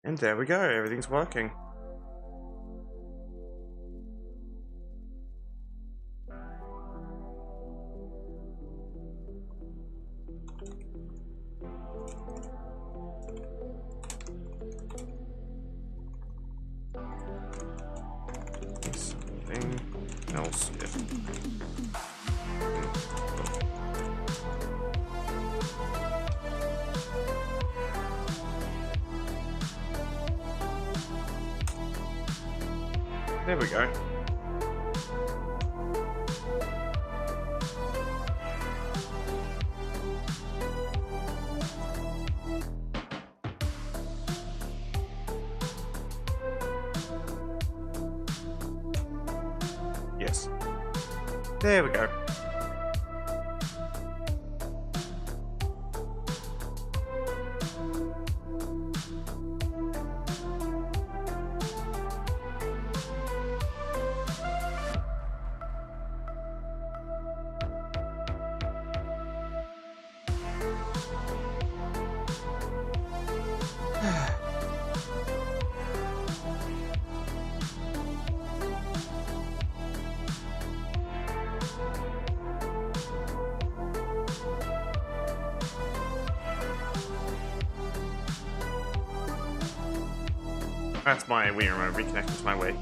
And there we go, everything's working. Something else. There we go. Yes. There we go. That's my Wii remote reconnected to my Wii.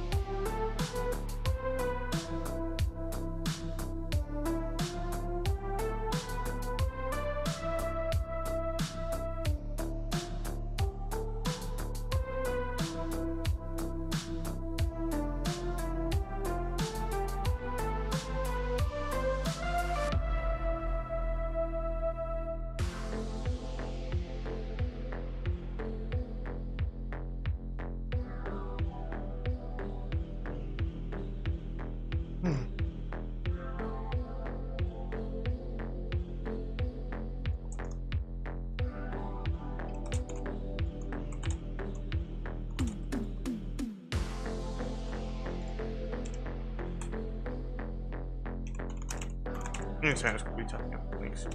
Sounds cool. Typing up links.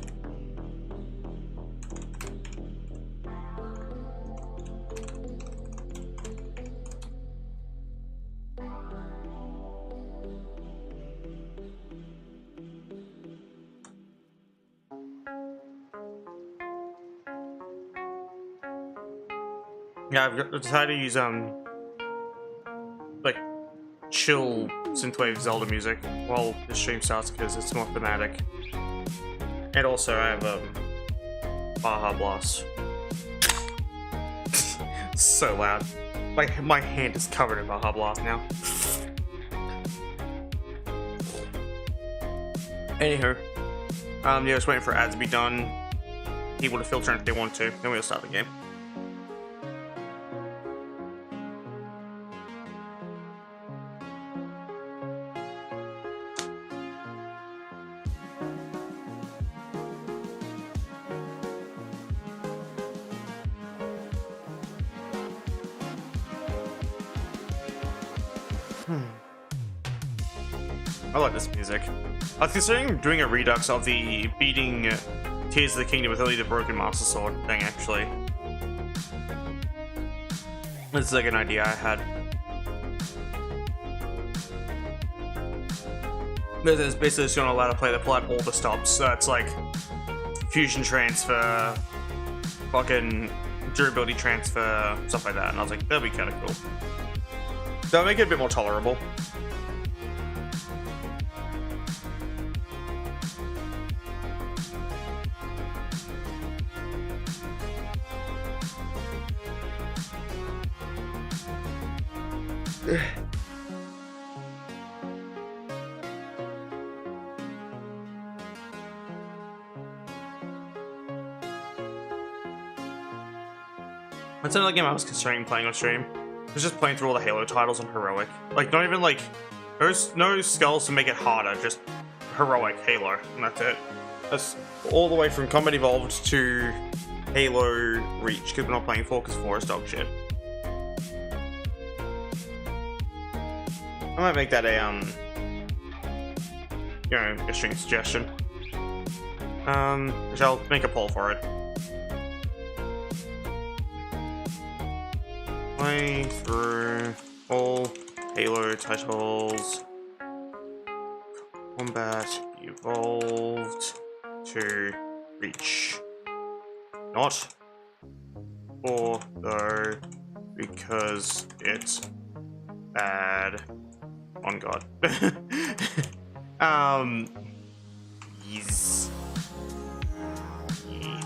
Yeah, I've decided to use like chill synthwave Zelda music while the stream starts because it's more thematic. And also I have Baja Blast. So loud. Like my hand is covered in Baja Blast now. Anywho, yeah, just waiting for ads to be done. People to filter in if they want to. Then we'll start the game. I like this music. I was considering doing a redux of the beating Tears of the Kingdom with only the Broken Master Sword thing, actually. This is like an idea I had. This is basically just going to allow to play the plot all the stops, so it's like fusion transfer, fucking durability transfer, stuff like that, and I was like, that'd be kind of cool. That'll make it a bit more tolerable. That's another game I was considering playing on stream. It was just playing through all the Halo titles on Heroic. Like, not even like, there's no skulls to make it harder, just Heroic Halo, and that's it. That's all the way from Combat Evolved to Halo Reach, because we're not playing 4 because 4 is dog shit. I might make that a, you know, a stream suggestion. Which I'll make a poll for it. play through all Halo titles. Combat evolved to reach. Not for though, because it's bad. On God. Yes. Yeah.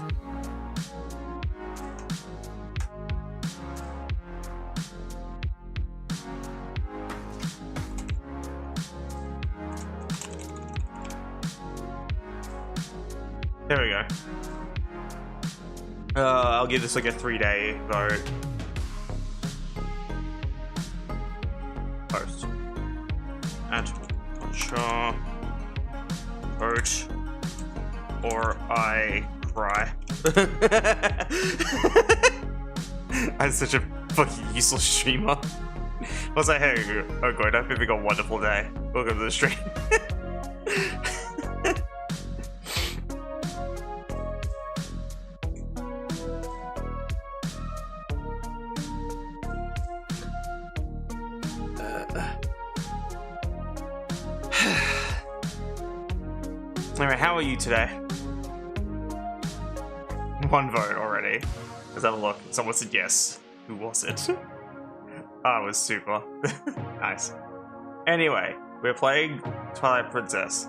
There we go. I'll give this like a 3-day vote. Post. At sure. Vote. Or I cry. I'm such a fucking useless streamer. I was like, hey, oh good, I hope you've got a wonderful day. Welcome to the stream. Alright, how are you today? One vote already. Let's have a look. Someone said yes. Who was it? Oh, it was super. Nice. Anyway, we're playing Twilight Princess.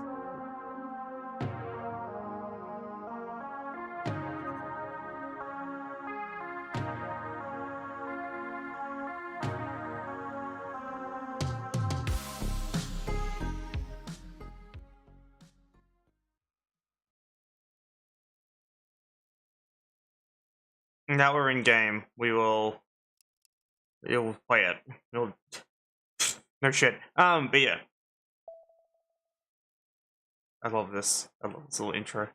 Now we're in game. You'll play it. No shit. But yeah. I love this. I love this little intro.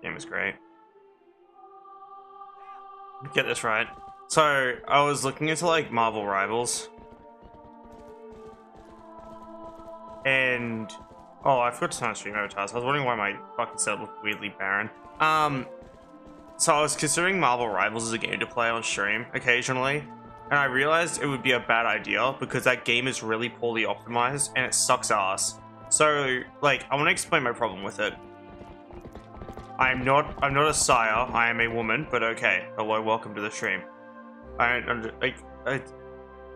Game is great. Get this right. So, I was looking into, like, Marvel Rivals. And... oh, I forgot to turn on stream avatars. I was wondering why my fucking setup looked weirdly barren. So I was considering Marvel Rivals as a game to play on stream occasionally. And I realized it would be a bad idea because that game is really poorly optimized and it sucks ass. So, like, I want to explain my problem with it. I'm not a sire, I am a woman, but okay. Hello, welcome to the stream.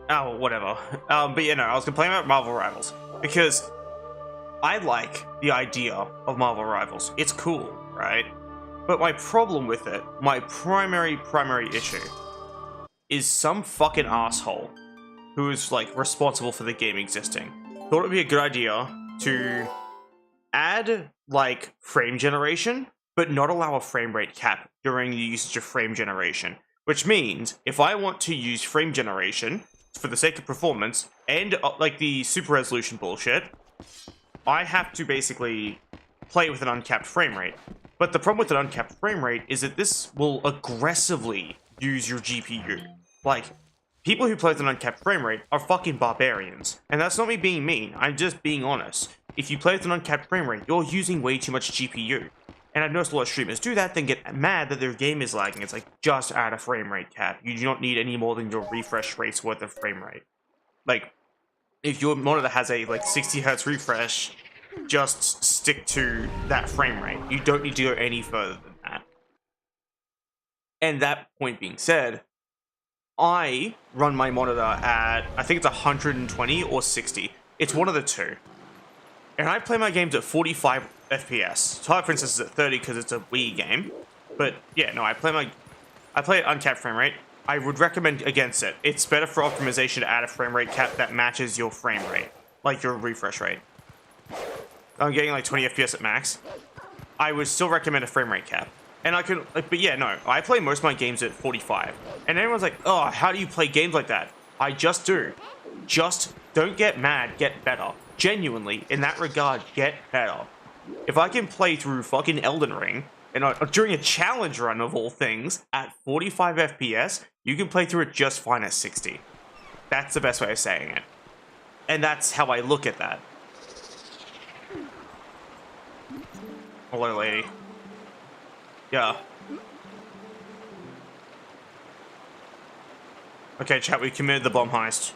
Oh, whatever. But you know, I was complaining about Marvel Rivals because I like the idea of Marvel Rivals. It's cool, right? But my problem with it, my primary issue, is some fucking asshole who is like responsible for the game existing. Thought it'd be a good idea to add like frame generation, but not allow a frame rate cap during the usage of frame generation. Which means, if I want to use frame generation for the sake of performance, and like the super resolution bullshit, I have to basically play with an uncapped frame rate. But the problem with an uncapped frame rate is that this will aggressively use your GPU. Like, people who play with an uncapped frame rate are fucking barbarians. And that's not me being mean, I'm just being honest. If you play with an uncapped frame rate, you're using way too much GPU. And I've noticed a lot of streamers do that, then get mad that their game is lagging. It's like, just add a frame rate cap. You do not need any more than your refresh rate's worth of frame rate. Like, if your monitor has a like 60 Hz refresh, just stick to that frame rate. You don't need to go any further than that. And that point being said, I run my monitor at, I think it's 120 or 60. It's one of the two. And I play my games at 45 FPS. Twilight Princess is at 30 because it's a Wii game. But yeah, no, I play at uncapped frame rate. I would recommend against it. It's better for optimization to add a frame rate cap that matches your frame rate, like your refresh rate. I'm getting like 20 FPS at max. I would still recommend a frame rate cap. And I could, like, but yeah, no, I play most of my games at 45. And everyone's like, oh, how do you play games like that? I just do. Just don't get mad, get better. Genuinely, in that regard, get better. If I can play through fucking Elden Ring And during a challenge run of all things, at 45 FPS, you can play through it just fine at 60. That's the best way of saying it. And that's how I look at that. Hello, lady. Yeah. Okay, chat, we committed the bomb heist.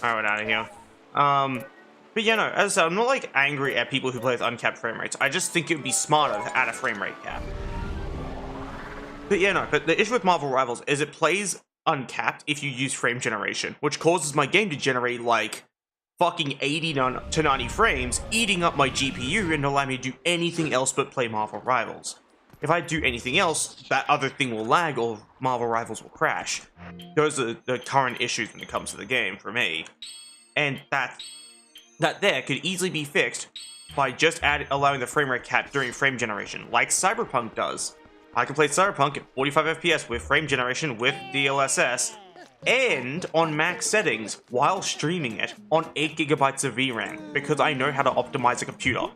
Alright, we're out of here. But yeah, no, as I said, I'm not like angry at people who play with uncapped frame rates. I just think it would be smarter to add a frame rate cap. But yeah, no, but the issue with Marvel Rivals is it plays uncapped if you use frame generation, which causes my game to generate like fucking 80 to 90 frames, eating up my GPU and not allowing me to do anything else but play Marvel Rivals. If I do anything else, that other thing will lag or Marvel Rivals will crash. Those are the current issues when it comes to the game for me. And that there could easily be fixed by just allowing the frame rate cap during frame generation, like Cyberpunk does. I can play Cyberpunk at 45 FPS with frame generation with DLSS and on max settings while streaming it on 8 GB of VRAM because I know how to optimize a computer.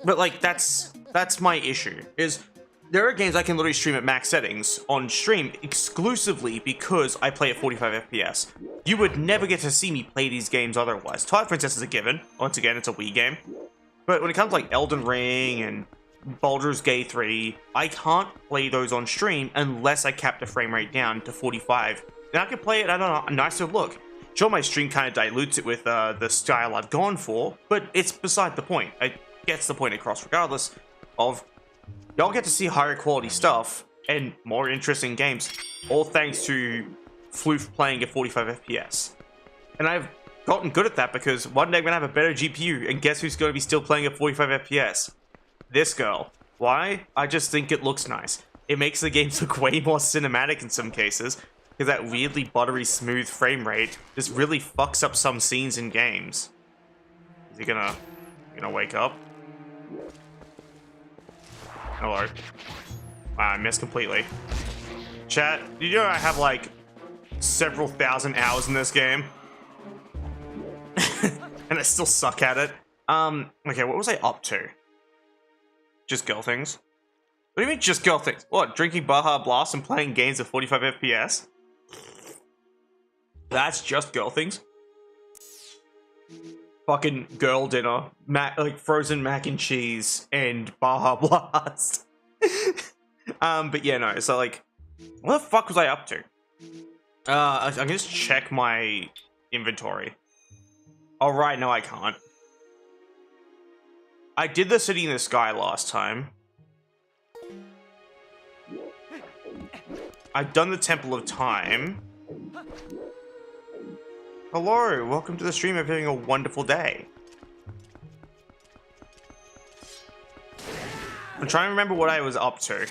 But like that's my issue, is there are games I can literally stream at max settings on stream exclusively because I play at 45 FPS. You would never get to see me play these games otherwise. Twilight Princess is a given. Once again, it's a Wii game. But when it comes to like Elden Ring and Baldur's Gate 3, I can't play those on stream unless I cap the frame rate down to 45. And I can play it at a nicer look. Sure, my stream kind of dilutes it with the style I've gone for, but it's beside the point. It gets the point across regardless of y'all get to see higher quality stuff and more interesting games, all thanks to Floof playing at 45 FPS. And I've gotten good at that because one day I'm going to have a better GPU, and guess who's going to be still playing at 45 FPS? This girl. Why? I just think it looks nice. It makes the games look way more cinematic in some cases, because that weirdly buttery smooth frame rate just really fucks up some scenes in games. Is he gonna wake up? Hello. Wow, I missed completely. Chat, did you know I have like several thousand hours in this game? And I still suck at it. Okay, what was I up to? Just girl things? What do you mean just girl things? What, drinking Baja Blast and playing games at 45 FPS? That's just girl things? Fucking girl dinner, like frozen mac and cheese and Baja Blast. But yeah, no, so like, what the fuck was I up to? I can just check my inventory. Oh, right, no I can't. I did the City in the Sky last time. I've done the Temple of Time. Hello, welcome to the stream. I'm having a wonderful day. I'm trying to remember what I was up to.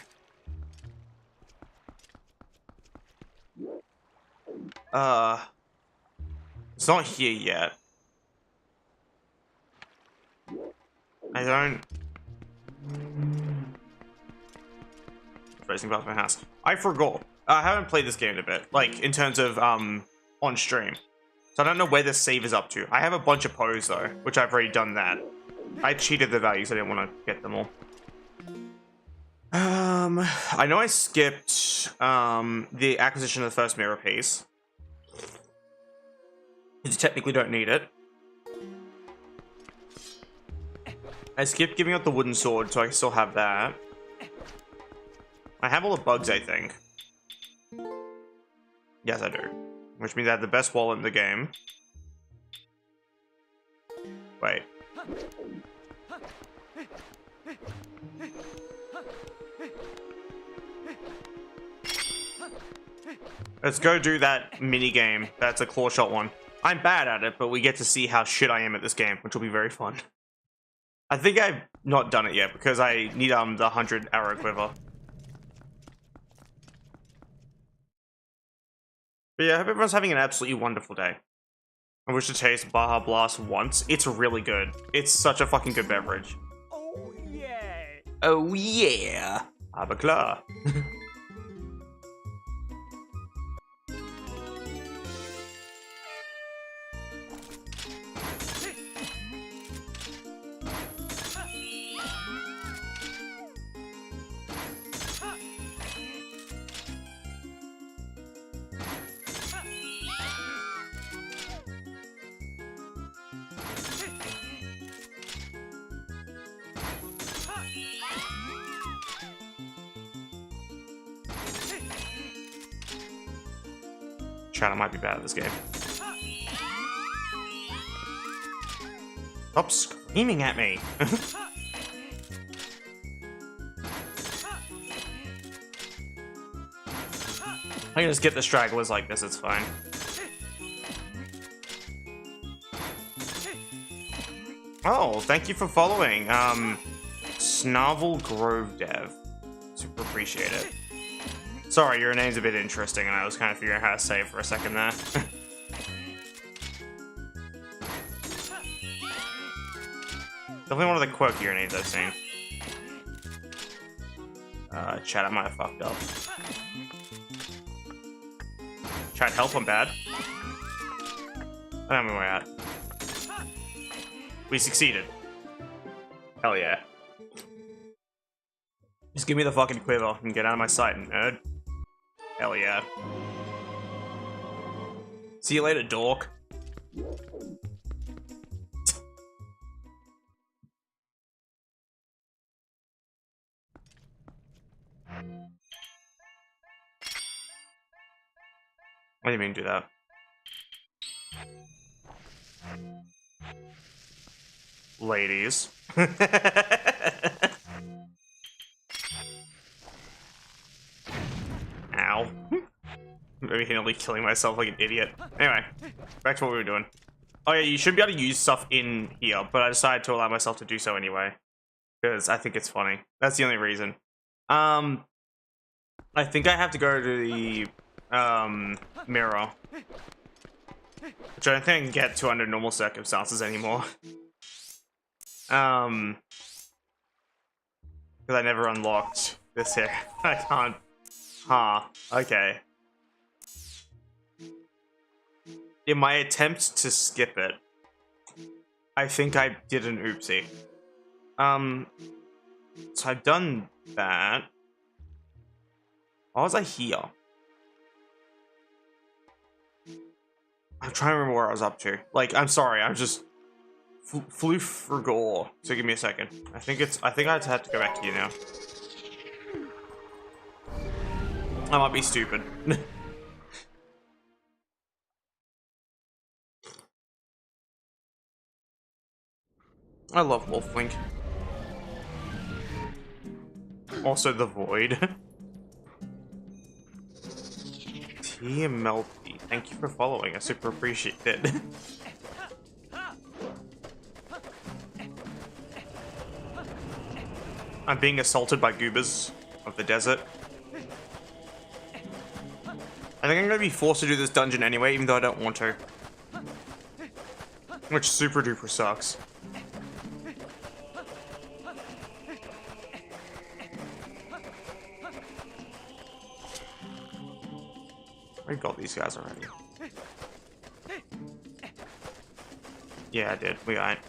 It's not here yet. I don't... Racing past my house. I forgot. I haven't played this game in a bit. Like, in terms of, on stream. So I don't know where the save is up to. I have a bunch of pose, though, which I've already done that. I cheated the values. I didn't want to get them all. I know I skipped, the acquisition of the first mirror piece. You technically don't need it. I skipped giving out the wooden sword, so I still have that. I have all the bugs, I think. Yes, I do. Which means I have the best wallet in the game. Wait. Let's go do that mini game. That's a claw shot one. I'm bad at it, but we get to see how shit I am at this game, which will be very fun. I think I've not done it yet because I need the 100 arrow quiver. But yeah, I hope everyone's having an absolutely wonderful day. I wish to taste Baja Blast once. It's really good. It's such a fucking good beverage. Oh yeah! Oh yeah! Aber klar. Chat, I might be bad at this game. Stop screaming at me. I can just get the stragglers like this, it's fine. Oh, thank you for following. Snarvel Grove Dev. Super appreciate it. Sorry, your name's a bit interesting and I was kind of figuring out how to say it for a second there. Definitely one of the quirkier names I've seen. Chat, I might have fucked up. Chat, help, I'm bad. I don't know where we're at. We succeeded. Hell yeah. Just give me the fucking quiver and get out of my sight, nerd. Hell yeah. See you later, dork. I didn't mean to do that. Ladies. Ow. Maybe nearly killing myself like an idiot. Anyway, back to what we were doing. Oh yeah, you should be able to use stuff in here, but I decided to allow myself to do so anyway. Because I think it's funny. That's the only reason. I think I have to go to the mirror. Which I don't think I can get to under normal circumstances anymore. Because I never unlocked this here. I can't. Huh. Okay. In my attempt to skip it, I think I did an oopsie. So I've done that. Why was I here? I'm trying to remember where I was up to. Like, I'm sorry, I'm just flew for gore. So give me a second. I think I have to go back to you now. I might be stupid. I love Wolflink. Also the Void. TMLP. Thank you for following. I super appreciate it. I'm being assaulted by goobers of the desert. I think I'm gonna be forced to do this dungeon anyway, even though I don't want to. Which super duper sucks. I got these guys already. Yeah, I did. We got it.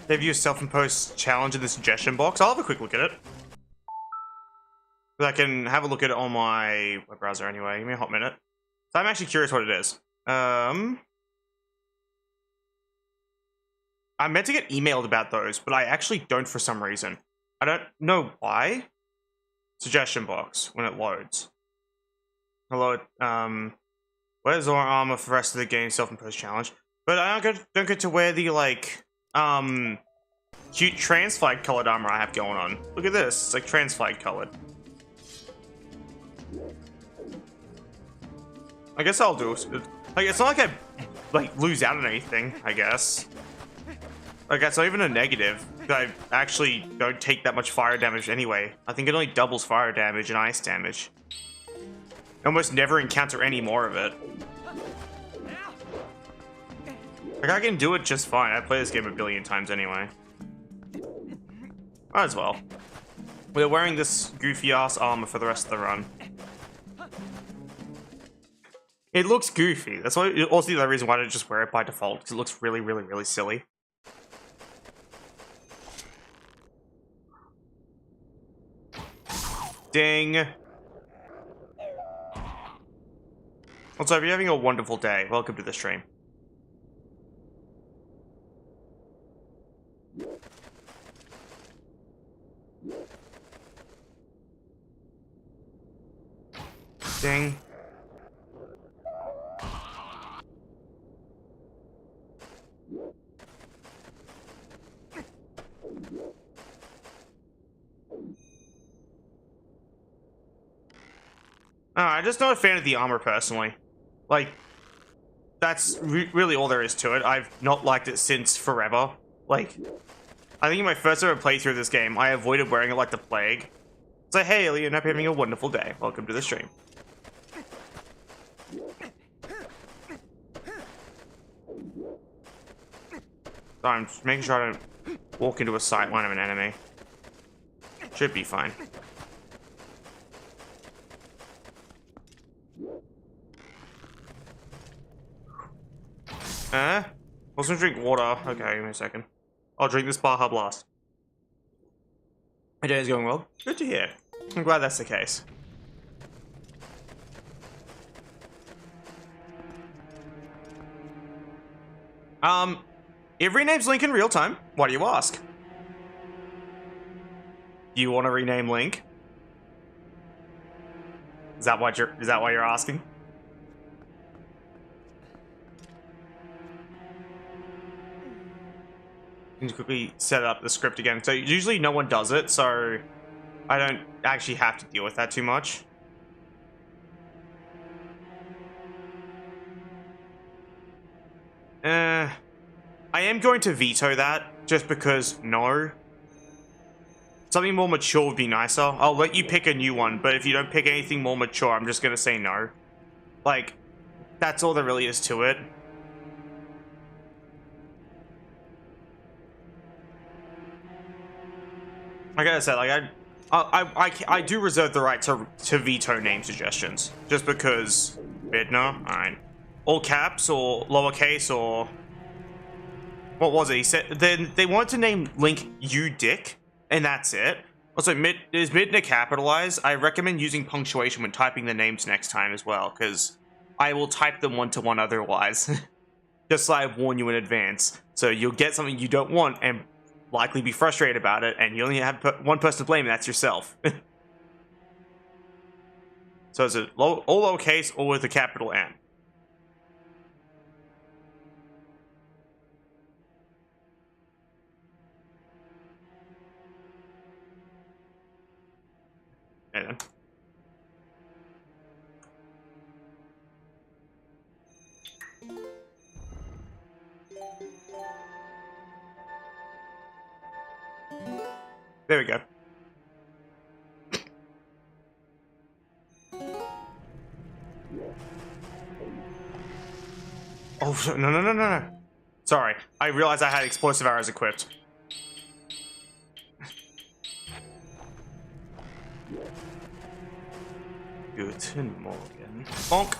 They've used self-imposed challenge in the suggestion box. I'll have a quick look at it. But I can have a look at it on my web browser anyway. Give me a hot minute. So I'm actually curious what it is. I meant to get emailed about those, but I actually don't for some reason. I don't know why. Suggestion box when it loads. Hello, where's our armor for the rest of the game? Self-imposed challenge. But I don't get to wear the like cute trans flag colored armor I have going on. Look at this. It's like trans flag colored. I guess I'll do it. Like, it's not like I like lose out on anything, I guess. Like, that's not even a negative. I actually don't take that much fire damage anyway. I think it only doubles fire damage and ice damage. I almost never encounter any more of it. Like, I can do it just fine. I play this game a billion times anyway. Might as well. We're wearing this goofy-ass armor for the rest of the run. It looks goofy. That's why, also the other reason why I don't just wear it by default, because it looks really, really, really silly. Ding! Also, if you're having a wonderful day, welcome to the stream. Ding. I'm just not a fan of the armor personally. Like, that's really all there is to it. I've not liked it since forever. Like, I think in my first ever playthrough of this game, I avoided wearing it like the plague. So, hey, Elliot, hope you're having a wonderful day. Welcome to the stream. So I'm just making sure I don't walk into a sight line of an enemy. Should be fine. I was gonna drink water. Okay, give me a second. I'll drink this Baja Blast. My day is going well. Good to hear. I'm glad that's the case. It renames Link in real time. Why do you ask? Do you want to rename Link? Is that why you're asking? Can quickly set up the script again. So usually no one does it, so I don't actually have to deal with that too much. I am going to veto that just because no. Something more mature would be nicer. I'll let you pick a new one, but if you don't pick anything more mature, I'm just gonna say no. Like, that's all there really is to it. Like I said, like I do reserve the right to veto name suggestions, just because. Bidna, alright. All caps or lowercase or what was it? He said they wanted to name Link You Dick, and that's it. Also, is Midna capitalized? I recommend using punctuation when typing the names next time as well, because I will type them one-to-one otherwise. Just so I warn you in advance. So you'll get something you don't want and likely be frustrated about it, and you only have one person to blame, and that's yourself. So is it all lowercase or with a capital N? And then. There we go. Oh, no. Sorry, I realized I had explosive arrows equipped. Guten Morgen. Bonk.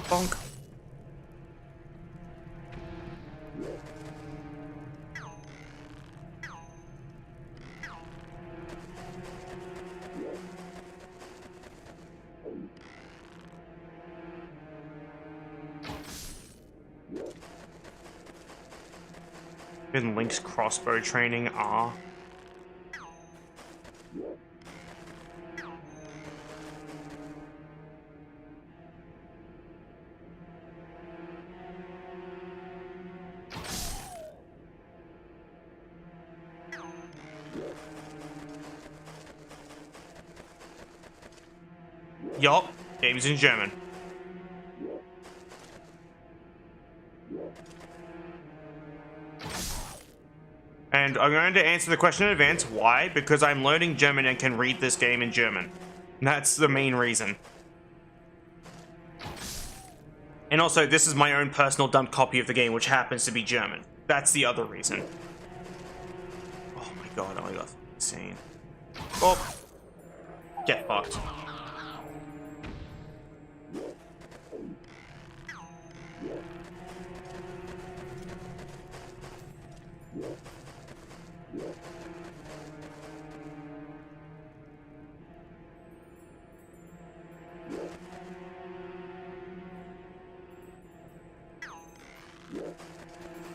Bonk. In Link's crossbow training, Yup, game's in German. And I'm going to answer the question in advance. Why? Because I'm learning German and can read this game in German. That's the main reason. And also, this is my own personal dumped copy of the game, which happens to be German. That's the other reason. Oh my god, I got insane. Oh. Get fucked.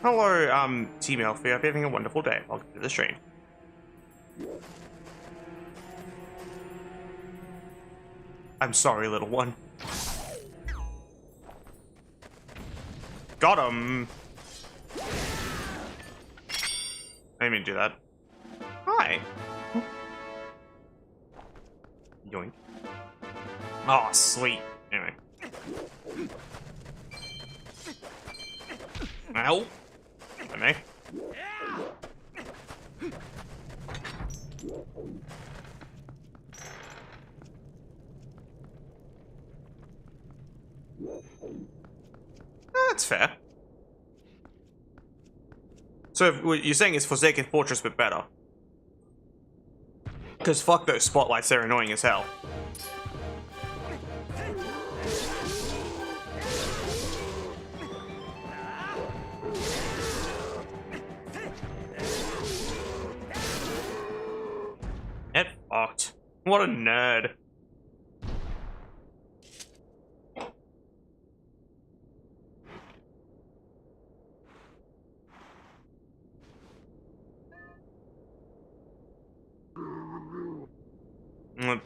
Hello, Team Elfie. I hope you're having a wonderful day. Welcome to the stream. I'm sorry, little one. Got him. I didn't mean to do that. Hi. Yoink. Oh, sweet. Anyway. Ow. I may. That's fair. So what you're saying is Forsaken Fortress but better. Because fuck those spotlights, they're annoying as hell. Get fucked. What a nerd.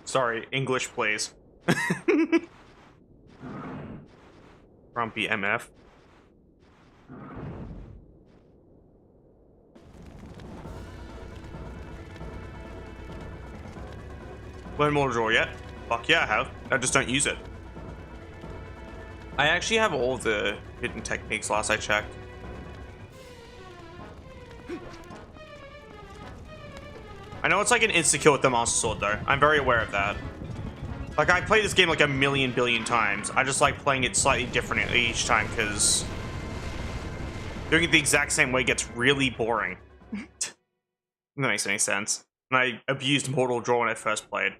Sorry, English please. Grumpy MF. Learn more to draw yet? Fuck yeah, I have. I just don't use it. I actually have all the hidden techniques last I checked. I know it's like an insta-kill with the Master Sword though. I'm very aware of that. Like, I play this game like a million billion times. I just like playing it slightly different each time because doing it the exact same way gets really boring. That makes any sense. And I abused Mortal Draw when I first played.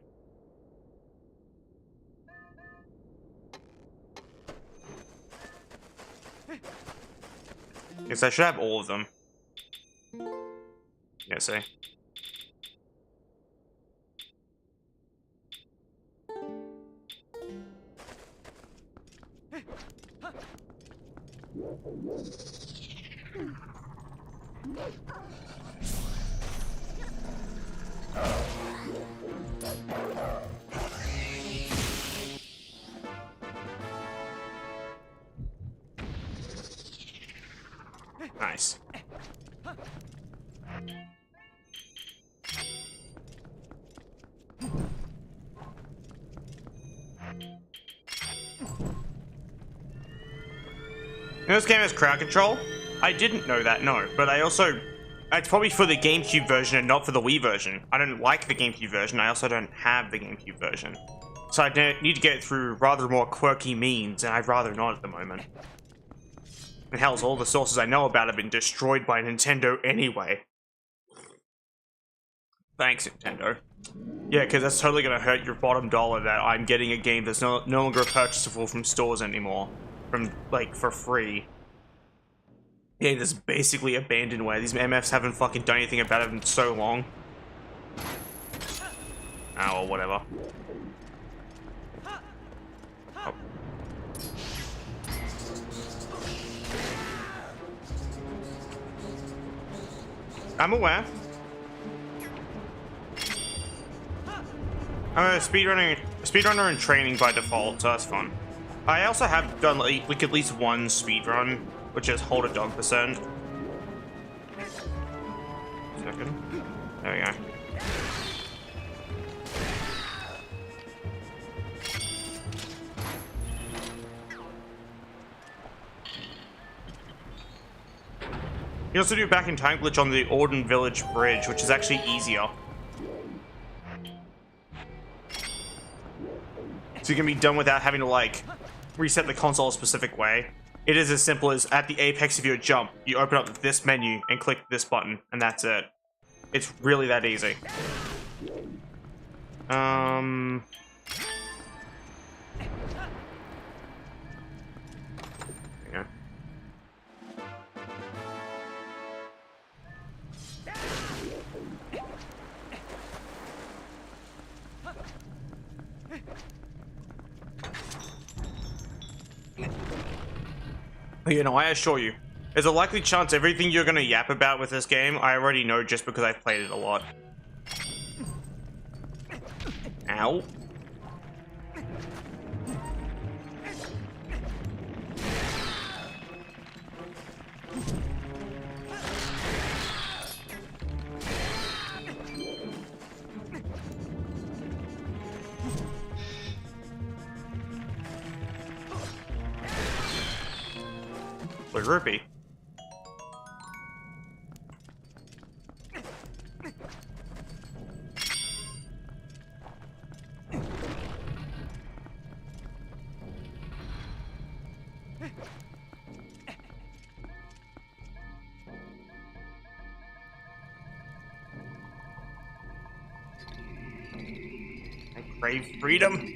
Guess I should have all of them. Yeah, see. Nice. This game has crowd control? I didn't know that, no. But I also... It's probably for the GameCube version and not for the Wii version. I don't like the GameCube version. I also don't have the GameCube version. So I need to get it through rather more quirky means, and I'd rather not at the moment. And hell, all the sources I know about have been destroyed by Nintendo anyway. Thanks, Nintendo. Yeah, because that's totally going to hurt your bottom dollar that I'm getting a game that's no longer purchasable from stores anymore. From, like, for free. Yeah, this basically abandonware. These MFs haven't fucking done anything about it in so long. Oh, or whatever. Oh. I'm aware. I'm a speedrunner in training by default, so that's fun. I also have done like at least one speedrun, which is hold a dog percent. Second. There we go. You also do back in time glitch on the Orden Village Bridge, which is actually easier. So you can be done without having to like reset the console a specific way. It is as simple as at the apex of your jump, you open up this menu and click this button, and that's it. It's really that easy. Yeah. You know, I assure you, There's a likely chance everything you're gonna yap about with this game, I already know just because I've played it a lot. Ow. Blue rupee. I crave freedom.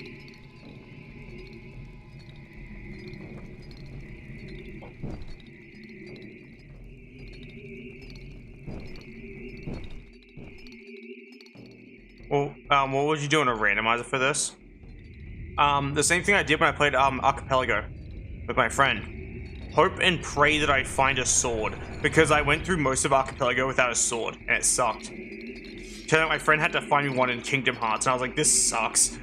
Well, what would you do in a randomizer for this? The same thing I did when I played Archipelago with my friend. Hope and pray that I find a sword, because I went through most of Archipelago without a sword, and it sucked. Turned out my friend had to find me one in Kingdom Hearts, and I was like, this sucks.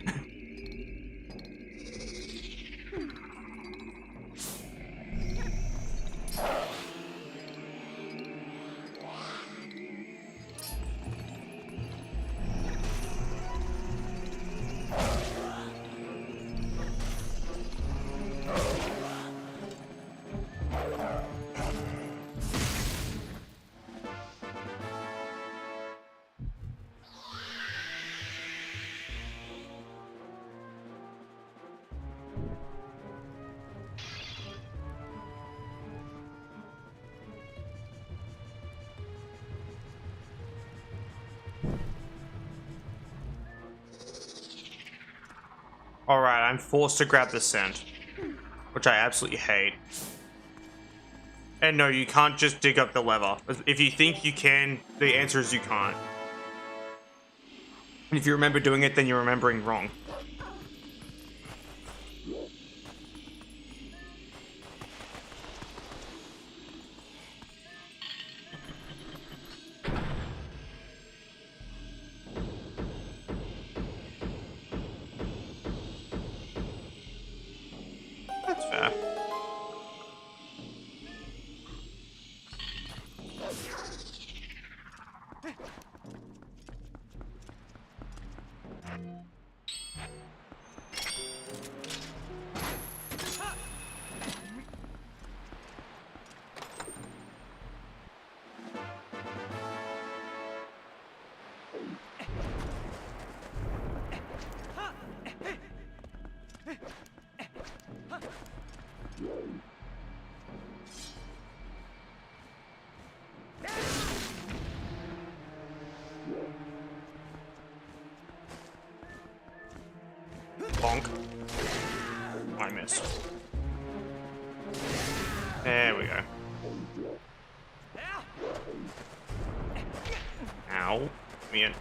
Alright, I'm forced to grab the scent, which I absolutely hate. And no, you can't just dig up the lever. If you think you can, the answer is you can't. And if you remember doing it, then you're remembering wrong. That's fair. Bonk. I missed. There we go. Ow. Me in.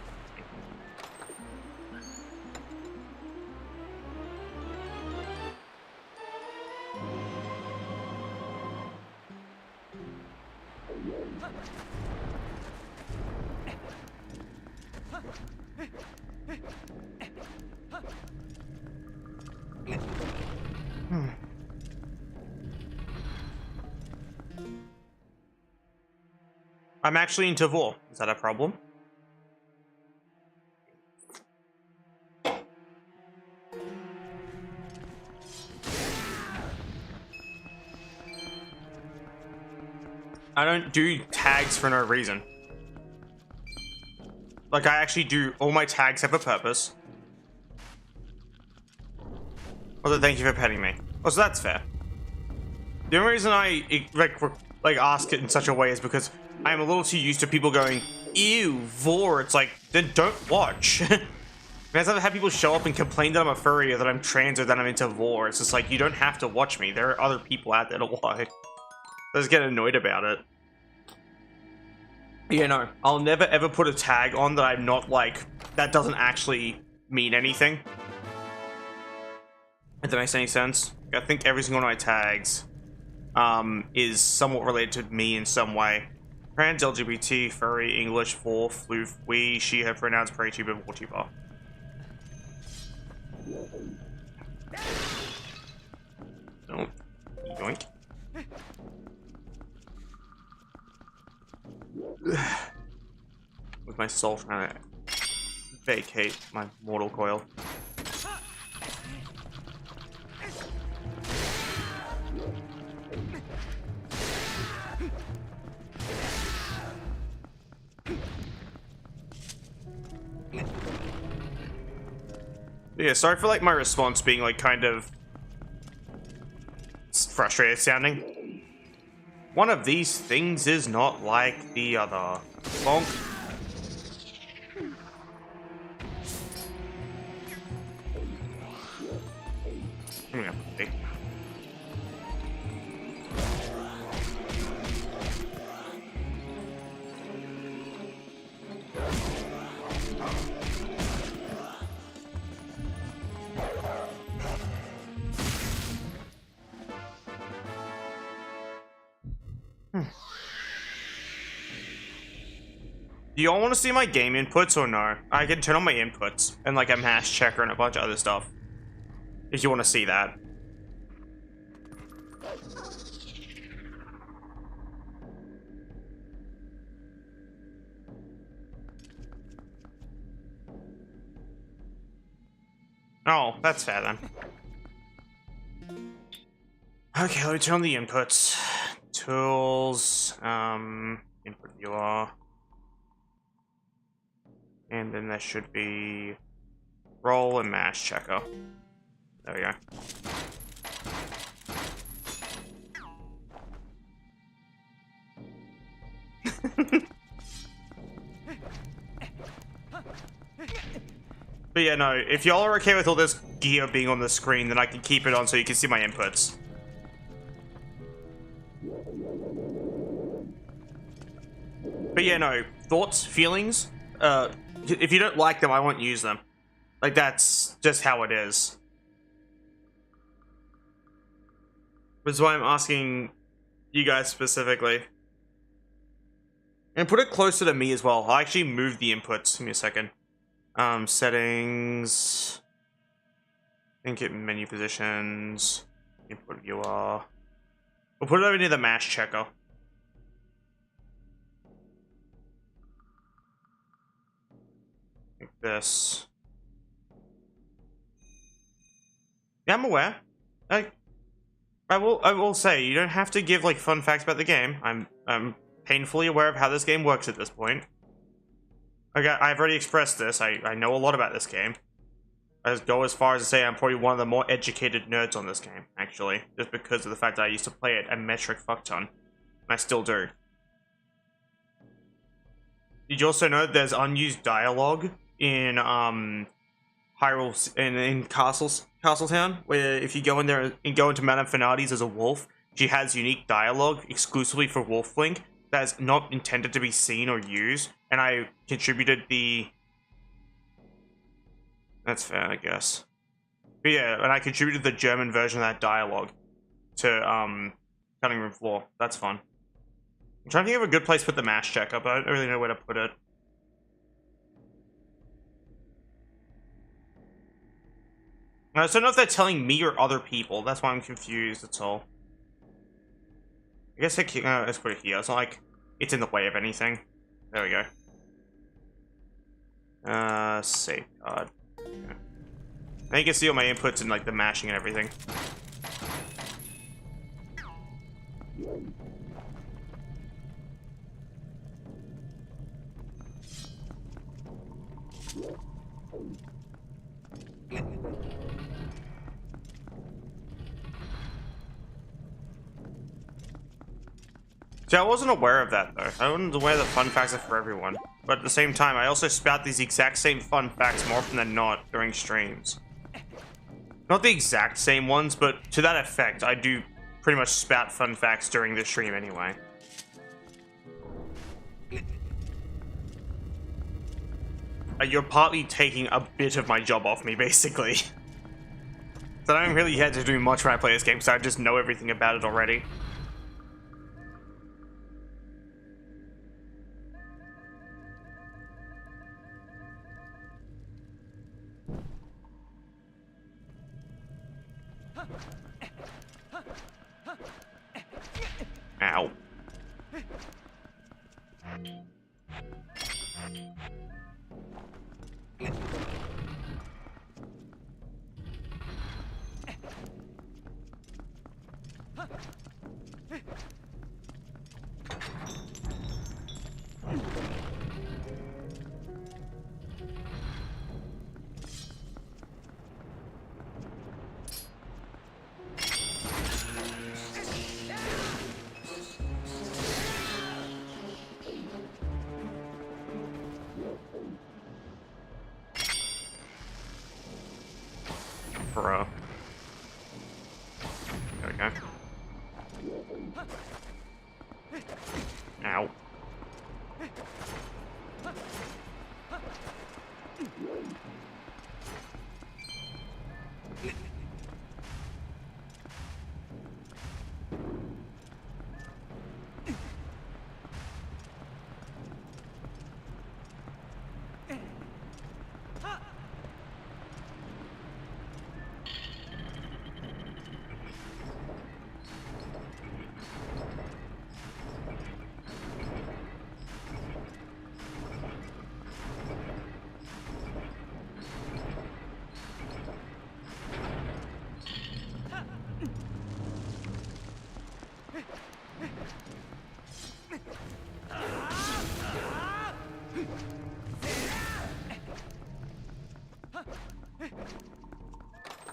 I'm actually into war. Is that a problem? I don't do tags for no reason. Like, I actually do all my tags have a purpose. Also, thank you for petting me. Oh, so that's fair. The only reason I like ask it in such a way is because I'm a little too used to people going, ew, vor. It's like, then don't watch. I've had people show up and complain that I'm a furry or that I'm trans or that I'm into vor. It's just like, you don't have to watch me. There are other people out there to watch. I just get annoyed about it. Yeah, no, I'll never ever put a tag on that I'm not like, that doesn't actually mean anything. If that makes any sense. I think every single one of my tags is somewhat related to me in some way. Trans, LGBT, furry, English, for, floof, we, she, her pronouns, prey tuber, wartuber. Oh, yoink. With my soul trying to vacate my mortal coil. Yeah, sorry for like my response being like kind of frustrated sounding. One of these things is not like the other. Bonk. Okay. Do y'all want to see my game inputs or no? I can turn on my inputs and like a mass checker and a bunch of other stuff. If you want to see that. Oh, that's fair then. Okay, let me turn on the inputs. Tools, input viewer. And then there should be roll and mass checker. There we go. But yeah, no, if y'all are okay with all this gear being on the screen, then I can keep it on so you can see my inputs. But yeah, no, thoughts, feelings, if you don't like them, I won't use them. Like, that's just how it is. Which is why I'm asking you guys specifically. And put it closer to me as well. I'll actually move the inputs. Give me a second. Settings. Input menu positions. Input viewer. We'll put it over near the mass checker. Like this. Yeah, I'm aware. I will say, you don't have to give like fun facts about the game. I'm painfully aware of how this game works at this point. Okay, I've already expressed this. I know a lot about this game. I go as far as to say I'm probably one of the more educated nerds on this game, actually. Just because of the fact that I used to play it a metric fuckton. And I still do. Did you also know there's unused dialogue in Hyrule in Castletown, where if you go in there and go into Madame Finardi's as a wolf, she has unique dialogue exclusively for Wolf Link that is not intended to be seen or used, and I contributed the... That's fair, I guess. But yeah, and I contributed the German version of that dialogue to Cutting Room Floor. That's fun. I'm trying to think of a good place to put the mass checker, but I don't really know where to put it. I just don't know if they're telling me or other people. That's why I'm confused, that's all. I guess let's put it here. It's not like it's in the way of anything. There we go. Save card. Okay. Now you can see all my inputs and like the mashing and everything. See, I wasn't aware of that, though. I wasn't aware that fun facts are for everyone. But at the same time, I also spout these exact same fun facts more often than not during streams. Not the exact same ones, but to that effect, I do pretty much spout fun facts during the stream anyway. You're partly taking a bit of my job off me, basically. So I don't really have to do much when I play this game, because I just know everything about it already. Ow. Bro. There we go. Ow.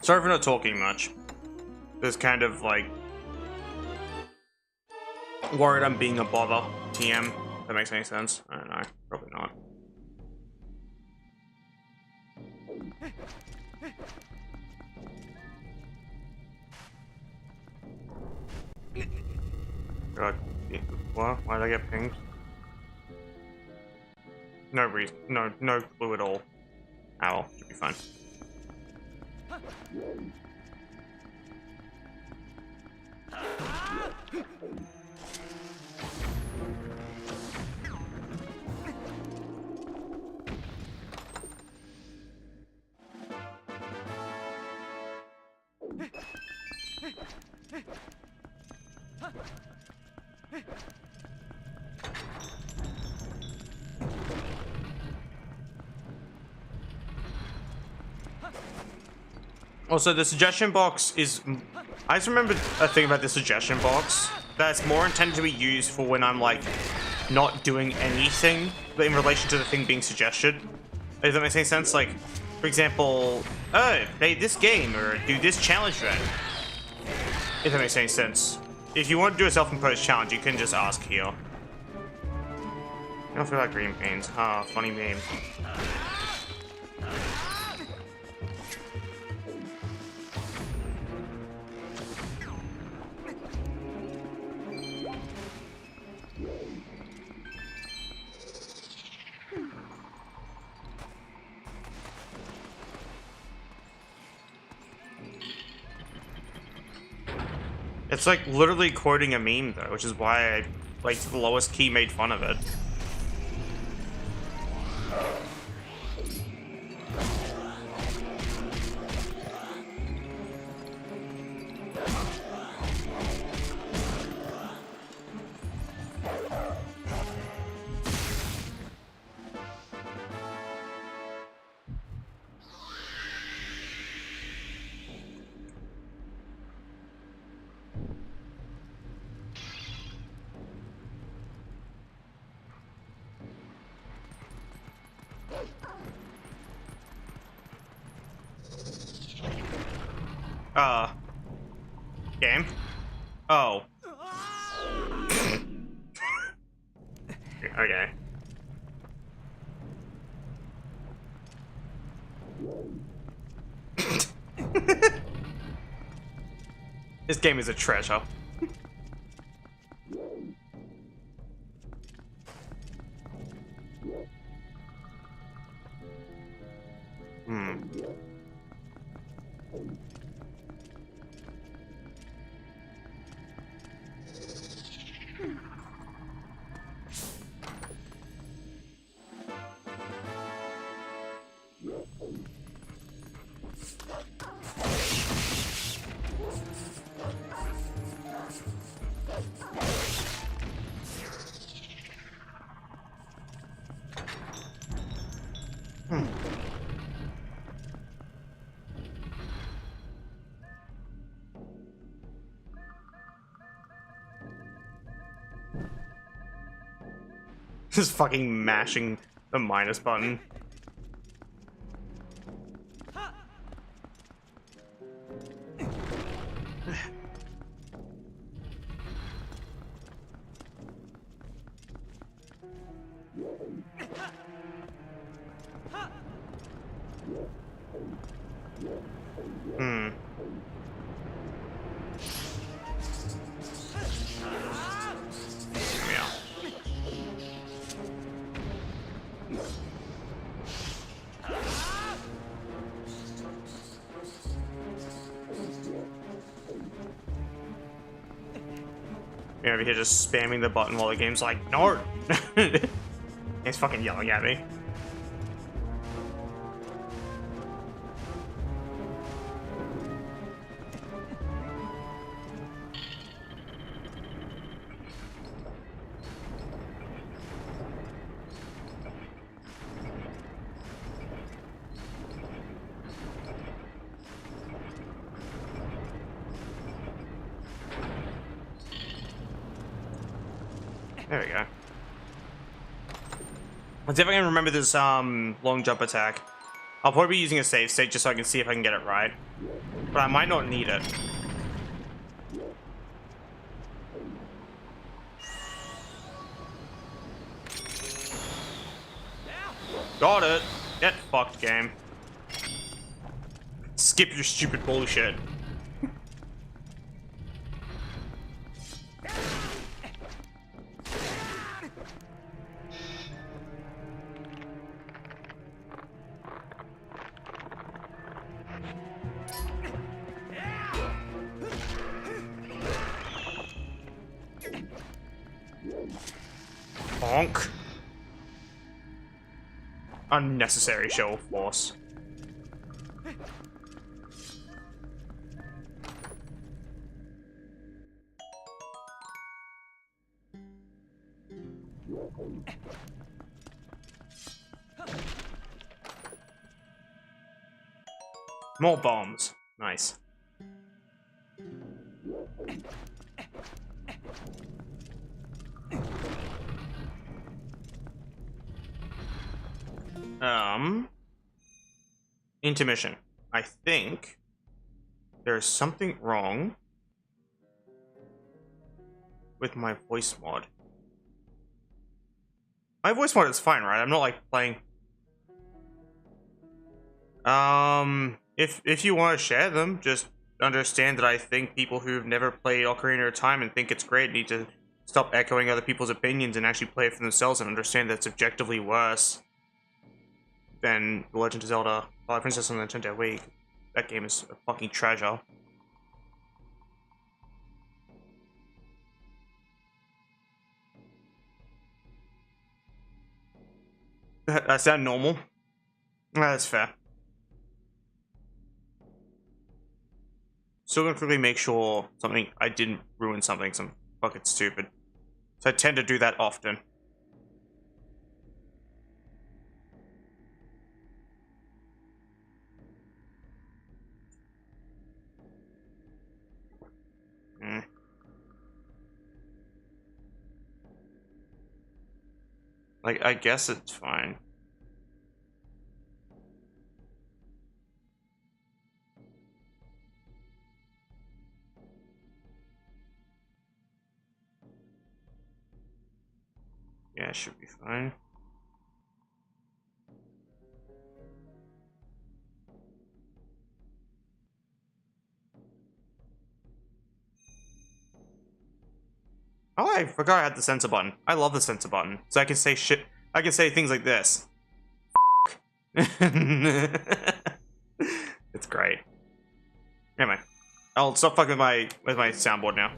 Sorry for not talking much. Just kind of like worried I'm being a bother. TM. If that makes any sense. I don't know. Probably not. God. What? Why did I get pinged? No reason. No clue at all. Ow. Should be fine. Also, the suggestion box is... I just remembered a thing about the suggestion box that's more intended to be used for when I'm, like, not doing anything in relation to the thing being suggested. If that makes any sense? Like, for example, oh, play this game or do this challenge then. If that makes any sense. If you want to do a self-imposed challenge, you can just ask here. I don't feel like green beans. Ah, funny meme. It's like literally quoting a meme though, which is why I, like, the lowest key made fun of it. Game? Oh. Okay. This game is a treasure. Just fucking mashing the minus button. You're over here just spamming the button while the game's like, no! He's fucking yelling at me. There we go. Let's see if I can remember this long jump attack. I'll probably be using a save state just so I can see if I can get it right. But I might not need it. Got it. Get fucked, game. Skip your stupid bullshit. Bonk. Unnecessary show of force. More bombs. Nice. Intermission. I think there's something wrong with my voice mod. My voice mod is fine, right? I'm not like playing. If you want to share them, just understand that I think people who've never played Ocarina of Time and think it's great need to stop echoing other people's opinions and actually play it for themselves and understand that it's objectively worse than The Legend of Zelda Twilight Princess on the Nintendo Wii. That game is a fucking treasure. That sound normal? That's fair. Still gonna quickly make sure I didn't ruin something fucking stupid. So I tend to do that often. Like, I guess it's fine. Yeah, it should be fine. Oh, I forgot I had the censor button. I love the censor button. So I can say shit. I can say things like this. It's great. Anyway, I'll stop fucking with my soundboard now.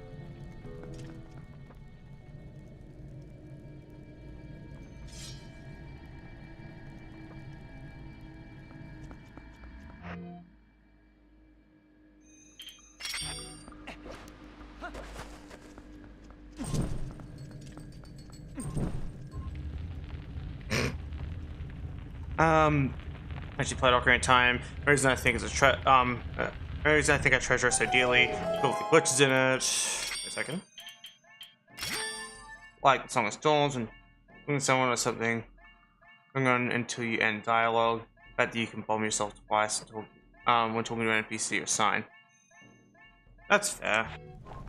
Actually played Ocarina of Time. The reason I think it's the reason I think I treasure it so dearly. Cool with the glitches in it. Wait a second. Like the Song of Storms and When someone or something going on until you end dialogue. The fact that you can bomb yourself twice until, when talking to an NPC or sign. That's fair.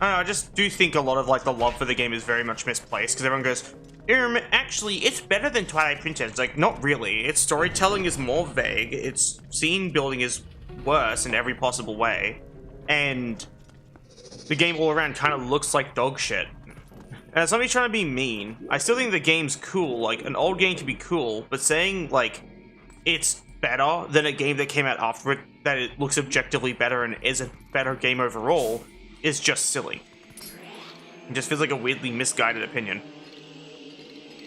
I don't know, I just do think a lot of like the love for the game is very much misplaced because everyone goes, actually, it's better than Twilight Princess. It's like, not really. Its storytelling is more vague. Its scene building is worse in every possible way. And the game all around kind of looks like dog shit. And it's not me trying to be mean. I still think the game's cool. Like, an old game can be cool, but saying, like, it's better than a game that came out after it, that it looks objectively better and is a better game overall, is just silly. It just feels like a weirdly misguided opinion.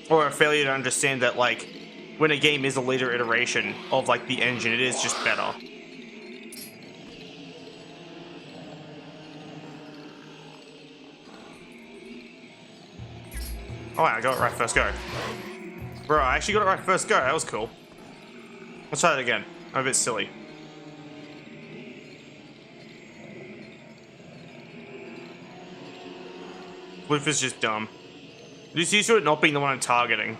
Or a failure to understand that, like, when a game is a later iteration of, like, the engine, it is just better. Oh, wow, I got it right first go. Bro, I actually got it right first go. That was cool. Let's try that again. I'm a bit silly. Woof is just dumb. Just used to it not being the one I'm targeting.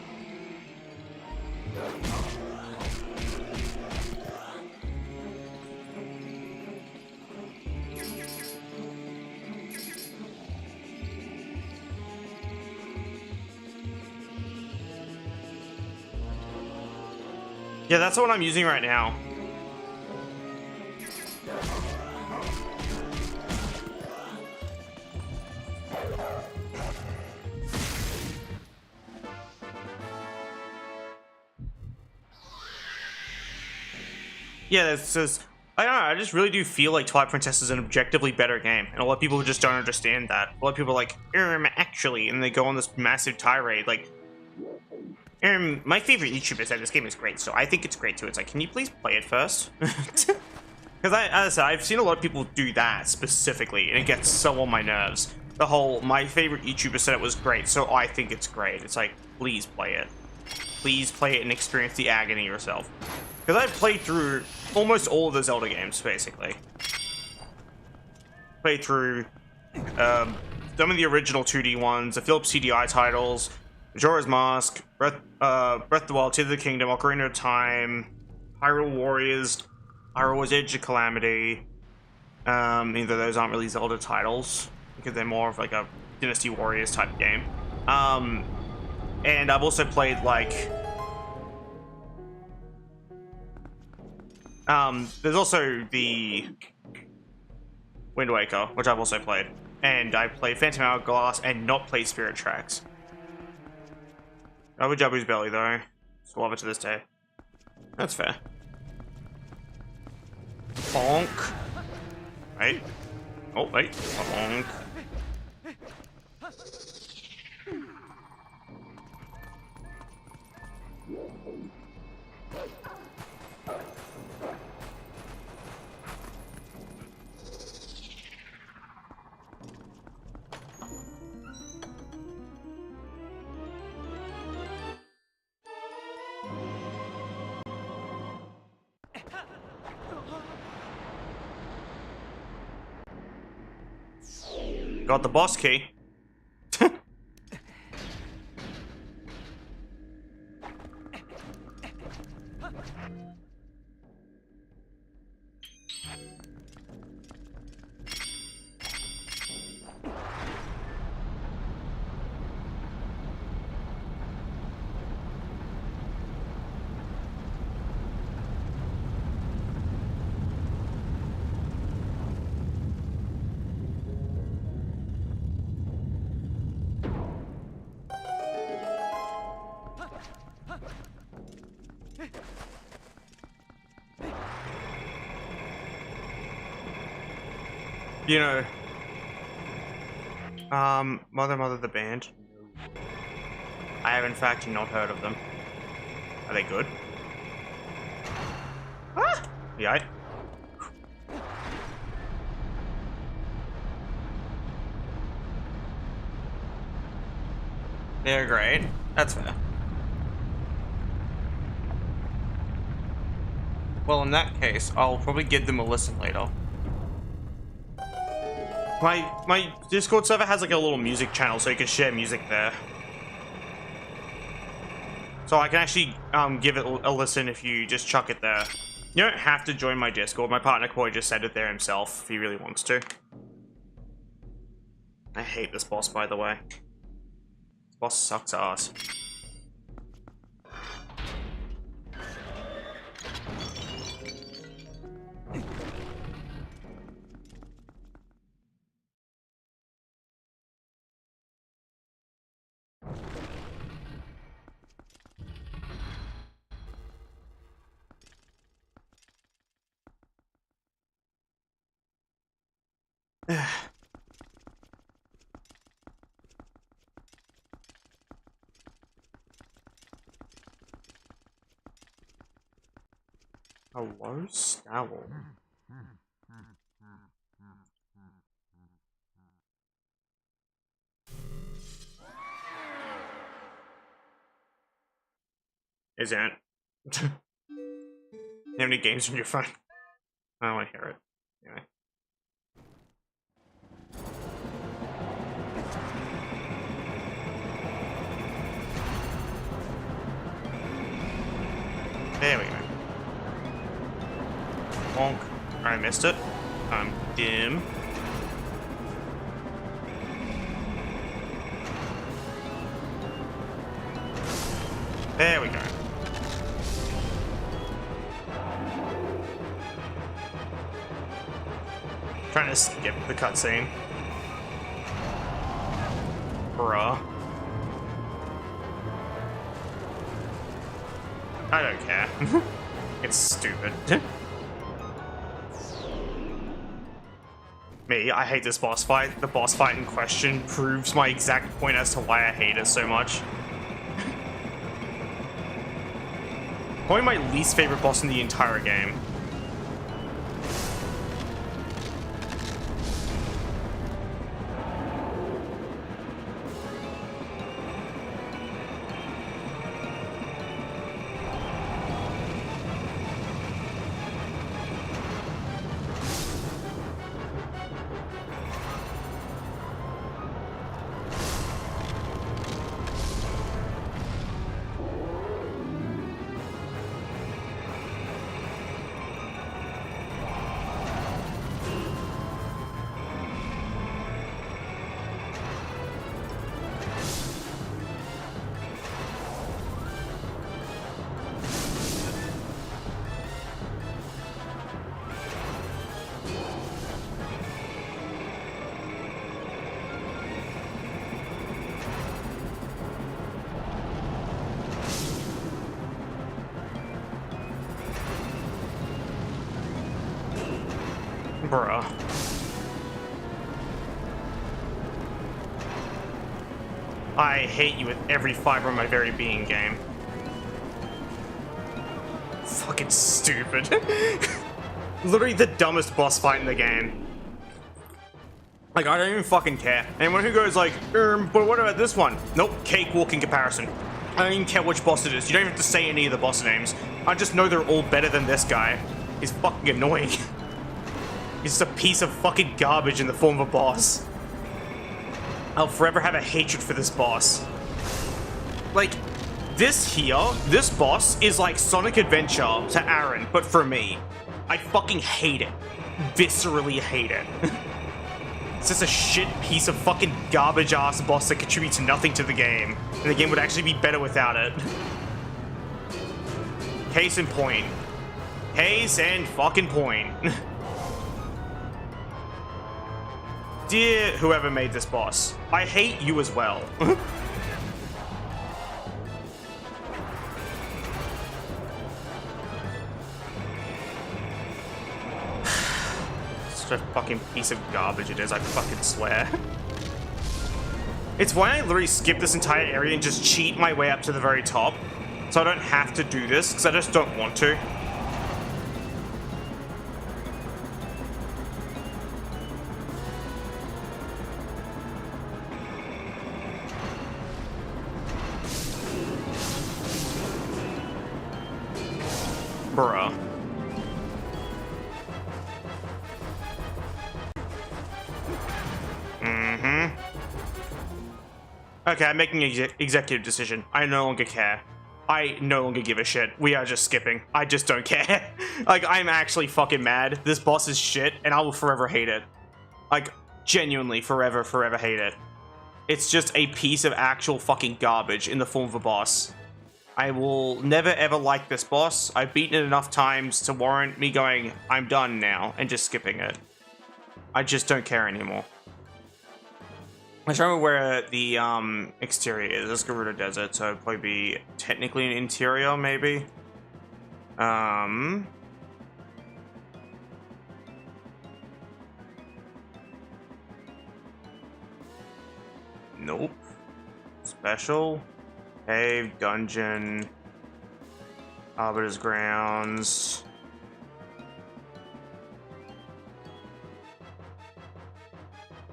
Yeah, that's what I'm using right now. Yeah, it's just, I don't know, I just really do feel like Twilight Princess is an objectively better game, and a lot of people just don't understand that. A lot of people are like, actually, and they go on this massive tirade, like, my favorite YouTuber said this game is great, so I think it's great too. It's like, can you please play it first? Because as I said, I've seen a lot of people do that specifically, and it gets so on my nerves. The whole, my favorite YouTuber said it was great, so I think it's great. It's like, please play it. Please play it and experience the agony yourself. Because I've played through almost all of the Zelda games, basically. Played through some of the original 2D ones, the Philips CDI titles, Majora's Mask, Breath of the Wild, Tears of the Kingdom, Ocarina of Time, Hyrule Warriors, Edge of Calamity. Either those aren't really Zelda titles, because they're more of like a Dynasty Warriors type game. And I've also played like... there's also the Wind Waker, which I've also played. And I played Phantom Hourglass and not played Spirit Tracks. Jabu Jabu's belly, though. Still love it to this day. That's fair. Bonk. Wait. Oh, wait. Bonk. Got the boss key. You know, Mother the band. I have in fact not heard of them. Are they good? Ah! Yeah. They're great. That's fair. Well, in that case, I'll probably give them a listen later. My Discord server has like a little music channel, so you can share music there. So I can actually give it a listen if you just chuck it there. You don't have to join my Discord. My partner Corey just said it there himself if he really wants to. I hate this boss, by the way. This boss sucks ass. Hello, Scowl. Isn't it? You have any games on your phone? I don't want to hear it. Anyway. There we go. Bonk. I missed it. I'm dim. There we go. Trying to skip the cutscene. Bruh. I don't care. It's stupid. Me, I hate this boss fight. The boss fight in question proves my exact point as to why I hate it so much. Probably my least favorite boss in the entire game. Bruh. I hate you with every fiber of my very being, game. Fucking stupid. Literally the dumbest boss fight in the game. Like, I don't even fucking care. Anyone who goes like, but what about this one? Nope, cakewalk in comparison. I don't even care which boss it is. You don't even have to say any of the boss names. I just know they're all better than this guy. He's fucking annoying. He's just a piece of fucking garbage in the form of a boss. I'll forever have a hatred for this boss. Like, this boss is like Sonic Adventure to Aaron, but for me. I fucking hate it. Viscerally hate it. It's just a shit piece of fucking garbage ass boss that contributes nothing to the game. And the game would actually be better without it. Case in point. Case and fucking point. Dear whoever made this boss, I hate you as well. Such a fucking piece of garbage it is, I fucking swear. It's why I literally skip this entire area and just cheat my way up to the very top. So I don't have to do this, because I just don't want to. Bruh. Okay, I'm making an executive decision. I no longer care. I no longer give a shit. We are just skipping. I just don't care. Like, I'm actually fucking mad. This boss is shit, and I will forever hate it. Like, genuinely, forever hate it. It's just a piece of actual fucking garbage in the form of a boss. I will never ever like this boss. I've beaten it enough times to warrant me going, I'm done now, and just skipping it. I just don't care anymore. I don't remember where the exterior is. Let's Gerudo Desert, so it'd probably be technically an interior, maybe. Nope. Special. Cave, dungeon. Arbiter's Grounds.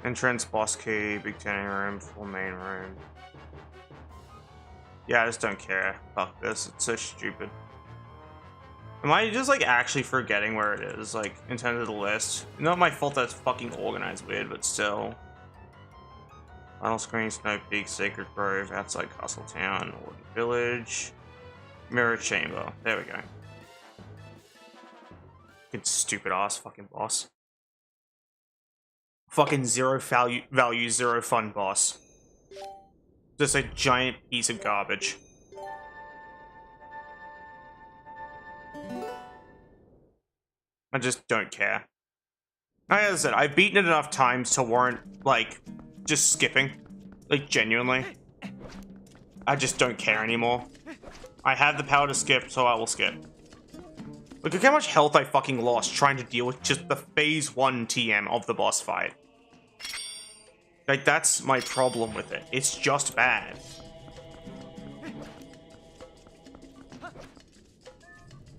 Entrance, boss key, big tanning room, full main room. Yeah, I just don't care. Fuck this. It's so stupid. Am I just like actually forgetting where it is, like in terms of the list? Not my fault that it's fucking organized weird, but still. Final Screen, Snow Peak, Sacred Grove, outside Castletown, Warden Village, Mirror Chamber. There we go. Fucking stupid ass fucking boss. Fucking zero value, zero fun boss. Just a giant piece of garbage. I just don't care. Like I said, I've beaten it enough times to warrant, like, just skipping. Like, genuinely. I just don't care anymore. I have the power to skip, so I will skip. Look at how much health I fucking lost trying to deal with just the phase 1 TM of the boss fight. Like, that's my problem with it. It's just bad.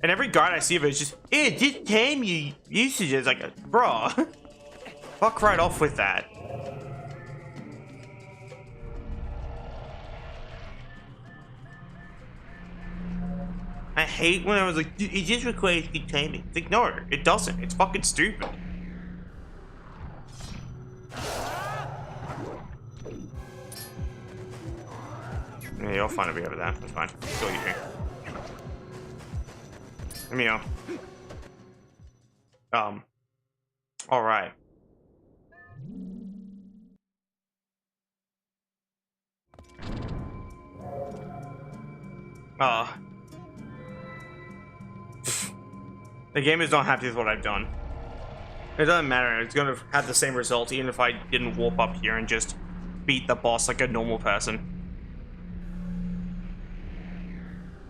And every guide I see of it is just, this time you usage it. It's like, bruh. Fuck right off with that. I hate when I was like, it just requires good timing. It's like, no, it doesn't. It's fucking stupid. Yeah, you'll find a way over there. That's fine. Kill you. Let me know. Alright. The game is not happy with what I've done. It doesn't matter, it's gonna have the same result even if I didn't warp up here and just beat the boss like a normal person.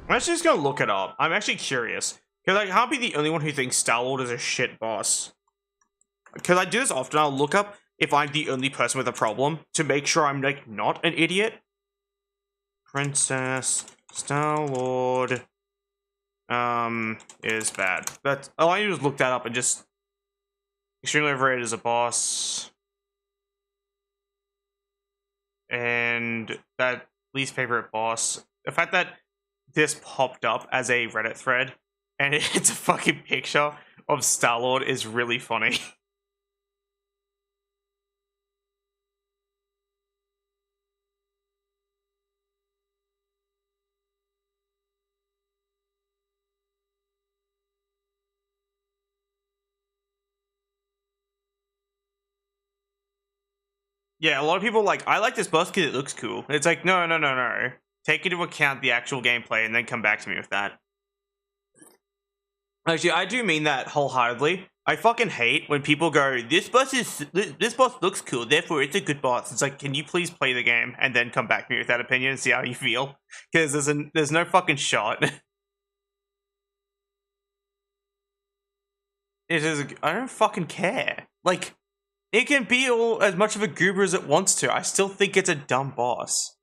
I'm actually just gonna look it up. I'm actually curious. Because I can't be the only one who thinks Star-Lord is a shit boss. Because I do this often, I'll look up if I'm the only person with a problem to make sure I'm like not an idiot. Princess Star-Lord is bad. But all I do is look that up and just extremely overrated as a boss. And that least favorite boss. The fact that this popped up as a Reddit thread and it's a fucking picture of Star-Lord is really funny. Yeah, a lot of people like, I like this boss because it looks cool. It's like, no. Take into account the actual gameplay and then come back to me with that. Actually, I do mean that wholeheartedly. I fucking hate when people go, this boss looks cool, therefore it's a good boss. It's like, can you please play the game and then come back to me with that opinion and see how you feel? Because there's no fucking shot. It is. I don't fucking care. Like, it can be all as much of a goober as it wants to. I still think it's a dumb boss.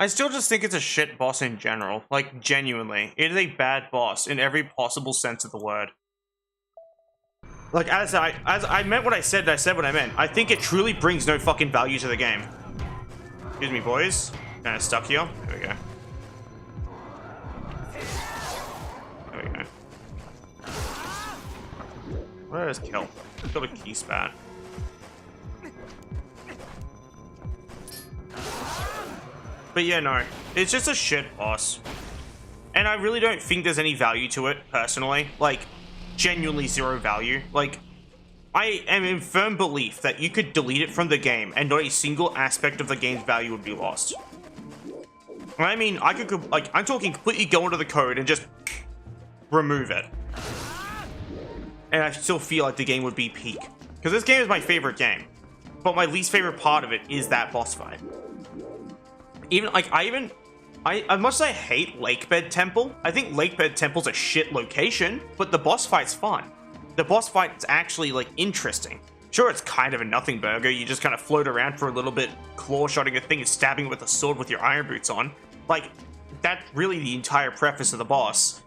I still just think it's a shit boss in general. Like, genuinely. It is a bad boss in every possible sense of the word. Like, as I meant what I said, and I said what I meant. I think it truly brings no fucking value to the game. Excuse me, boys. Kind of stuck here. There we go. There we go. Where is kill? Got a key spat. But yeah, no. It's just a shit boss. And I really don't think there's any value to it, personally. Like, genuinely zero value. Like, I am in firm belief that you could delete it from the game and not a single aspect of the game's value would be lost. I mean, I could, like, I'm talking completely go into the code and just remove it. And I still feel like the game would be peak. Because this game is my favorite game. But my least favorite part of it is that boss fight. Even, like, as much as I hate Lakebed Temple, I think Lakebed Temple's a shit location, but the boss fight's fun. The boss fight's actually, like, interesting. Sure, it's kind of a nothing burger. You just kind of float around for a little bit, claw-shotting a thing and stabbing it with a sword with your iron boots on. Like, that's really the entire preface of the boss.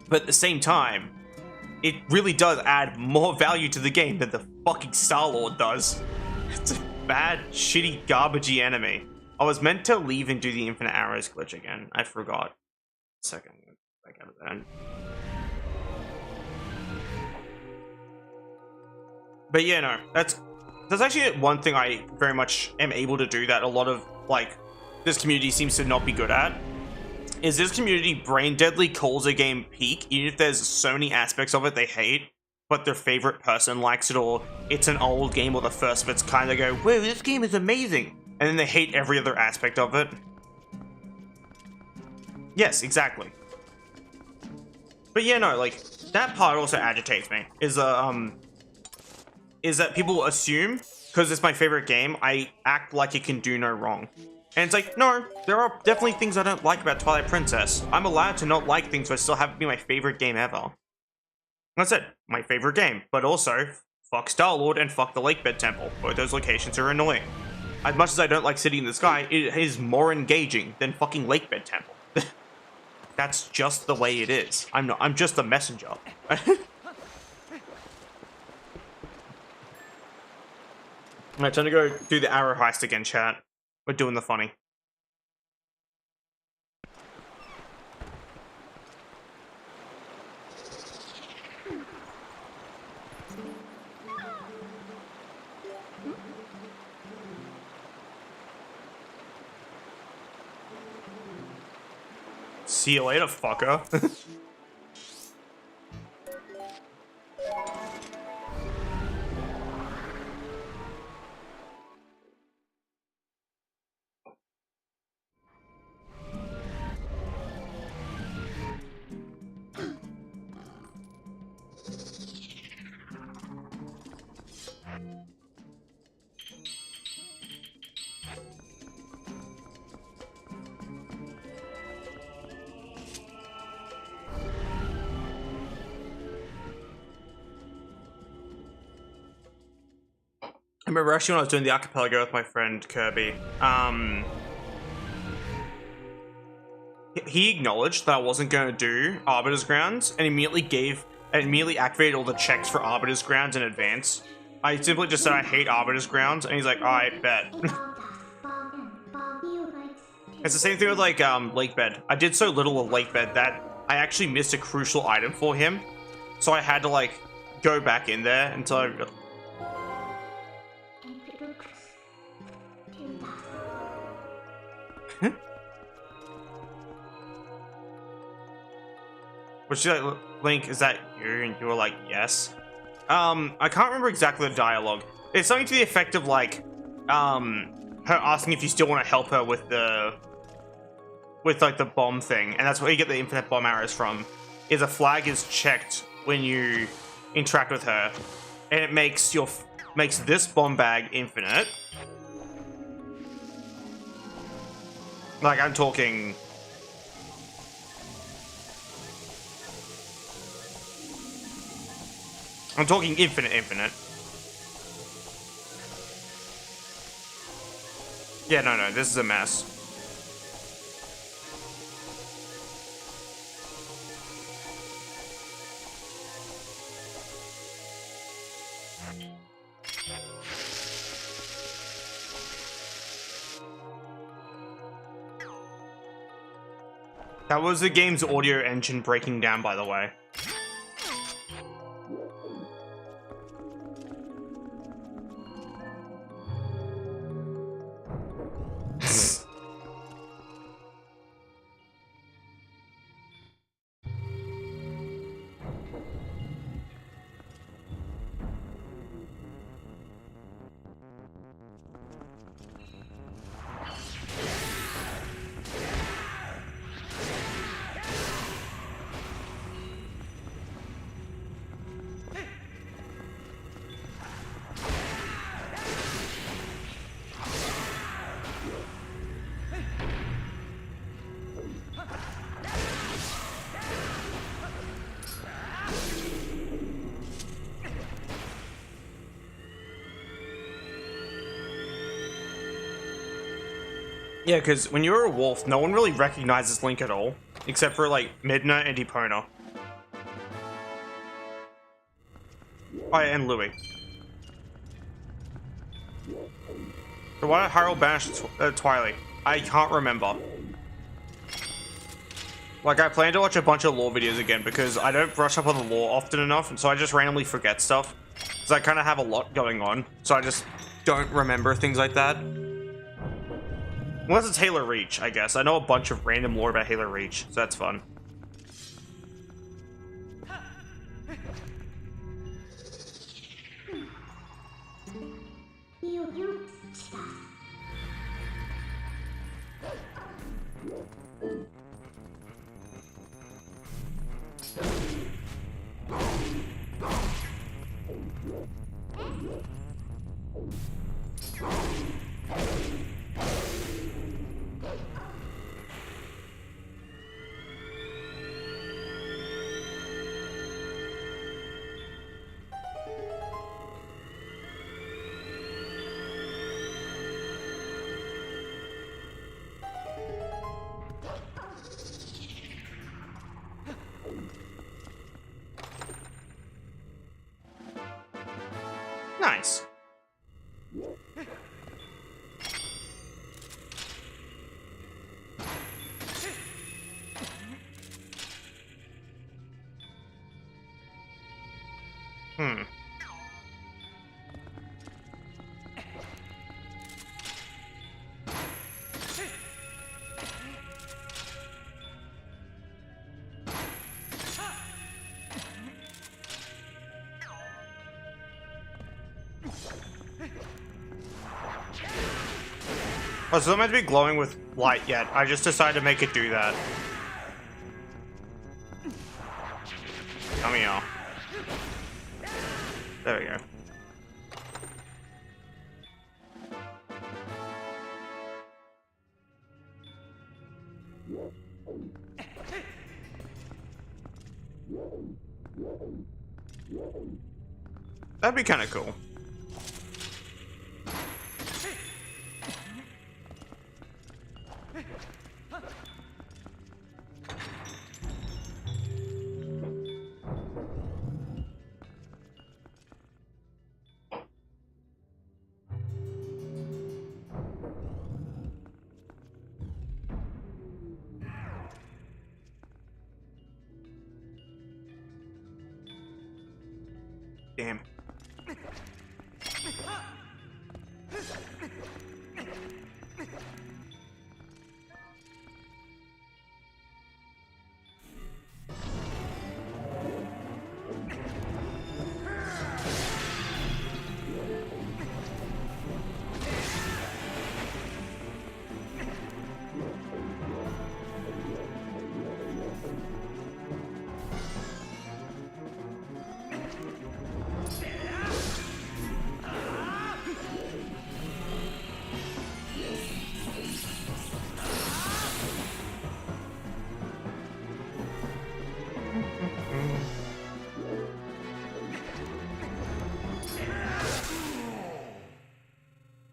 But at the same time, it really does add more value to the game than the fucking Star-Lord does. It's a bad, shitty, garbagey enemy. I was meant to leave and do the infinite arrows glitch again. I forgot. Second, back out of that. But yeah, no, that's actually one thing I very much am able to do that a lot of, like, this community seems to not be good at. Is this community brain deadly calls a game peak, even if there's so many aspects of it they hate, but their favorite person likes it, or it's an old game or the first of its kind. They go, whoa, this game is amazing. And then they hate every other aspect of it. Yes, exactly. But yeah, no, like, that part also agitates me. Is that people assume, because it's my favorite game, I act like it can do no wrong. And it's like, no, there are definitely things I don't like about Twilight Princess. I'm allowed to not like things, but still have it be my favorite game ever. That's it, my favorite game. But also, fuck Star-Lord and fuck the Lakebed Temple. Both those locations are annoying. As much as I don't like City in the Sky, it is more engaging than fucking Lakebed Temple. That's just the way it is. I'm just the messenger. Alright, time to go do the arrow heist again, chat. We're doing the funny. See you later, fucker. I remember actually when I was doing the archipelago with my friend Kirby, he acknowledged that I wasn't going to do Arbiter's Grounds and immediately activated all the checks for Arbiter's Grounds in advance. I simply just said I hate Arbiter's Grounds, and he's like, alright, bet. It's the same thing with, like, Lakebed. I did so little with Lakebed that I actually missed a crucial item for him, so I had to, like, go back in there until I... Was she like, Link, is that you? And you were like, yes. I can't remember exactly the dialogue. It's something to the effect of, like, her asking if you still want to help her with like, the bomb thing. And that's where you get the infinite bomb arrows from, is a flag is checked when you interact with her. And it makes this bomb bag infinite. Like, I'm talking... infinite. Yeah, no, this is a mess. That was the game's audio engine breaking down, by the way. Yeah, because when you're a wolf, no one really recognizes Link at all, except for like Midna and Epona. Oh, yeah, and Louis. So why did Hyrule banish Twilight? I can't remember. Like, I plan to watch a bunch of lore videos again because I don't brush up on the lore often enough, and so I just randomly forget stuff. Because I kind of have a lot going on, so I just don't remember things like that. Unless it's Halo Reach, I guess. I know a bunch of random lore about Halo Reach, so that's fun. Nice. Oh, so it's meant to be glowing with light yet. I just decided to make it do that. Come here. There we go. That'd be kind of cool. Damn.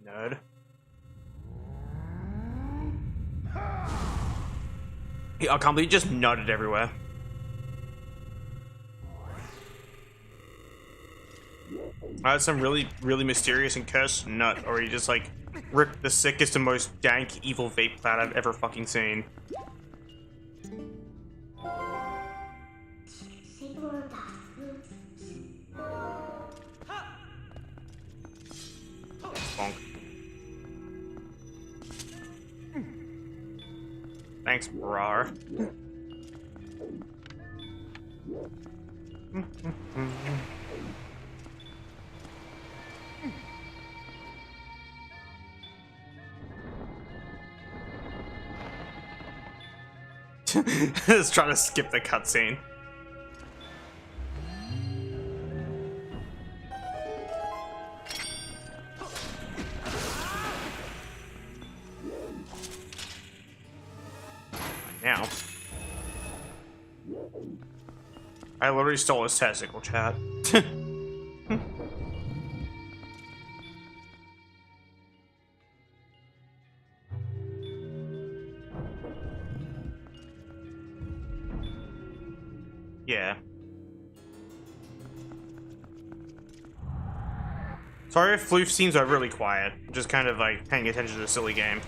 Nerd. I can't believe he just nutted everywhere. That's some really mysterious and cursed nut, or he just like ripped the sickest and most dank evil vape cloud I've ever fucking seen. Bonk. Thanks, brar. Just trying to skip the cutscene. Now, I literally stole his testicle, chat. Yeah. Sorry if floof scenes are really quiet. I'm just kind of like paying attention to the silly game.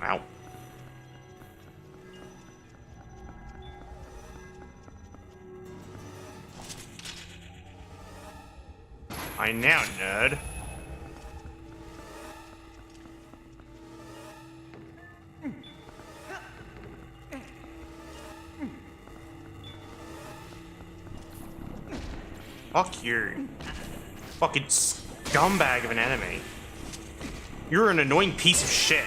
Ow. I now, nerd. Fuck you. Fucking scumbag of an enemy. You're an annoying piece of shit.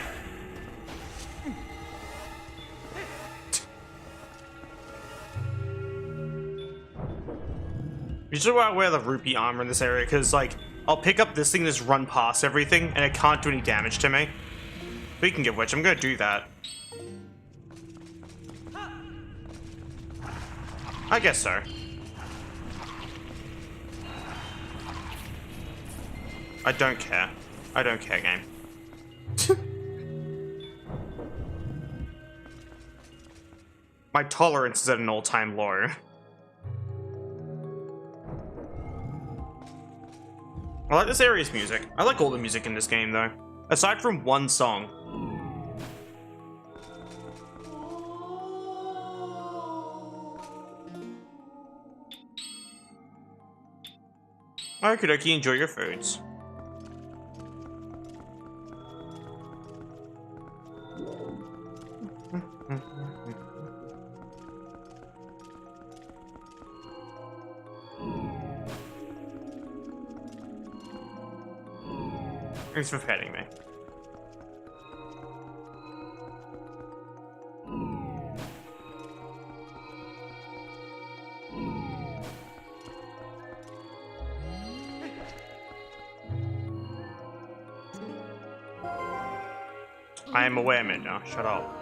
Usually why I wear the rupee armor in this area, because, like, I'll pick up this thing and just run past everything, and it can't do any damage to me. Speaking of which, I'm gonna do that. I guess so. I don't care. I don't care, game. My tolerance is at an all-time low. I like this area's music. I like all the music in this game, though. Aside from one song. Okie dokie, enjoy your foods. Thanks for petting me. I am aware, man. Now, shut up.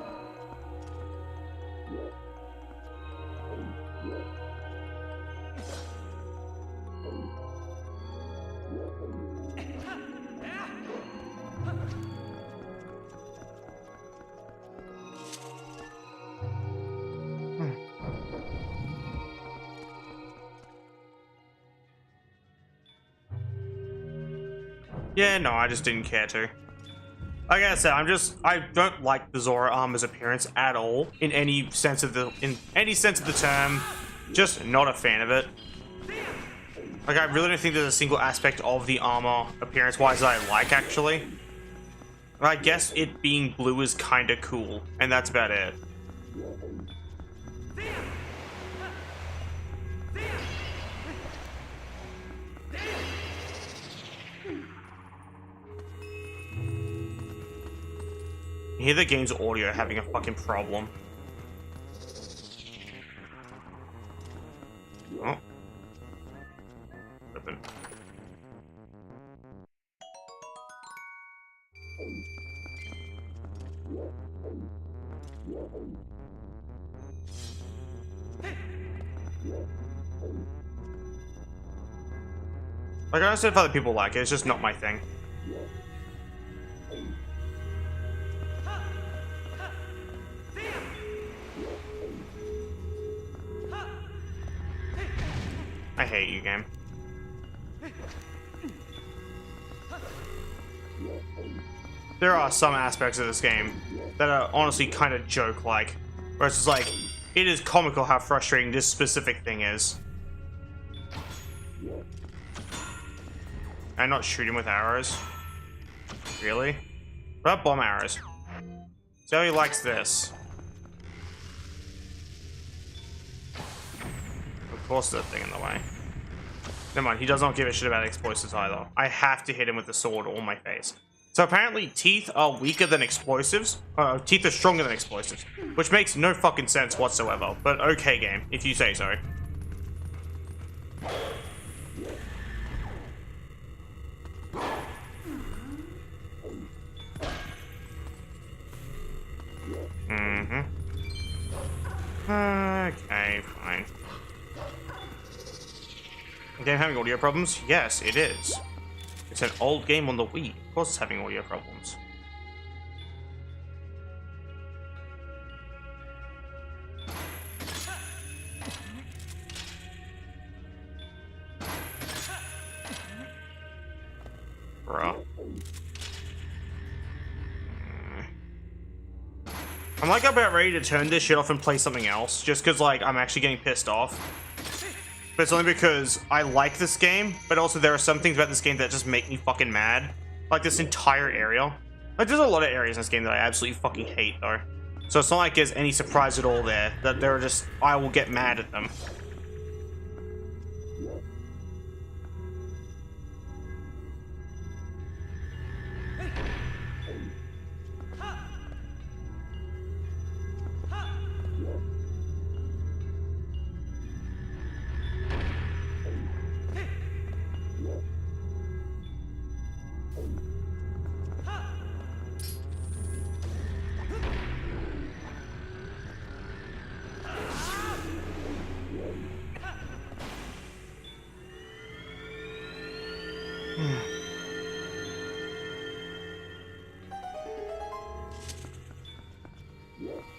Yeah, no, I just didn't care to. Like I said, I don't like the Zora armor's appearance at all in any sense of the term. Just not a fan of it. Like, I really don't think there's a single aspect of the armor appearance-wise that I like, actually. I guess it being blue is kind of cool, and that's about it. You hear the game's audio having a fucking problem. Oh. Open. Like I said, if other people like it, it's just not my thing. I hate you, game. There are some aspects of this game that are honestly kind of joke-like, where it's just like, it is comical how frustrating this specific thing is. I'm not shooting with arrows. Really? What about bomb arrows? See how he likes this. Of course there's a thing in the way. Never mind, he does not give a shit about explosives either. I have to hit him with the sword or my face. So apparently teeth are weaker than explosives. Teeth are stronger than explosives. Which makes no fucking sense whatsoever. But okay, game, if you say so. Okay, fine. Game having audio problems? Yes, it is. It's an old game on the Wii. Of course it's having audio problems. Bruh. I'm like about ready to turn this shit off and play something else, just because like I'm actually getting pissed off. But it's only because I like this game, but also there are some things about this game that just make me fucking mad. Like this entire area. Like there's a lot of areas in this game that I absolutely fucking hate though. So it's not like there's any surprise at all there, that they're just, I will get mad at them.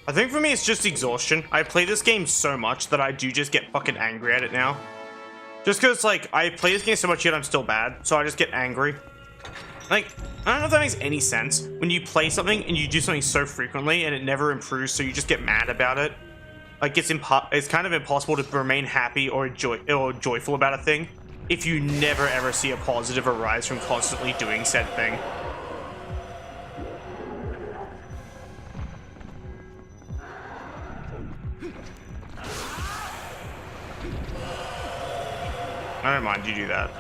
I think for me it's just exhaustion. I play this game so much that I do just get fucking angry at it now. Just because, like, I play this game so much yet I'm still bad, so I just get angry. Like, I don't know if that makes any sense. When you play something and you do something so frequently and it never improves, so you just get mad about it. Like, it's kind of impossible to remain happy or joyful about a thing if you never ever see a positive arise from constantly doing said thing. I don't mind you do that.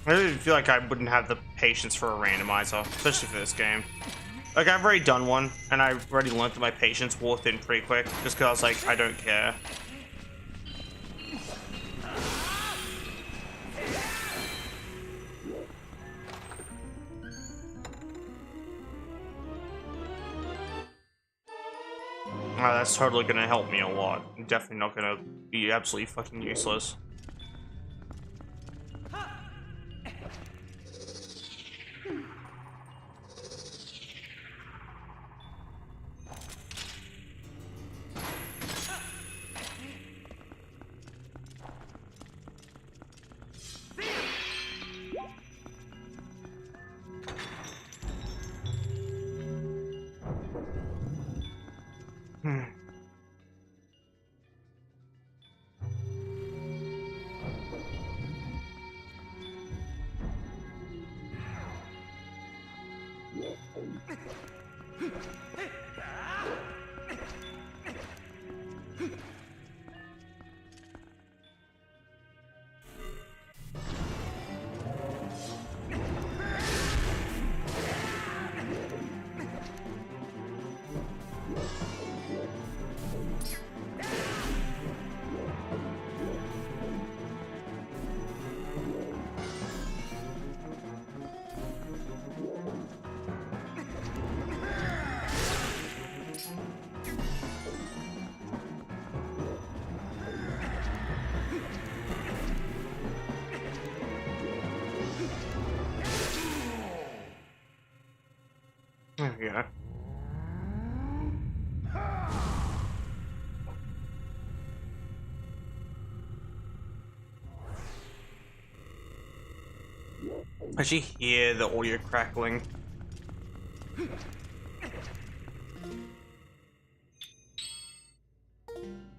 I really feel like I wouldn't have the patience for a randomizer, especially for this game. Like, I've already done one, and I've already learned that my patience wore thin pretty quick, just because I was like, I don't care. Oh, that's totally gonna help me a lot. I'm definitely not gonna be absolutely fucking useless. There we go. I actually hear the audio crackling.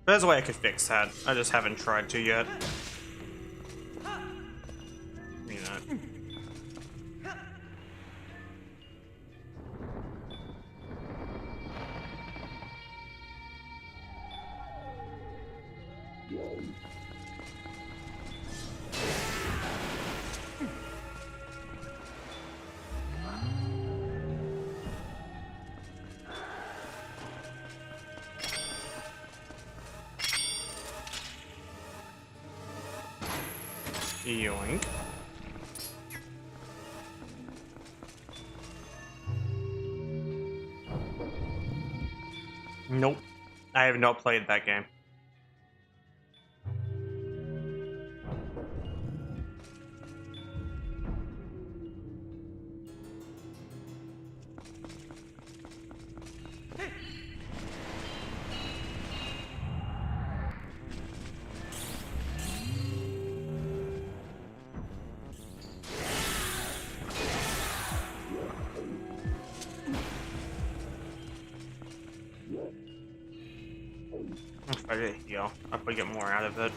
There's a way I could fix that. I just haven't tried to yet. You know. Yoink. Nope. I have not played that game. If I did heal, I'll probably get more out of it.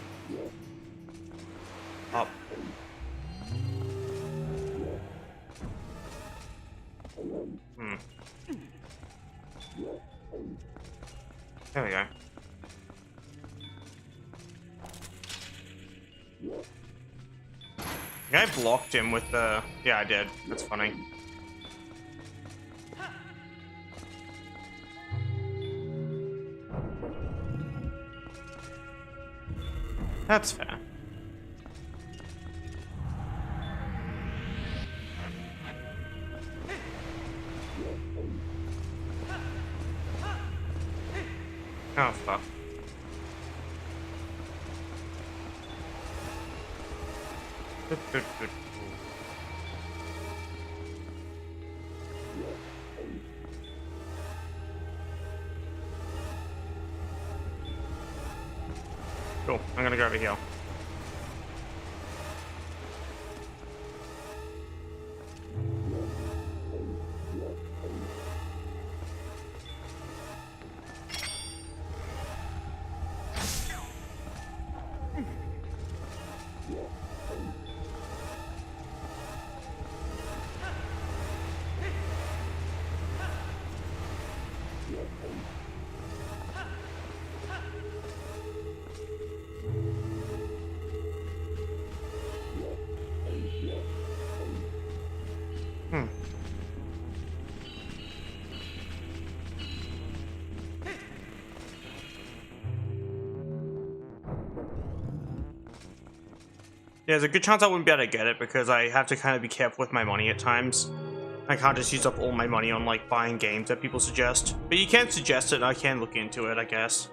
Up. There we go. I blocked him with the... Yeah, I did. That's funny. That's fair. Oh, fuck. Good. Cool. I'm gonna go over here. Yeah, there's a good chance I wouldn't be able to get it because I have to kind of be careful with my money at times. I can't just use up all my money on, like, buying games that people suggest. But you can suggest it, and I can look into it, I guess.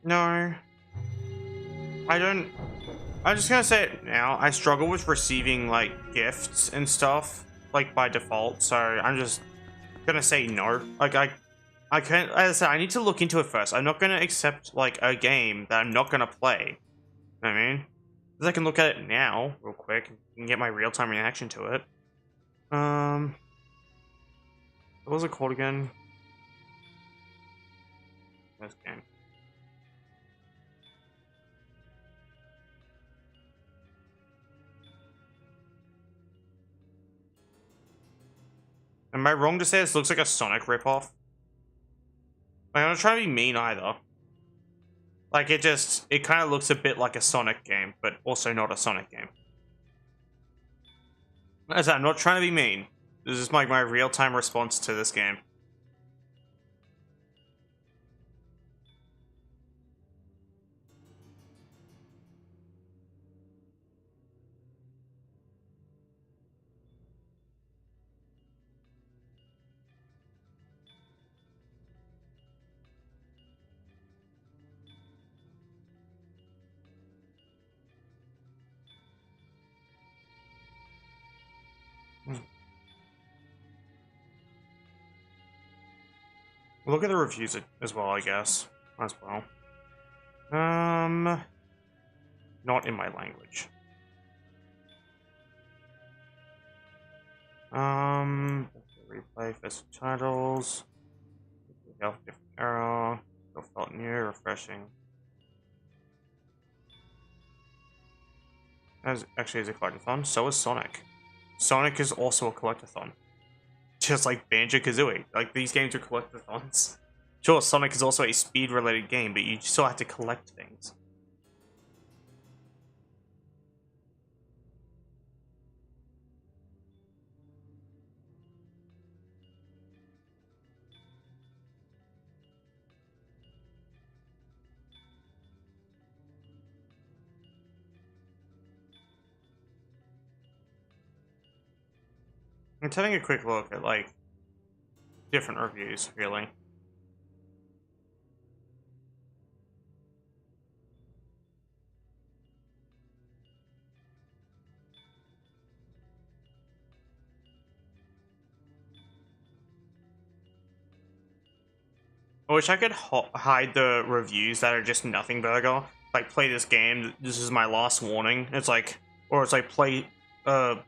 No. I don't... I'm just gonna say it now. I struggle with receiving, like, gifts and stuff, like, by default, so I'm just gonna say no. Like, I can't... As I said, I need to look into it first. I'm not gonna accept, like, a game that I'm not gonna play. You know what I mean? Because I can look at it now, real quick, and get my real-time reaction to it. What was it called again? This game. Am I wrong to say this looks like a Sonic ripoff? Like, I'm not trying to be mean either. Like, it kind of looks a bit like a Sonic game, but also not a Sonic game. As I said, I'm not trying to be mean. This is like my real-time response to this game. Look at the reviews as well, I guess. As well. Not in my language. Replay for subtitles. Health different error. Still felt new, refreshing. As actually is a collectathon. So is Sonic. Sonic is also a collectathon. Just like Banjo-Kazooie. Like, these games are collectathons. Sure, Sonic is also a speed-related game, but you still have to collect things. I'm taking a quick look at, like, different reviews, really. I wish I could hide the reviews that are just nothing burger. Like, play this game, this is my last warning. It's like, or it's like, play, how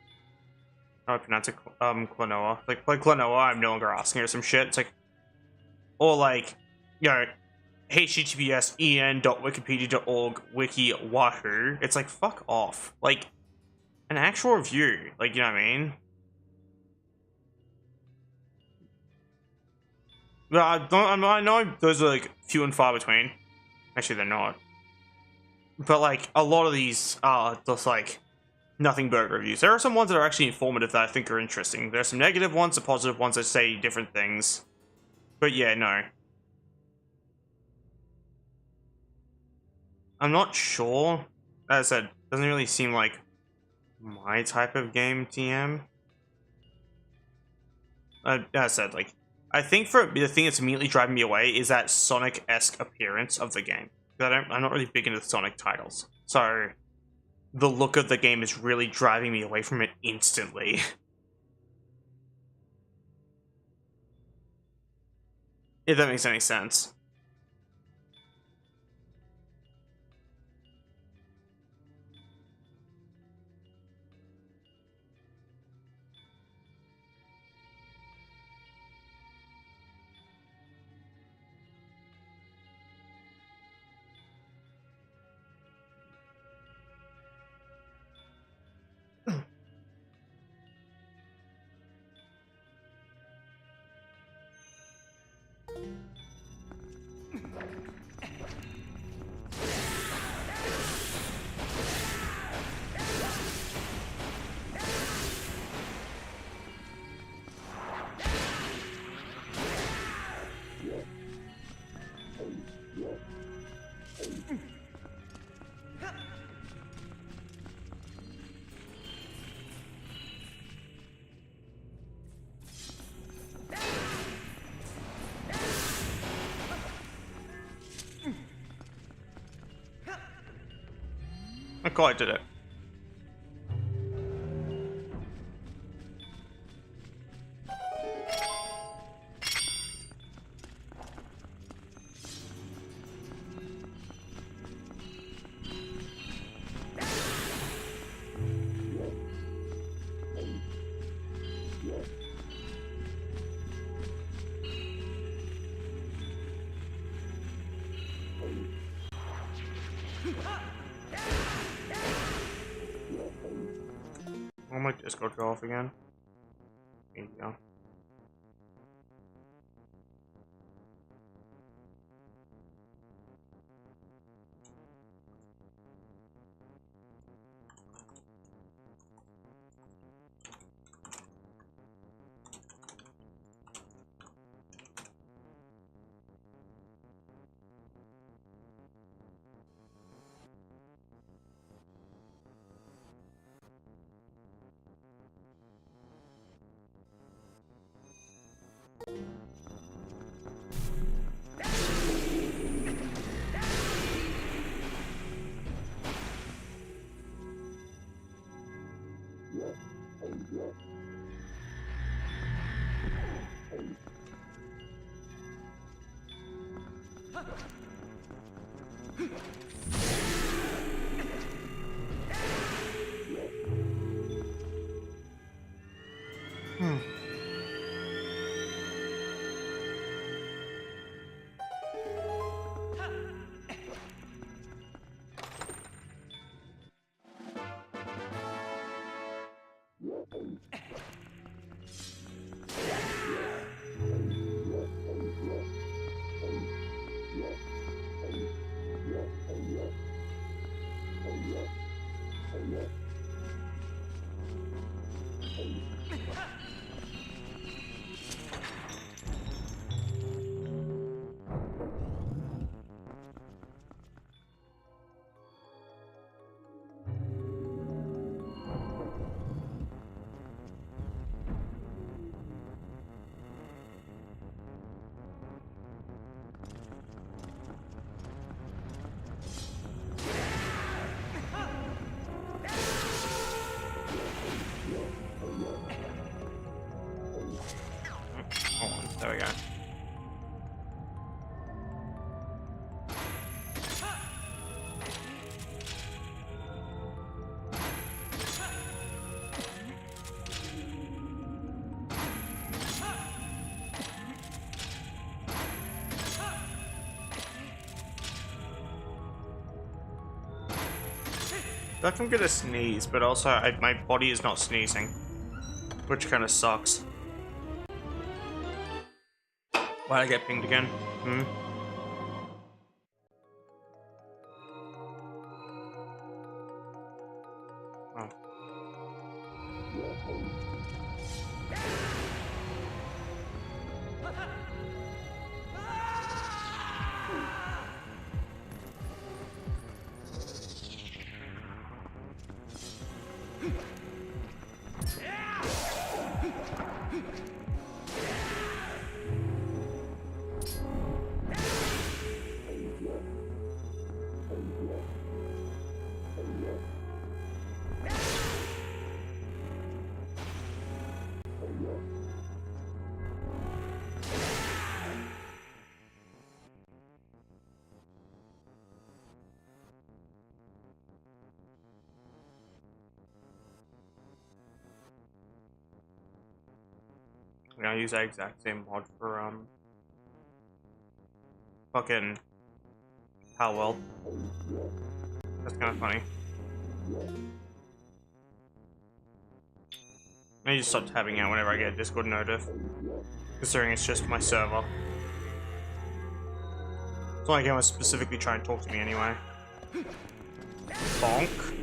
do I pronounce it? Klonoa. Like, play Klonoa, I'm no longer asking or some shit. It's like, or like, you know, https en.wikipedia.org wiki wahoo. It's like, fuck off. Like, an actual review. Like, you know what I mean? I know those are like few and far between. Actually, they're not. But like a lot of these are just like nothing burger reviews. There are some ones that are actually informative that I think are interesting. There are some negative ones, some positive ones that say different things. But yeah, no. I'm not sure. As I said, doesn't really seem like my type of game, TM. As I said, like, I think for the thing that's immediately driving me away is that Sonic-esque appearance of the game. I'm not really big into Sonic titles, so the look of the game is really driving me away from it instantly. If that makes any sense. cool, I did it. Oh, my Discord go off again. There you go. There we go. I can get a sneeze, but also my body is not sneezing, which kind of sucks. Why'd I get pinged again? Hmm? Oh. I'm gonna use that exact same mod for fucking Palwell. That's kind of funny. I need to stop tabbing out whenever I get a Discord notif, considering it's just my server. It's not like anyone specifically try and talk to me anyway. Bonk.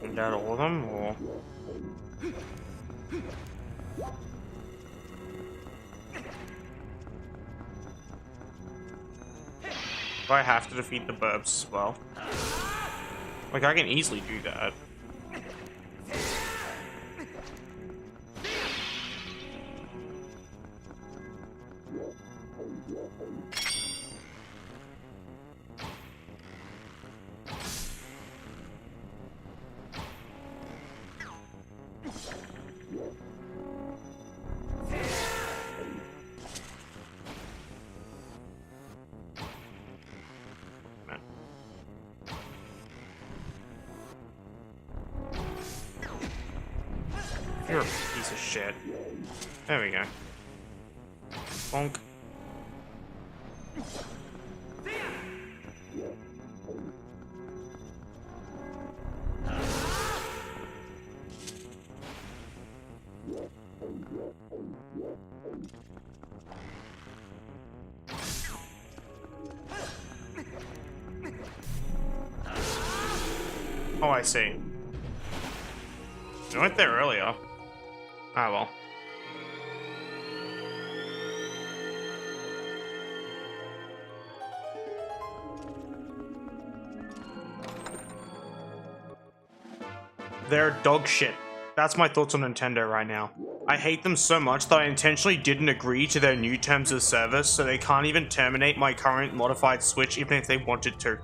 Is that all of them, or? Do I have to defeat the burbs as well? Like, I can easily do that. You're a piece of shit. There we go. Bonk. Oh, I see. I went there earlier. Ah, well. They're dog shit. That's my thoughts on Nintendo right now. I hate them so much that I intentionally didn't agree to their new terms of service, so they can't even terminate my current modified Switch even if they wanted to.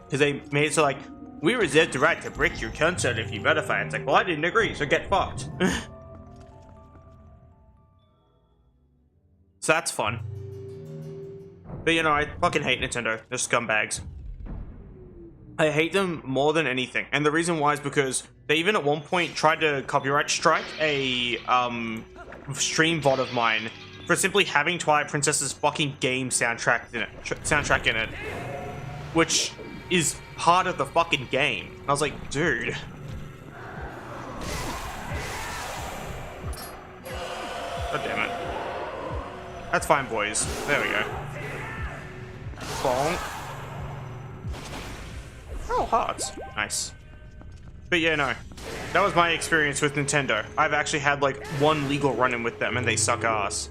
Because they made it so like, we reserve the right to brick your console if you modify it. It's like, well, I didn't agree, so get fucked. So that's fun. But you know, I fucking hate Nintendo. They're scumbags. I hate them more than anything. And the reason why is because they even at one point tried to copyright strike a stream VOD of mine for simply having Twilight Princess's fucking game soundtrack in it. Which is part of the fucking game. And I was like, dude. God damn it. That's fine, boys. There we go. Bonk. Oh, hearts. Nice. But yeah, no. That was my experience with Nintendo. I've actually had like one legal run-in with them and they suck ass.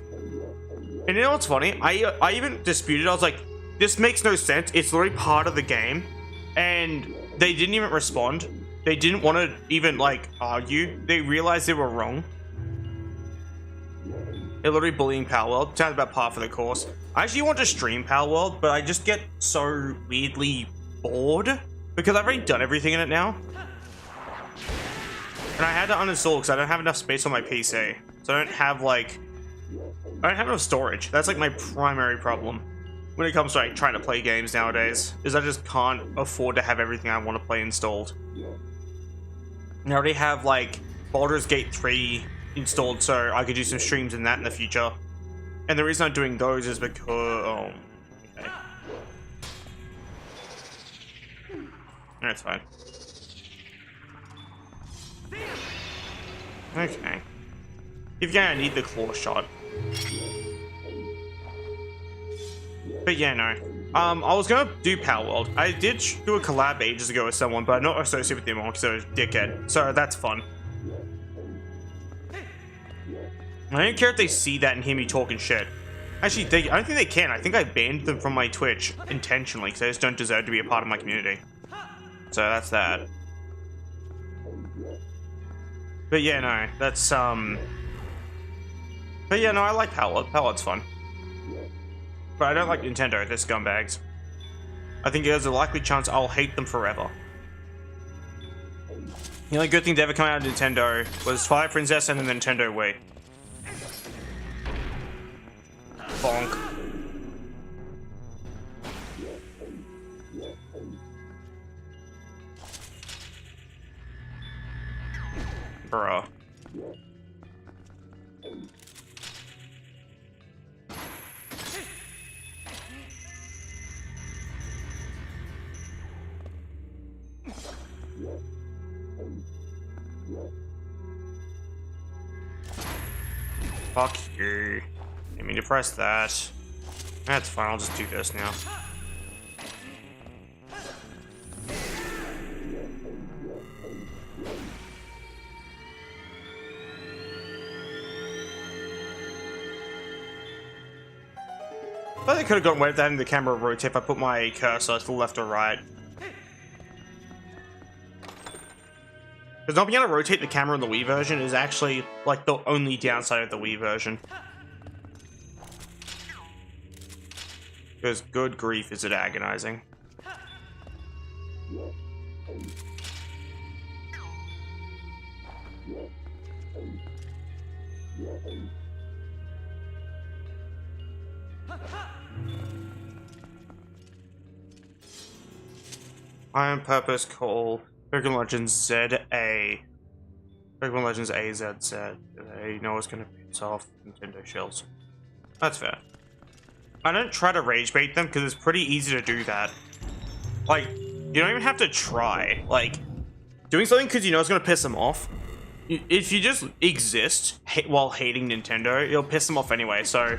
And you know what's funny? I even disputed. I was like, this makes no sense. It's literally part of the game. And they didn't even respond. They didn't want to even like argue. They realized they were wrong. They're literally bullying Palworld. Sounds about par for the course. I actually want to stream Palworld, but I just get so weirdly bored because I've already done everything in it now. And I had to uninstall because I don't have enough space on my PC. So I don't have enough storage. That's like my primary problem when it comes to like trying to play games nowadays, is I just can't afford to have everything I want to play installed. And I already have like Baldur's Gate 3 installed, so I could do some streams in that in the future. And the reason I'm doing those is because okay. That's fine. Okay. If yeah, I need the claw shot. But yeah, no. I was gonna do Palworld. I did do a collab ages ago with someone, but I'm not associated with them anymore because they're a dickhead. So that's fun. I don't care if they see that and hear me talking shit. Actually, I don't think they can. I think I banned them from my Twitch intentionally because they just don't deserve to be a part of my community. So that's that. But yeah, no, that's But yeah, no, I like Palworld. Palworld's fun. But I don't like Nintendo. They're scumbags. I think there's a likely chance I'll hate them forever. The only good thing to ever come out of Nintendo was Twilight Princess and the Nintendo Wii. Bonk. Bruh. Fuck you. I mean, you press that. That's fine, I'll just do this now. I thought they could have gotten away with that in the camera rotate if I put my cursor to the left or right. Because not being able to rotate the camera in the Wii version is actually, like, the only downside of the Wii version. Because good grief is it agonizing. Iron Purpose Call Pokemon Legends ZA. Pokemon Legends AZZ. They know it's gonna piss off Nintendo shells. That's fair. I don't try to rage bait them because it's pretty easy to do that. Like, you don't even have to try. Like, doing something because you know it's gonna piss them off. If you just exist while hating Nintendo, it'll piss them off anyway. So,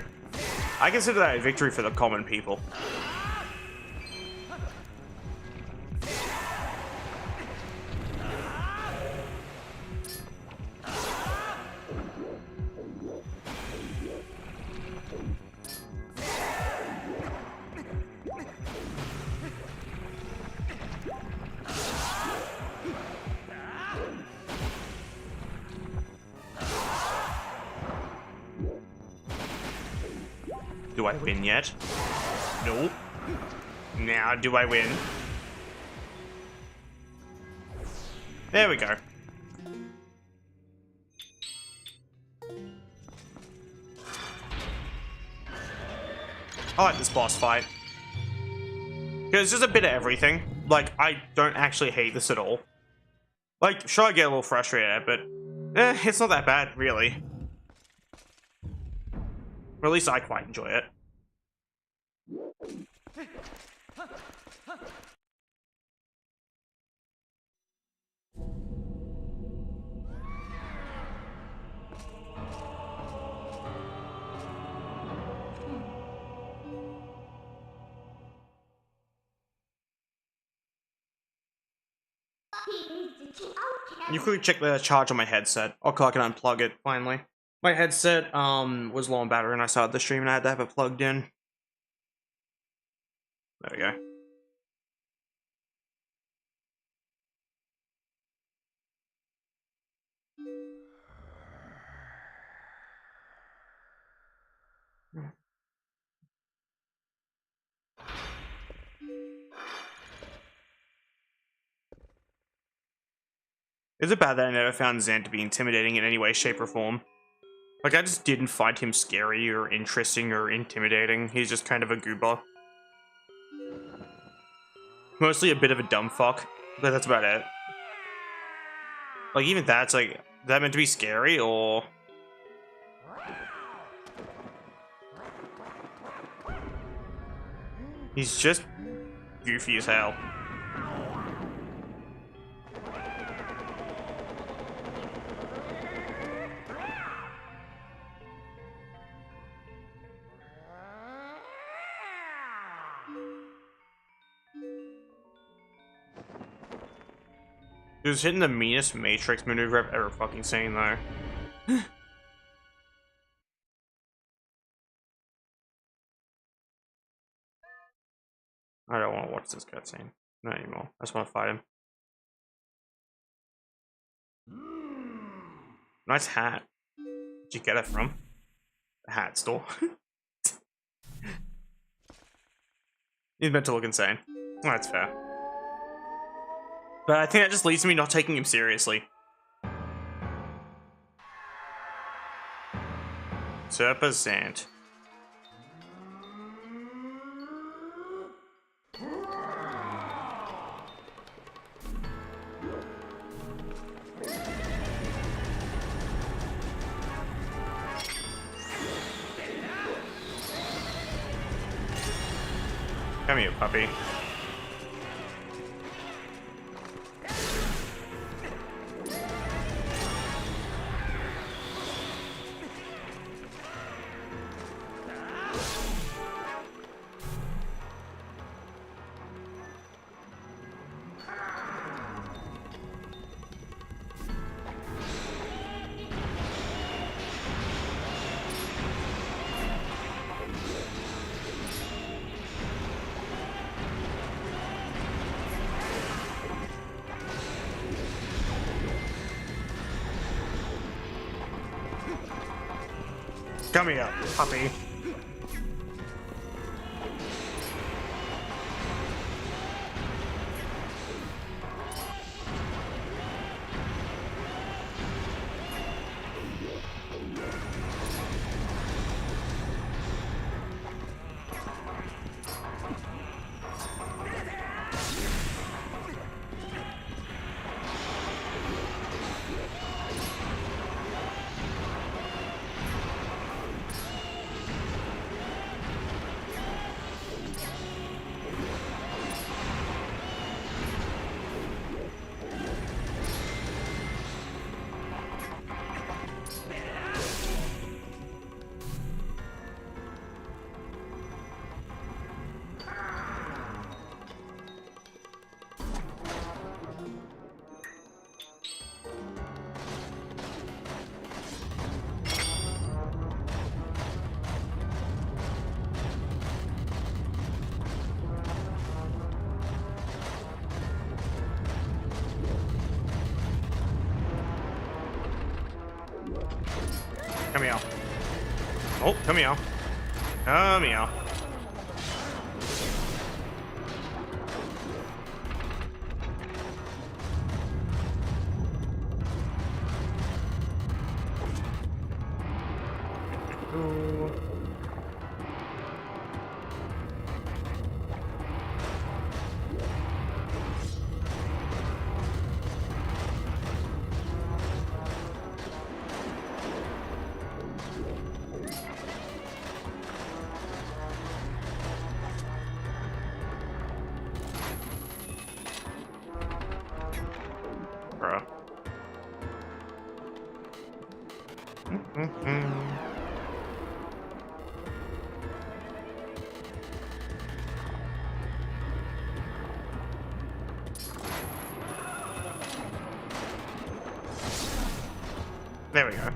I consider that a victory for the common people. Do I win yet? Nope. Now, do I win? There we go. I like this boss fight. Because it's just a bit of everything. Like, I don't actually hate this at all. Like, sure, I get a little frustrated, but it's not that bad, really. Or at least I quite enjoy it. You quickly check the charge on my headset. I can unplug it, finally. My headset, was low on battery and I started the stream and I had to have it plugged in. There we go. Is it bad that I never found Zen to be intimidating in any way, shape, or form? Like, I just didn't find him scary or interesting or intimidating. He's just kind of a goober. Mostly a bit of a dumb fuck, but that's about it. Like, even that's like, is that meant to be scary, or? He's just goofy as hell. He was hitting the meanest Matrix maneuver I've ever fucking seen, though. I don't want to watch this cutscene. Not anymore. I just want to fight him. Nice hat. Where'd you get it from? The hat store. He's meant to look insane. Oh, that's fair. But I think that just leads to me not taking him seriously. Serpazant. Come here, puppy. Come here, puppy. Come here. Oh, come here. Come here. Ooh. Bruh. There we go.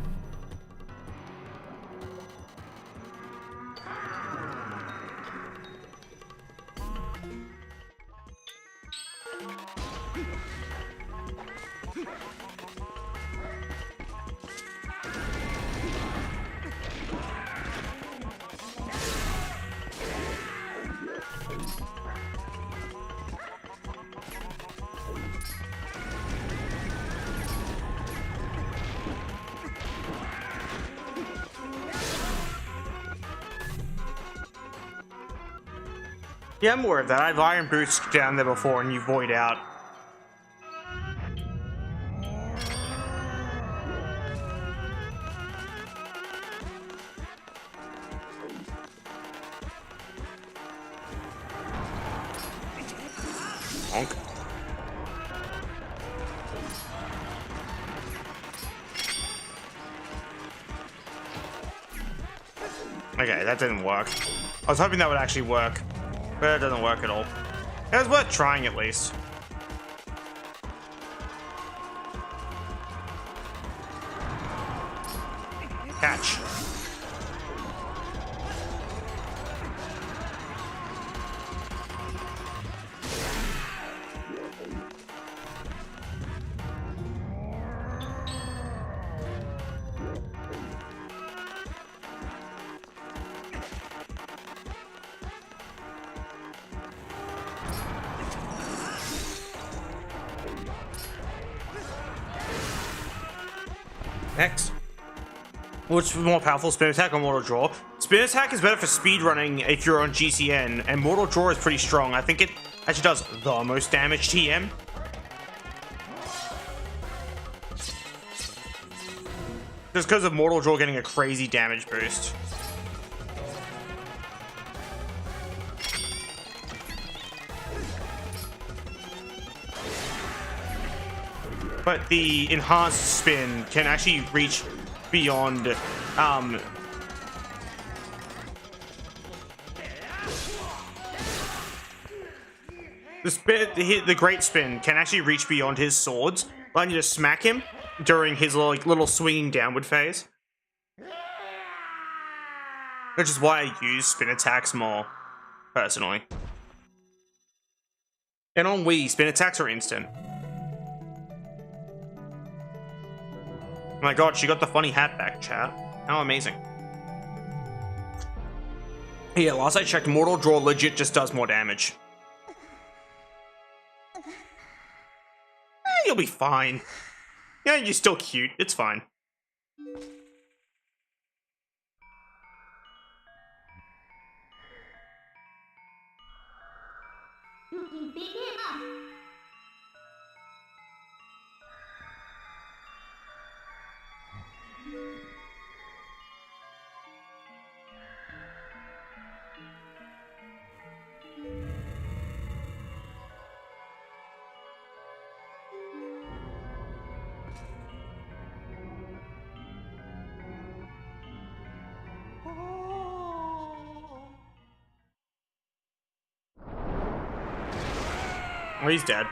Yeah, I'm aware of that. I've Iron Boost down there before and you void out. Honk. Okay, that didn't work. I was hoping that would actually work, but it doesn't work at all. It was worth trying at least. Catch. Next. Which is more powerful, Spin Attack or Mortal Draw? Spin Attack is better for speedrunning if you're on GCN, and Mortal Draw is pretty strong. I think it actually does the most damage TM. Just because of Mortal Draw getting a crazy damage boost. But the enhanced spin can actually reach beyond the great spin can actually reach beyond his swords, allowing you to smack him during his little swinging downward phase. Which is why I use spin attacks more, personally. And on Wii, spin attacks are instant. Oh my god, she got the funny hat back, chat. How amazing. Yeah, last I checked, Mortal Draw legit just does more damage. You'll be fine. Yeah, you're still cute. It's fine. Oh, he's dead.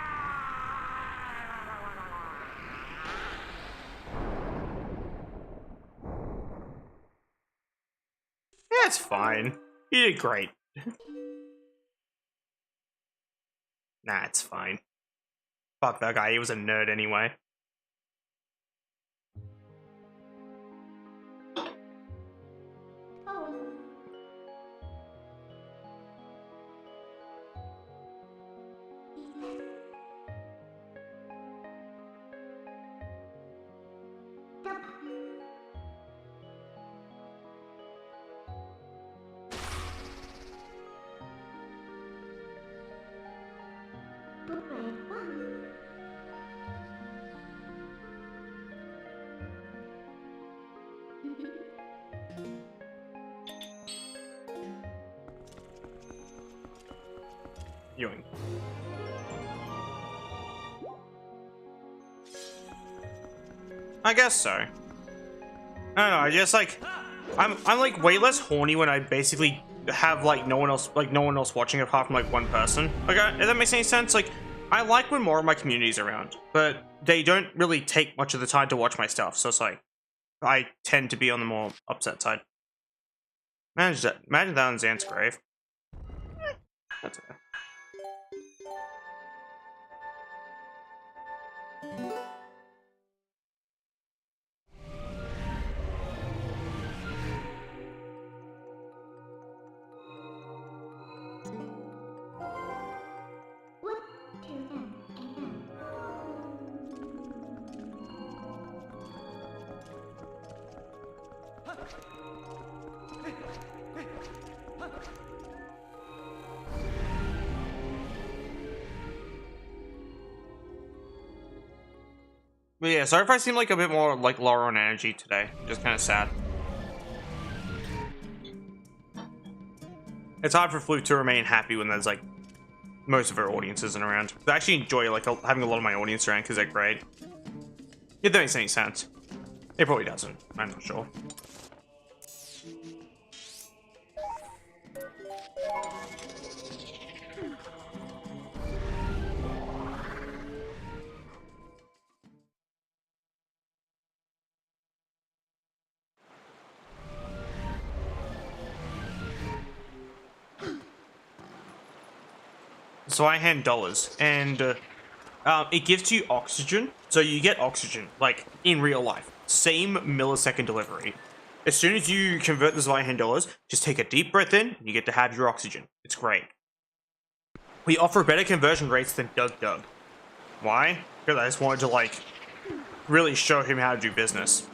Yeah, it's fine. You did great. Nah, it's fine. Fuck that guy, he was a nerd anyway. Yoink. I guess so. I don't know, I just like I'm like way less horny when I basically have like no one else watching apart from like one person. Like, if that makes any sense. Like, I like when more of my community's around, but they don't really take much of the time to watch my stuff. So it's like I tend to be on the more upset side. Imagine that on Xan's grave. That's okay. But yeah, sorry if I seem like a bit more like lower on energy today. Just kind of sad. It's hard for Flute to remain happy when there's like most of her audience isn't around. I actually enjoy like having a lot of my audience around because they're great. If that makes any sense. It probably doesn't. I'm not sure. So I hand dollars, and it gives you oxygen. So you get oxygen, like in real life. Same millisecond delivery. As soon as you convert this via hand dollars, just take a deep breath in, and you get to have your oxygen. It's great. We offer better conversion rates than Doug Doug. Why? Because I just wanted to like really show him how to do business.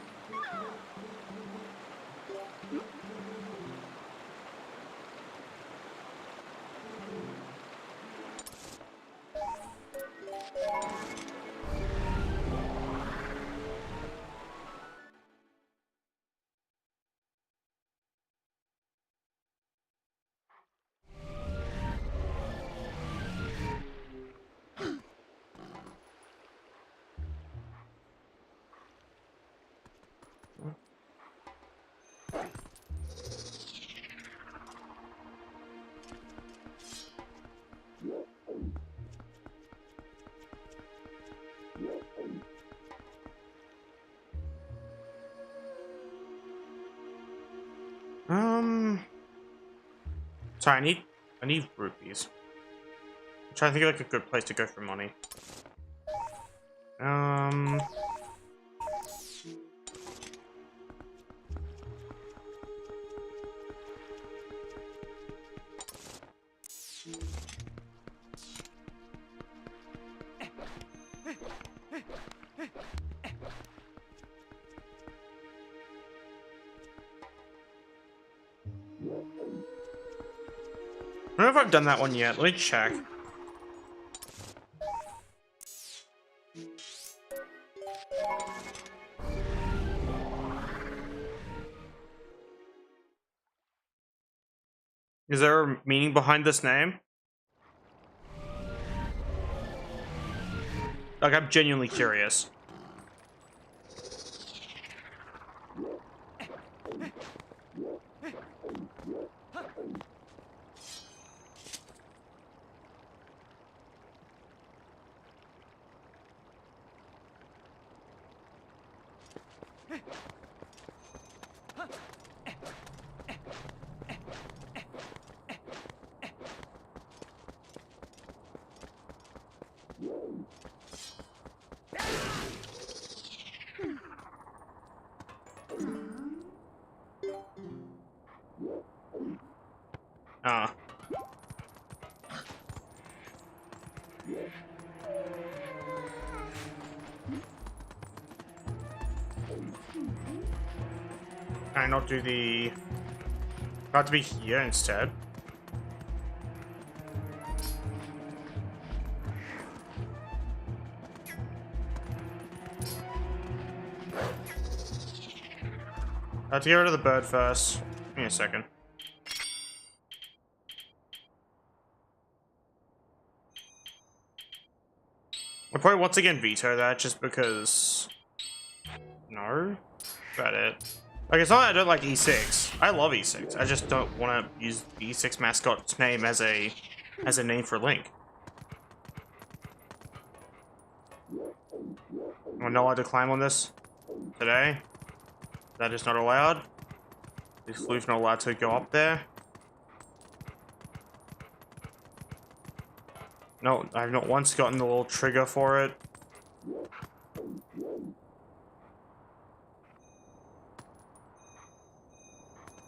Sorry, I need rupees. I'm trying to think of like a good place to go for money. I don't know if I've done that one yet. Let me check. Is there a meaning behind this name? Like, I'm genuinely curious. Ah. Can I not do the... Got to be here instead. I have to get rid of the bird first. Give me a second. I'll probably once again veto that just because... No? About it. Like, it's not that I don't like E6. I love E6. I just don't want to use the E6 mascot's name as a name for Link. I'm not allowed to climb on this today. That is not allowed. This flute's not allowed to go up there. No, I've not once gotten the little trigger for it.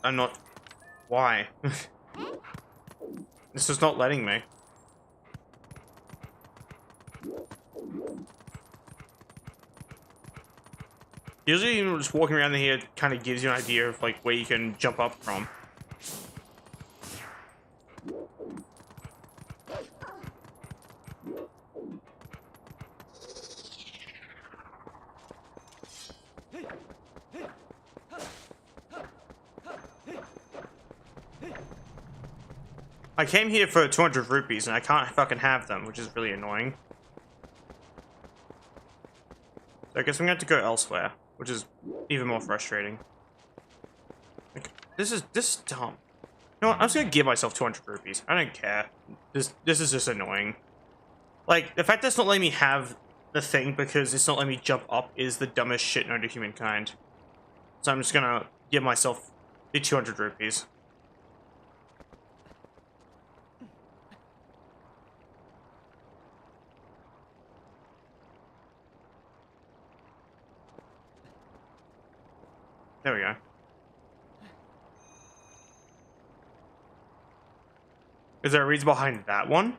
I'm not... Why? This is not letting me. Usually, just walking around here kind of gives you an idea of like where you can jump up from. I came here for 200 rupees and I can't fucking have them, which is really annoying. So I guess I'm going to have to go elsewhere, which is even more frustrating. Like, this is dumb. You know what? I'm just going to give myself 200 rupees. I don't care. This is just annoying. Like, the fact that it's not letting me have the thing because it's not letting me jump up is the dumbest shit known to humankind. So I'm just going to give myself the 200 rupees. There we go. Is there a reason behind that one?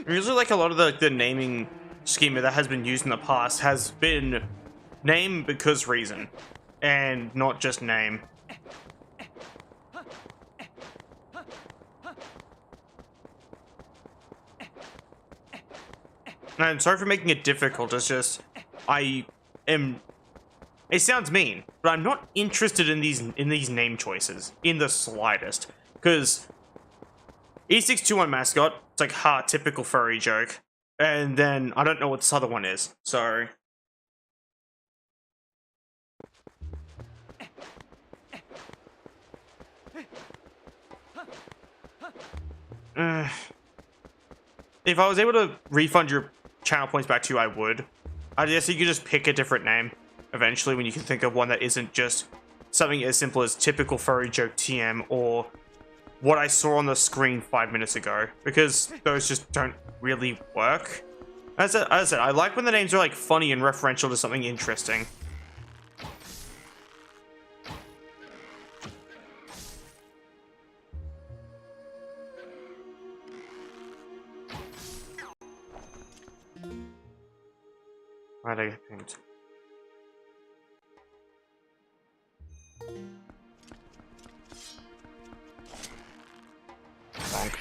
Usually, like, a lot of the naming schema that has been used in the past has been name because reason, and not just name. And I'm sorry for making it difficult, it's just, it sounds mean, but I'm not interested in these name choices, in the slightest, because E621 mascot, it's like, ha, typical furry joke. And then, I don't know what this other one is, so... If I was able to refund your channel points back to you, I would. I guess you could just pick a different name, eventually, when you can think of one that isn't just something as simple as typical furry joke TM, or what I saw on the screen 5 minutes ago, because those just don't really work. As I said, I like when the names are like funny and referential to something interesting. Why did I get pinged? Bonk.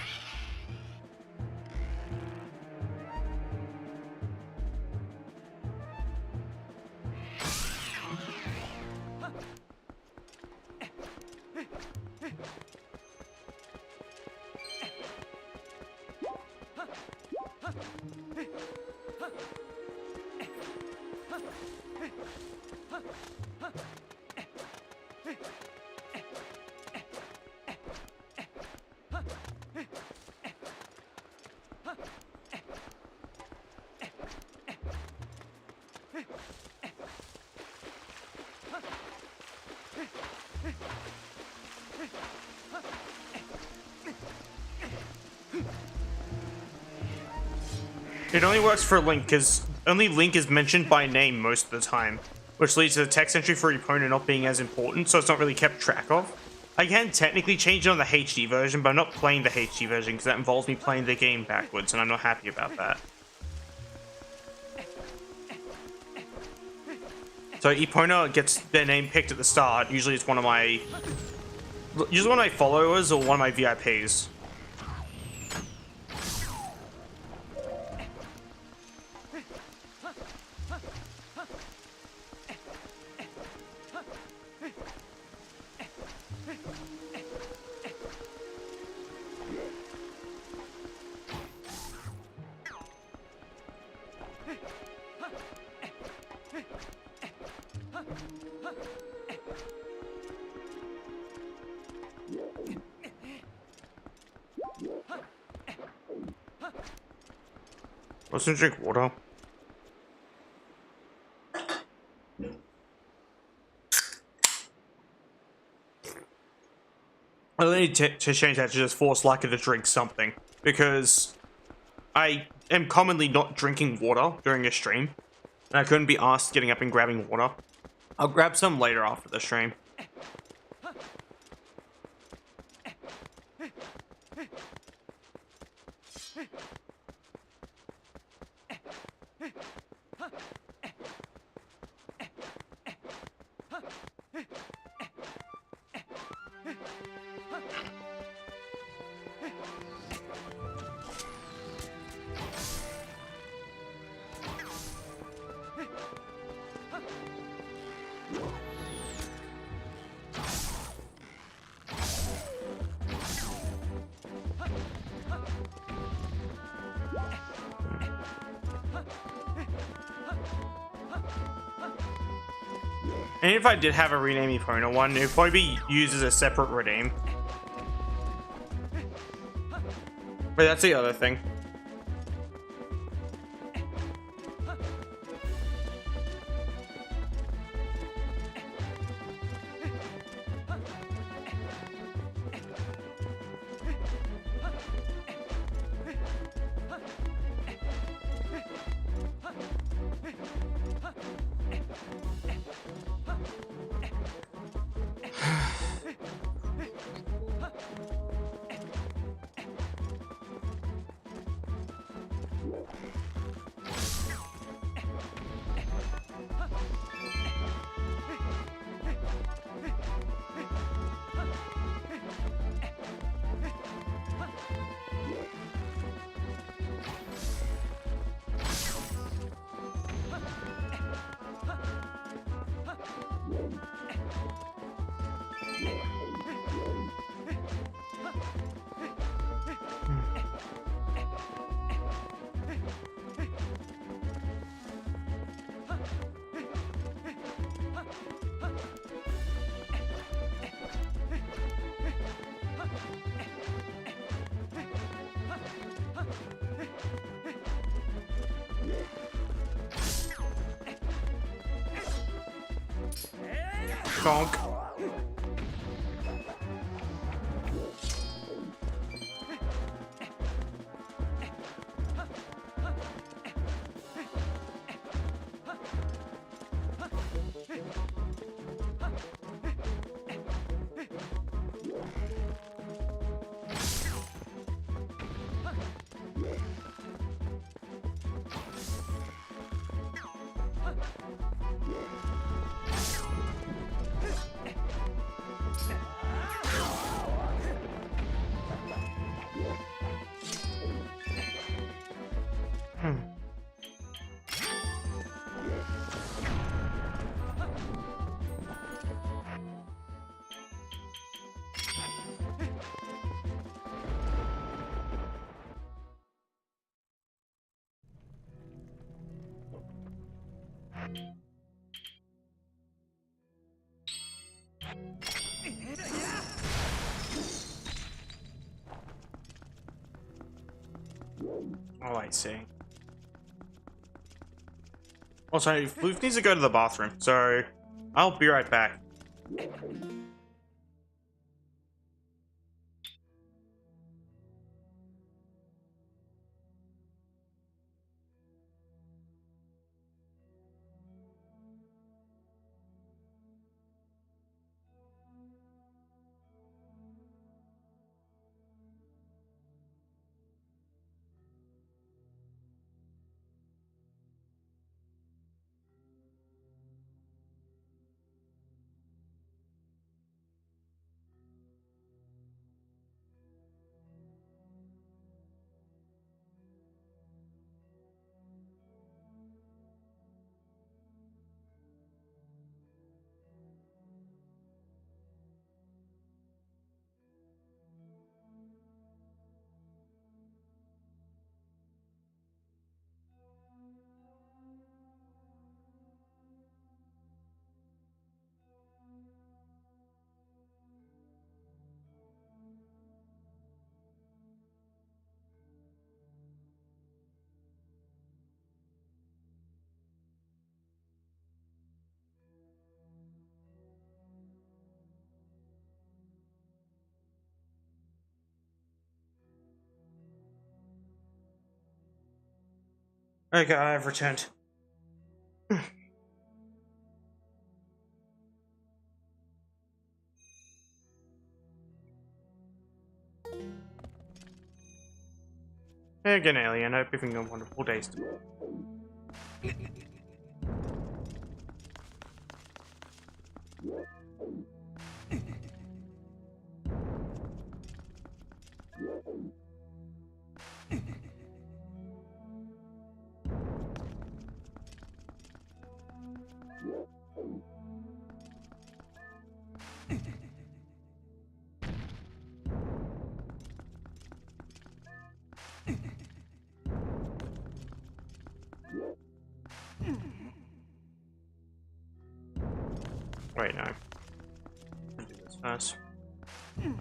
It only works for Link, because only Link is mentioned by name most of the time, which leads to the text entry for your opponent not being as important, so it's not really kept track of. I can technically change it on the HD version, but I'm not playing the HD version because that involves me playing the game backwards, and I'm not happy about that. So Epona gets their name picked at the start. Usually it's one of my followers or one of my VIPs. Let's drink water. I need to change that to just force Layka to drink something, because I am commonly not drinking water during a stream, and I couldn't be asked getting up and grabbing water. I'll grab some later after the stream. And if I did have a rename Epona one, it would probably be used as a separate redeem. But that's the other thing. Bonk. Oh, I see. Also, Luke needs to go to the bathroom, so I'll be right back. Okay, I've returned. Hey again, alien. I hope you're having a wonderful day. Wait, no. I'll do this first. Hmm.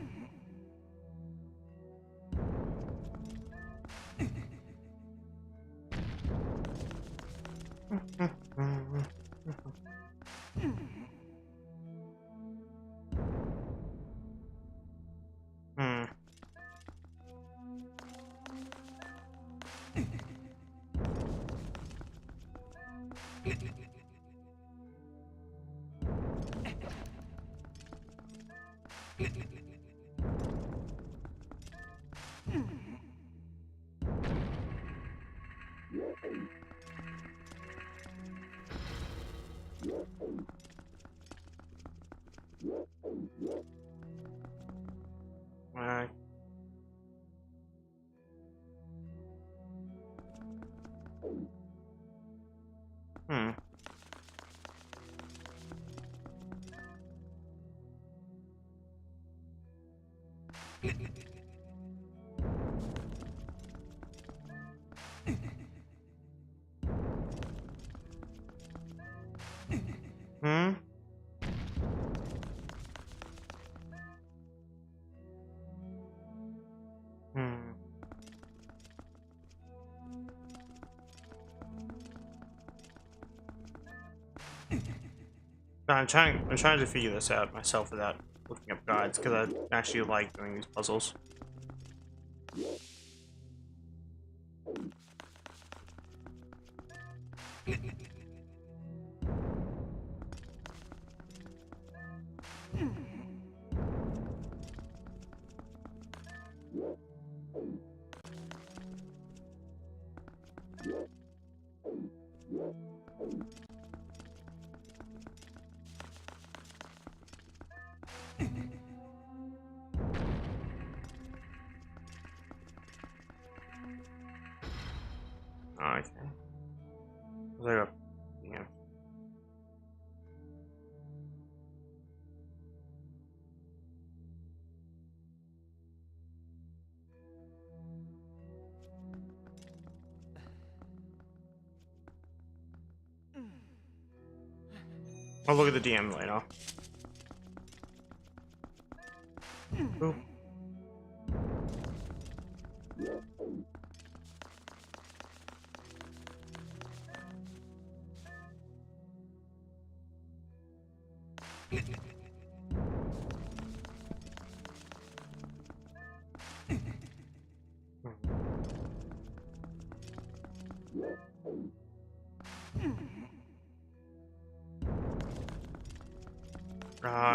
Uh, hmm. Hmm. Hmm. No, I'm trying to figure this out myself without looking up guides because I actually like doing these puzzles. Oh, okay. There we go. Yeah. I'll look at the DM later. Ooh.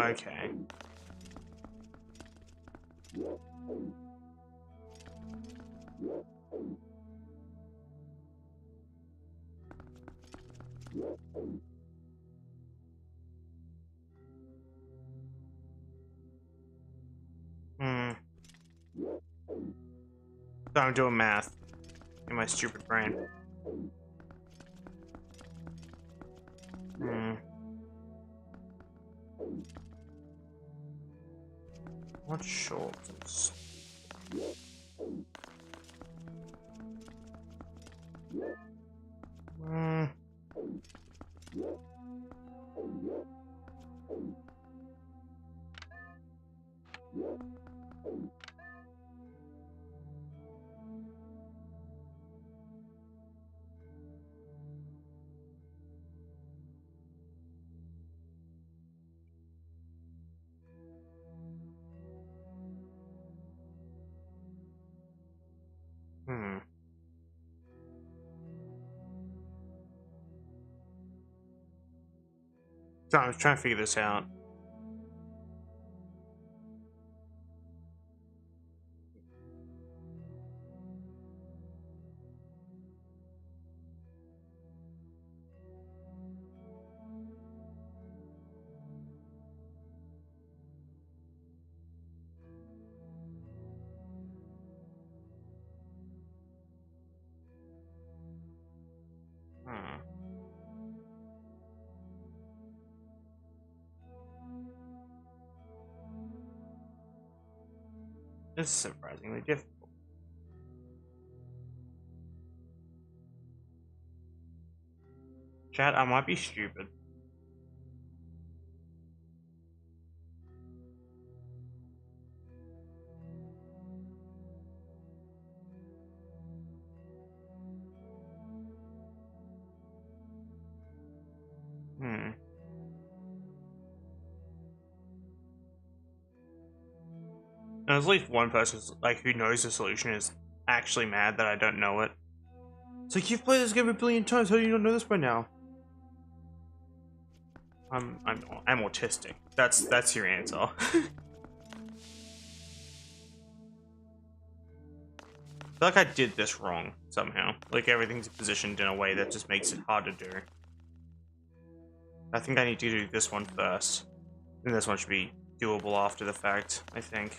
Okay. So I'm doing math in my stupid brain. What shortens? So I was trying to figure this out. This is surprisingly difficult. Chat, I might be stupid. There's at least one person like who knows the solution is actually mad that I don't know it. It's like, you've played this game a billion times, how do you not know this by now? I'm autistic. That's your answer. I feel like I did this wrong somehow. Like everything's positioned in a way that just makes it hard to do. I think I need to do this one first. And this one should be doable after the fact, I think.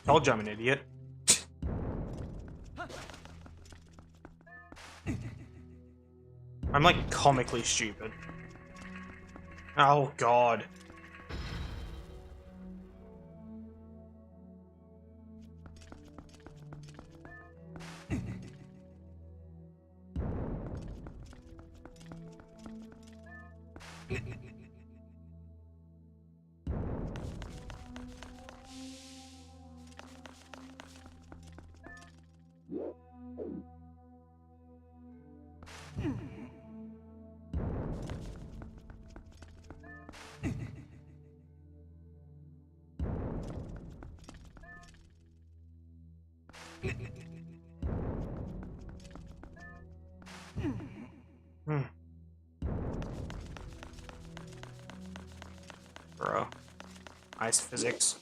Told you I'm an idiot. I'm like comically stupid. Oh god. ice physics.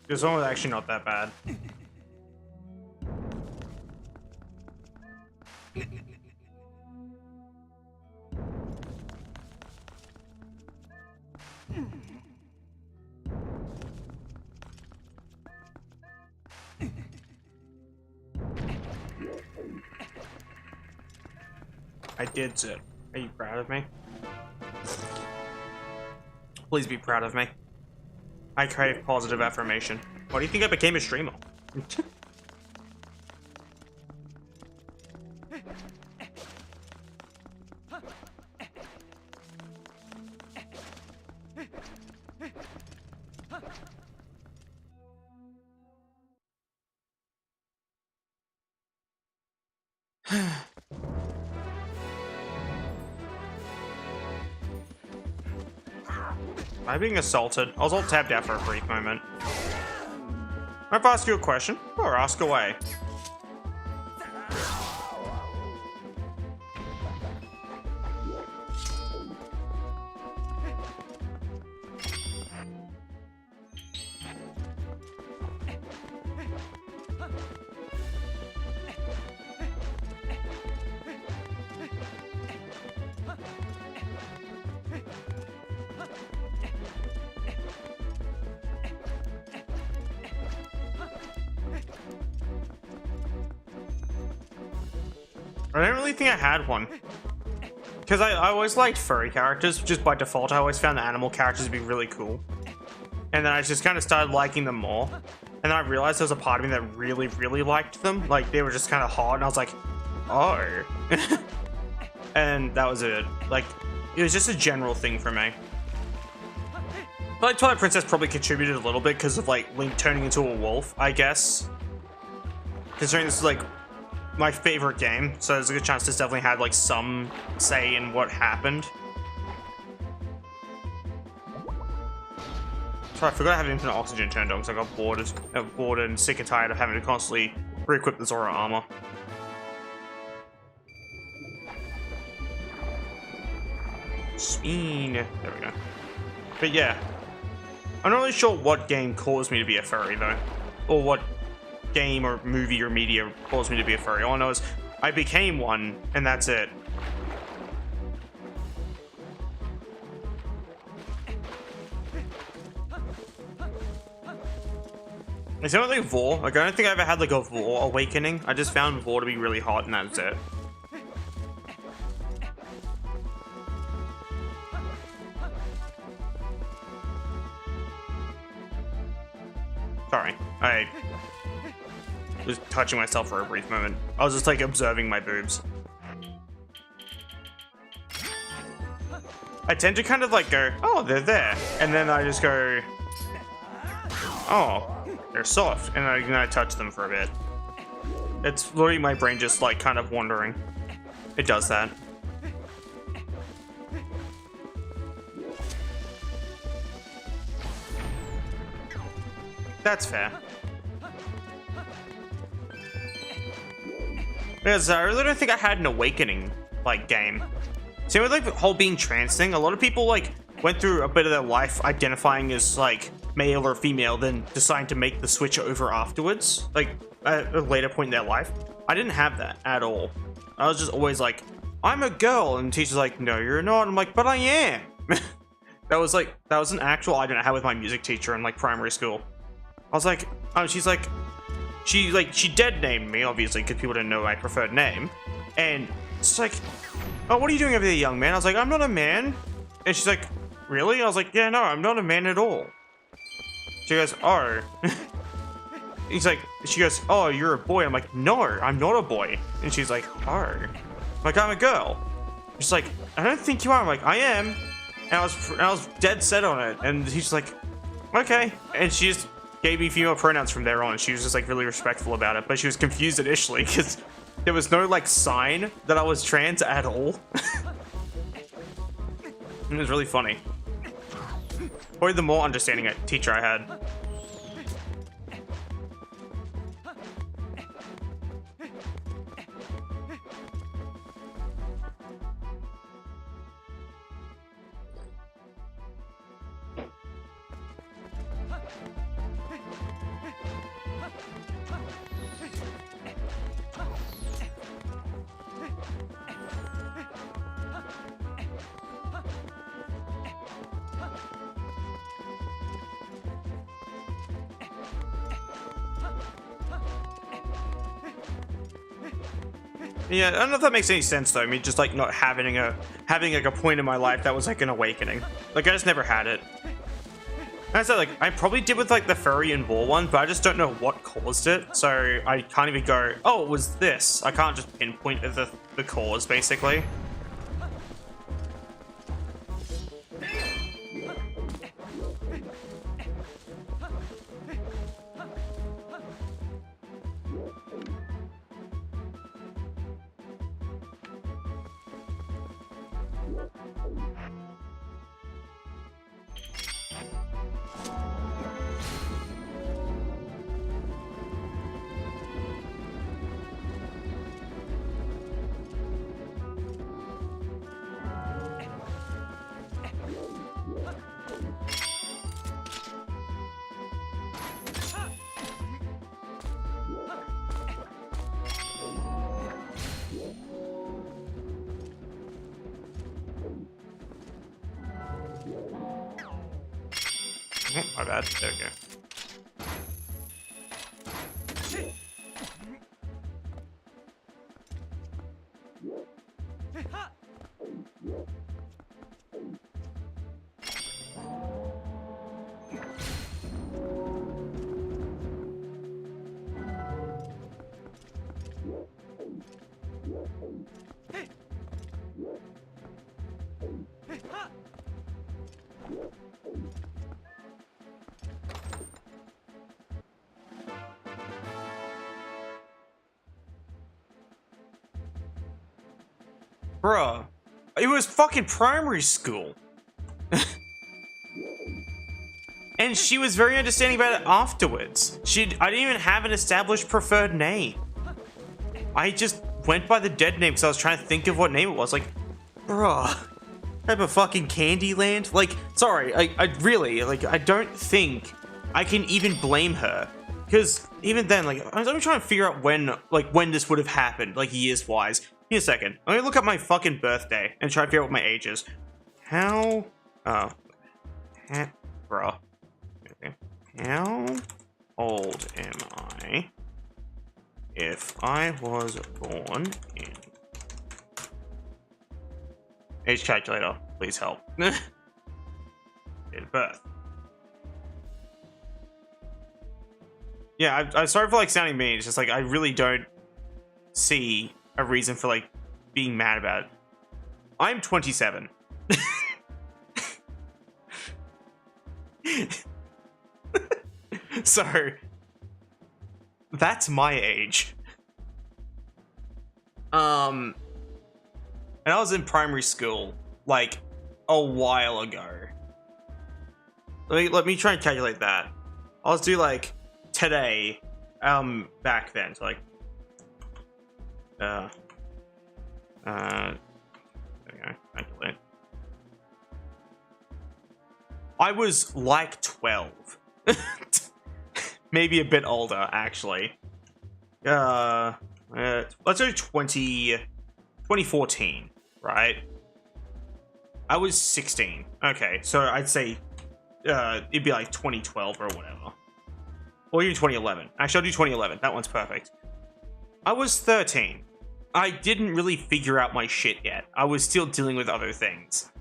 This one was actually not that bad. I did it. Are you proud of me? Please be proud of me. I crave positive affirmation. Why do you think I became a streamer? Am I being assaulted? I was all tapped out for a brief moment. I've asked you a question, or ask away. I don't really think I had one. Because I always liked furry characters, just by default. I always found the animal characters to be really cool. And then I just kind of started liking them more. And then I realized there was a part of me that really, really liked them. Like, they were just kind of hot, and I was like, oh. And that was it. Like, it was just a general thing for me. But like, Twilight Princess probably contributed a little bit because of, like, Link turning into a wolf, I guess. Considering this is, like, my favorite game, so there's a good chance this definitely had like some say in what happened. So I forgot I have infinite oxygen turned on because I got bored and sick and tired of having to constantly re-equip the Zora armor. Spin. There we go. But yeah, I'm not really sure what game caused me to be a furry though, or what game or movie or media caused me to be a furry. All I know is I became one, and that's it. I don't think Vor. Like, I don't think I ever had like a Vor awakening. I just found Vor to be really hot, and that's it. Sorry, I was touching myself for a brief moment. I was just like observing my boobs. I tend to kind of like go, oh, they're there. And then I just go, oh, they're soft. And then I touch them for a bit. It's literally my brain just like kind of wandering. It does that. That's fair. Because I really don't think I had an awakening, like, game. Same with, like, the whole being trans thing. A lot of people, like, went through a bit of their life identifying as, like, male or female, then deciding to make the switch over afterwards, like, at a later point in their life. I didn't have that at all. I was just always like, I'm a girl, and the teacher's like, no, you're not. I'm like, but I am. That was an actual argument I had with my music teacher in, like, primary school. I was like, oh, she's like, she dead named me, obviously, because people didn't know my preferred name. And it's like, oh, what are you doing over there, young man? I was like, I'm not a man. And she's like, really? I was like, yeah, no, I'm not a man at all. She goes, oh. She goes, oh, you're a boy. I'm like, no, I'm not a boy. And she's like, oh. I'm like, I'm a girl. She's like, I don't think you are. I'm like, I am. And I was dead set on it. And he's like, okay. And she just gave me female pronouns from there on. She was just like really respectful about it, but she was confused initially because there was no like sign that I was trans at all. It was really funny. Probably the more understanding teacher I had. Yeah, I don't know if that makes any sense though. I mean, just like not having like a point in my life that was like an awakening. Like I just never had it. And I said like I probably did with like the furry and ball one, but I just don't know what caused it. So I can't even go, oh, it was this. I can't just pinpoint the cause basically. Oh, my bad. There we go. Bruh, it was fucking primary school. And she was very understanding about it afterwards. I didn't even have an established preferred name. I just went by the dead name because I was trying to think of what name it was. Like, bruh, type of fucking Candyland? Like, sorry, I really, like, I don't think I can even blame her. Because even then, like, I was trying to figure out when this would have happened, like, years-wise. Give me a second. I'm gonna look up my fucking birthday and try to figure out what my age is. How... Oh. Bruh. Okay. How old am I if I was born in... Age calculator, please help. Date of birth. Yeah, I'm sorry for like sounding mean. It's just like I really don't see a reason for like being mad about it. I'm 27. So that's my age. And I was in primary school like a while ago. Let me try and calculate that. I'll do like today, back then. So like, there we go. Calculate. I was like 12. Maybe a bit older, actually. Let's do 2014, right? I was 16. Okay, so I'd say it'd be like 2012 or whatever. Or even 2011. Actually, I'll do 2011. That one's perfect. I was 13. I didn't really figure out my shit yet. I was still dealing with other things.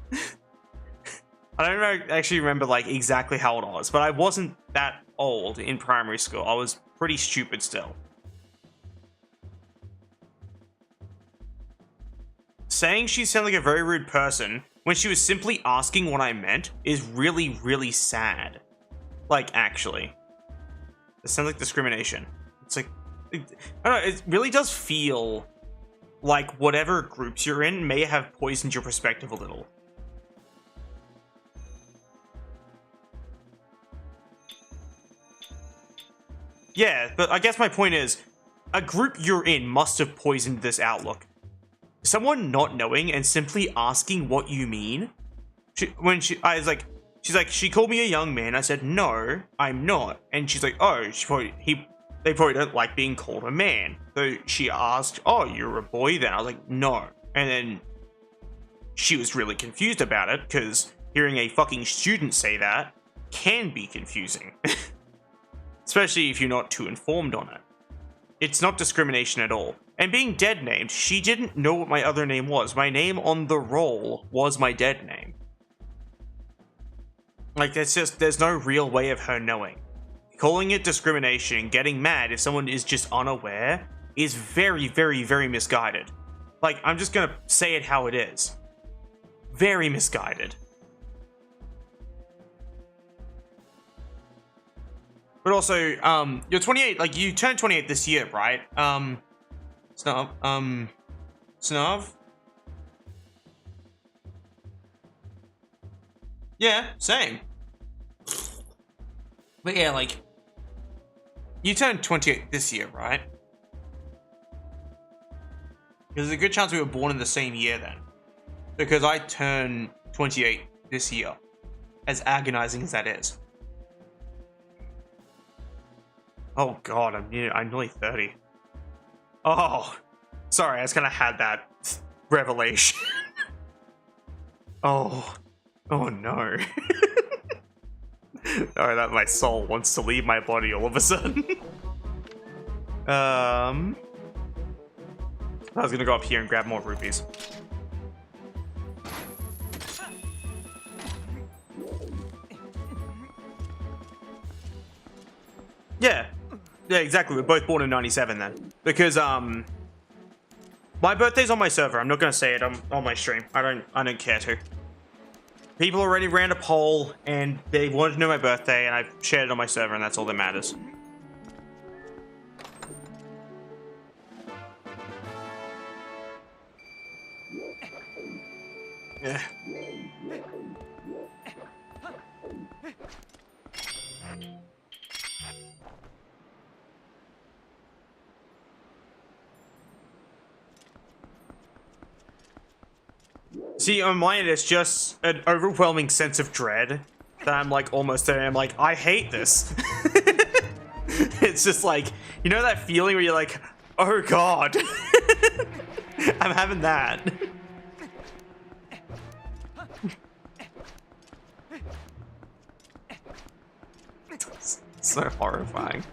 I don't actually remember like exactly how old I was, but I wasn't that old in primary school. I was pretty stupid still. Saying she sounded like a very rude person when she was simply asking what I meant is really, really sad. Like, actually. It sounds like discrimination. It's like, I don't know, it really does feel like whatever groups you're in may have poisoned your perspective a little. Yeah, but I guess my point is, a group you're in must have poisoned this outlook. Someone not knowing and simply asking what you mean. I was like, she's like, she called me a young man. I said, no, I'm not. And she's like, oh, they probably don't like being called a man. So she asked, oh, you're a boy then? I was like, no. And then she was really confused about it because hearing a fucking student say that can be confusing. Especially if you're not too informed on it. It's not discrimination at all. And being dead named, she didn't know what my other name was. My name on the roll was my dead name. Like, there's no real way of her knowing. Calling it discrimination and getting mad if someone is just unaware is very, very, very misguided. Like, I'm just gonna say it how it is. Very misguided. But also, you're 28, like, you turned 28 this year, right? Snav? Yeah, same. But yeah, like, you turned 28 this year, right? There's a good chance we were born in the same year then. Because I turned 28 this year. As agonizing as that is. Oh god, I'm nearly 30. Oh, sorry, I just kind of had that revelation. Oh no. Alright, that my soul wants to leave my body all of a sudden. I was gonna go up here and grab more rupees. Yeah, exactly. We're both born in 97 then. Because, my birthday's on my server. I'm not gonna say it on my stream. I don't care to. People already ran a poll, and they wanted to know my birthday, and I shared it on my server, and that's all that matters. Yeah. See, on mine, it's just an overwhelming sense of dread that I'm like almost there. I'm like, I hate this. It's just like, you know that feeling where you're like, oh god. I'm having that. It's so horrifying.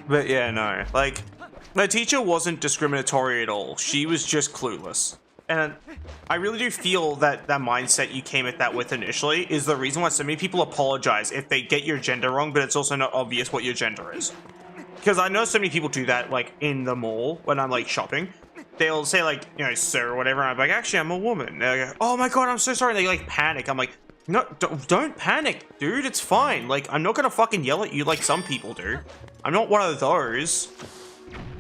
But yeah, no, like, the teacher wasn't discriminatory at all. She was just clueless. And I really do feel that that mindset you came at that with initially is the reason why so many people apologize if they get your gender wrong, but it's also not obvious what your gender is. Because I know so many people do that, like, in the mall when I'm, like, shopping. They'll say, like, you know, sir or whatever, and I'm like, actually, I'm a woman. They go, oh my god, I'm so sorry. They, like, panic. I'm like, no, don't panic, dude. It's fine. Like, I'm not gonna fucking yell at you like some people do. I'm not one of those.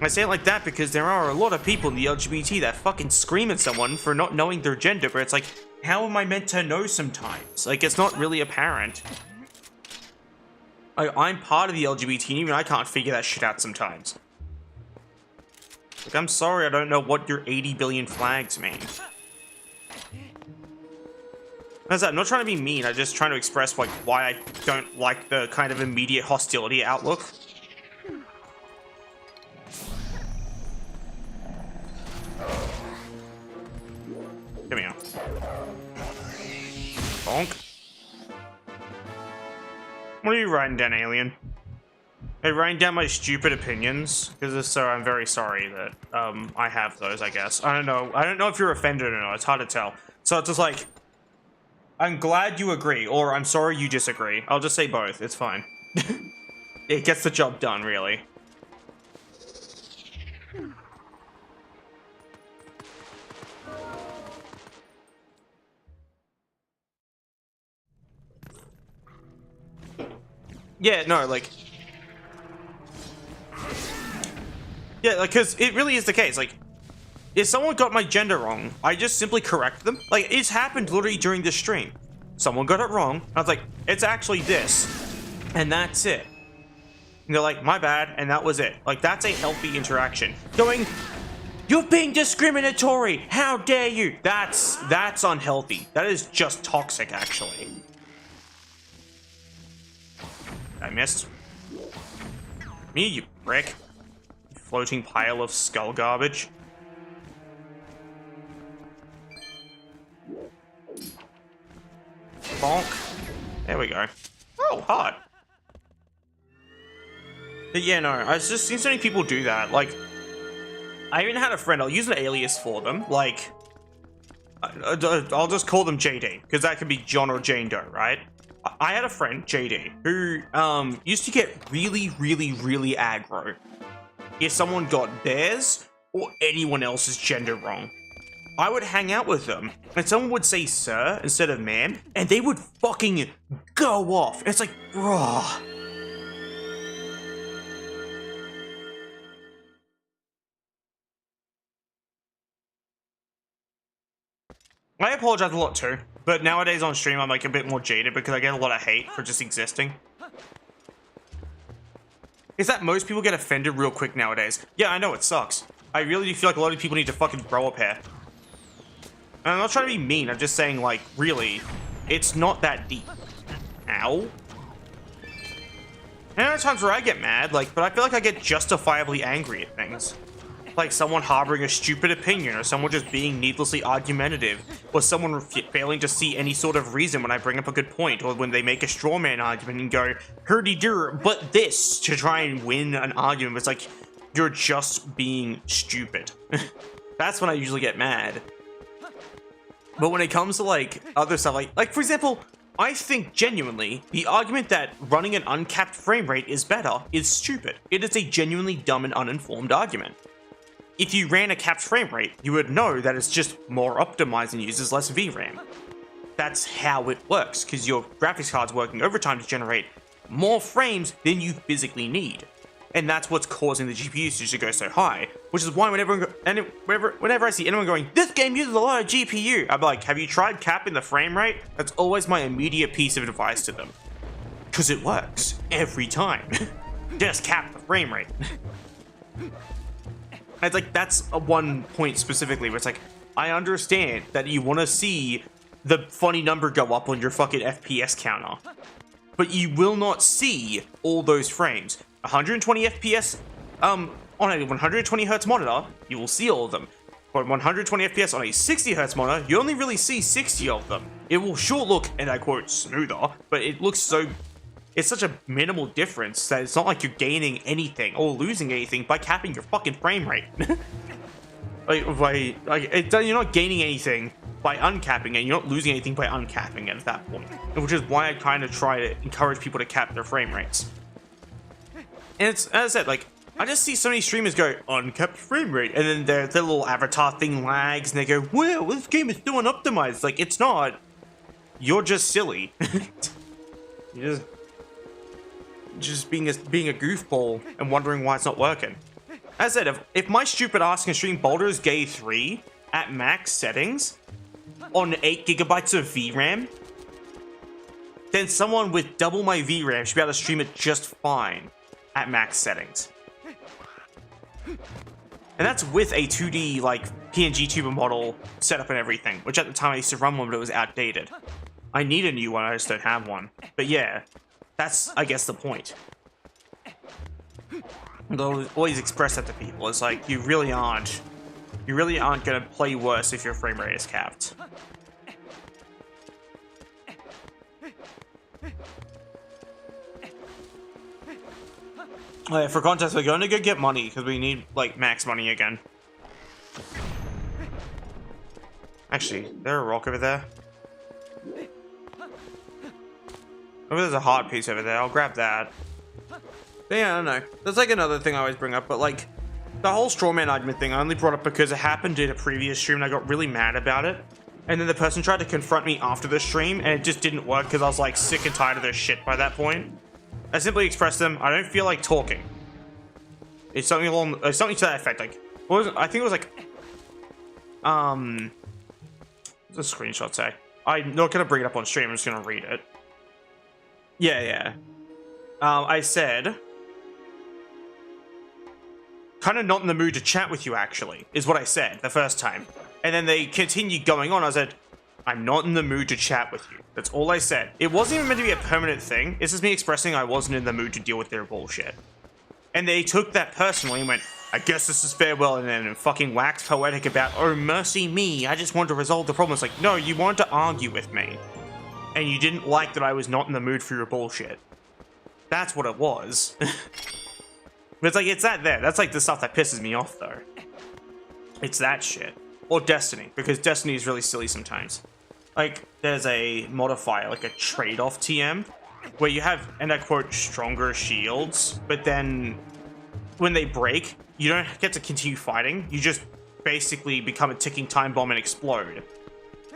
I say it like that because there are a lot of people in the LGBT that fucking scream at someone for not knowing their gender, but it's like, how am I meant to know sometimes? Like, it's not really apparent. I'm part of the LGBT, and even I can't figure that shit out sometimes. Like, I'm sorry, I don't know what your 80 billion flags mean. As I'm not trying to be mean, I'm just trying to express, like, why I don't like the kind of immediate hostility outlook. Come here. Bonk. What are you writing down, alien? Are you writing down my stupid opinions? Because if so, I'm very sorry that I have those, I guess. I don't know. I don't know if you're offended or not. It's hard to tell. So it's just like, I'm glad you agree, or I'm sorry you disagree. I'll just say both. It's fine. It gets the job done, really. Yeah, no, like, Yeah, like, because it really is the case. Like, if someone got my gender wrong, I just simply correct them. Like, it's happened literally during this stream. Someone got it wrong. I was like, it's actually this. And that's it. And they're like, my bad, and that was it. Like, that's a healthy interaction. Going, you're being discriminatory! How dare you! That's unhealthy. That is just toxic, actually. I missed. Me, you prick. Floating pile of skull garbage. Bonk. There we go. Oh, hard. But yeah, no, I just seen so many people do that. Like, I even had a friend, I'll use an alias for them. Like, I'll just call them JD, because that could be John or Jane Doe, right? I had a friend, JD, who used to get really, really, really aggro if someone got theirs or anyone else's gender wrong. I would hang out with them, and someone would say sir instead of ma'am, and they would fucking go off. And it's like, bruh. I apologize a lot too, but nowadays on stream I'm like a bit more jaded because I get a lot of hate for just existing. Is that most people get offended real quick nowadays? Yeah, I know, it sucks. I really do feel like a lot of people need to fucking grow up here. And I'm not trying to be mean, I'm just saying, like, really, it's not that deep. Ow. And there are times where I get mad, like, but I feel like I get justifiably angry at things. Like someone harboring a stupid opinion, or someone just being needlessly argumentative, or someone failing to see any sort of reason when I bring up a good point, or when they make a straw man argument and go, herdy-dur, but this, to try and win an argument. It's like, you're just being stupid. That's when I usually get mad. But when it comes to like other stuff, like for example, I think genuinely the argument that running an uncapped frame rate is better is stupid. It is a genuinely dumb and uninformed argument. If you ran a capped frame rate, you would know that it's just more optimized and uses less VRAM. That's how it works, because your graphics card's working overtime to generate more frames than you physically need. And that's what's causing the GPU usage to go so high, which is why whenever I see anyone going, this game uses a lot of GPU, I'm like, have you tried capping the frame rate? That's always my immediate piece of advice to them. Because it works every time. Just cap the frame rate. It's like, that's a one point specifically where it's like, I understand that you want to see the funny number go up on your fucking FPS counter, but you will not see all those frames. 120 FPS on a 120 Hz monitor, you will see all of them. But 120 FPS on a 60 Hz monitor, you only really see 60 of them. It will sure look, and I quote, smoother, but it looks so... It's such a minimal difference that it's not like you're gaining anything or losing anything by capping your fucking frame rate. You're not gaining anything by uncapping it, you're not losing anything by uncapping it at that point. Which is why I kind of try to encourage people to cap their frame rates. And it's, as I said, like, I just see so many streamers go, uncapped frame rate, and then their little avatar thing lags, and they go, well, this game is still unoptimized. Like, it's not. You're just silly. You're just being a goofball and wondering why it's not working. As I said, if my stupid ass can stream Baldur's Gate 3 at max settings on 8 GB of VRAM, then someone with double my VRAM should be able to stream it just fine at max settings. And that's with a 2D, like, PNG tuber model setup and everything, which at the time I used to run one, but it was outdated. I need a new one, I just don't have one. But yeah, that's, I guess, the point. I'll always express that to people. It's like, you really aren't gonna play worse if your frame rate is capped. Oh yeah, for context, we're going to go get money, because we need, like, max money again. Actually, there's a rock over there. Oh, there's a heart piece over there. I'll grab that. But yeah, I don't know. There's like another thing I always bring up, but like the whole straw man argument thing I only brought up because it happened in a previous stream and I got really mad about it. And then the person tried to confront me after the stream and it just didn't work because I was like sick and tired of their shit by that point. I simply expressed to them, I don't feel like talking. It's something along, something to that effect. Like, what was it? I think it was like, what's the screenshot say? I'm not gonna bring it up on stream. I'm just gonna read it. Yeah, yeah. I said, kind of not in the mood to chat with you. Actually, is what I said the first time, and then they continued going on. I said, I'm not in the mood to chat with you. That's all I said. It wasn't even meant to be a permanent thing. It's just me expressing I wasn't in the mood to deal with their bullshit. And they took that personally and went, I guess this is farewell, and then fucking waxed poetic about, oh, mercy me, I just wanted to resolve the problem. It's like, no, you wanted to argue with me. And you didn't like that I was not in the mood for your bullshit. That's what it was. But it's like, it's that there. That's like the stuff that pisses me off, though. It's that shit. Or Destiny, because Destiny is really silly sometimes. Like, there's a modifier, like a trade-off TM, where you have, and I quote, stronger shields, but then when they break, you don't get to continue fighting. You just basically become a ticking time bomb and explode.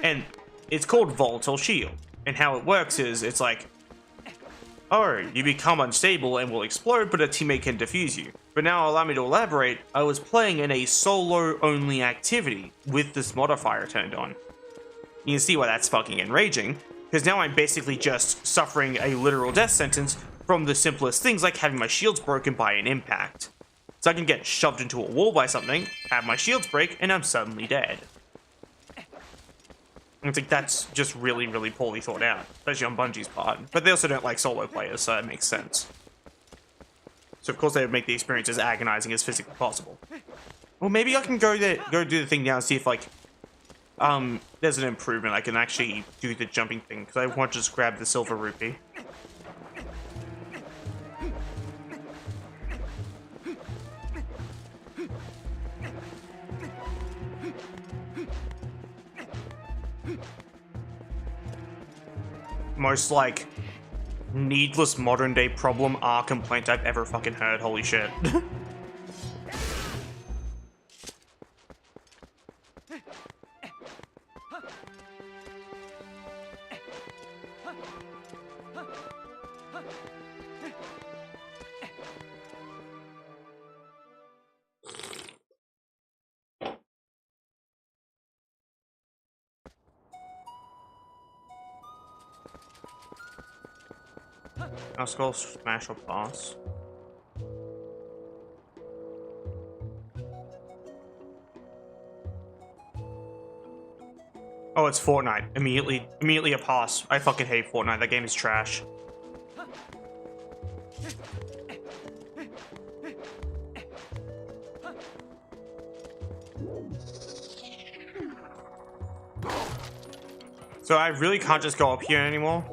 And it's called Volatile Shield. And how it works is, it's like, oh, you become unstable and will explode, but a teammate can defuse you. But now allow me to elaborate, I was playing in a solo-only activity with this modifier turned on. You can see why that's fucking enraging, because now I'm basically just suffering a literal death sentence from the simplest things like having my shields broken by an impact. So I can get shoved into a wall by something, have my shields break, and I'm suddenly dead. I think that's just really, really poorly thought out, especially on Bungie's part. But they also don't like solo players, so that makes sense. So of course they would make the experience as agonizing as physically possible. Well, maybe I can go do the thing now and see if, like, there's an improvement. I can actually do the jumping thing, because I want to just grab the silver rupee. Most, like, needless modern day problem complaint I've ever fucking heard. Holy shit. I'll scroll smash or pass. Oh, it's Fortnite. Immediately a pass. I fucking hate Fortnite. That game is trash. So I really can't just go up here anymore.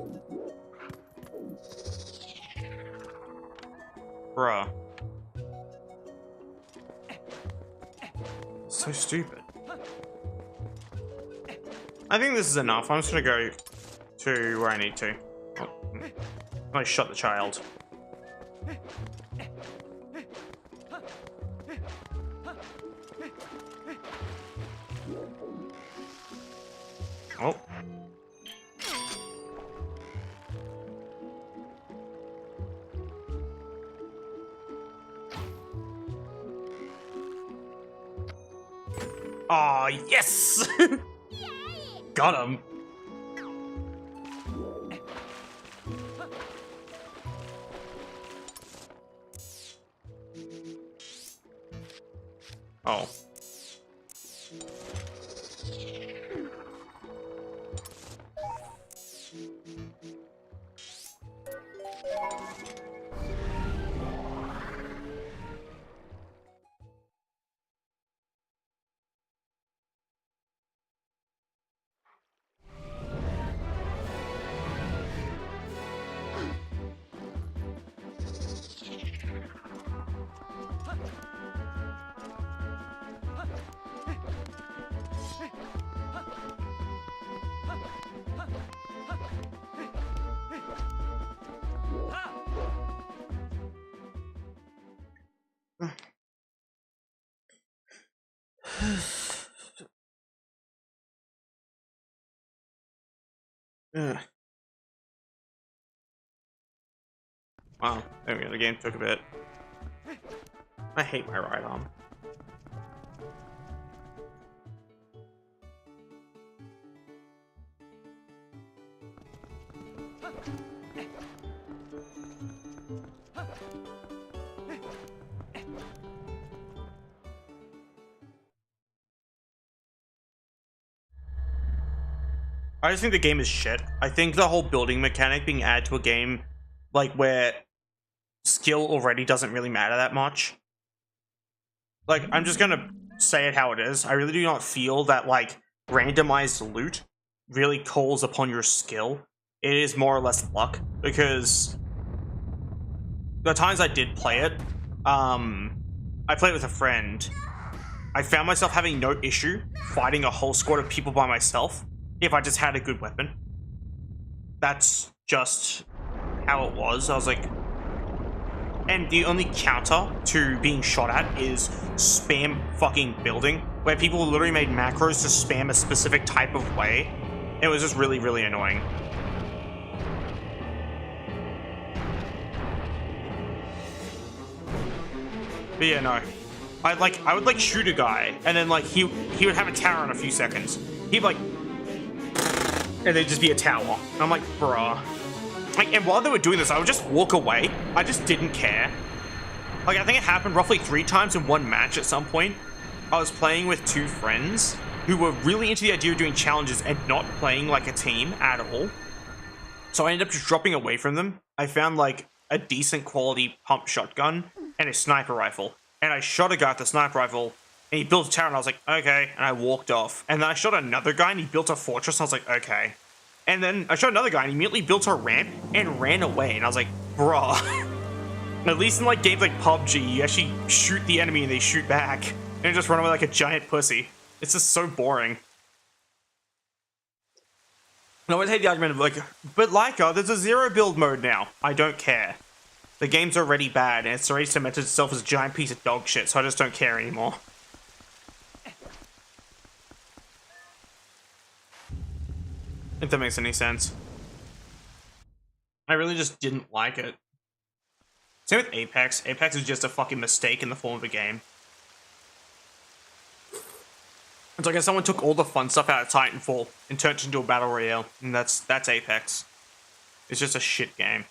Bruh. So stupid. I think this is enough. I'm just gonna go to where I need to. Oh, I shot the child. Oh. Aw, yes! Got him. Oh. Ugh. Wow, there we go. The game took a bit. I hate my right arm. I just think the game is shit. I think the whole building mechanic being added to a game, like, where skill already doesn't really matter that much. Like, I'm just gonna say it how it is. I really do not feel that, like, randomized loot really calls upon your skill. It is more or less luck, because the times I did play it, I played with a friend. I found myself having no issue fighting a whole squad of people by myself if I just had a good weapon. That's just how it was. I was like, and the only counter to being shot at is spam fucking building, where people literally made macros to spam a specific type of way. It was just really, really annoying. But yeah, no. I would like shoot a guy, and then like he would have a tower in a few seconds. He'd like, and they'd just be a tower. And I'm like, bruh. Like, and while they were doing this, I would just walk away. I just didn't care. Like, I think it happened roughly 3 times in one match at some point. I was playing with 2 friends who were really into the idea of doing challenges and not playing like a team at all. So I ended up just dropping away from them. I found like a decent quality pump shotgun and a sniper rifle. And I shot a guy with the sniper rifle, and he built a tower, and I was like, okay. And I walked off. And then I shot another guy, and he built a fortress, and I was like, okay. And then I shot another guy, and he immediately built a ramp and ran away. And I was like, bruh. At least in like games like PUBG, you actually shoot the enemy and they shoot back. And just run away like a giant pussy. It's just so boring. And I would hate the argument of like, but Layka, there's a 0 build mode now. I don't care. The game's already bad, and it's already cemented itself as a giant piece of dog shit, so I just don't care anymore. If that makes any sense. I really just didn't like it. Same with Apex. Apex is just a fucking mistake in the form of a game. It's like if someone took all the fun stuff out of Titanfall and turned it into a battle royale, and that's Apex. It's just a shit game.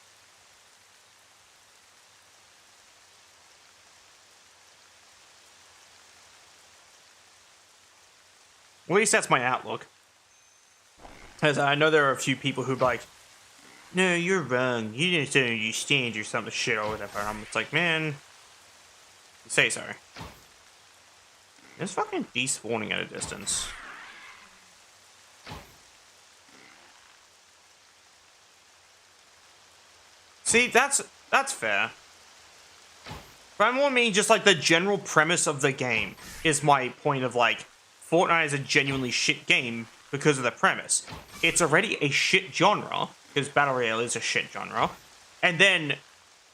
At least that's my outlook. As I know there are a few people who like, no, you're wrong. You just don't understand or something shit or whatever. It's like, man, say so. It's fucking despawning at a distance. See, that's fair. But I more mean just like the general premise of the game is my point of like, Fortnite is a genuinely shit game because of the premise. It's already a shit genre, because Battle Royale is a shit genre. And then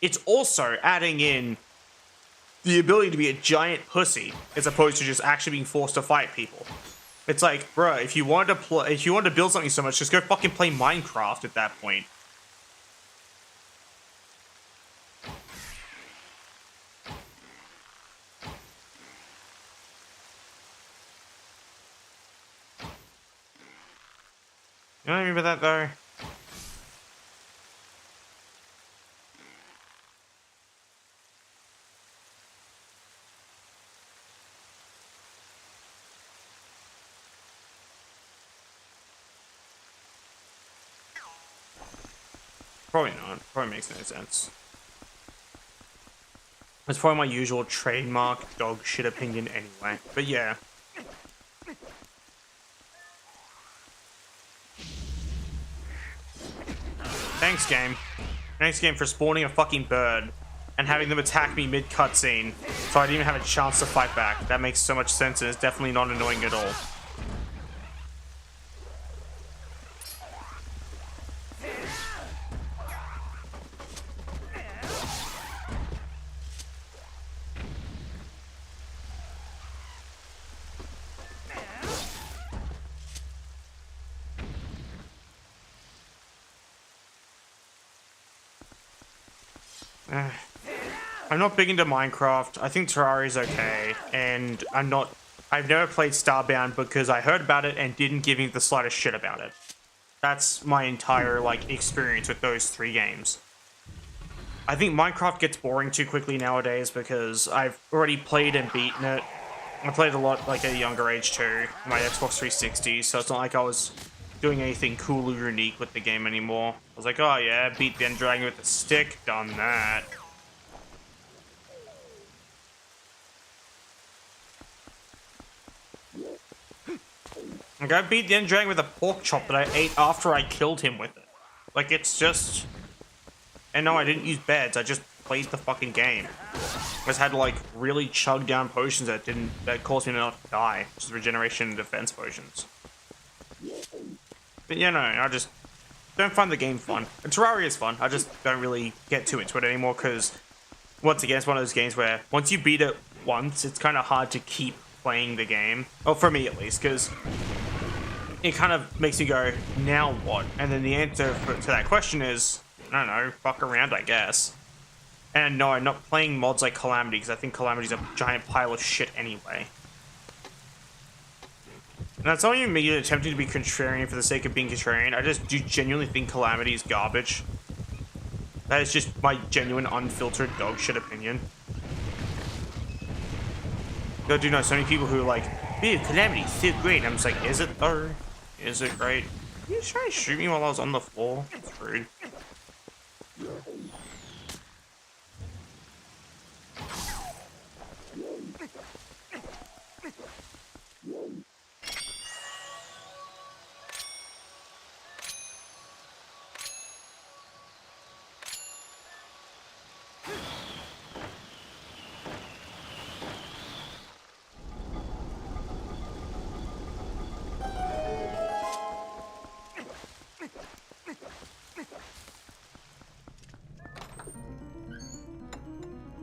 it's also adding in the ability to be a giant pussy as opposed to just actually being forced to fight people. It's like, bro, if you wanted to build something so much, just go fucking play Minecraft at that point. You know what I mean by that, though? Probably not. Probably makes no sense. That's probably my usual trademark dog shit opinion anyway. But yeah. Thanks, game. Thanks, game, for spawning a fucking bird and having them attack me mid-cutscene, so I didn't even have a chance to fight back. That makes so much sense, and it's definitely not annoying at all. I'm not big into Minecraft. I think Terraria is okay, and I've never played Starbound because I heard about it and didn't give me the slightest shit about it. That's my entire, like, experience with those 3 games. I think Minecraft gets boring too quickly nowadays because I've already played and beaten it. I played a lot, like, at a younger age too, my Xbox 360, so it's not like I was doing anything cool or unique with the game anymore. I was like, oh yeah, beat the End Dragon with a stick, done that. Like, I beat the End Dragon with a pork chop that I ate after I killed him with it. Like, it's just... And no, I didn't use beds, I just played the fucking game. I just had to, like, really chug down potions that caused me not to die. Which is regeneration and defense potions. But, you know, I just don't find the game fun. And Terraria is fun, I just don't really get too into it anymore, because, once again, it's one of those games where, once you beat it once, it's kind of hard to keep playing the game. Well, for me at least, because it kind of makes you go, now what? And then the answer to that question is, I don't know, fuck around, I guess. And no, I'm not playing mods like Calamity, because I think Calamity's a giant pile of shit anyway. And that's not even me attempting to be contrarian for the sake of being contrarian. I just do genuinely think Calamity is garbage. That is just my genuine, unfiltered dog shit opinion. I do know so many people who are like, dude, Calamity's so great. I'm just like, is it though? Is it great? You just trying to shoot me while I was on the floor? That's rude.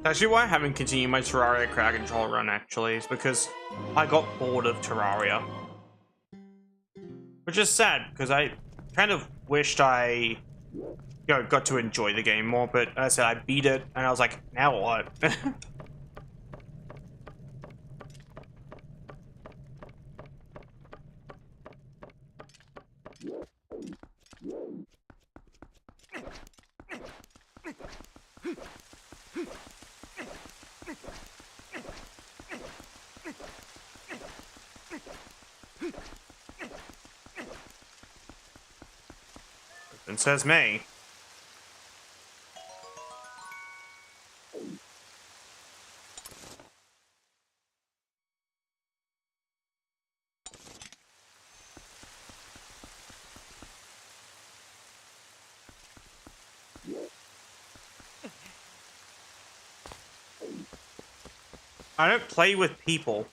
Actually, why I haven't continued my Terraria crowd control run, actually, is because I got bored of Terraria. Which is sad, because I kind of wished I, got to enjoy the game more, but as I said, I beat it, and I was like, now what? It says me. I don't play with people,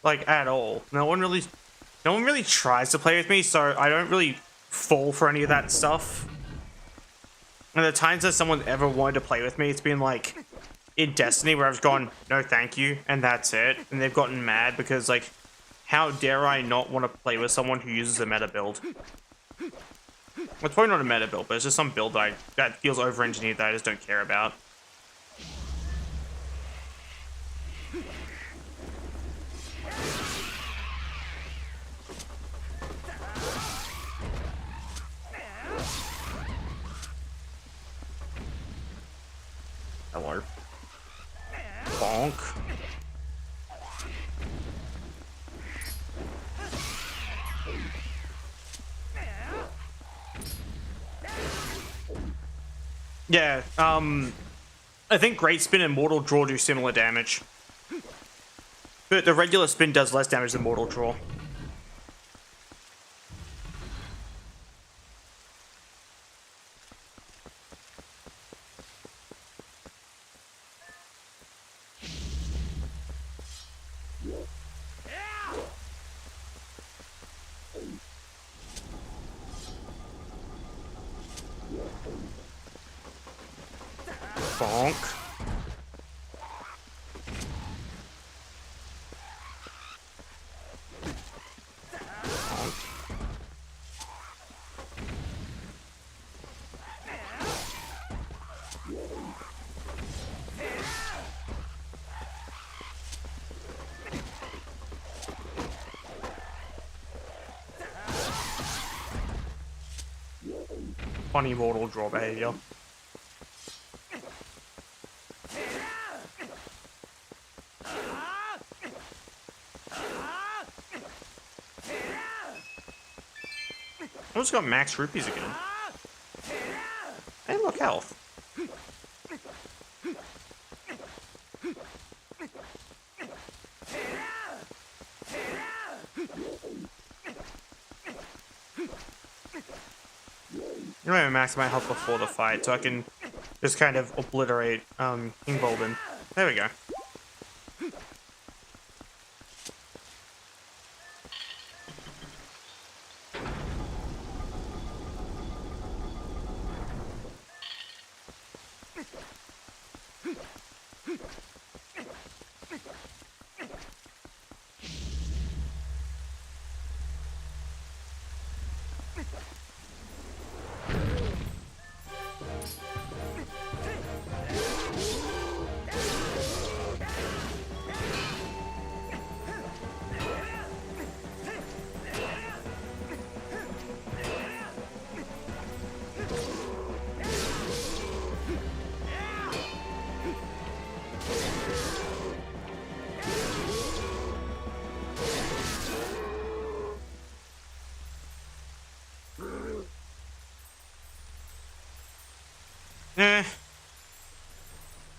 like, at all. No one really tries to play with me, so I don't really fall for any of that stuff. And the times that someone ever wanted to play with me, it's been like in Destiny where I've gone, no thank you, and that's it. And they've gotten mad because, like, how dare I not want to play with someone who uses a meta build? Well, it's probably not a meta build, but it's just some build that feels over-engineered that I just don't care about. Hello. Bonk. Yeah, I think Great Spin and Mortal Draw do similar damage. But the regular spin does less damage than Mortal Draw. Bonk. funny mortal draw behavior. I just got max rupees again. And look, health. You know, I max my health before the fight, so I can just kind of obliterate King Bolden. There we go.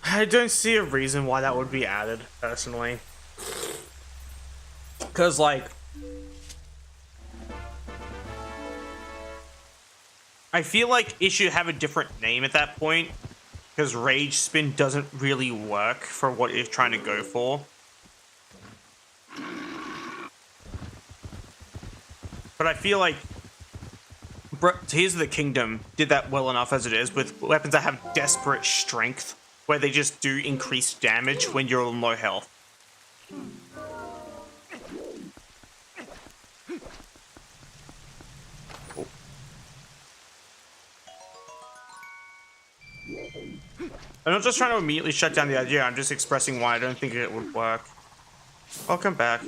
I don't see a reason why that would be added, personally. Because, like, I feel like it should have a different name at that point, because Rage Spin doesn't really work for what it's trying to go for. But I feel like Tears of the Kingdom did that well enough as it is, with weapons that have desperate strength, where they just do increased damage when you're on low health. Cool. I'm not just trying to immediately shut down the idea, I'm just expressing why I don't think it would work. Welcome back.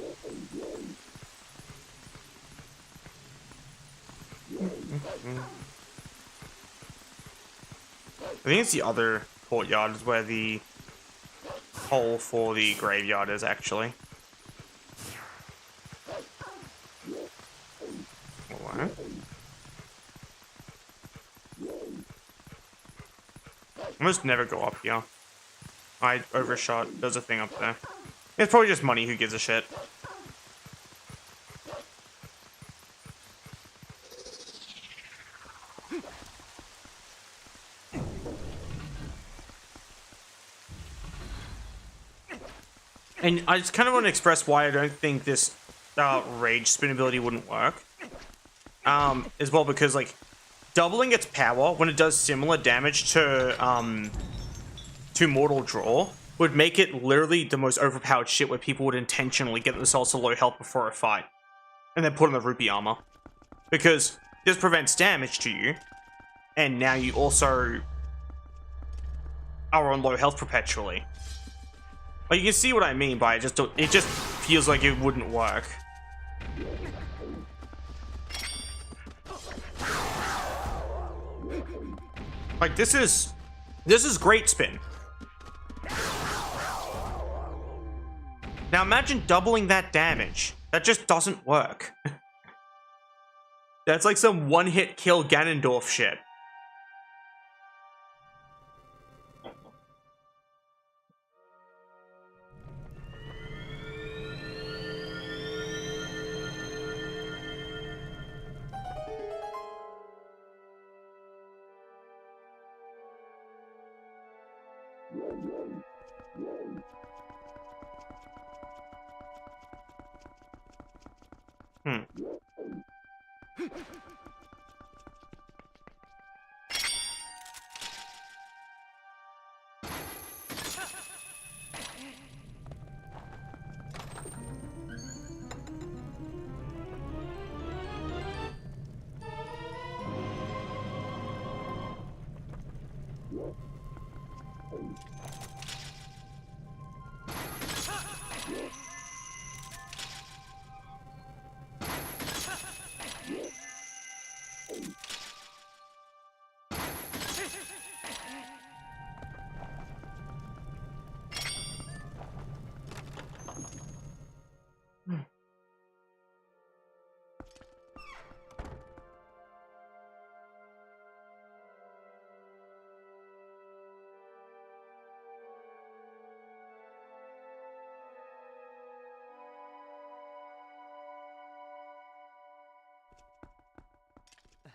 I think it's the other courtyard is where the hole for the graveyard is, actually. What? Almost never go up here. I overshot. There's a thing up there. It's probably just money. Who gives a shit? And I just kind of want to express why I don't think this rage spin ability wouldn't work. As well, because, like, doubling its power when it does similar damage to Mortal Draw would make it literally the most overpowered shit, where people would intentionally get themselves to low health before a fight and then put on the rupee armor. Because this prevents damage to you, and now you also are on low health perpetually. Like, you can see what I mean by it just feels like it wouldn't work. Like, this is great spin. Now imagine doubling that damage. That just doesn't work. That's like some one-hit kill Ganondorf shit.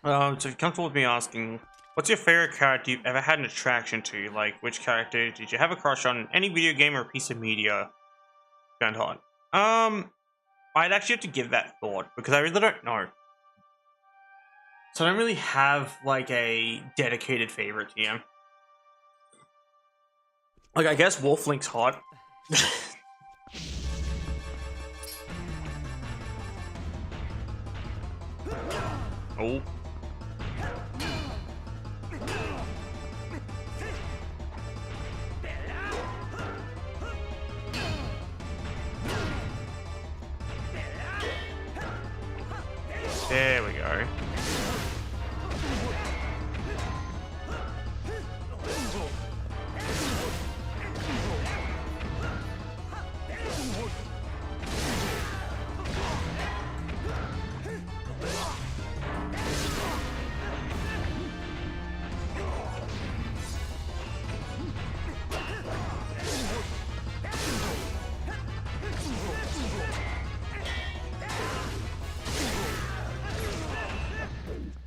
So if you're comfortable with me asking, what's your favorite character you've ever had an attraction to? Like, which character did you have a crush on? Any video game or piece of media? Found hot. I'd actually have to give that thought because I really don't know. So I don't really have like a dedicated favorite TM. Like I guess Wolflink's hot. Oh. There we go.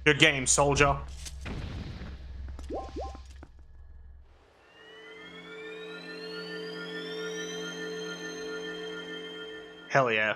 Good game, soldier. Hell yeah.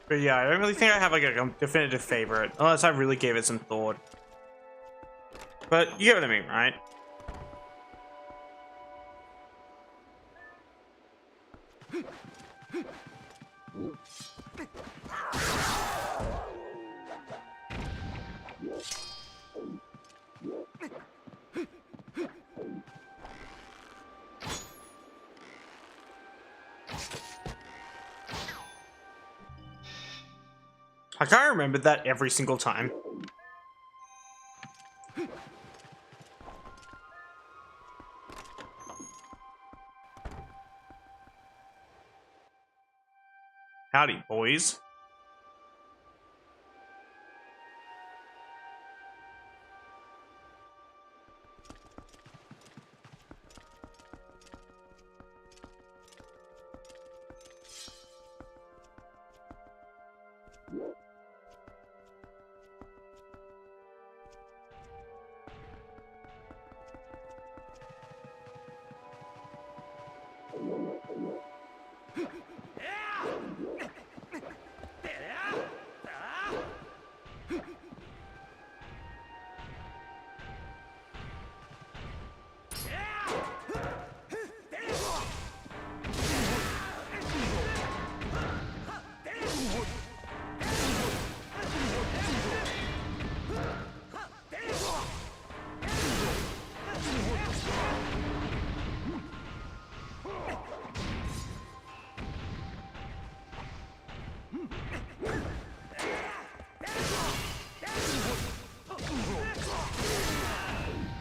But yeah, I don't really think I have like a definitive favorite, unless I really gave it some thought. But you get what I mean, right? I can't remember that every single time. Howdy, boys.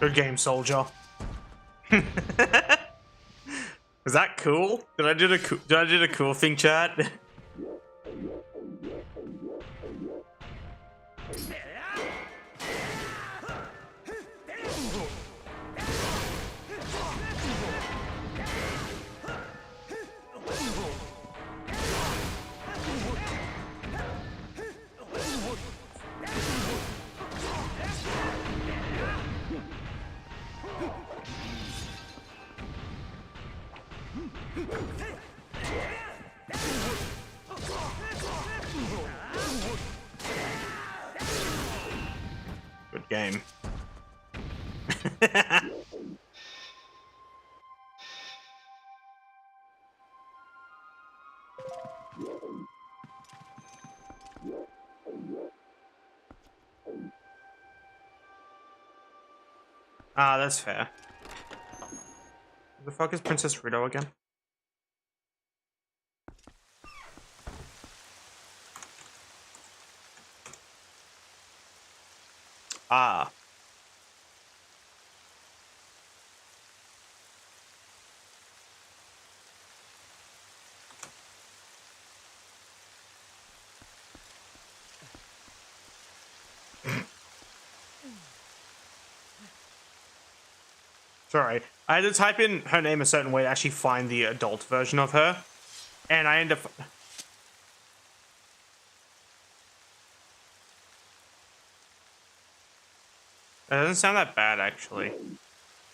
Good game, soldier. Is that cool? Did I do the cool thing, chat? Good game. Ah, that's fair. Who the fuck is Princess Ruto again? Ah. Sorry. I had to type in her name a certain way to actually find the adult version of her. And I ended up... That doesn't sound that bad, actually.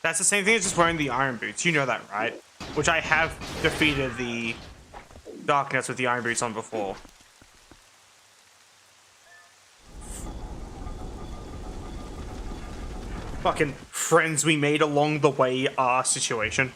That's the same thing as just wearing the iron boots. You know that, right? Which I have defeated the darkness with the iron boots on before. Fucking friends we made along the way situation.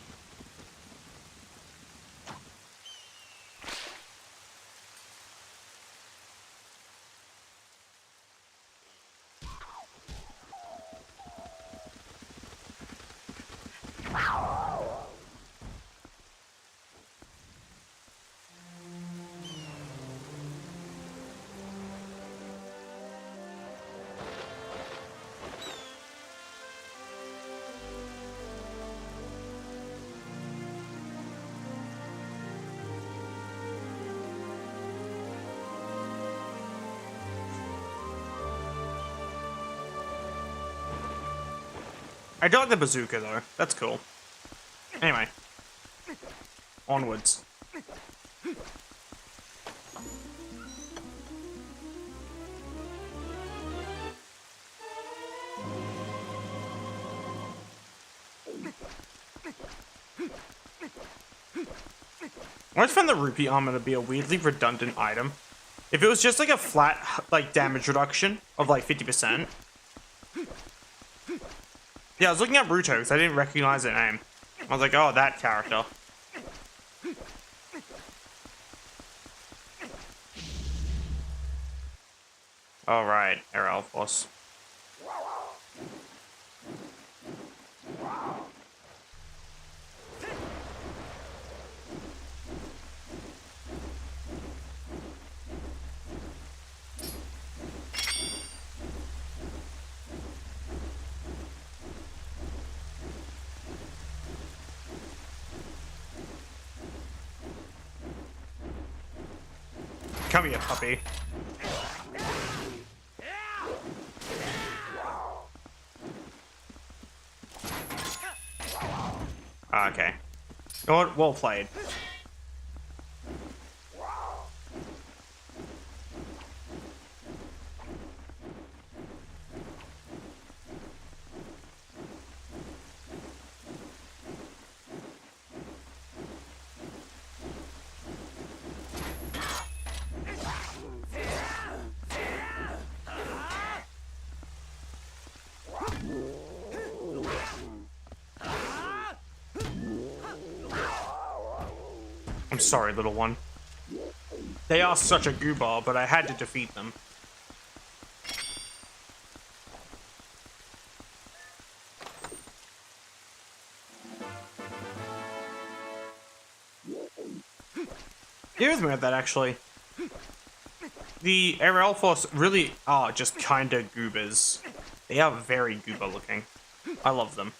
I do like the bazooka, though. That's cool. Anyway. Onwards. I always found the rupee armor to be a weirdly redundant item. If it was just like a flat, like, damage reduction of like 50%. Yeah, I was looking at Ruto because I didn't recognize their name. I was like, oh, that character. Alright, Air Alphos. Come here, puppy. Okay. You know what? Well played. I'm sorry, little one. They are such a gooball, but I had to defeat them. It was me about that, actually. The Air Alphos really are just kinda goobers. They are very goober looking. I love them.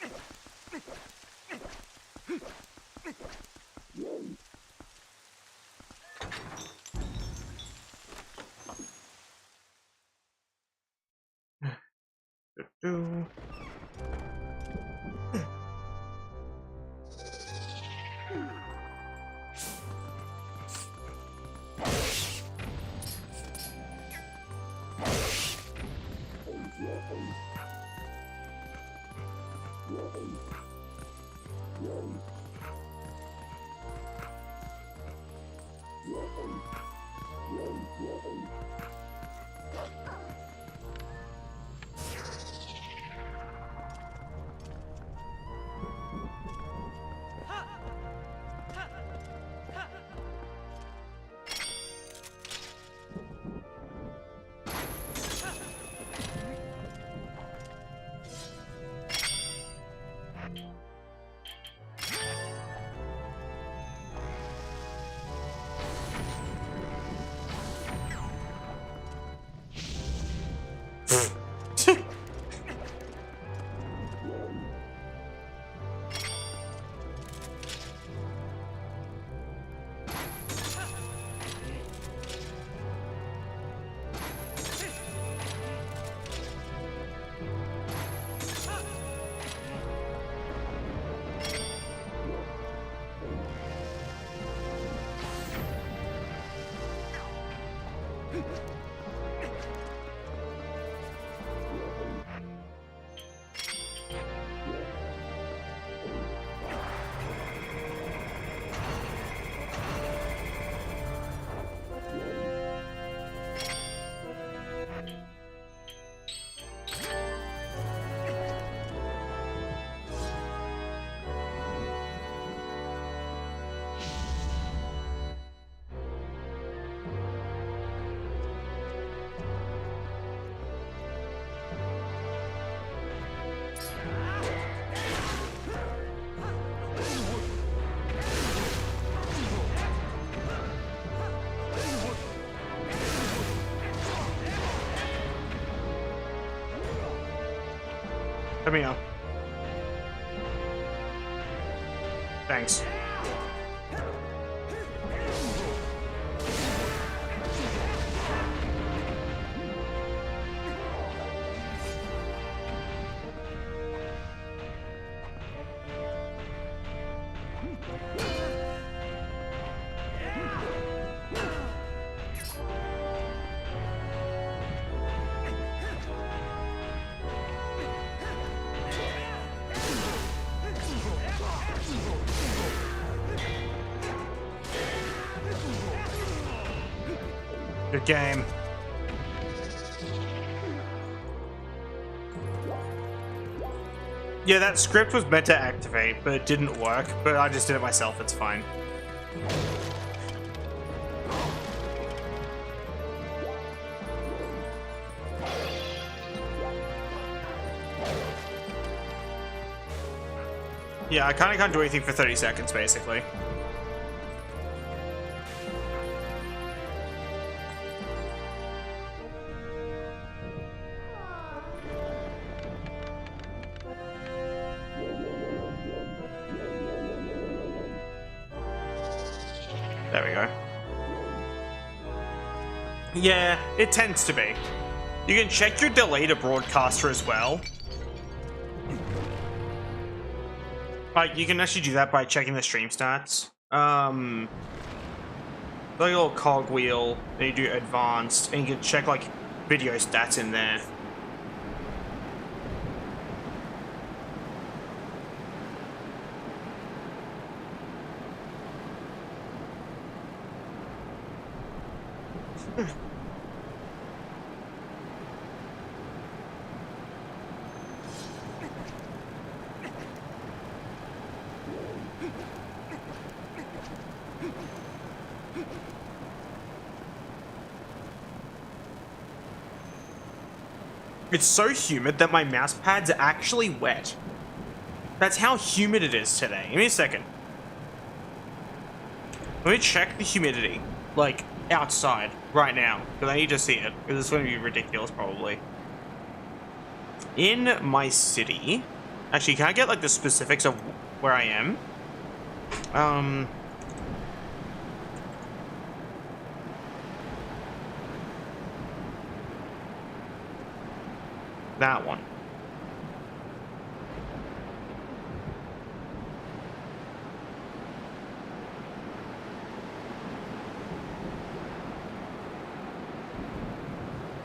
Let me know. Thanks. Good game. Yeah, that script was meant to activate, but it didn't work. But I just did it myself, it's fine. Yeah, I kind of can't do anything for 30 seconds, basically. There we go. Yeah, it tends to be. You can check your delay to broadcaster as well. Like, you can actually do that by checking the stream stats. Like a little cogwheel, then you do advanced, and you can check like video stats in there. It's so humid that my mouse pad's actually wet. That's how humid it is today. Give me a second. Let me check the humidity, like, outside, right now. Because I need to see it, because it's going to be ridiculous, probably. In my city... Actually, can I get, like, the specifics of where I am? That one.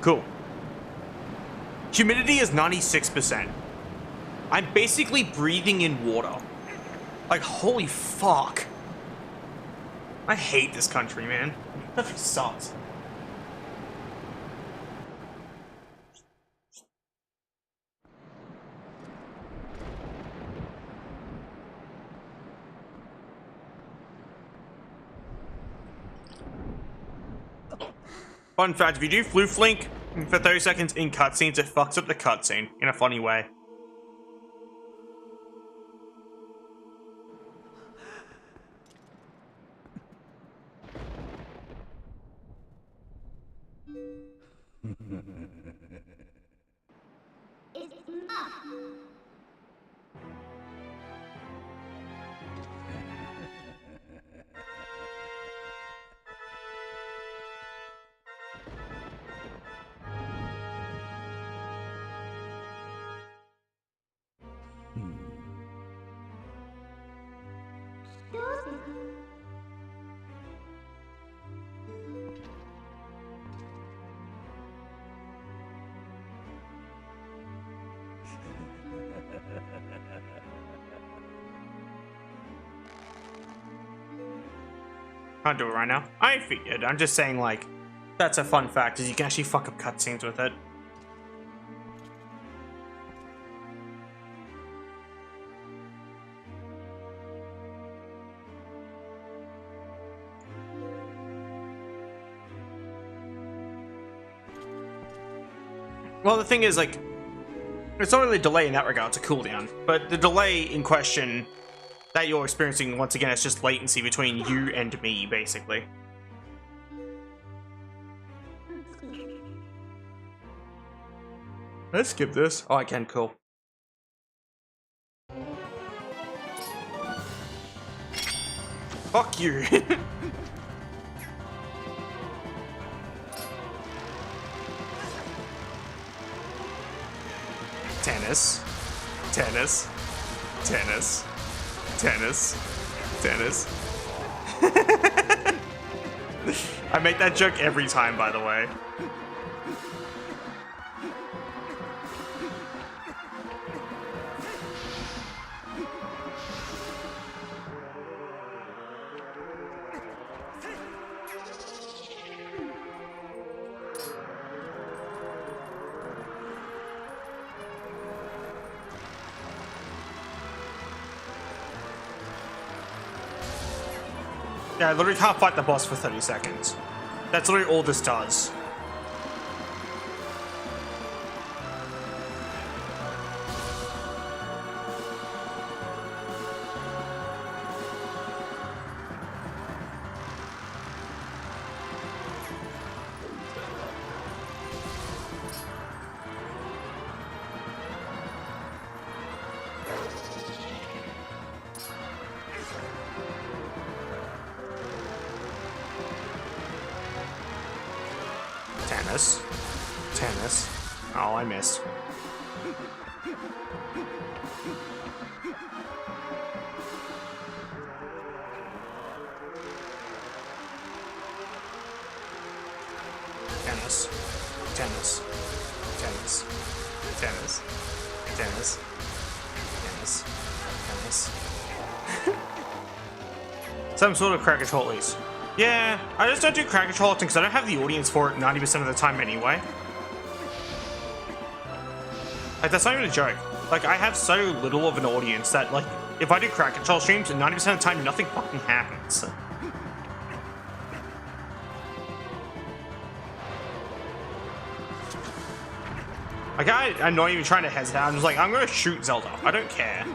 Cool. Humidity is 96%. I'm basically breathing in water. Like, holy fuck. I hate this country, man. That sucks. Fun fact, if you do floof link for 30 seconds in cutscenes, it fucks up the cutscene in a funny way. Can't do it right now. I figured. I'm just saying, like, that's a fun fact, is you can actually fuck up cutscenes with it. Well, the thing is, like, it's not really a delay in that regard, it's a cooldown. But the delay in question that you're experiencing, once again, is just latency between you and me, basically. Let's skip this. Oh, I can, cool. Fuck you. Tennis. Tennis. Tennis. Tennis. Tennis. I make that joke every time, by the way. Yeah, I literally can't fight the boss for 30 seconds. That's literally all this does. Tennis. Tennis. Oh, I missed. Tennis. Tennis. Tennis. Tennis. Tennis. Tennis. Tennis. Some sort of cracker trolleys. Yeah, I just don't do cracker troll often because I don't have the audience for it 90% of the time anyway. Like, that's not even a joke. Like, I have so little of an audience that, like, if I do cracker troll streams, 90% of the time, nothing fucking happens. Like, I'm not even trying to hesitate. I'm just like, I'm gonna shoot Zelda. I don't care.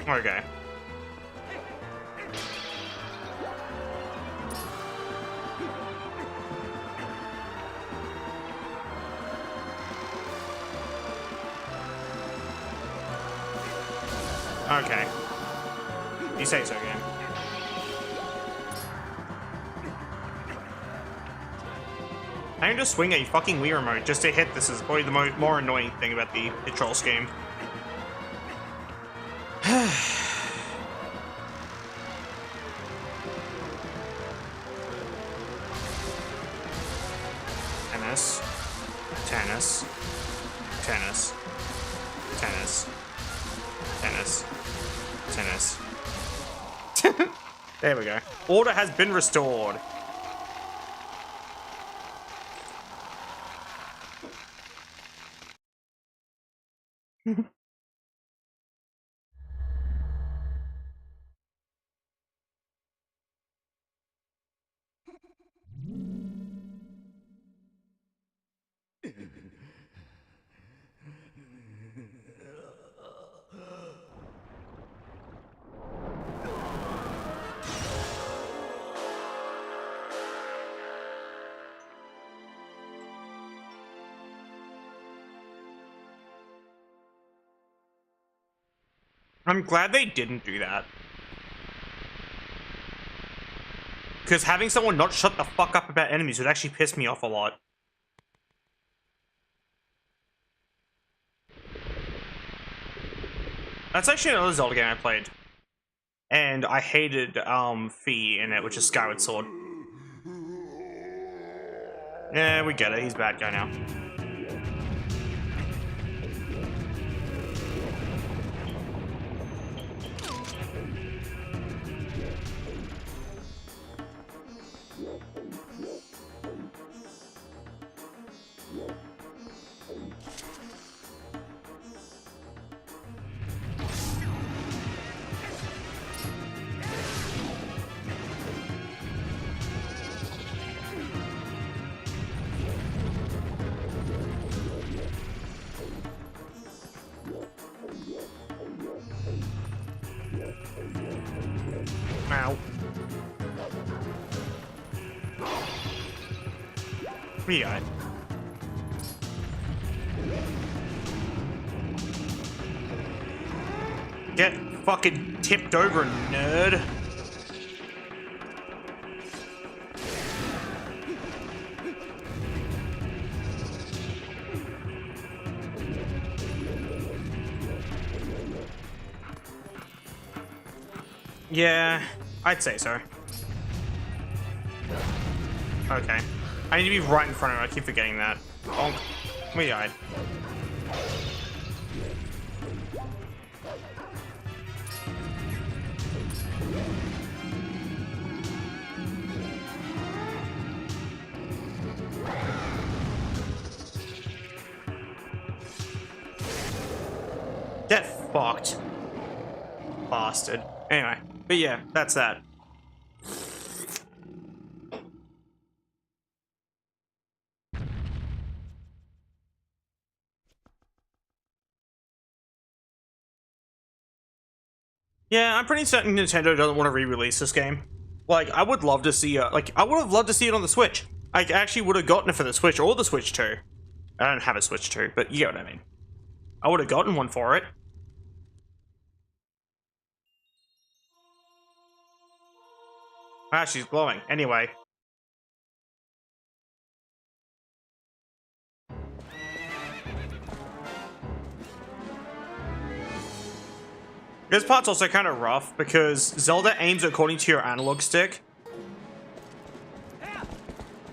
Okay. Okay. You say so, game. I can just swing a fucking Wii remote just to hit. This is probably the more annoying thing about the Trolls game. Tennis. Tennis. Tennis. Tennis. Tennis. Tennis. There we go. Order has been restored. I'm glad they didn't do that. Because having someone not shut the fuck up about enemies would actually piss me off a lot. That's actually another Zelda game I played. And I hated Fee in it, which is Skyward Sword. Yeah, we get it. He's a bad guy now. Ow. We got it. Get fucking tipped over, nerd. Yeah, I'd say so. Okay. I need to be right in front of him. I keep forgetting that. Bonk. We died. Get fucked. Bastard. Anyway, but yeah, that's that. Yeah, I'm pretty certain Nintendo doesn't want to re-release this game. Like, I would love to see I would have loved to see it on the Switch. I actually would have gotten it for the Switch or the Switch 2. I don't have a Switch 2, but you get what I mean. I would have gotten one for it. Ah, she's glowing. Anyway. This part's also kind of rough because Zelda aims according to your analog stick.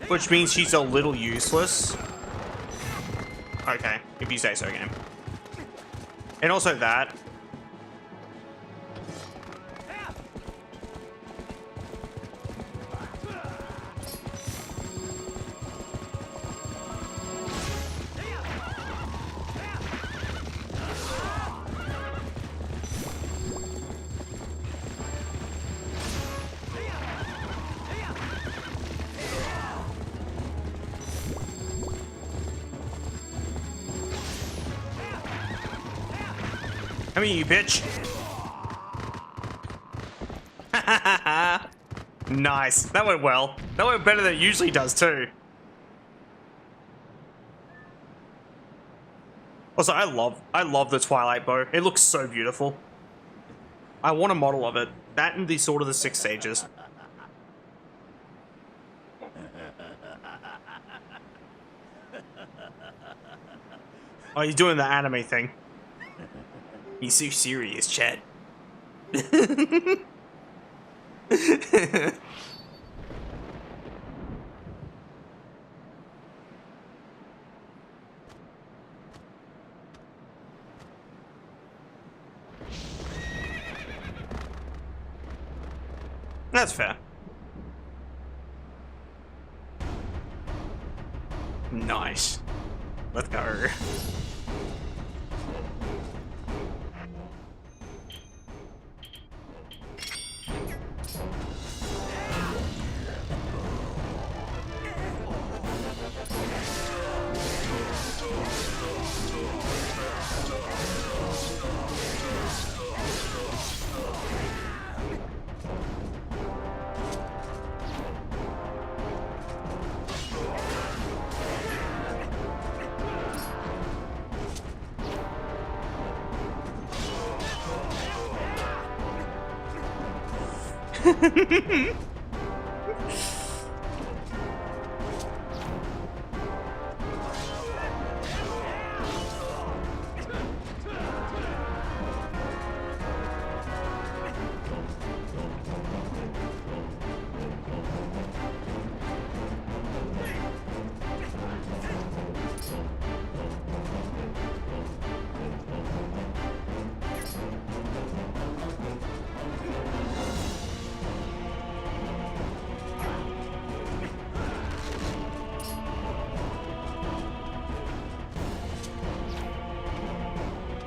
Which means she's a little useless. Okay, if you say so, game. And also that. I mean, you bitch. Nice. That went well. That went better than it usually does, too. Also, I love the Twilight Bow. It looks so beautiful. I want a model of it. That and the Sword of the Six Sages. Oh, you're doing the anime thing. He's so serious, Chad. That's fair. Nice. Let's go.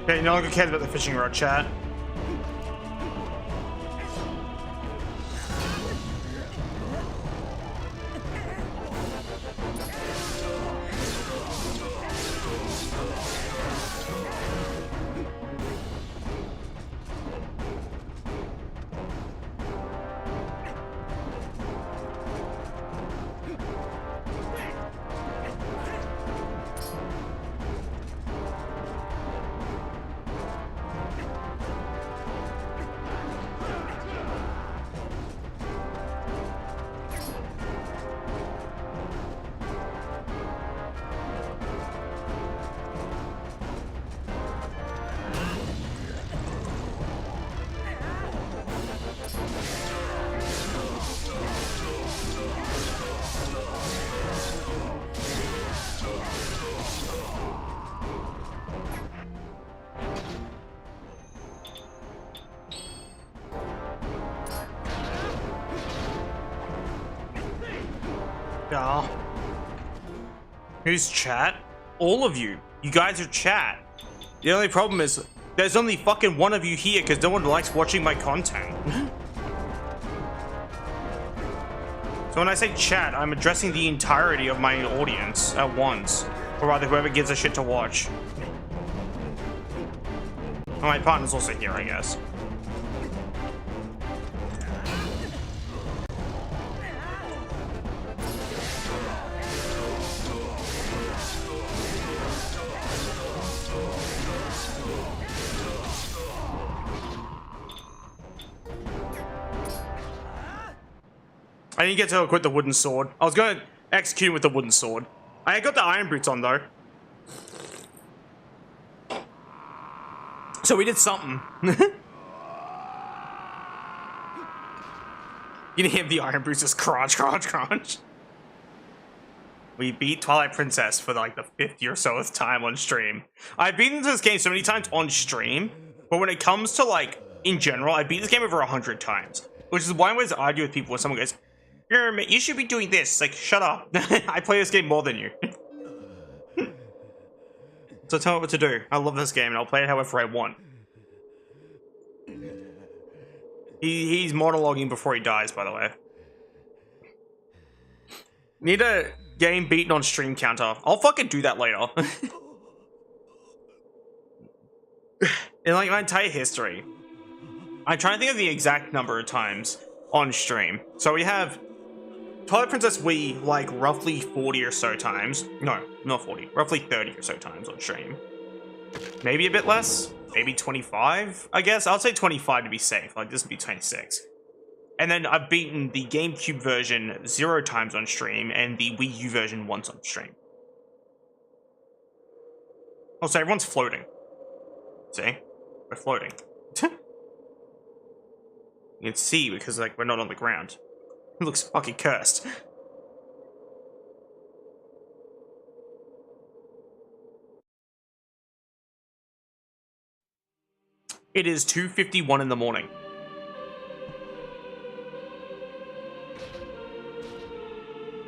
Okay, no longer cares about the fishing rod, chat. Yeah. Who's chat? All of you. You guys are chat. The only problem is there's only fucking one of you here because no one likes watching my content. So when I say chat, I'm addressing the entirety of my audience at once. Or rather, whoever gives a shit to watch. And my partner's also here, I guess. I didn't get to equip the wooden sword. I was going to execute him with the wooden sword. I got the iron boots on, though. So we did something. You didn't hear the iron boots just crunch, crunch, crunch. We beat Twilight Princess for like the 50th or so time on stream. I've beaten this game so many times on stream, but when it comes to like, in general, I beat this game over 100 times. Which is why I always argue with people when someone goes, you should be doing this. It's like, shut up. I play this game more than you. So tell me what to do. I love this game and I'll play it however I want. He's monologuing before he dies, by the way. Need a game beaten on stream counter. I'll fucking do that later. In like my entire history, I'm trying to think of the exact number of times on stream. So we have Twilight Princess Wii like roughly 40 or so times. No, not 40. Roughly 30 or so times on stream. Maybe a bit less. Maybe 25, I guess. I'll say 25 to be safe. Like, this would be 26. And then I've beaten the GameCube version 0 times on stream and the Wii U version once on stream. Oh, so everyone's floating. See? We're floating. You can see because, like, we're not on the ground. It looks fucking cursed. It is 2:51 in the morning.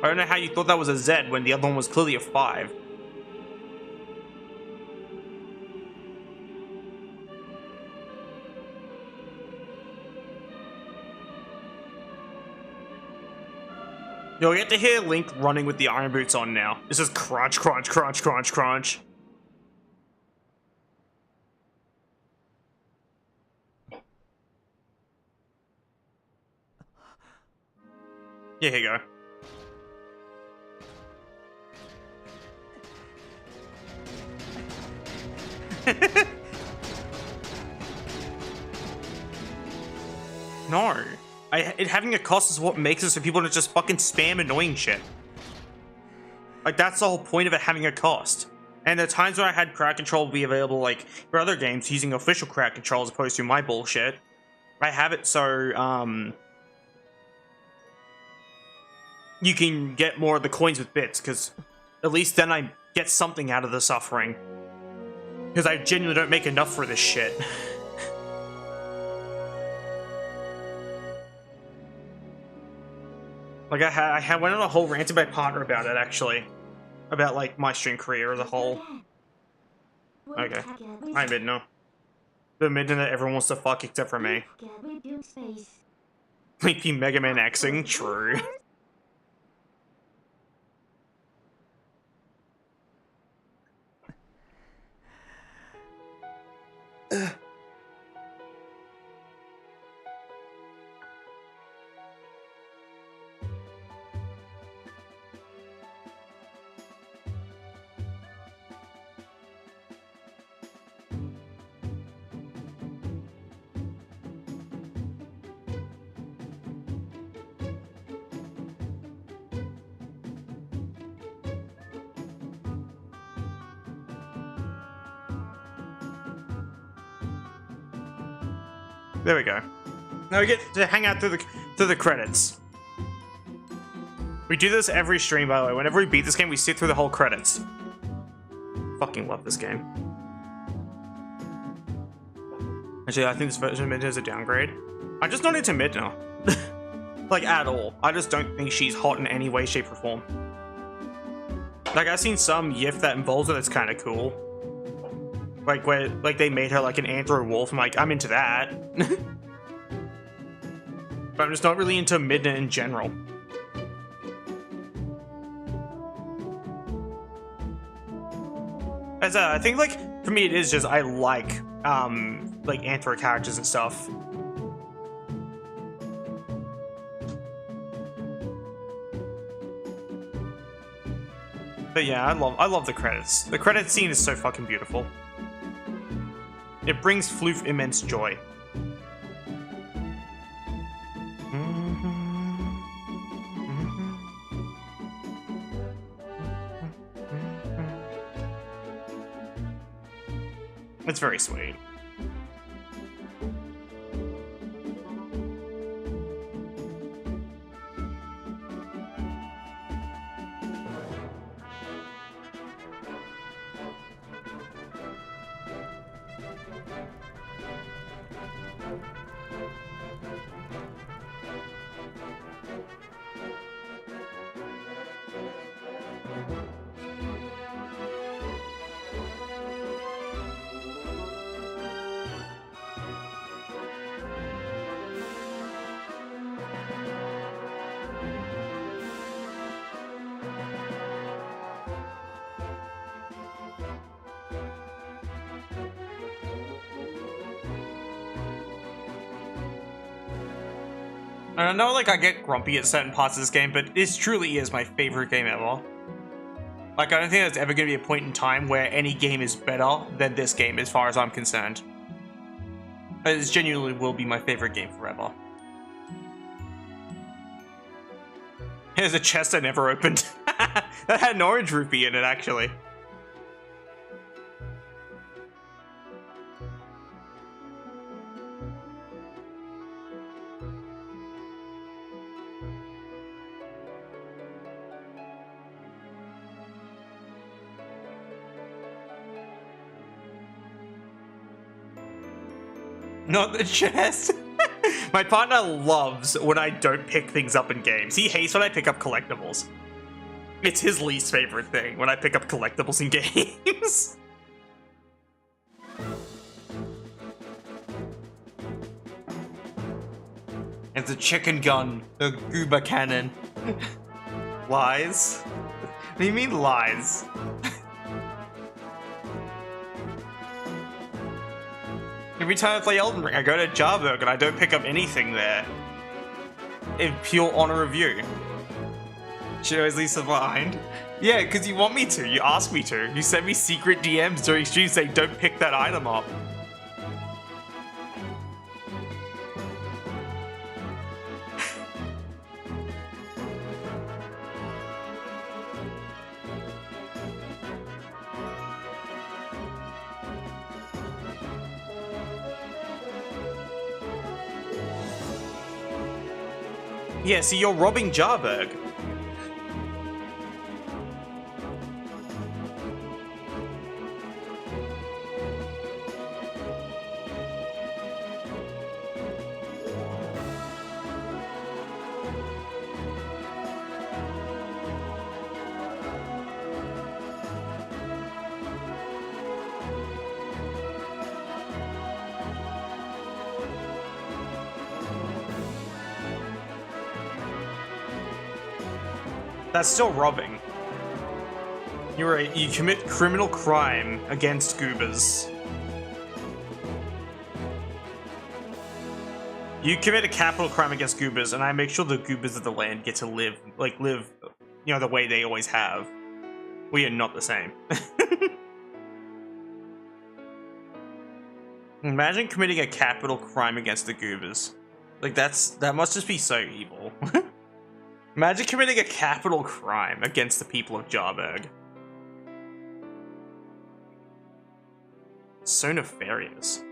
I don't know how you thought that was a Z when the other one was clearly a 5. You'll get to hear Link running with the iron boots on now. This is crunch, crunch, crunch, crunch, crunch. Yeah, here you go. No. it having a cost is what makes it so people don't just fucking spam annoying shit. Like, that's the whole point of it having a cost. And the times when I had crowd control be available, like, for other games, using official crowd control as opposed to my bullshit, I have it so, you can get more of the coins with bits, because at least then I get something out of the suffering. Because I genuinely don't make enough for this shit. Like, I went on a whole rant to my partner about it, actually. About, like, my stream career as a whole. Okay. I admit, no. The admitting that everyone wants to fuck except for me. Like, the Mega Man Xing? True. There we go. Now we get to hang out through the credits. We do this every stream, by the way. Whenever we beat this game, we sit through the whole credits. Fucking love this game. Actually, I think this version of Midna is a downgrade. I'm just not into Midna. Like, at all. I just don't think she's hot in any way, shape, or form. Like, I've seen some YIF that involves her that's kind of cool. Like, where, like, they made her like an anthro wolf. I'm like, I'm into that. But I'm just not really into Midna in general. As I think, like, for me it is just I like anthro characters and stuff. But yeah, I love the credits. The credits scene is so fucking beautiful. It brings Floof immense joy. It's very sweet. And I know, like, I get grumpy at certain parts of this game, but this truly is my favorite game ever. Like, I don't think there's ever going to be a point in time where any game is better than this game, as far as I'm concerned. It genuinely will be my favorite game forever. Here's a chest I never opened. That had an orange rupee in it, actually. Not the chest. My partner loves when I don't pick things up in games. He hates when I pick up collectibles. It's his least favorite thing when I pick up collectibles in games. It's a chicken gun, the gooba cannon. Lies? What do you mean lies? Every time I play Elden Ring, I go to Jarburg and I don't pick up anything there. In pure honor of you. She always leaves it behind. Yeah, because you want me to. You ask me to. You send me secret DMs during streams saying don't pick that item up. Yeah, see, you're robbing Jarberg. That's still robbing. You commit criminal crime against goobers. You commit a capital crime against goobers, and I make sure the goobers of the land get to live, you know, the way they always have. We are not the same. Imagine committing a capital crime against the goobers. Like, that must just be so evil. Imagine committing a capital crime against the people of Jarberg. So nefarious.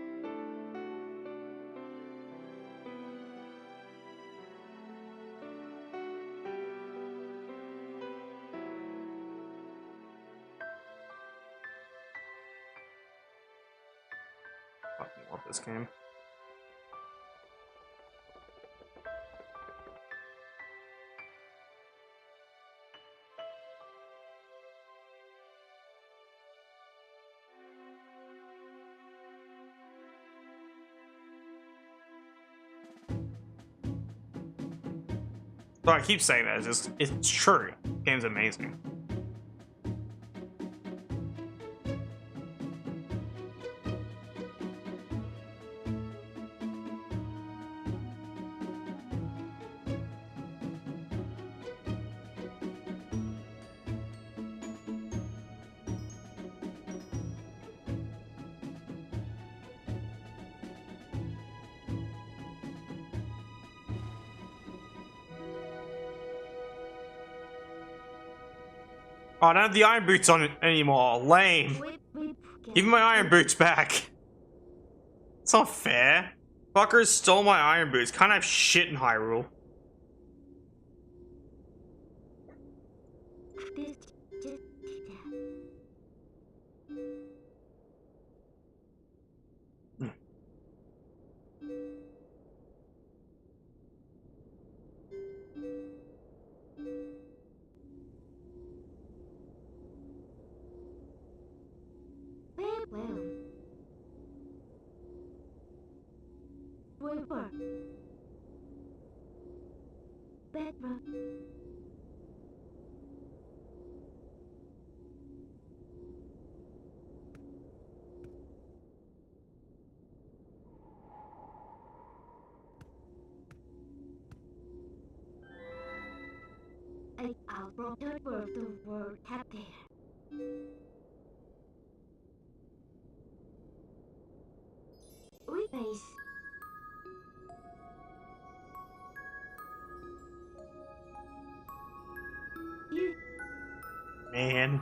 Fucking love this game. So I keep saying that, it's true. The game's amazing. Oh, I don't have the iron boots on it anymore. Lame. Give me my iron boots back. It's not fair. Fuckers stole my iron boots. Can't have shit in Hyrule. Man.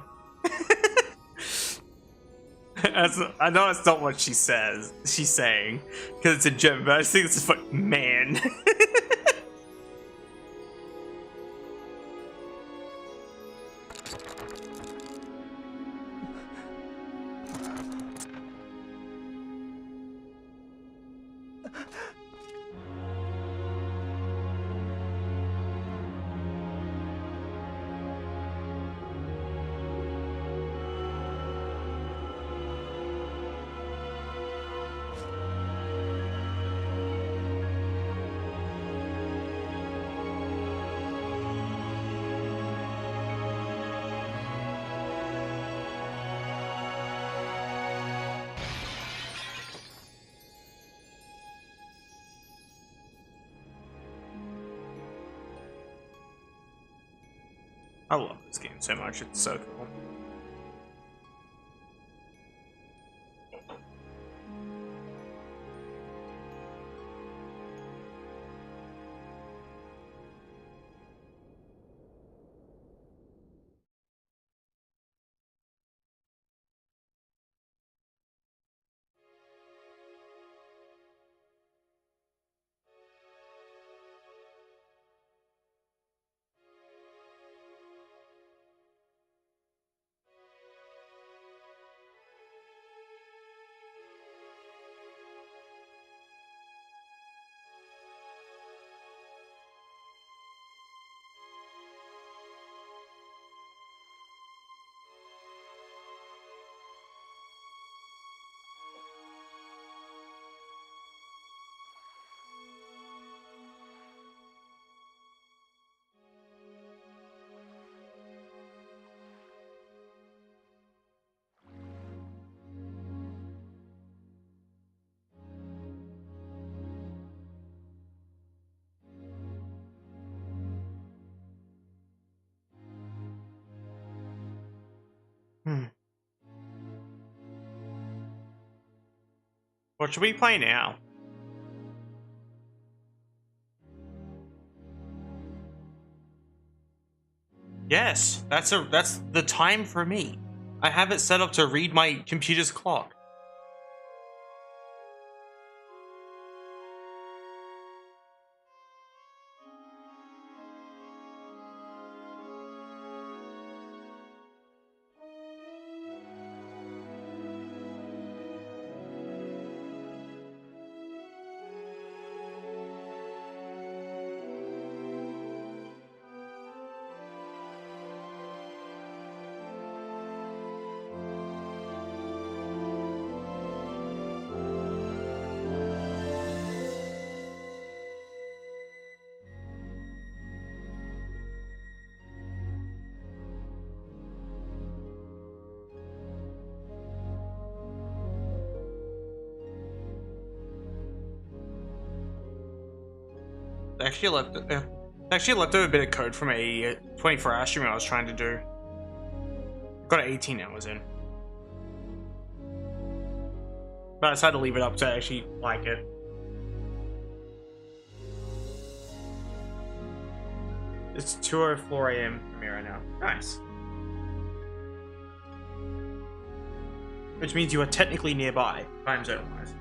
I know it's not what she says. She's saying because it's a German, but I just think it's just like man. I love this game so much. It's so cool. What should we play now? Yes, that's the time for me. I have it set up to read my computer's clock. Actually left over a bit of code from a 24-hour stream I was trying to do. Got 18 hours in. But I decided to leave it up to actually like it. It's 2:04 AM for me right now. Nice. Which means you are technically nearby, time zone wise.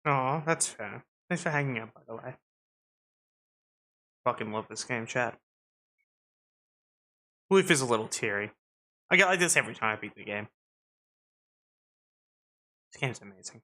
Oh, that's fair. Thanks for hanging out, by the way. Fucking love this game, chat. Wolf is a little teary. I get like this every time I beat the game. This game's amazing.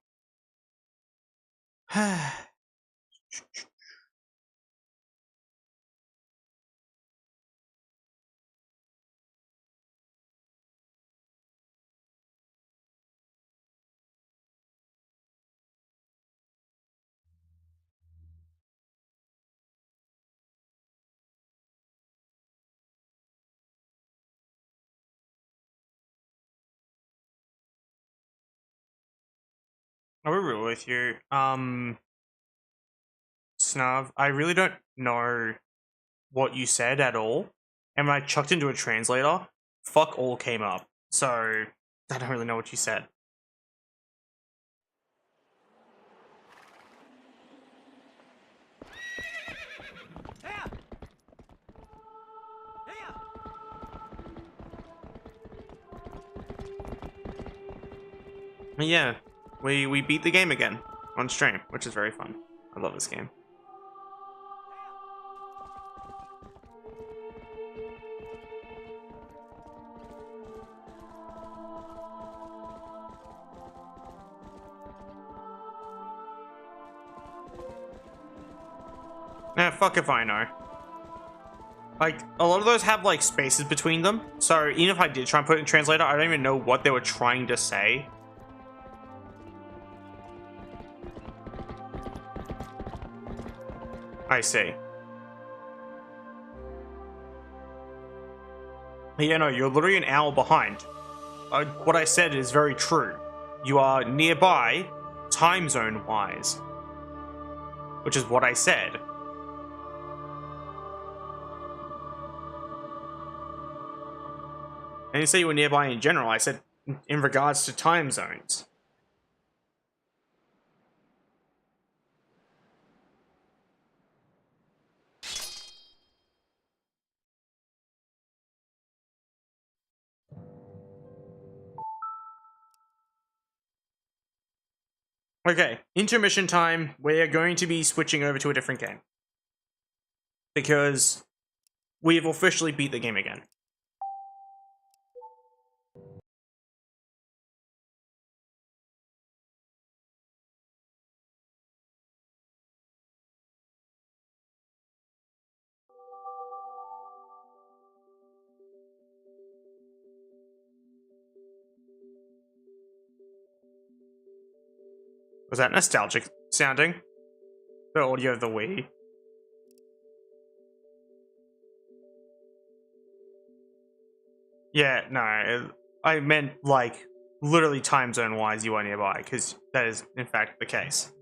I'll be real with you. Snuv, I really don't know what you said at all. And when I chucked into a translator, fuck all came up. So, I don't really know what you said. But yeah, we beat the game again on stream, which is very fun. I love this game. Nah, fuck if I know. Like, a lot of those have, like, spaces between them. So, even if I did try and put it in translator, I don't even know what they were trying to say. I see. Yeah, no, you're literally an hour behind. What I said is very true. You are nearby, time zone-wise. Which is what I said. I didn't say you were nearby in general, I said in regards to time zones. Okay, intermission time. We are going to be switching over to a different game. Because we have officially beat the game again. Was that nostalgic sounding? The audio of the Wii. Yeah, no, I meant like literally time zone wise you are nearby, because that is in fact the case.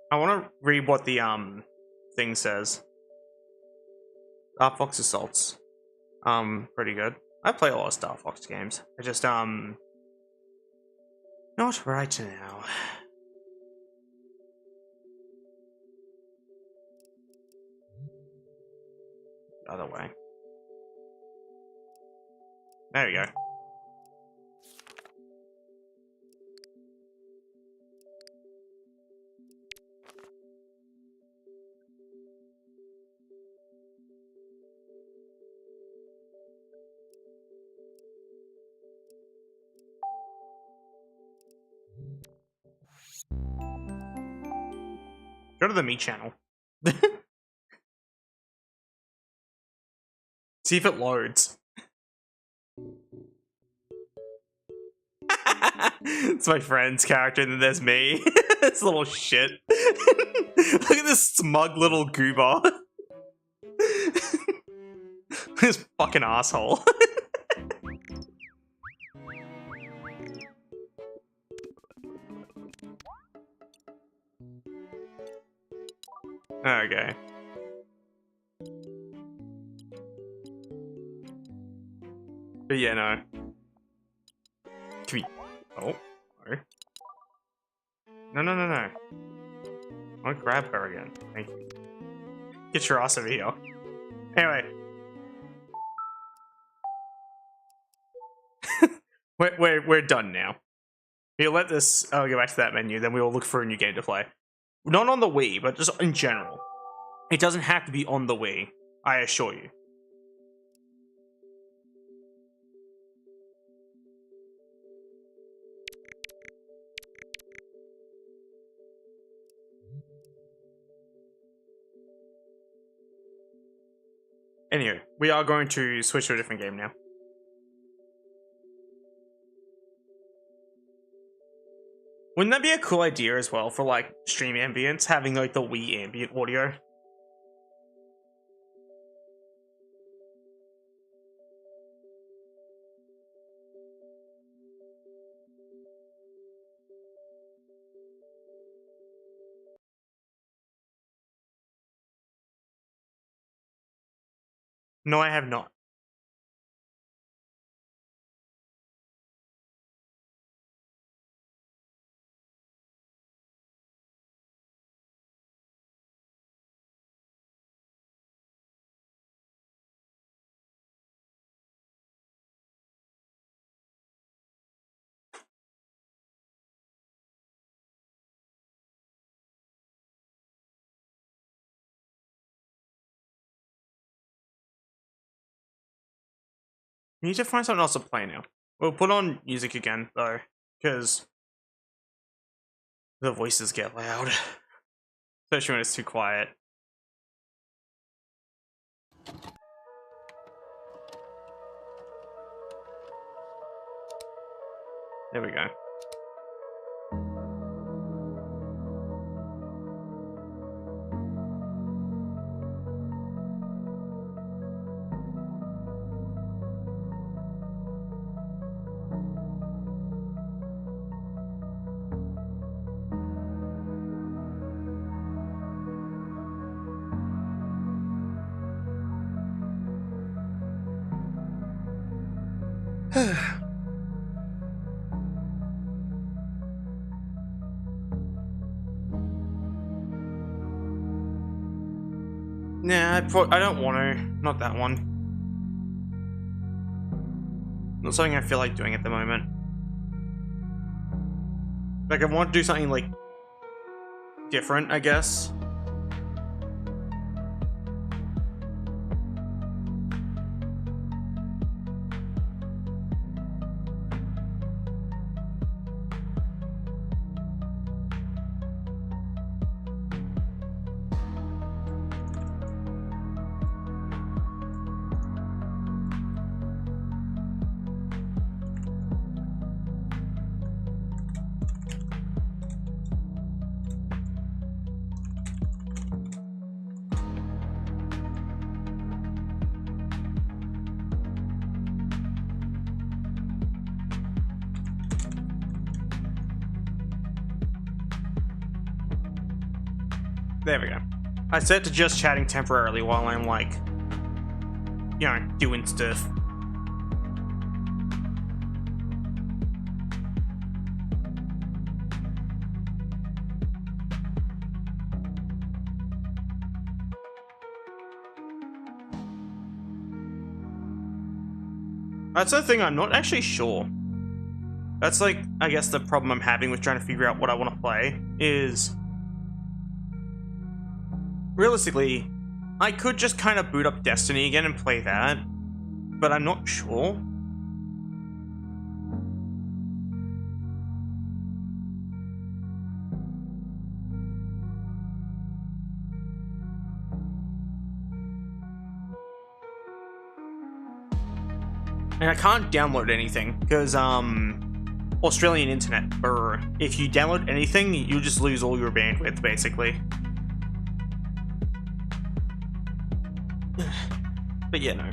I want to read what the thing says. Star Fox Assaults. Pretty good. I play a lot of Star Fox games. I just not right now. The other way. There we go. Go to the Me channel. See if it loads. It's my friend's character, and then there's me. This little shit. Look at this smug little goober. This fucking asshole. Okay. But yeah, no. Come here. Oh, no. No. I'll grab her again. Thank you. Get your ass over here. Anyway. we're done now. We'll let this go back to that menu, then we will look for a new game to play. Not on the Wii, but just in general. It doesn't have to be on the Wii, I assure you. Anyway, we are going to switch to a different game now. Wouldn't that be a cool idea as well for like stream ambience, having like the Wii ambient audio? No, I have not. We need to find something else to play now. We'll put on music again, though, because the voices get loud. Especially when it's too quiet. There we go. Nah, I don't want to. Not that one. Not something I feel like doing at the moment. Like, I want to do something, like, different, I guess. There we go. I set to just chatting temporarily while I'm, like, you know, doing stuff. That's the thing, I'm not actually sure. That's, like, I guess the problem I'm having with trying to figure out what I want to play is... Realistically, I could just kind of boot up Destiny again and play that, but I'm not sure. And I can't download anything because Australian internet. Or if you download anything, you just lose all your bandwidth basically. But yeah, no.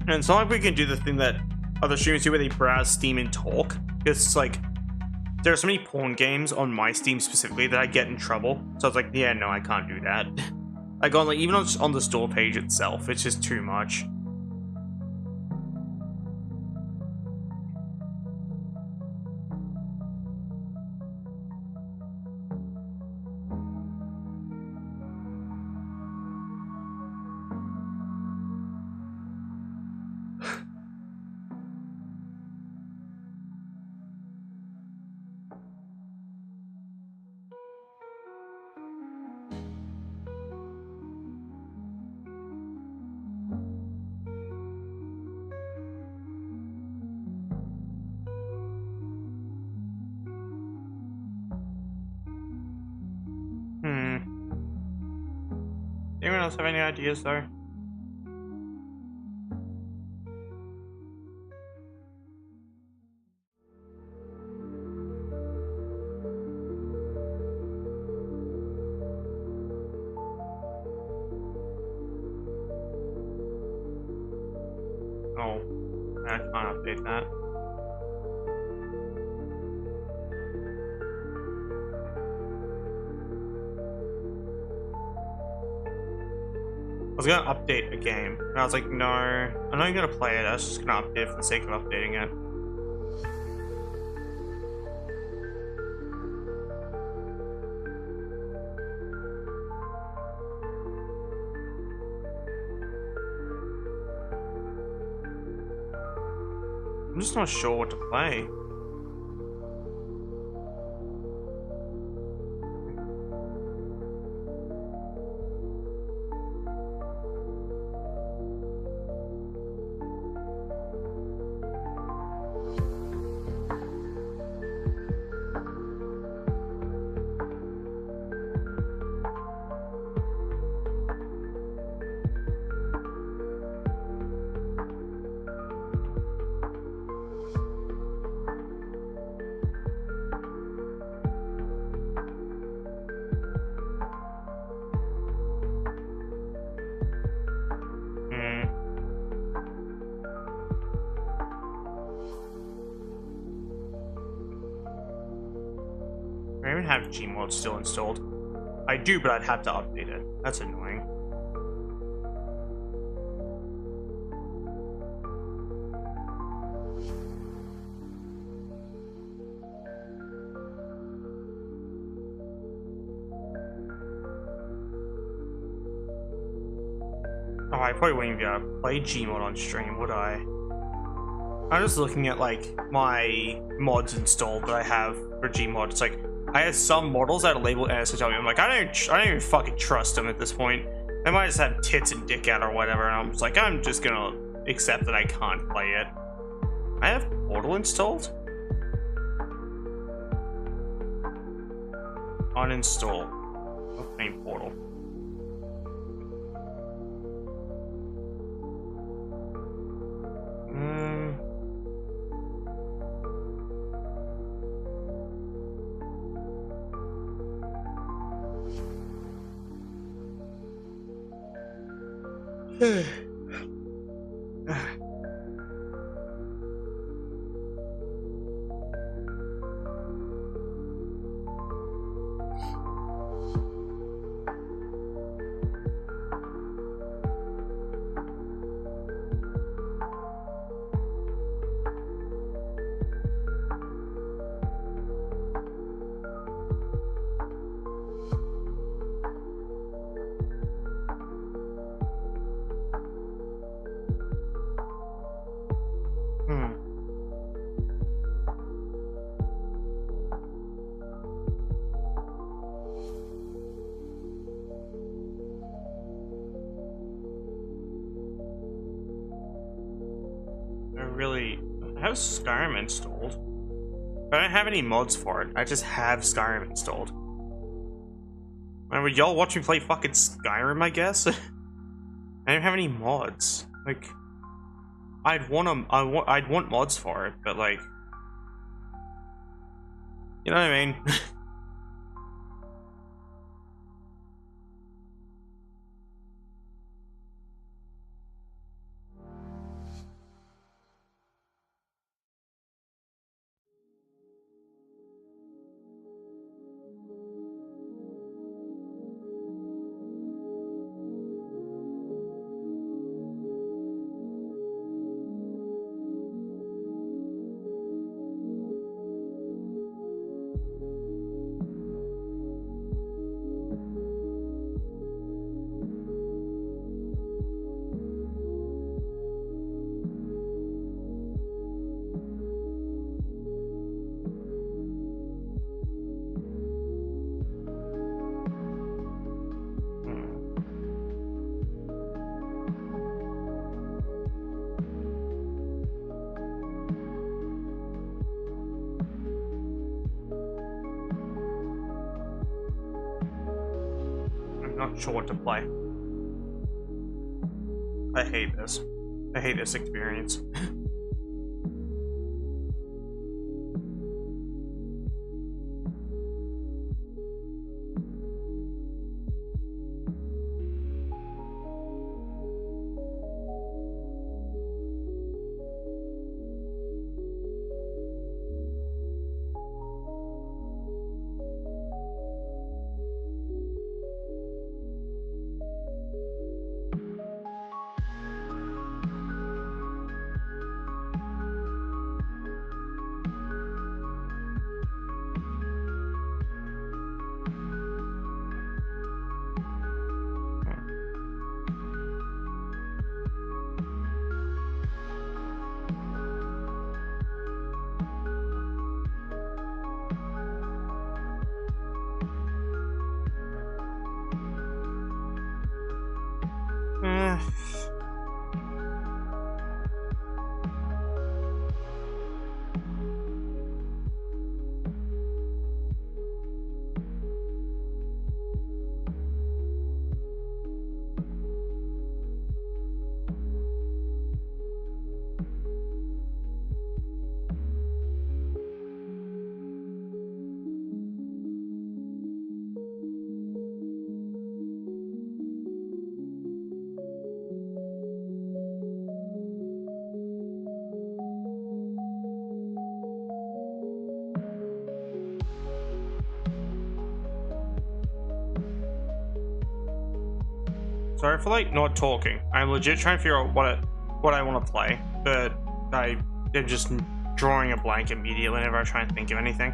And it's not like we can do the thing that other streamers do where they browse Steam and talk. It's like, there are so many porn games on my Steam specifically that I get in trouble. So it's like, yeah, no, I can't do that. Like, even on the store page itself, it's just too much. Anyone else have any ideas though? Oh, I can't update that. I was gonna update a game, and I was like, no, I'm not gonna play it, I was just gonna update it for the sake of updating it. I'm just not sure what to play. I don't even have Gmod still installed. I do, but I'd have to update it. That's annoying. Oh, I probably wouldn't even be able to play Gmod on stream, would I? I'm just looking at like my mods installed that I have for Gmod. It's like I have some models that are labeled NSFW. I'm like, I don't even fucking trust them at this point. They might just have tits and dick out or whatever, and I'm just like, I'm just gonna accept that I can't play it. I have Portal installed? Uninstall. Not playing Portal. I have Skyrim installed. I don't have any mods for it. I just have Skyrim installed. Would y'all watch me play fucking Skyrim, I guess? I don't have any mods. Like, I'd want mods for it, but like, you know what I mean? Not sure what to play. I hate this. I hate this experience. Sorry for like not talking. I'm legit trying to figure out what I want to play, but I am just drawing a blank immediately whenever I try and think of anything.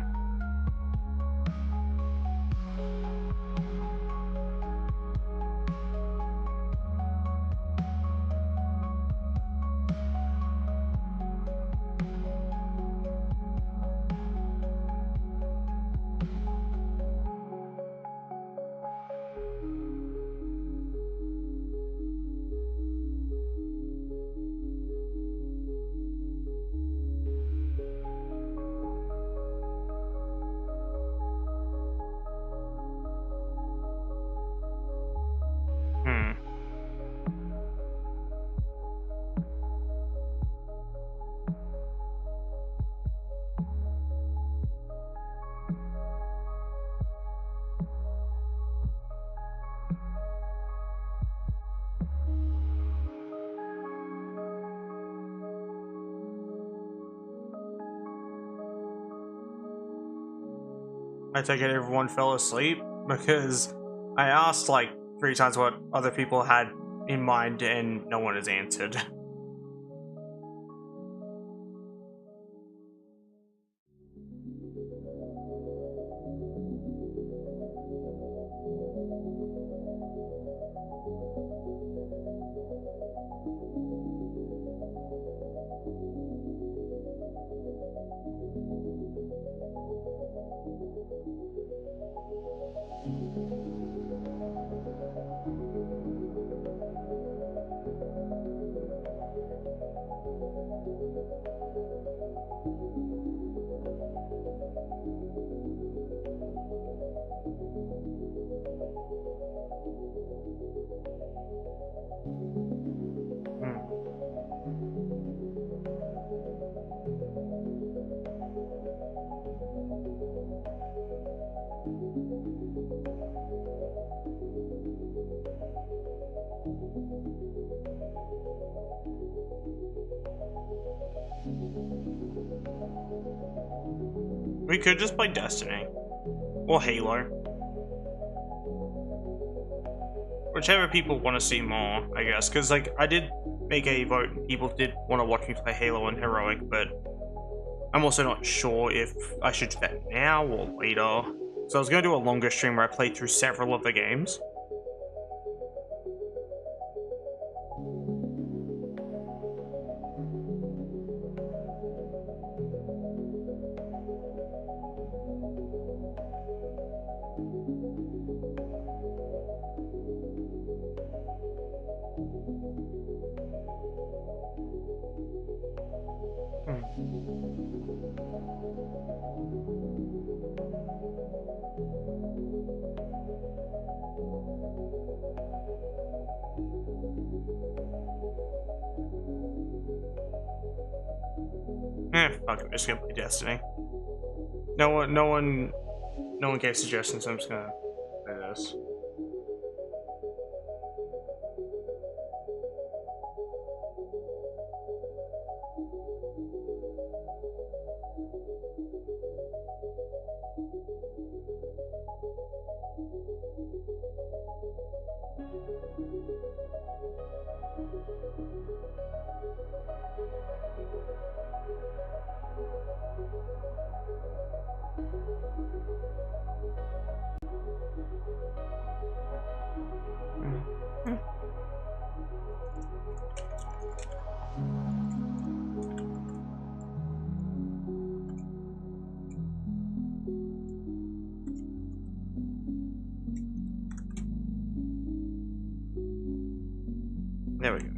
I take it everyone fell asleep because I asked like 3 times what other people had in mind and no one has answered. We could just play Destiny. Or Halo. Whichever people want to see more, I guess. Because, like, I did make a vote and people did want to watch me play Halo and Heroic, but I'm also not sure if I should do that now or later. So I was going to do a longer stream where I played through several of the games. Fuck it, I'm just gonna play Destiny. No one gave suggestions, so I'm just gonna play this. There we go.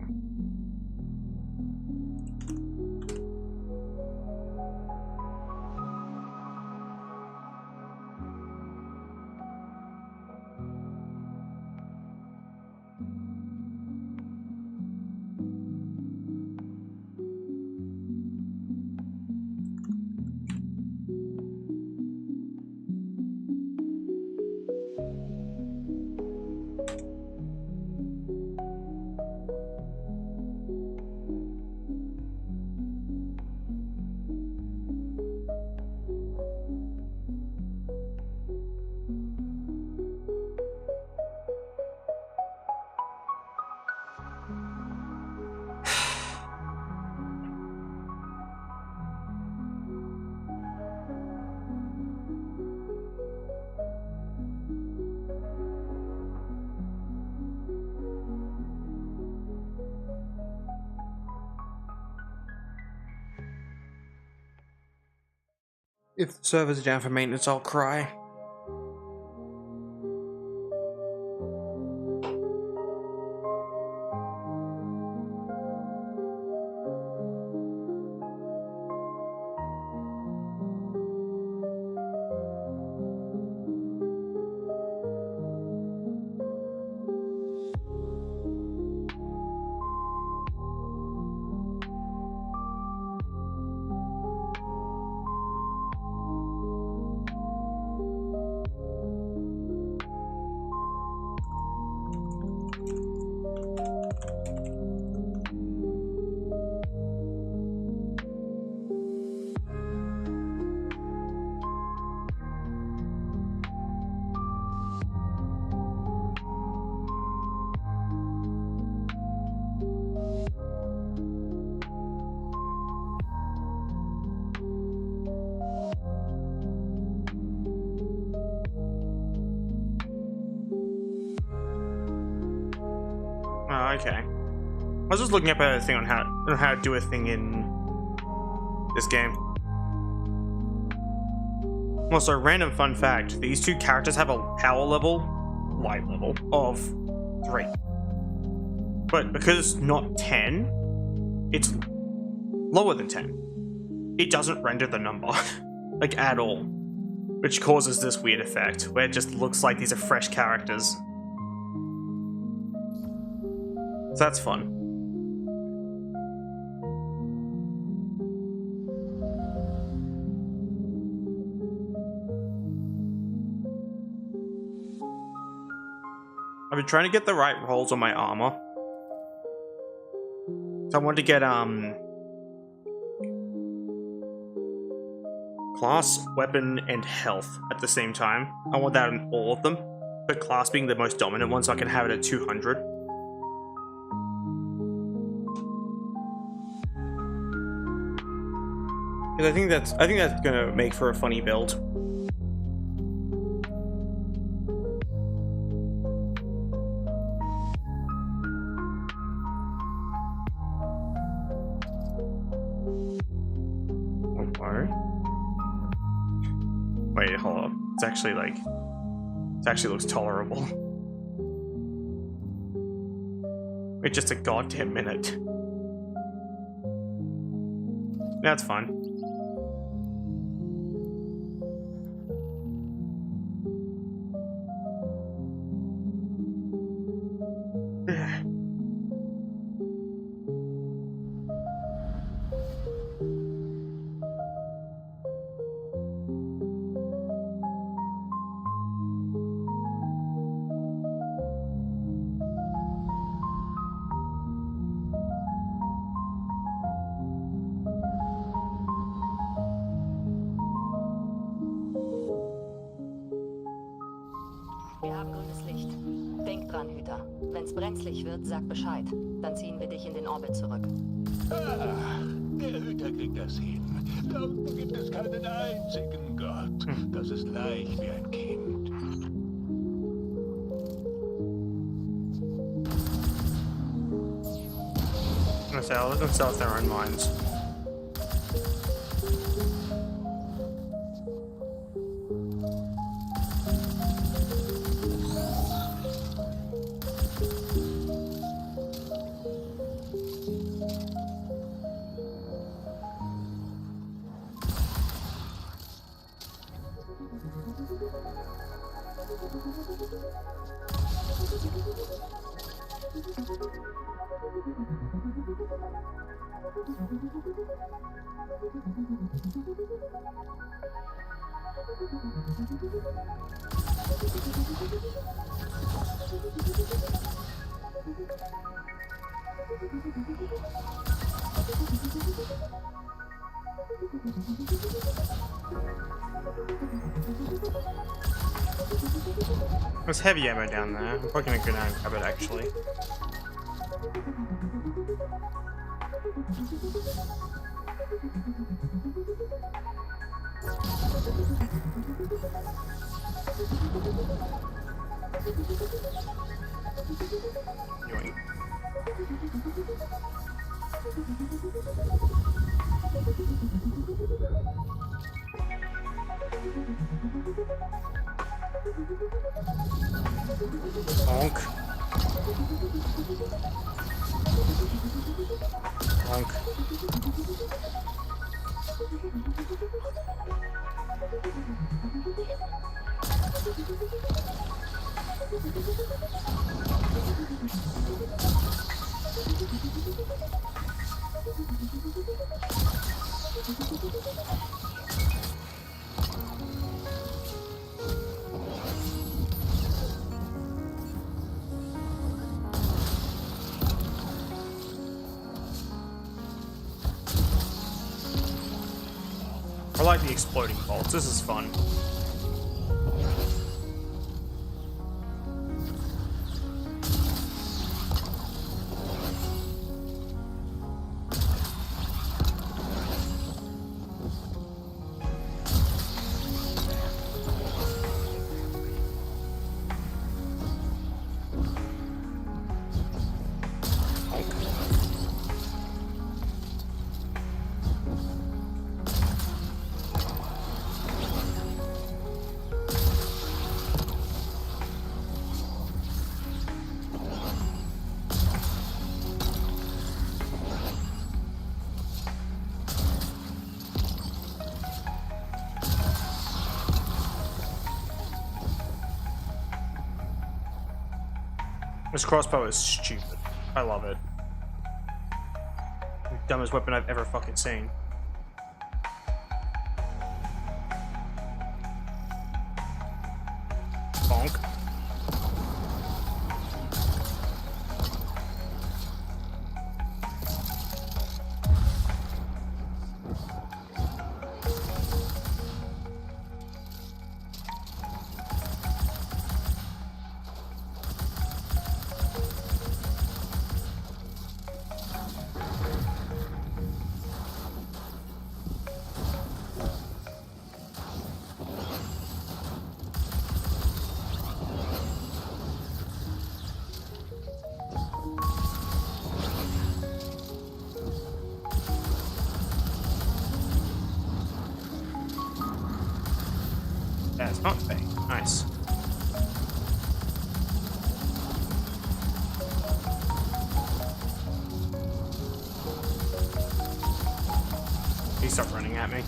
If the servers are down for maintenance, I'll cry. okay. I was just looking up a thing on how to do a thing in this game. Also, random fun fact: these two characters have a power level, light level, of 3. But because it's not 10, it's lower than 10. It doesn't render the number, like, at all. Which causes this weird effect, where it just looks like these are fresh characters. So that's fun. I've been trying to get the right rolls on my armor. So I want to get, class, weapon, and health at the same time. I want that in all of them, but class being the most dominant one, so I can have it at 200. Because I think that's gonna make for a funny build. Wait, hold up. It actually looks tolerable. Wait just a goddamn minute. That's fine. Wir haben grünes Licht. Denk dran, Hüter. Wenn's brenzlig wird, sag Bescheid. Dann ziehen wir dich in den Orbit zurück. Ah, der Hüter kriegt das hin. Da unten gibt es keinen einzigen Gott. Das ist leicht wie ein Kind. Let them sell their own minds. There's heavy ammo down there. I'm probably gonna go down and grab it actually. Yoink. Honk. Honk. I like the exploding bolts. This is fun. This crossbow is stupid. I love it. The dumbest weapon I've ever fucking seen. Bonk. That's not fake. Nice. He stopped running at me.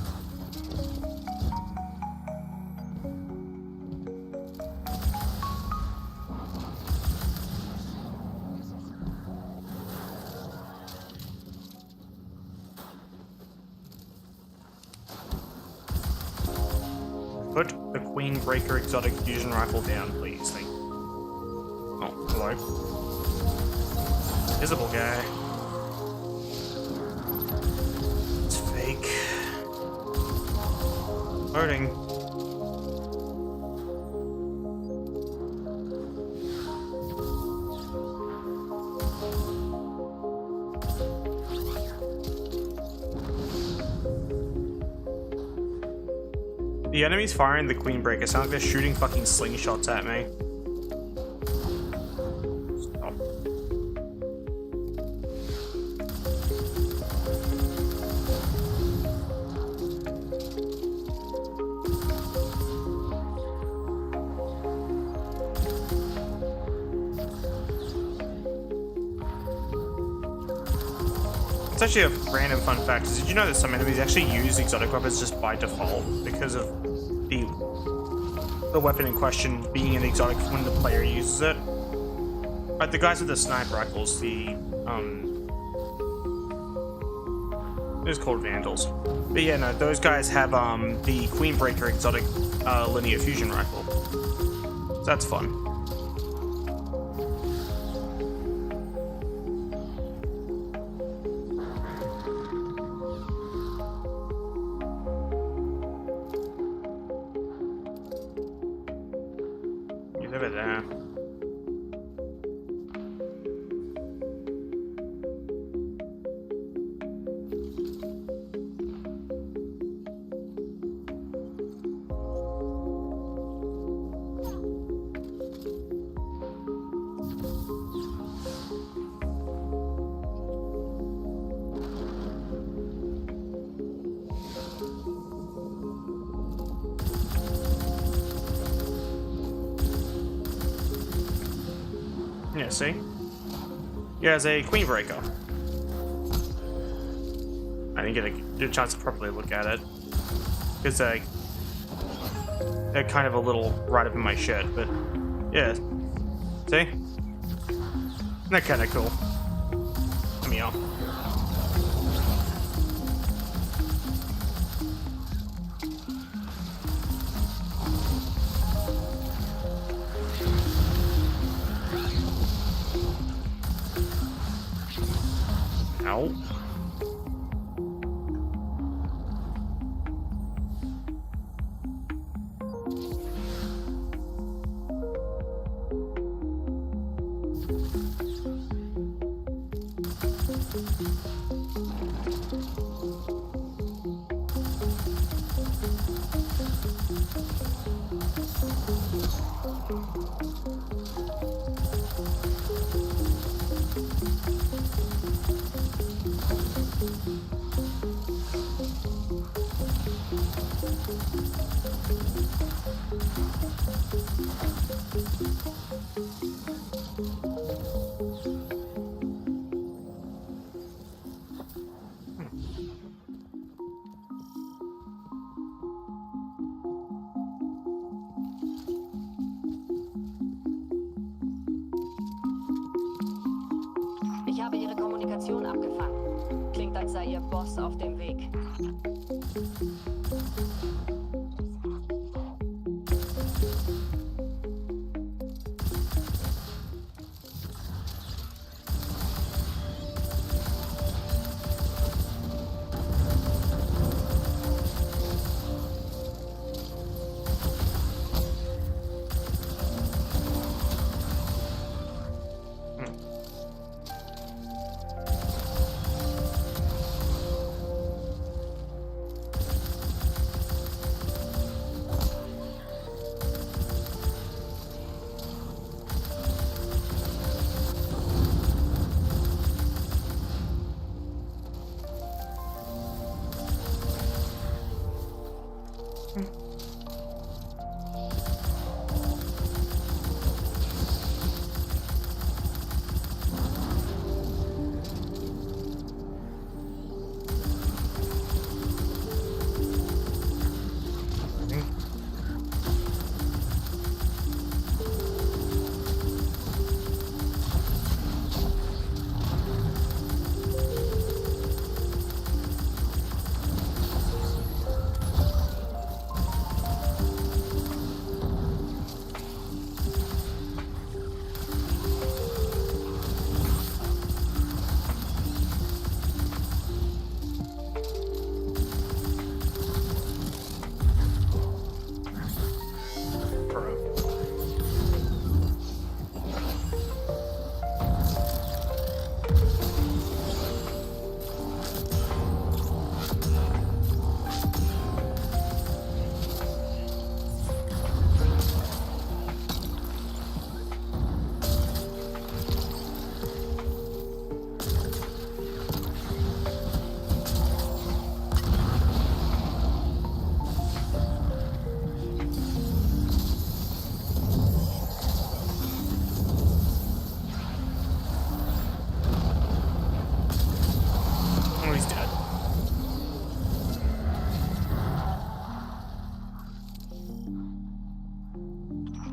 Put the Queen Breaker exotic fusion rifle down, please. Thank you. Oh, hello. Visible guy. It's fake. Loading. The enemies firing the Queen Breaker sound like they're shooting fucking slingshots at me. Stop. It's actually a random fun fact. Did you know that some enemies actually use exotic weapons just by default because of the weapon in question being an exotic when the player uses it? Like the guys with the sniper rifles, it's called Vandals. But yeah, no, those guys have the Queen Breaker exotic linear fusion rifle. So that's fun. You live it there. Yeah, see? Yeah, it's a Queen Breaker. I didn't get a chance to properly look at it. Because they're kind of a little right up in my shit, but yeah. See? They're kind of cool. Let me off. Ow. Munition abgefangen. Klingt, als sei ihr Boss auf dem Weg.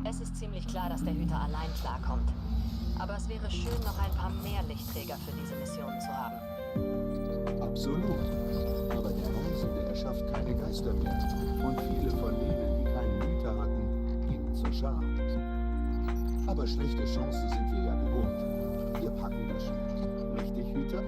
Es ist ziemlich klar, dass der Hüter allein klarkommt. Aber es wäre schön, noch ein paar mehr Lichtträger für diese Mission zu haben. Absolut. Aber der Reisende erschafft keine Geister mehr. Und viele von denen, die keinen Hüter hatten, gingen zur Schar. Aber schlechte Chancen sind wir ja gewohnt. Wir packen das schon. Richtig, Hüter?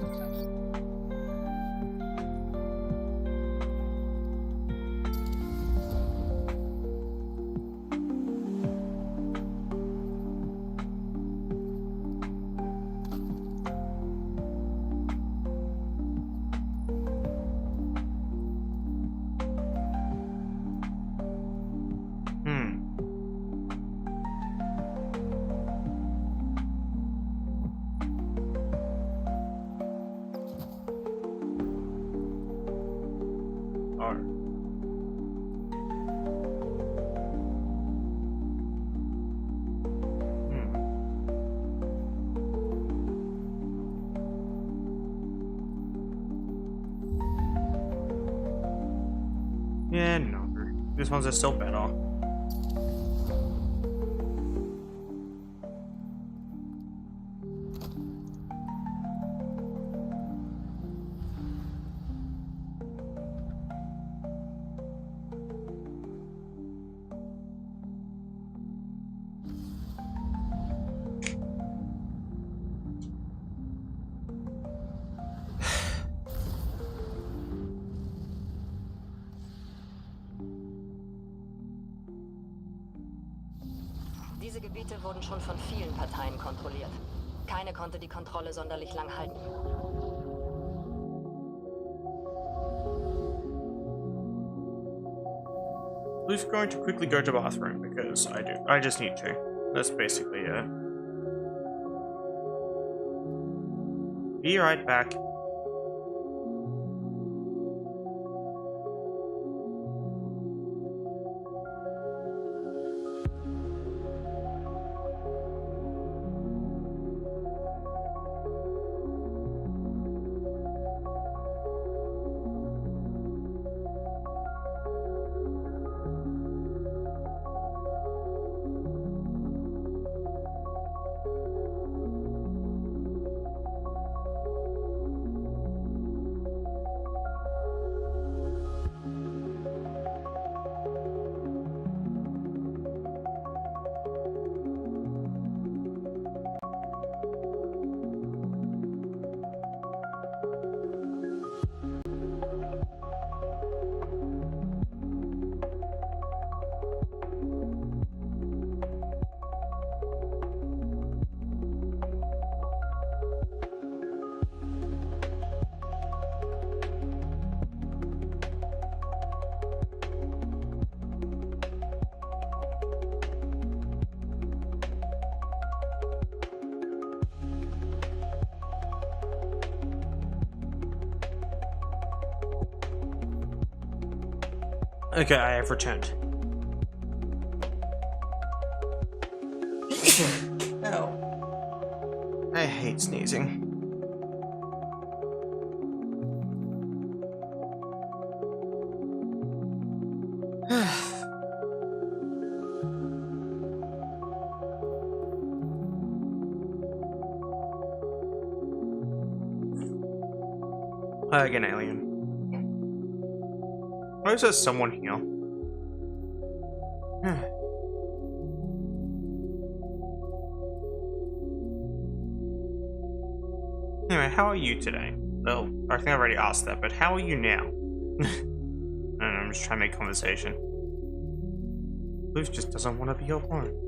Yeah, no. These ones are still better. Diese Gebiete wurden schon von vielen Parteien kontrolliert. Keine konnte die Kontrolle sonderlich lang halten. Luke's going to quickly go to the bathroom because I just need to. That's basically it. Be right back. Okay, I have returned. Ow. I hate sneezing. Again, alien. Why is there someone here? Anyway, how are you today? Well, I think I already asked that, but how are you now? I don't know, I'm just trying to make conversation. Luke just doesn't want to be alone.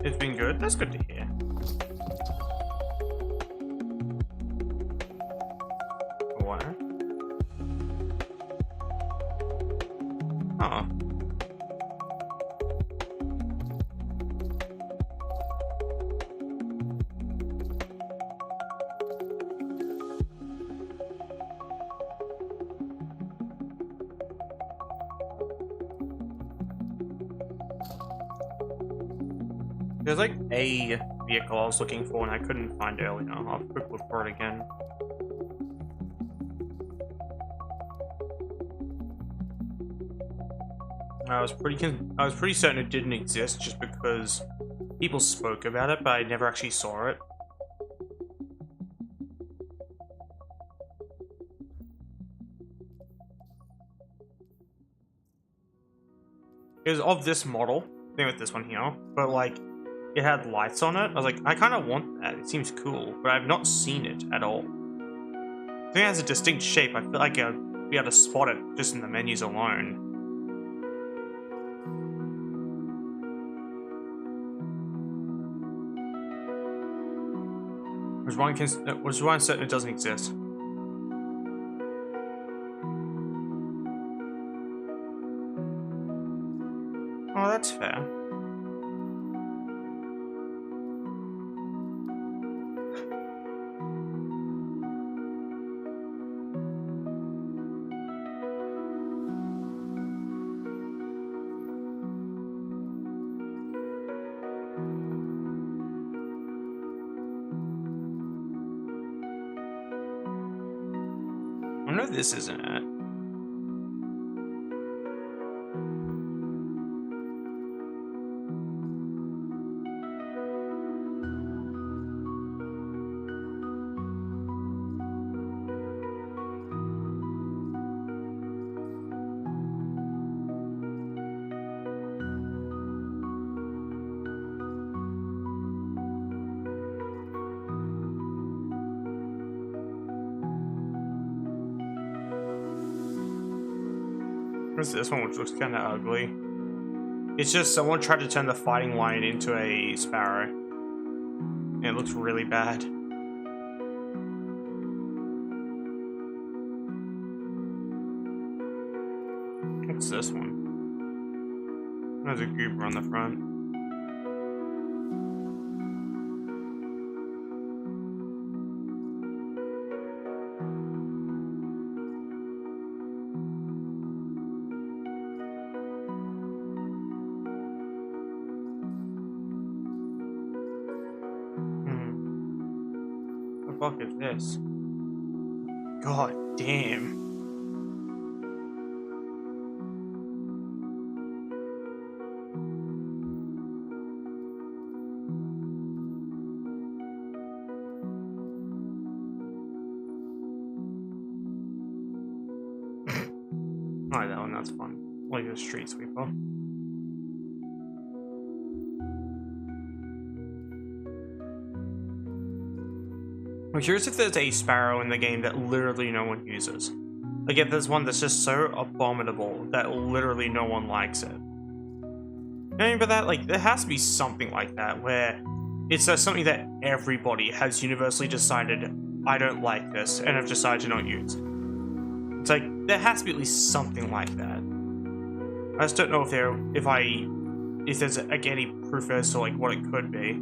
It's been good. That's good to hear. What? Oh. There's like a vehicle I was looking for and I couldn't find earlier. I'll quick look for it again. I was pretty certain it didn't exist just because people spoke about it, but I never actually saw it. It was of this model, thing with this one here, but like it had lights on it. I was like, I kind of want that. It seems cool, but I've not seen it at all. I think it has a distinct shape. I feel like I'd be able to spot it just in the menus alone. Which one certain it doesn't exist. Oh, that's fair. I know this isn't it. What's this one, which looks kind of ugly? It's just someone tried to turn the fighting lion into a sparrow. And it looks really bad. What's this one? There's a goober on the front. What the fuck is this? God damn. I like that one, that's fun. Like a street sweeper. I'm curious if there's a sparrow in the game that literally no one uses. Like if there's one that's just so abominable that literally no one likes it. You know, but that, like, there has to be something like that where it's something that everybody has universally decided, I don't like this, and have decided to not use. It's like, there has to be at least something like that. I just don't know if there's like any proof as to like what it could be.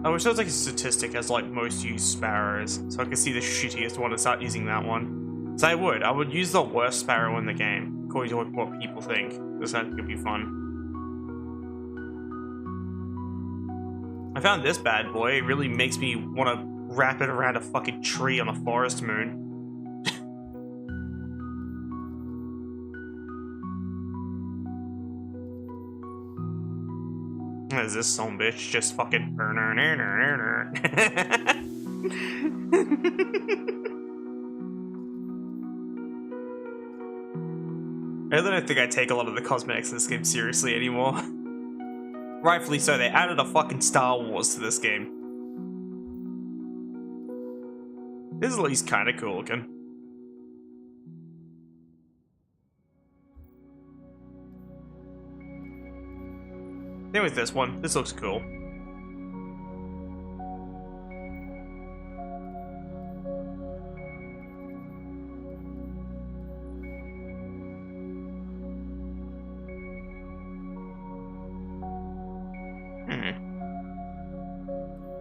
I wish there was like a statistic as like most used sparrows, so I could see the shittiest one and start using that one. So I would use the worst sparrow in the game, according to what people think. This could be fun. I found this bad boy. It really makes me want to wrap it around a fucking tree on a forest moon. Is this some bitch just fucking I don't think I take a lot of the cosmetics in this game seriously anymore. Rightfully so, they added a fucking Star Wars to this game. This is at least kinda cool looking. Same with this one, this looks cool.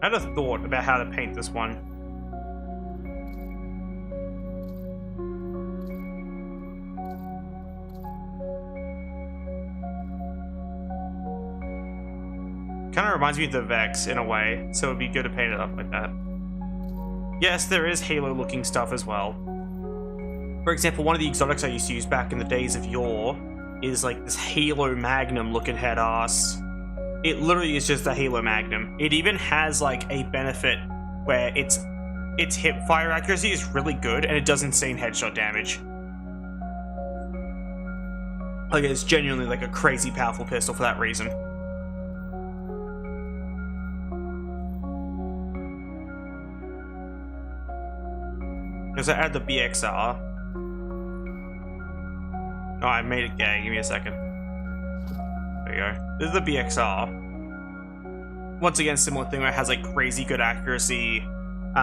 I had a thought about how to paint this one. Kind of reminds me of the Vex in a way, so it'd be good to paint it up like that. Yes, there is Halo-looking stuff as well. For example, one of the exotics I used to use back in the days of yore is like this Halo Magnum-looking head ass. It literally is just a Halo Magnum. It even has like a benefit where its hip fire accuracy is really good and it does insane headshot damage. Like it's genuinely like a crazy powerful pistol for that reason. Because I add the BXR. Oh, I made it gay. Give me a second. There you go. This is the BXR. Once again, similar thing where it has like crazy good accuracy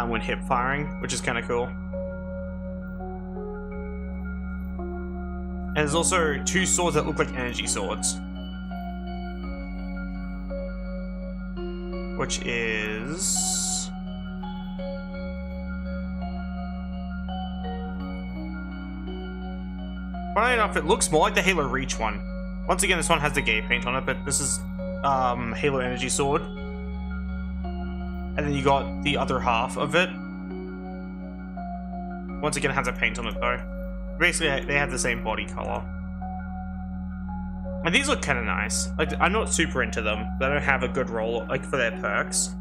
when hip firing, which is kind of cool. And there's also two swords that look like energy swords. Which is... funny enough, it looks more like the Halo Reach one. Once again, this one has the gay paint on it, but this is Halo Energy Sword. And then you got the other half of it. Once again, it has a paint on it though. Basically, they have the same body color. And these look kind of nice. Like, I'm not super into them. They don't have a good roll, like, for their perks.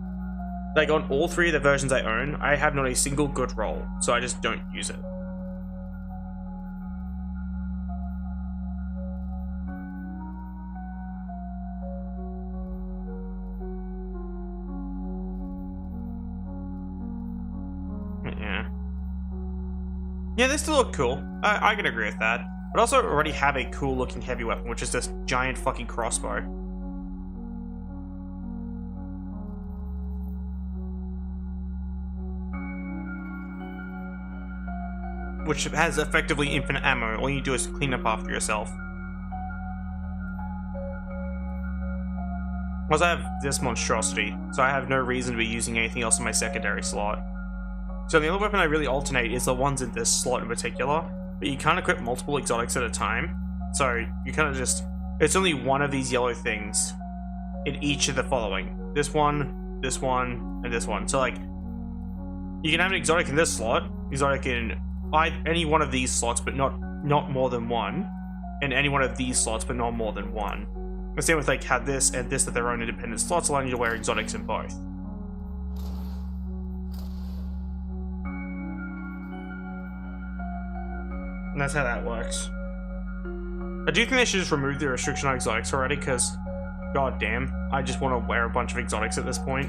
Like, on all three of the versions I own, I have not a single good roll, so I just don't use it. Yeah, they still look cool. I can agree with that. But also already have a cool looking heavy weapon, which is this giant fucking crossbow. Which has effectively infinite ammo. All you do is clean up after yourself. Plus I have this monstrosity, so I have no reason to be using anything else in my secondary slot. So the only weapon I really alternate is the ones in this slot in particular, but you can't equip multiple exotics at a time, so you kind of just... it's only one of these yellow things in each of the following. This one, and this one. So like, you can have an exotic in this slot, exotic in any one of these slots, but not more than one, and any one of these slots, but not more than one. The same with like, have this and this at their own independent slots, allowing you to wear exotics in both. And that's how that works. I do think they should just remove the restriction on exotics already, because, god damn, I just want to wear a bunch of exotics at this point.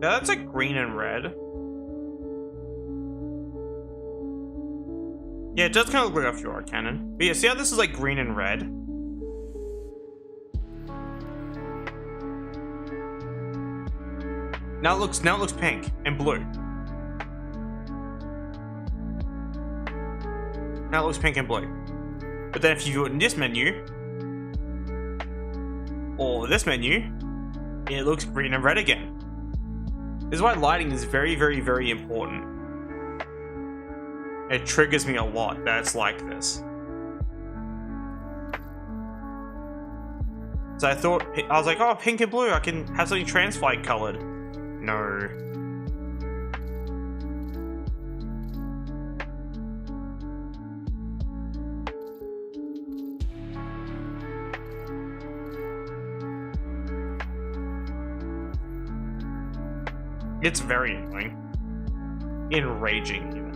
Yeah, that's like green and red. Yeah, it does kind of look like a Fjord cannon. But yeah, see how this is like green and red? Now it looks pink and blue. Now it looks pink and blue. But then if you do it in this menu, or this menu, it looks green and red again. This is why lighting is very, very, very important. It triggers me a lot that it's like this. So I was like, oh, pink and blue, I can have something transflight colored. No. It's very annoying. Enraging, even.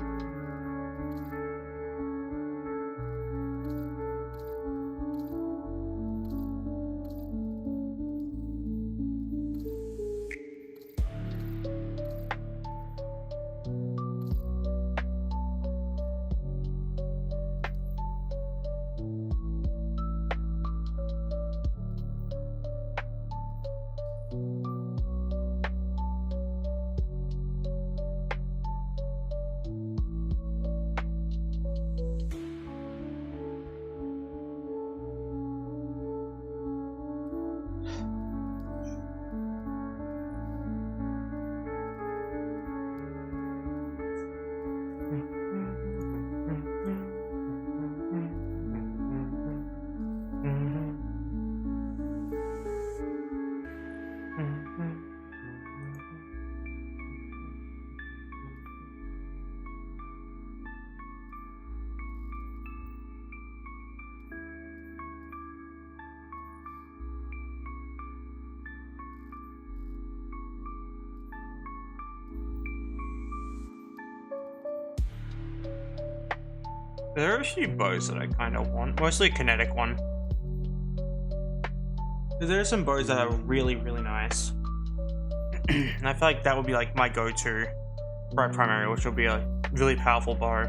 There are a few bows that I kind of want, mostly a kinetic one. There are some bows that are really, really nice. And I feel like that would be like my go-to for primary, which will be a really powerful bow.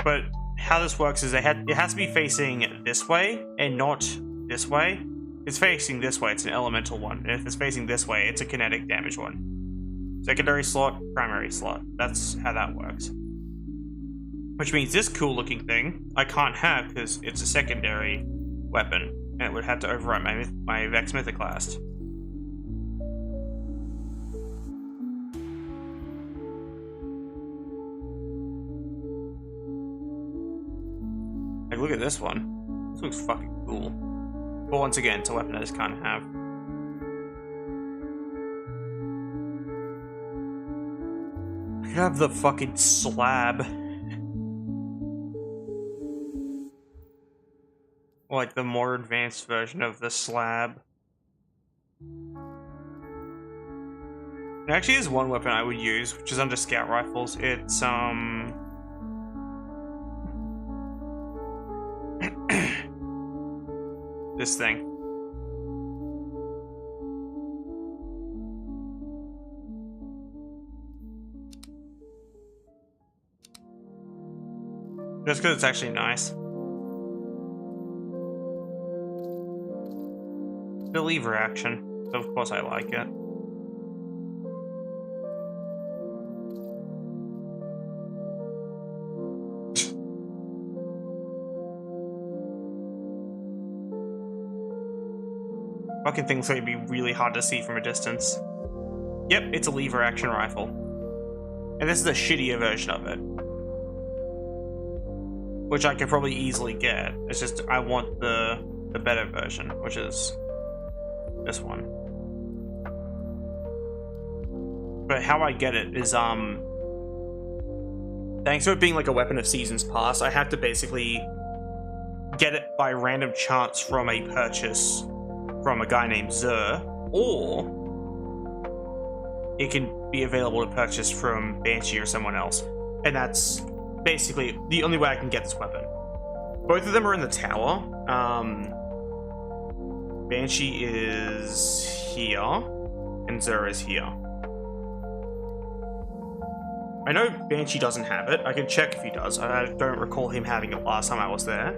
But how this works is it has to be facing this way and not this way. If it's facing this way, it's an elemental one. And if it's facing this way, it's a kinetic damage one. Secondary slot, primary slot. That's how that works. Which means this cool looking thing I can't have because it's a secondary weapon and it would have to overwrite my Vex Mythoclast. Like, look at this one. This looks fucking cool. But once again, it's a weapon I just can't have. I could have the fucking slab. Like the more advanced version of the slab. There actually is one weapon I would use, which is under scout rifles. It's this thing. Just because it's actually nice. The lever action, so of course I like it. Fucking thing's going to be really hard to see from a distance. Yep, it's a lever action rifle. And this is a shittier version of it. Which I could probably easily get. It's just, I want the better version, which is this one. But how I get it is, thanks to it being like a weapon of seasons past, I have to basically get it by random chance from a purchase from a guy named Zur, or it can be available to purchase from Banshee or someone else. And that's basically the only way I can get this weapon. Both of them are in the tower. Banshee is here. And Zur is here. I know Banshee doesn't have it. I can check if he does. I don't recall him having it last time I was there.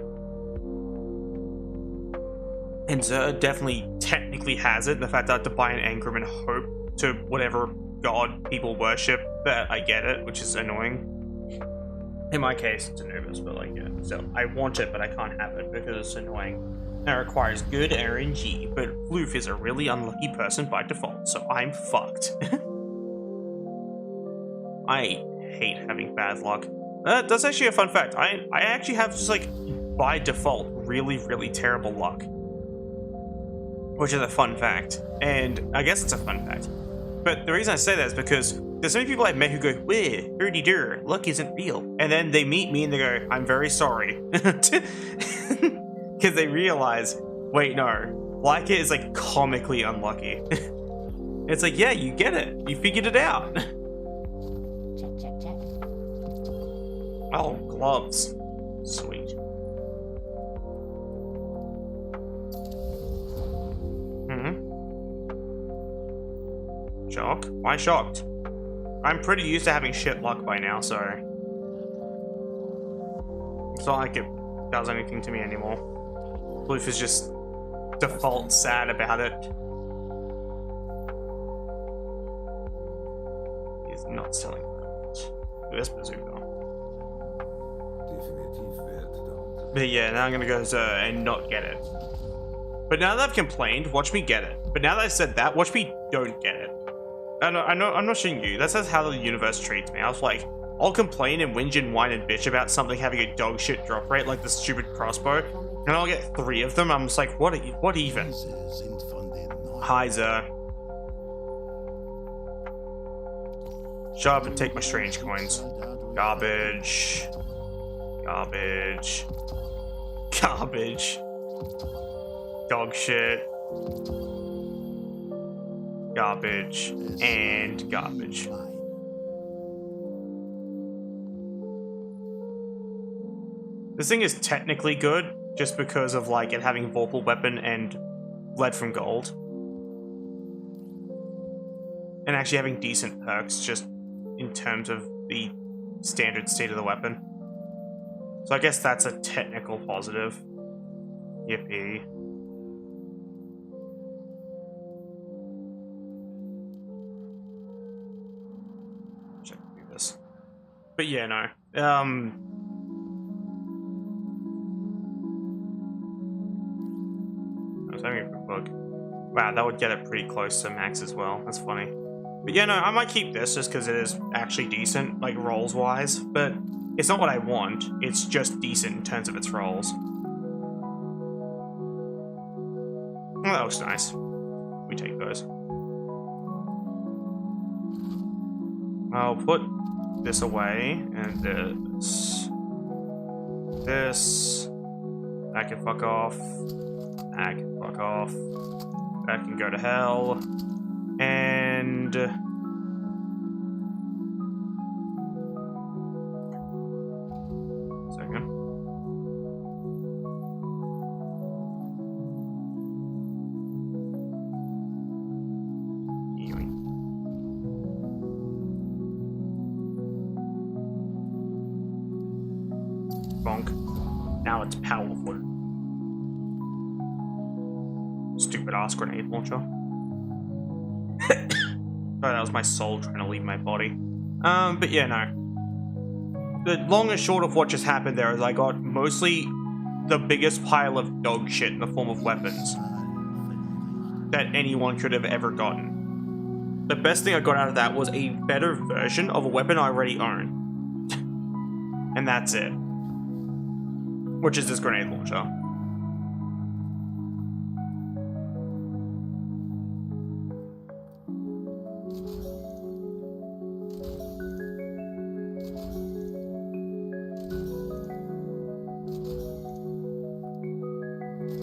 And Zur definitely technically has it. The fact that I have to buy an engram and hope to whatever god people worship that I get it, which is annoying. In my case, it's Anubis, but like, yeah. So I want it, but I can't have it because it's annoying. That requires good RNG, but Floof is a really unlucky person by default, so I'm fucked. I hate having bad luck. That's actually a fun fact. I actually have just like, by default, really, really terrible luck. Which is a fun fact. And I guess it's a fun fact. But the reason I say that is because there's so many people I've met who go, "Weh, hurdy-dur, luck isn't real." And then they meet me and they go, "I'm very sorry." Because they realize, wait, no, Layka is like comically unlucky. It's like, yeah, you get it. You figured it out. Check, check, check. Oh, gloves. Sweet. Shock? Why shocked? I'm pretty used to having shit luck by now, so it's not like it does anything to me anymore. Floof is just default sad about it. He's not selling that. This bazooka. But yeah, now I'm gonna go and not get it. But now that I've complained, watch me get it. But now that I said that, watch me don't get it. I know, I'm not shitting you. That's how the universe treats me. I was like, I'll complain and whinge and whine and bitch about something having a dog shit drop rate, like the stupid crossbow, and I'll get 3 of them. I'm just like, what even? Hi, Zur. Shut up and take my strange coins. Garbage. Garbage. Garbage. Dog shit. Garbage. And garbage. This thing is technically good, just because of like it having Vorpal weapon and lead from gold. And actually having decent perks, just in terms of the standard state of the weapon. So I guess that's a technical positive. Yippee. Check through this. But yeah, no. I was having a quick look. Wow, that would get it pretty close to max as well. That's funny. But yeah, no, I might keep this just because it is actually decent, like rolls-wise. But it's not what I want. It's just decent in terms of its rolls. Well, that looks nice. We take those. I'll put this away, and this. This. That can fuck off. That can fuck off. That can go to hell. And second. Bonk. Now it's powerful. Stupid ass grenade launcher. Oh, that was my soul trying to leave my body. But yeah, no. The long and short of what just happened there is I got mostly the biggest pile of dog shit in the form of weapons that anyone could have ever gotten. The best thing I got out of that was a better version of a weapon I already own. And that's it. Which is this grenade launcher.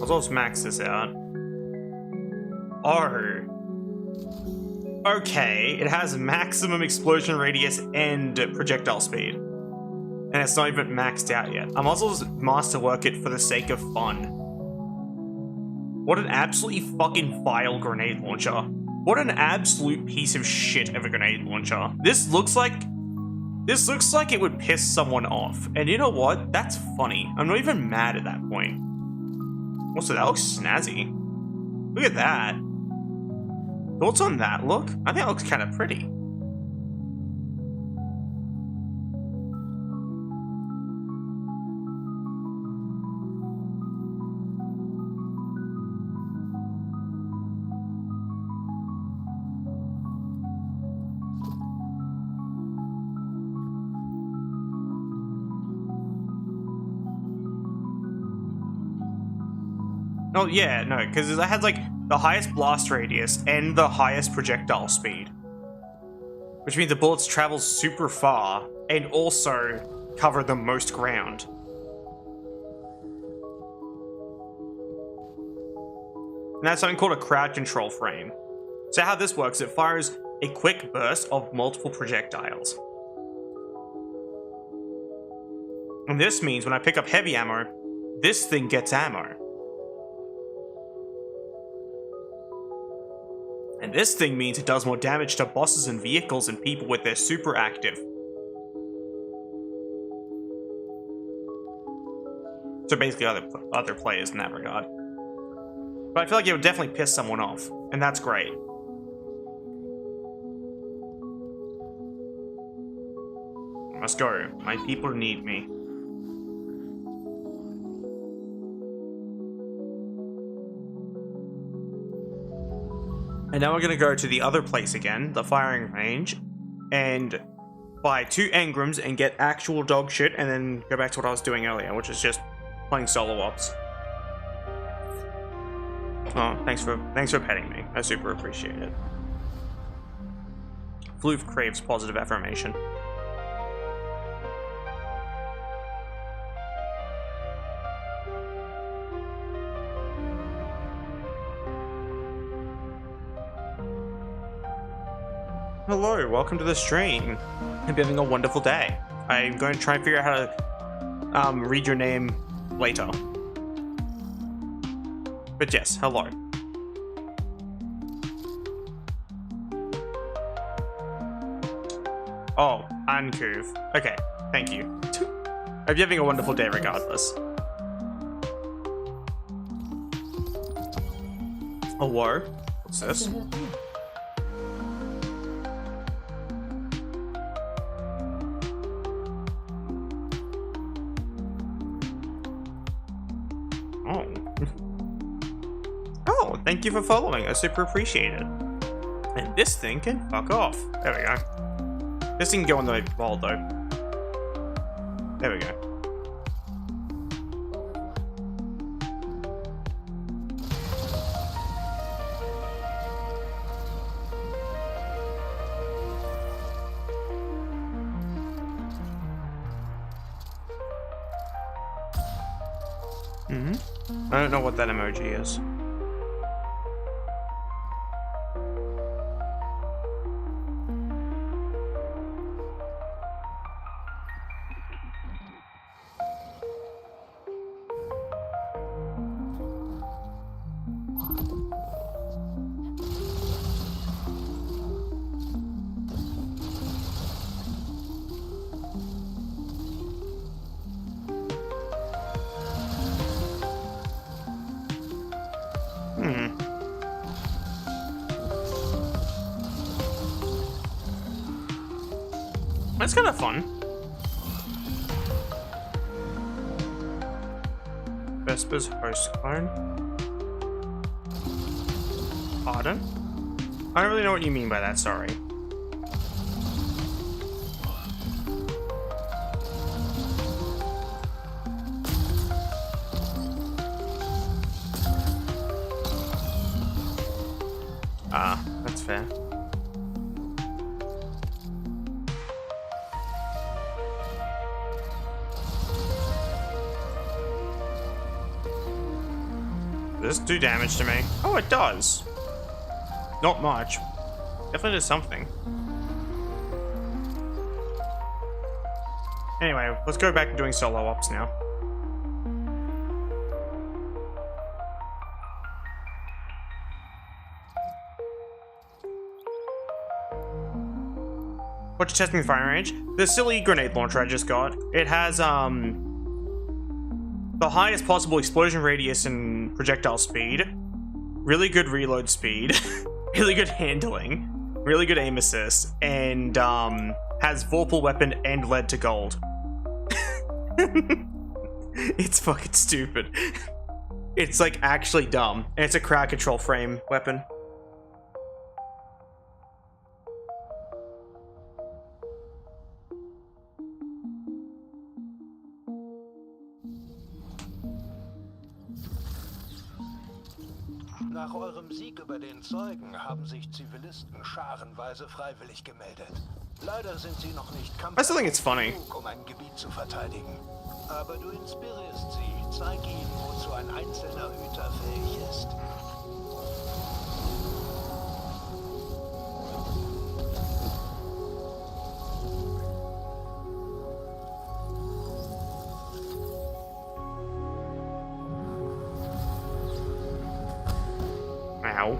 Let's max this out. Oh. Okay, it has maximum explosion radius and projectile speed. And it's not even maxed out yet. I might as well just masterwork it for the sake of fun. What an absolutely fucking vile grenade launcher. What an absolute piece of shit of a grenade launcher. This looks like it would piss someone off. And you know what? That's funny. I'm not even mad at that point. Also, that looks snazzy. Look at that. Thoughts on that look? I think that looks kind of pretty. Oh yeah, no, because it has like the highest blast radius and the highest projectile speed. Which means the bullets travel super far and also cover the most ground. And that's something called a crowd control frame. So how this works, it fires a quick burst of multiple projectiles. And this means when I pick up heavy ammo, this thing gets ammo. And this thing means it does more damage to bosses and vehicles and people with their super active. So basically other players in that regard. But I feel like it would definitely piss someone off, and that's great. I must go. My people need me. And now we're going to go to the other place again, the firing range, and buy 2 engrams and get actual dog shit, and then go back to what I was doing earlier, which is just playing solo ops. Oh, thanks for petting me. I super appreciate it. Floof craves positive affirmation. Hello, welcome to the stream. Hope you're having a wonderful day. I'm going to try and figure out how to read your name later. But yes, hello. Oh, Ankuv. Okay, thank you. Hope you're having a wonderful day regardless. Hello? What's this? Oh, thank you for following. I super appreciate it. And this thing can fuck off. There we go. This thing can go on the wall though. There we go. I don't know what that emoji is. That's kind of fun. Vesper's host clone. Pardon? I don't really know what you mean by that, sorry. Ah, that's fair. Does this do damage to me? Oh, it does. Not much. Definitely does something. Anyway, let's go back to doing solo ops now. What you testing the firing range? The silly grenade launcher I just got. It has the highest possible explosion radius and projectile speed, really good reload speed, really good handling, really good aim assist, and has vorpal weapon and lead to gold. It's fucking stupid. It's like actually dumb, and it's a crowd control frame weapon. Nach eurem Sieg über den Zeugen haben sich Zivilisten scharenweise freiwillig gemeldet. Leider sind sie noch nicht I still think it's funny. genug, um ein Gebiet zu verteidigen. Aber du inspirierst sie. Zeig ihnen, wozu ein einzelner Hüter fähig ist. Ow.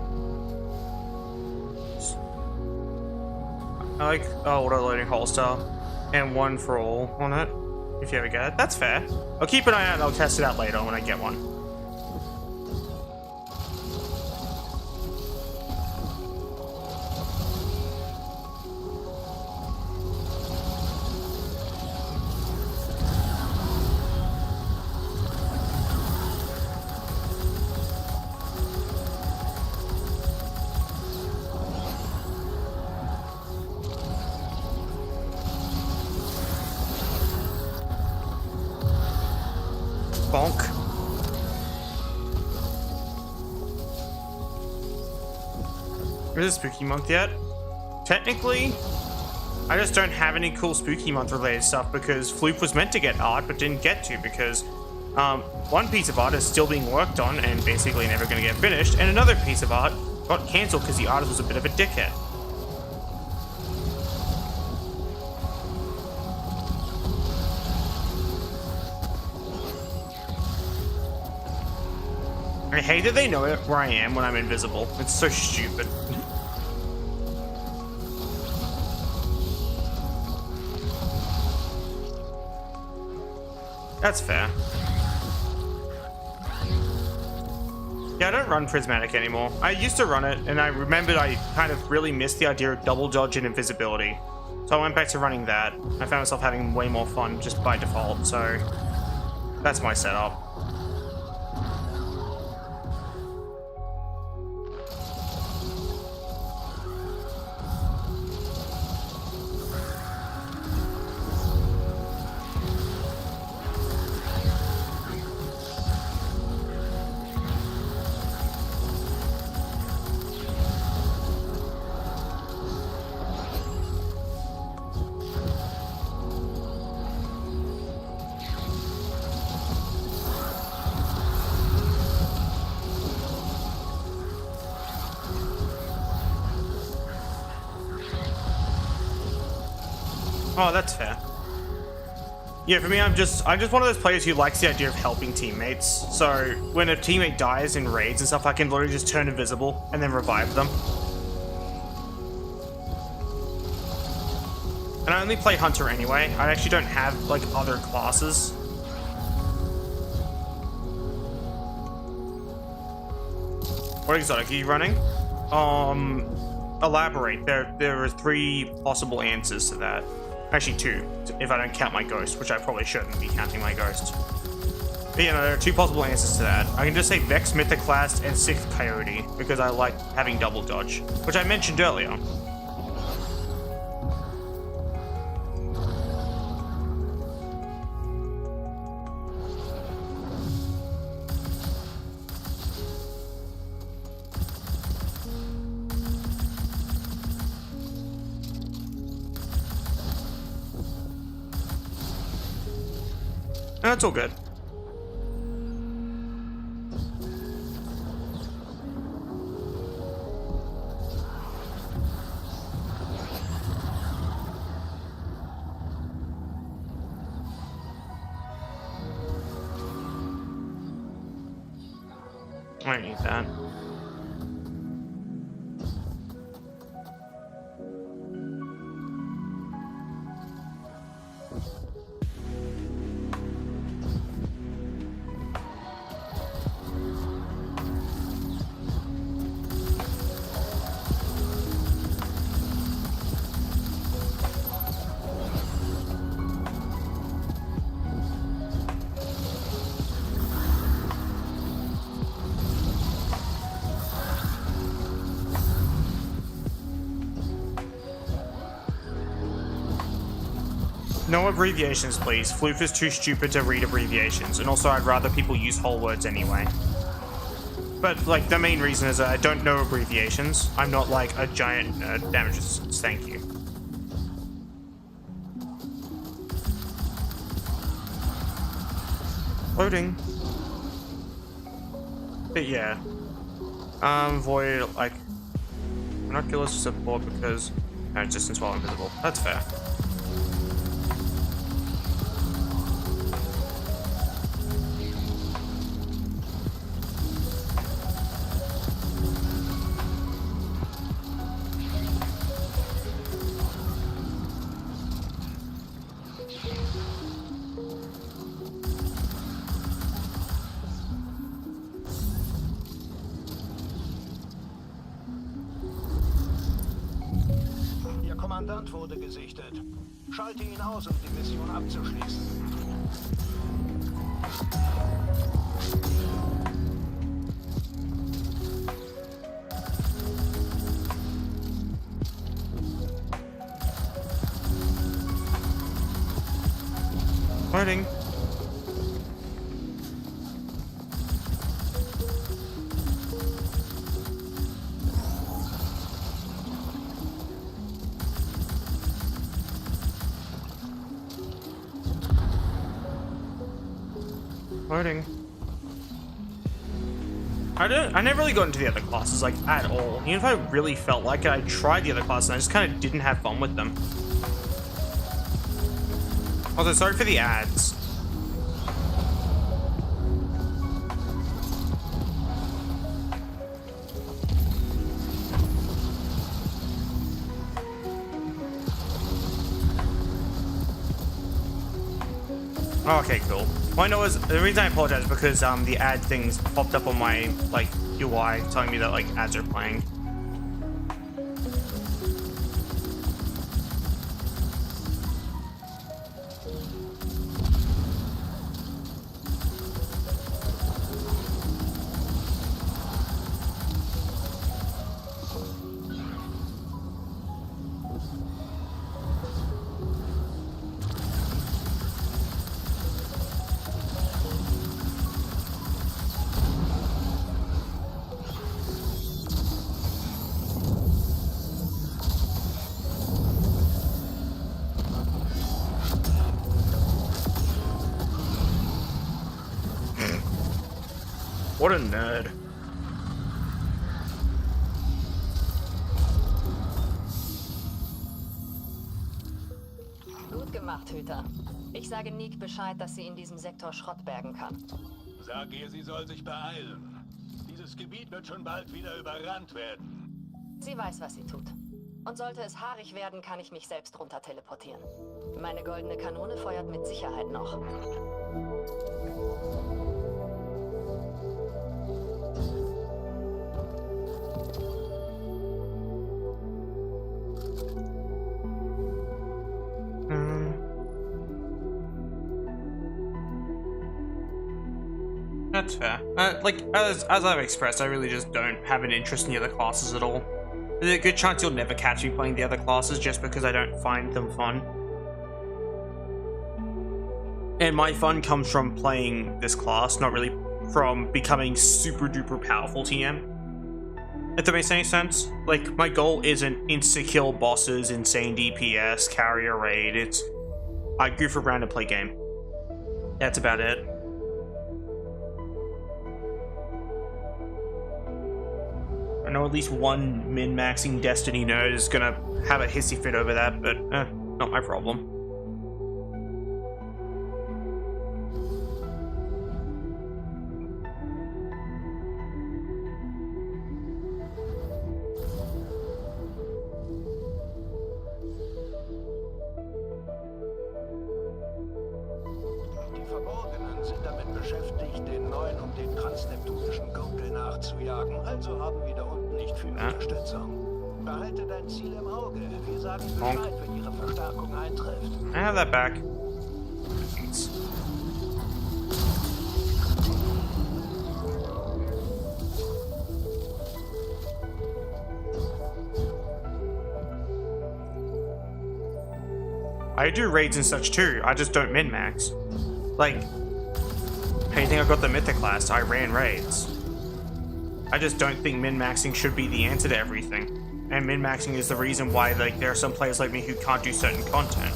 I like auto-loading holster and one for all on it, if you ever get it. That's fair. I'll keep an eye out and I'll test it out later when I get one. Bonk. Is it Spooky Month yet? Technically, I just don't have any cool Spooky Month related stuff because Floop was meant to get art but didn't get to because one piece of art is still being worked on and basically never going to get finished, and another piece of art got cancelled because the artist was a bit of a dickhead. I hate that they know where I am when I'm invisible. It's so stupid. That's fair. Yeah, I don't run Prismatic anymore. I used to run it, and I remembered I kind of really missed the idea of double dodge and invisibility. So I went back to running that. I found myself having way more fun just by default, so that's my setup. Oh, that's fair. Yeah, for me, I'm just one of those players who likes the idea of helping teammates. So when a teammate dies in raids and stuff, I can literally just turn invisible and then revive them. And I only play Hunter anyway. I actually don't have like other classes. What exotic are you running? Elaborate. There are 3 possible answers to that. Actually 2, if I don't count my ghost, which I probably shouldn't be counting my ghost. But you know, there are 2 possible answers to that. I can just say Vex, Mythoclast, and 6th Coyote, because I like having double dodge, which I mentioned earlier. No, it's all good. I don't need that. No abbreviations, please. Floof is too stupid to read abbreviations, and also I'd rather people use whole words anyway. But, like, the main reason is that I don't know abbreviations. I'm not, like, a giant damage resistance. Thank you. Loading. But yeah. Void, like... Binoculars support because... No, distance while invisible. That's fair. Ihr Kommandant wurde gesichtet. Schalte ihn aus, um die Mission abzuschließen. Loading. Loading. I never really got into the other classes, like, at all. Even if I really felt like it, I tried the other classes and I just kind of didn't have fun with them. Also, sorry for the ads. Okay, cool. Well, I know the reason I apologize is because the ad things popped up on my like UI telling me that like ads are playing. What a nerd. Gut gemacht, Hüter. Ich sage Nick Bescheid, dass sie in diesem Sektor Schrott bergen kann. Sag ihr, sie soll sich beeilen. Dieses Gebiet wird schon bald wieder überrannt werden. Sie weiß, was sie tut. Und sollte es haarig werden, kann ich mich selbst runter teleportieren. Meine goldene Kanone feuert mit Sicherheit noch. That's fair. Like, as I've expressed, I really just don't have an interest in the other classes at all. There's a good chance you'll never catch me playing the other classes just because I don't find them fun. And my fun comes from playing this class, not really from becoming super duper powerful TM. If that makes any sense. Like, my goal isn't insta-kill bosses, insane DPS, carrier raid, it's... I goof around and play game. That's about it. I know at least one min-maxing Destiny nerd is gonna have a hissy fit over that, but not my problem. Die Verborgenen sind damit beschäftigt, den neuen und den transneptunischen Gürtel nachzujagen, also haben wir da unten nicht viel Unterstützung. Behalte dein Ziel im Auge. Wir sagen Bescheid, wenn ihre Verstärkung eintrifft. I have that back. Thanks. I do raids and such too, I just don't min-max. Like, how do you think I got the Mythic class? I ran raids. I just don't think min-maxing should be the answer to everything. And min-maxing is the reason why like there are some players like me who can't do certain content.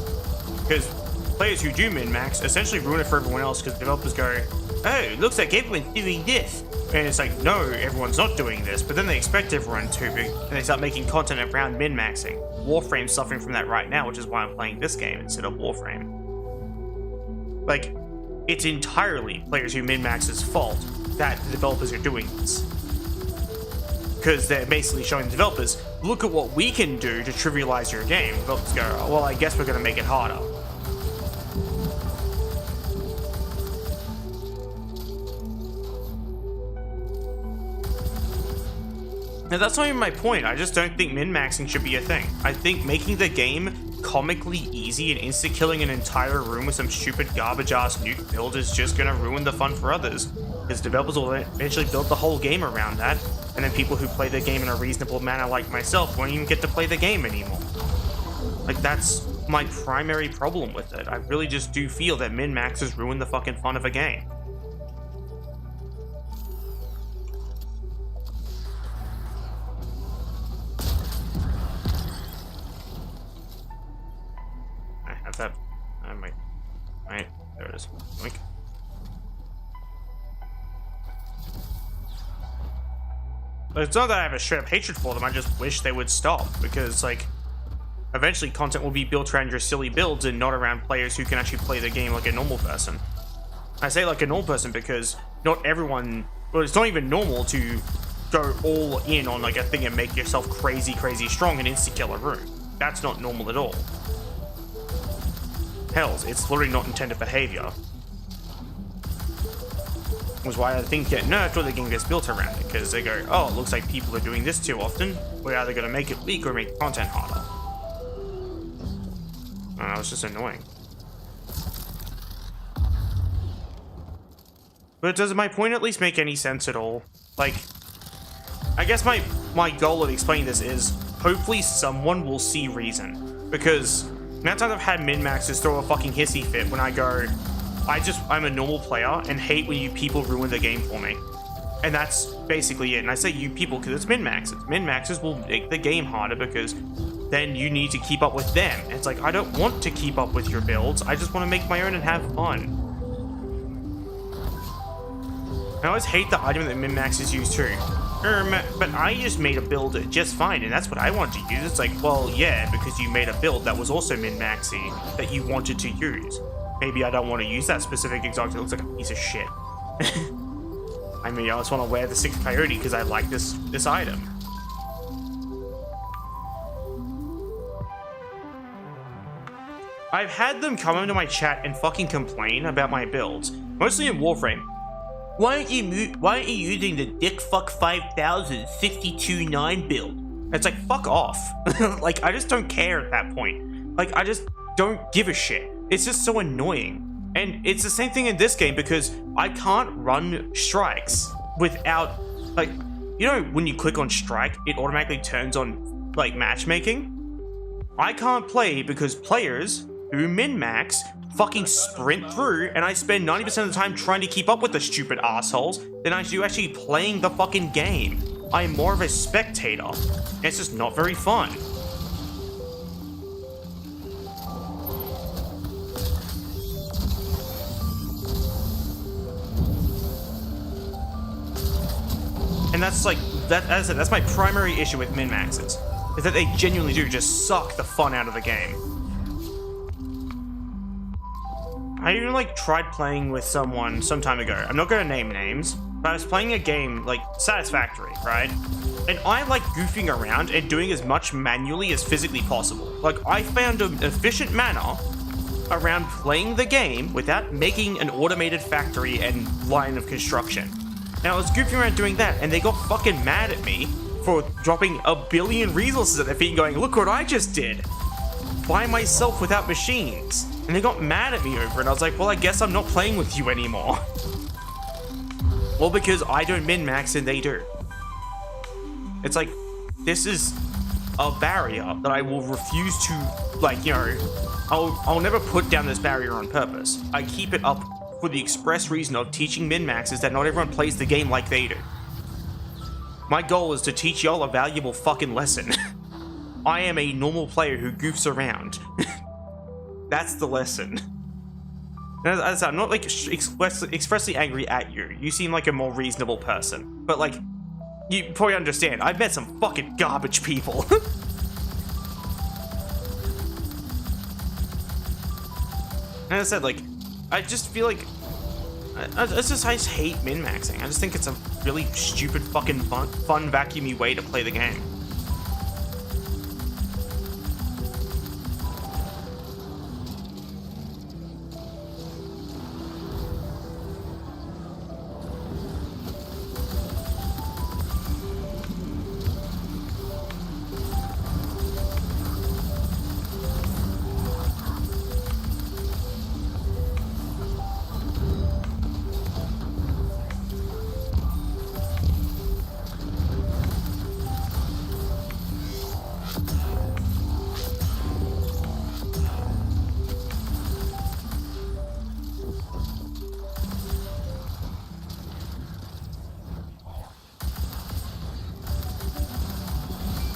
Because players who do min-max essentially ruin it for everyone else because developers go, oh, looks like everyone's doing this. And it's like, no, everyone's not doing this. But then they expect everyone to, and they start making content around min-maxing. Warframe's suffering from that right now, which is why I'm playing this game instead of Warframe. Like, it's entirely players who min-max's fault that the developers are doing this. Because they're basically showing the developers, look at what we can do to trivialize your game. Developers go, oh, well, I guess we're going to make it harder. Now, that's not even my point. I just don't think min-maxing should be a thing. I think making the game comically easy and insta-killing an entire room with some stupid garbage-ass nuke build is just gonna ruin the fun for others. Because developers will eventually build the whole game around that, and then people who play the game in a reasonable manner like myself won't even get to play the game anymore. Like, that's my primary problem with it. I really just do feel that min-maxes ruin the fucking fun of a game. That I might right there it is. Oink. But it's not that I have a straight up hatred for them, I just wish they would stop, because like eventually content will be built around your silly builds and not around players who can actually play the game like a normal person. I say like a normal person because not everyone, well, it's not even normal to go all in on like a thing and make yourself crazy strong and insta-kill a room. That's not normal at all. Hells, it's literally not intended behavior. Which is why I think get nerfed or the game gets built around it, because they go, oh, it looks like people are doing this too often. We're either going to make it weak or make content harder. It's just annoying. But does my point at least make any sense at all? Like, I guess my goal of explaining this is hopefully someone will see reason, because now times I've had min-maxes throw a fucking hissy fit when I go, I'm a normal player and hate when you people ruin the game for me. And that's basically it. And I say you people because it's min-maxes. Min-maxes will make the game harder because then you need to keep up with them. And it's like, I don't want to keep up with your builds. I just want to make my own and have fun. I always hate the argument that min-maxes use too. But I just made a build just fine, and that's what I wanted to use. It's like, well, yeah, because you made a build that was also min-maxy that you wanted to use. Maybe I don't want to use that specific exotic. It looks like a piece of shit. I mean, I just want to wear the 6th Coyote because I like this item. I've had them come into my chat and fucking complain about my builds, mostly in Warframe. Why aren't you using the Dickfuck 5000 62-9 build? It's like, fuck off. Like, I just don't care at that point. Like, I just don't give a shit. It's just so annoying. And it's the same thing in this game because I can't run strikes without, like, you know when you click on strike, it automatically turns on, like, matchmaking? I can't play because players who min-max fucking sprint through, and I spend 90% of the time trying to keep up with the stupid assholes than I do actually playing the fucking game. I am more of a spectator. It's just not very fun. And that's like, as I said, that's my primary issue with min-maxes, is that they genuinely do just suck the fun out of the game. I even like tried playing with someone some time ago. I'm not going to name names, but I was playing a game like Satisfactory, right? And I like goofing around and doing as much manually as physically possible. Like, I found an efficient manner around playing the game without making an automated factory and line of construction. Now I was goofing around doing that, and they got fucking mad at me for dropping a billion resources at their feet and going, look what I just did! By myself without machines. And they got mad at me over it. I was like, well, I guess I'm not playing with you anymore. Well, because I don't min-max and they do. It's like, this is a barrier that I will refuse to, like, you know, I'll never put down this barrier on purpose. I keep it up for the express reason of teaching min-maxers that not everyone plays the game like they do. My goal is to teach y'all a valuable fucking lesson. I am a normal player who goofs around. That's the lesson. As I said, I'm not like expressly angry at you. You seem like a more reasonable person. But like, you probably understand, I've met some fucking garbage people. And as I said, like, I just feel like I just hate min-maxing. I just think it's a really stupid fucking fun vacuumy way to play the game.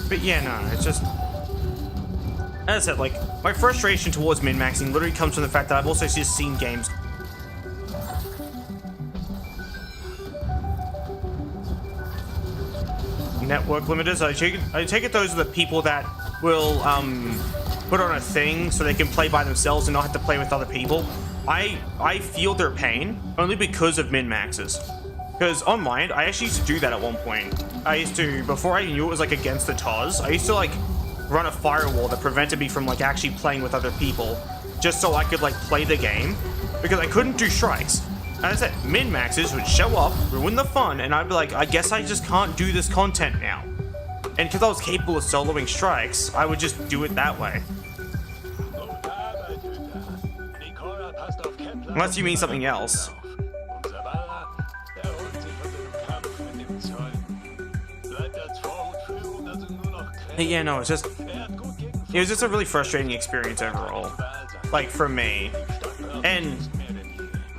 But yeah, no, it's just, as I said, like, my frustration towards min-maxing literally comes from the fact that I've also just seen games. Network limiters, I take it those are the people that will put on a thing so they can play by themselves and not have to play with other people. I feel their pain only because of min-maxes. Because online, I actually used to do that at one point. I used to, before I knew it was like against the TOS, I used to like run a firewall that prevented me from like actually playing with other people, just so I could like play the game, because I couldn't do strikes. And I said, min-maxes would show up, ruin the fun, and I'd be like, I guess I just can't do this content now. And because I was capable of soloing strikes, I would just do it that way. Unless you mean something else. Yeah, no, it was just a really frustrating experience overall, like, for me. And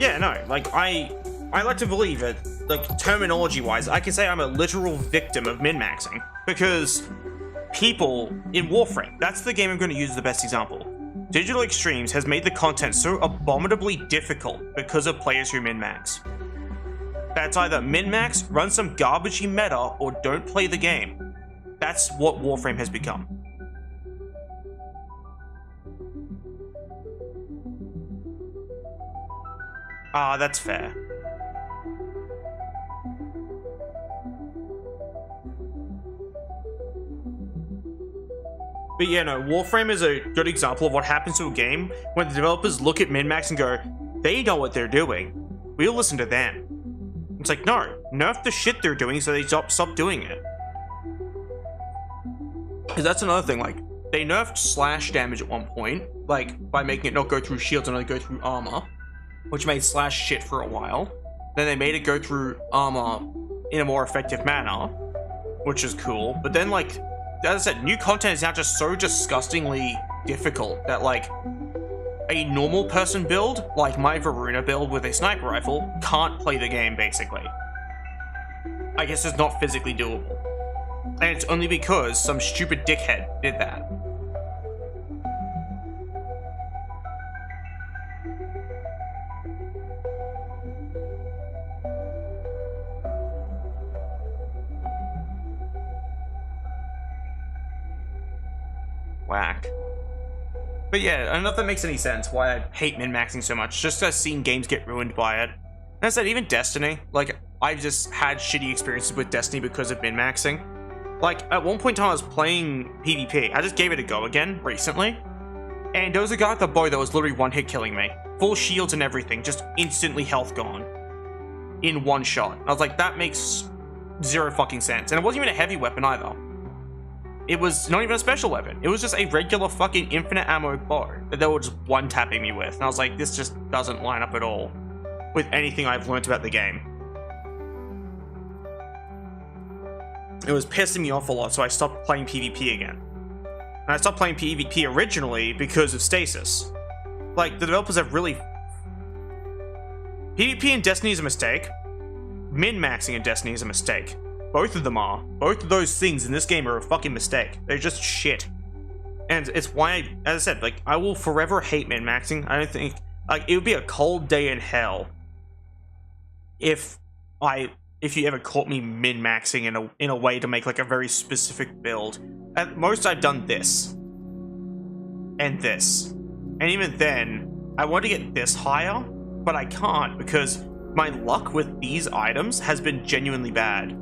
yeah, no, like, I like to believe it, like, terminology-wise, I can say I'm a literal victim of min-maxing, because people in Warframe, that's the game I'm going to use as the best example. Digital Extremes has made the content so abominably difficult because of players who min-max. That's either min-max, run some garbagey meta, or don't play the game. That's what Warframe has become. Ah, that's fair. But yeah, no, Warframe is a good example of what happens to a game when the developers look at min-max and go, they know what they're doing. We'll listen to them. It's like, no, nerf the shit they're doing so they stop doing it. Because that's another thing, like, they nerfed slash damage at one point, like, by making it not go through shields and only go through armor, which made slash shit for a while. Then they made it go through armor in a more effective manner, which is cool. But then, like, as I said, new content is now just so disgustingly difficult that, like, a normal person build, like my Varuna build with a sniper rifle, can't play the game, basically. I guess it's not physically doable. And it's only because some stupid dickhead did that. Whack. But yeah, I don't know if that makes any sense why I hate min-maxing so much, just because I've seen games get ruined by it. And I said, even Destiny, like, I've just had shitty experiences with Destiny because of min-maxing. Like, at one point in time I was playing PvP, I just gave it a go again, recently, and there was a guy with a bow that was literally one-hit killing me. Full shields and everything, just instantly health gone. In one shot. I was like, that makes zero fucking sense. And it wasn't even a heavy weapon either. It was not even a special weapon. It was just a regular fucking infinite ammo bow that they were just one-tapping me with. And I was like, this just doesn't line up at all with anything I've learned about the game. It was pissing me off a lot, so I stopped playing PvP again. And I stopped playing PvP originally because of stasis. Like, the developers have really... PvP in Destiny is a mistake. Min-maxing in Destiny is a mistake. Both of them are. Both of those things in this game are a fucking mistake. They're just shit. And it's why, as I said, like, I will forever hate min-maxing. I don't think... Like, it would be a cold day in hell if you ever caught me min-maxing in a way to make, like, a very specific build. At most, I've done this. And this. And even then, I want to get this higher, but I can't because my luck with these items has been genuinely bad.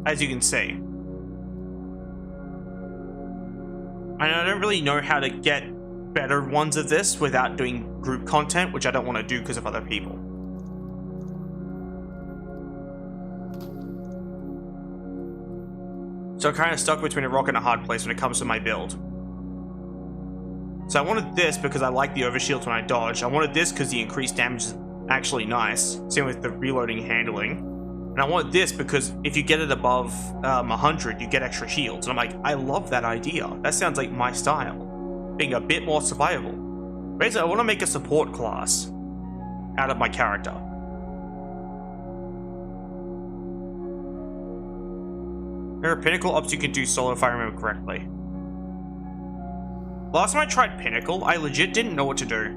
As you can see. And I don't really know how to get better ones of this without doing group content, which I don't want to do because of other people. So I'm kind of stuck between a rock and a hard place when it comes to my build. So I wanted this because I like the overshields when I dodge. I wanted this because the increased damage is actually nice. Same with the reloading and handling. And I wanted this because if you get it above 100, you get extra shields. And I'm like, I love that idea. That sounds like my style. Being a bit more survivable. Basically, I want to make a support class out of my character. There are Pinnacle ops you can do solo if I remember correctly. Last time I tried Pinnacle, I legit didn't know what to do.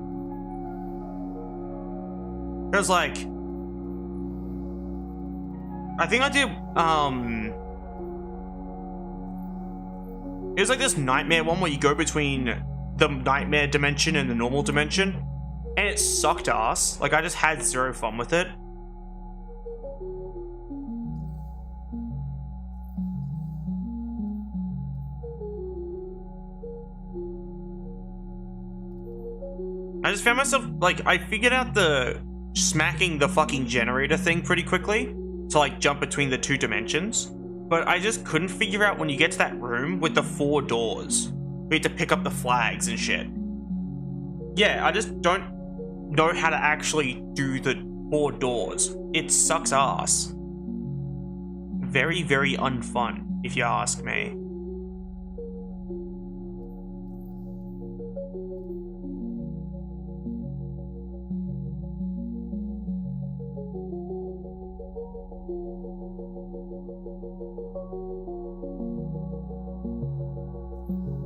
It was like... I think I did, it was like this nightmare one where you go between the nightmare dimension and the normal dimension. And it sucked ass. Like, I just had zero fun with it. I just found myself, like, I figured out the smacking the fucking generator thing pretty quickly. To like jump between the two dimensions, but I just couldn't figure out when you get to that room with the 4 doors. We had to pick up the flags and shit. Yeah, I just don't know how to actually do the 4 doors. It sucks ass. Very, very unfun, if you ask me.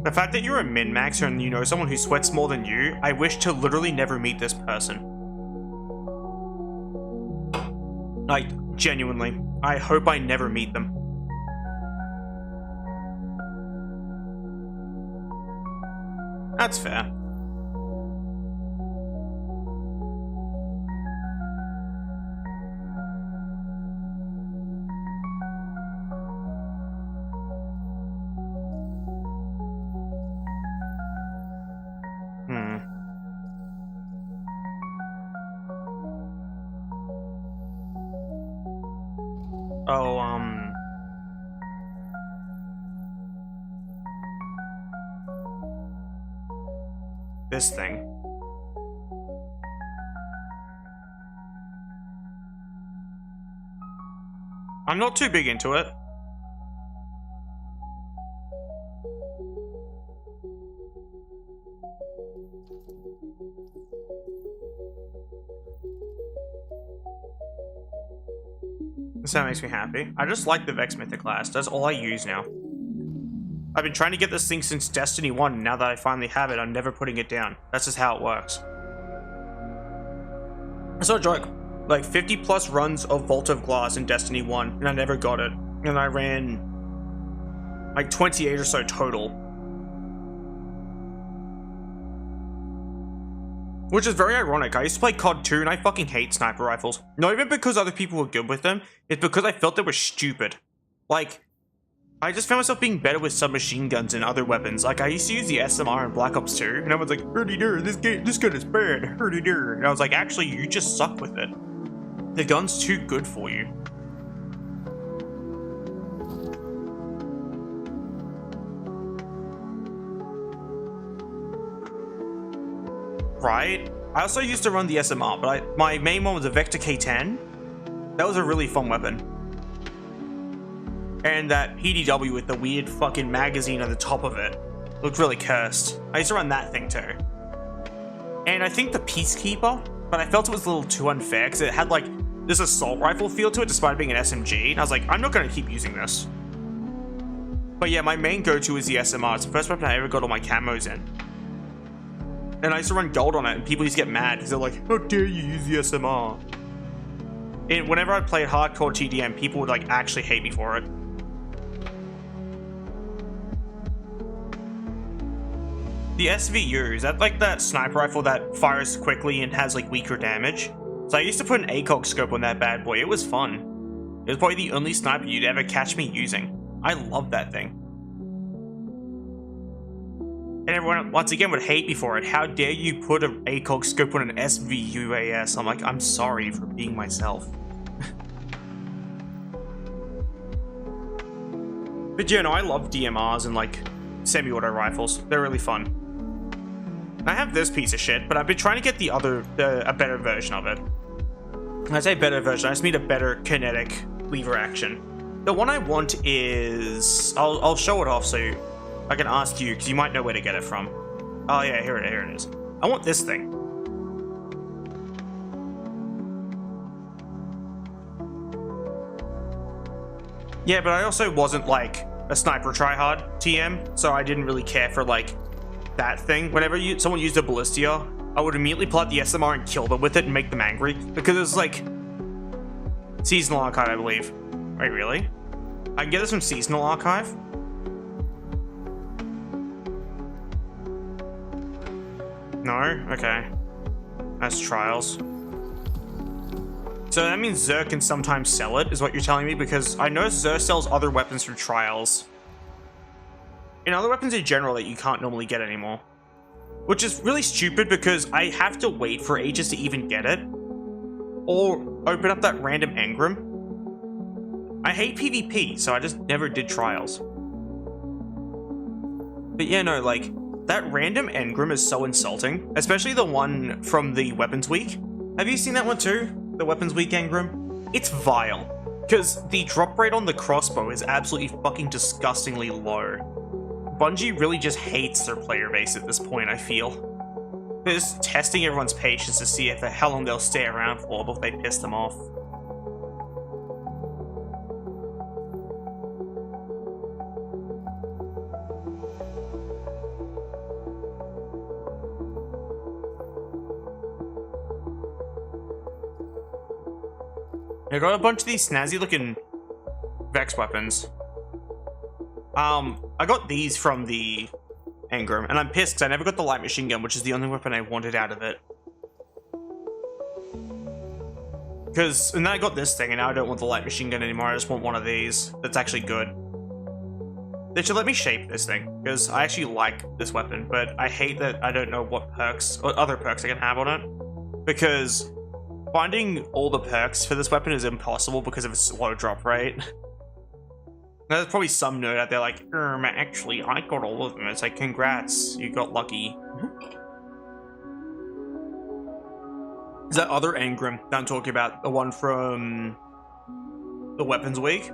The fact that you're a min-maxer and you know someone who sweats more than you, I wish to literally never meet this person. Like, genuinely. I hope I never meet them. That's fair. This thing. I'm not too big into it. So that makes me happy. I just like the Vex Mythic class. That's all I use now. I've been trying to get this thing since Destiny 1, and now that I finally have it, I'm never putting it down. That's just how it works. It's not a joke. Like, 50 plus runs of Vault of Glass in Destiny 1, and I never got it. And I ran like 28 or so total. Which is very ironic. I used to play COD 2 and I fucking hate sniper rifles. Not even because other people were good with them, it's because I felt they were stupid. Like, I just found myself being better with submachine guns and other weapons. Like, I used to use the SMR in Black Ops 2, and I was like, hurdy-dur, this gun is bad, hurdy-dur. And I was like, actually, you just suck with it. The gun's too good for you. Right? I also used to run the SMR, but my main one was a Vector K10. That was a really fun weapon. And that PDW with the weird fucking magazine on the top of it looked really cursed. I used to run that thing too. And I think the Peacekeeper, but I felt it was a little too unfair because it had like this assault rifle feel to it despite it being an SMG. And I was like, I'm not going to keep using this. But yeah, my main go-to is the SMR. It's the first weapon I ever got all my camos in. And I used to run gold on it, and people used to get mad because they're like, how dare you use the SMR? And whenever I played hardcore TDM, people would like actually hate me for it. The SVU, is that like that sniper rifle that fires quickly and has like weaker damage? So I used to put an ACOG scope on that bad boy. It was fun. It was probably the only sniper you'd ever catch me using. I love that thing. And everyone, once again, would hate me for it. How dare you put an ACOG scope on an SVUAS? I'm like, I'm sorry for being myself. But yeah, no, I love DMRs and like semi-auto rifles. They're really fun. I have this piece of shit, but I've been trying to get a better version of it. When I say better version, I just mean a better kinetic lever action. The one I want is... I'll show it off so I can ask you, because you might know where to get it from. Oh yeah, here it is. I want this thing. Yeah, but I also wasn't like a sniper tryhard TM, so I didn't really care for like that thing. Whenever someone used a Ballistia, I would immediately pull out the SMR and kill them with it and make them angry, because it was like Seasonal Archive, I believe. Wait, really? I can get this from Seasonal Archive? No? Okay. That's Trials. So that means Xur can sometimes sell it, is what you're telling me? Because I know Xur sells other weapons from Trials. And other weapons in general that you can't normally get anymore. Which is really stupid because I have to wait for ages to even get it. Or open up that random engram. I hate PvP, so I just never did Trials. But yeah, no, like, that random engram is so insulting. Especially the one from the Weapons Week. Have you seen that one too? The Weapons Week engram? It's vile. Because the drop rate on the crossbow is absolutely fucking disgustingly low. Bungie really just hates their player base at this point, I feel. They're just testing everyone's patience to see if how long they'll stay around for before they piss them off. I got a bunch of these snazzy looking Vex weapons. I got these from the engram, and I'm pissed because I never got the light machine gun, which is the only weapon I wanted out of it. And then I got this thing, and now I don't want the light machine gun anymore. I just want one of these that's actually good. They should let me shape this thing, because I actually like this weapon, but I hate that I don't know what perks, or other perks I can have on it. Because finding all the perks for this weapon is impossible because of its low drop rate. Now, there's probably some nerd out there like, actually, I got all of them. It's like, congrats, you got lucky. Is that other engram that I'm talking about, the one from the Weapons Week?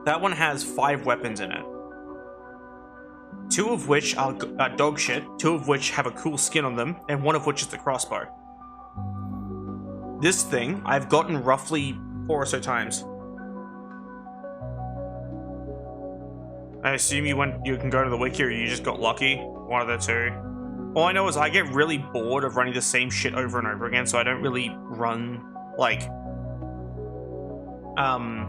That one has 5 weapons in it. 2 of which are dog shit, 2 of which have a cool skin on them, and 1 of which is the crossbow. This thing, I've gotten roughly 4 or so times. I assume you can go to the wiki, or you just got lucky. One of the two. All I know is I get really bored of running the same shit over and over again, so I don't really run, like... Oh.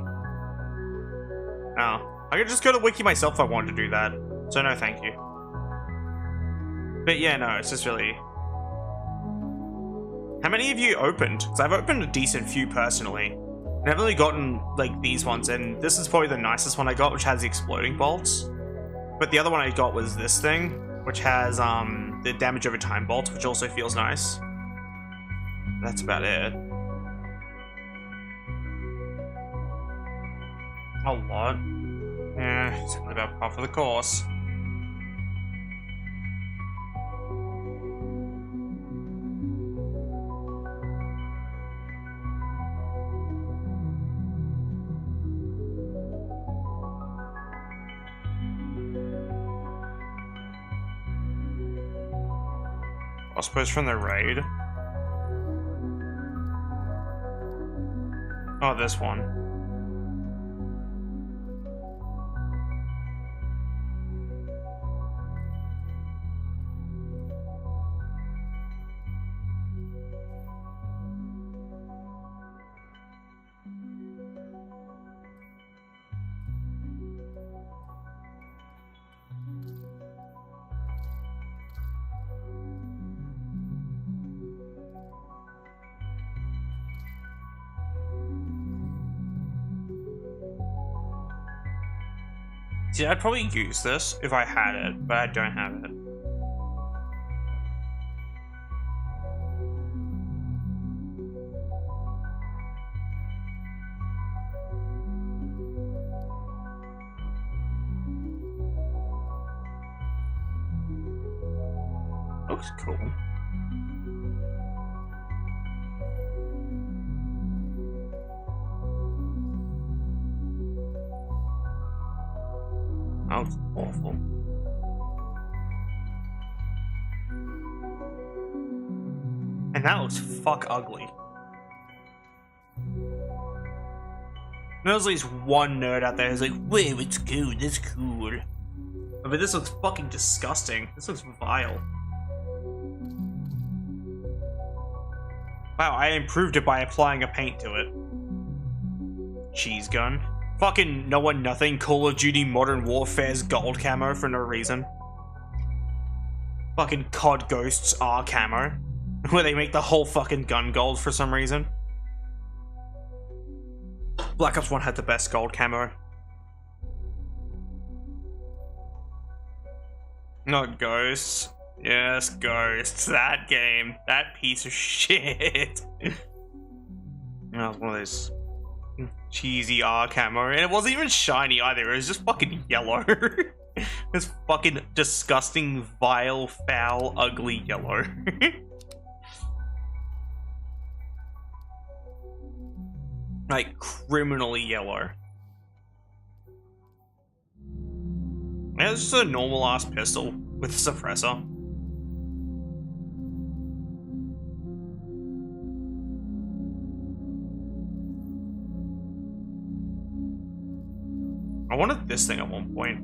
I could just go to wiki myself if I wanted to do that. So no thank you. But yeah, no, it's just really... How many of you opened? Because I've opened a decent few personally. And I've only gotten, like, these ones, and this is probably the nicest one I got, which has the exploding bolts. But the other one I got was this thing, which has, the damage over time bolt, which also feels nice. That's about it. A lot. Yeah, it's about par for the course. I suppose from the raid. Oh, this one. See, I'd probably use this if I had it, but I don't have it. Looks cool. That looks awful. And that looks fuck ugly. There's at least one nerd out there who's like, wait, it's good, it's cool. I mean, this looks fucking disgusting. This looks vile. Wow, I improved it by applying a paint to it. Cheese gun. Fucking no one nothing Call of Duty Modern Warfare's gold camo for no reason. Fucking COD Ghosts R camo. Where they make the whole fucking gun gold for some reason. Black Ops 1 had the best gold camo. Not Ghosts. Yes, Ghosts. That game. That piece of shit. Oh, one of those cheesy R camo. And it wasn't even shiny either. It was just fucking yellow. This fucking disgusting, vile, foul, ugly yellow. Like, criminally yellow. Yeah, it's just a normal ass pistol with a suppressor. I wanted this thing at one point.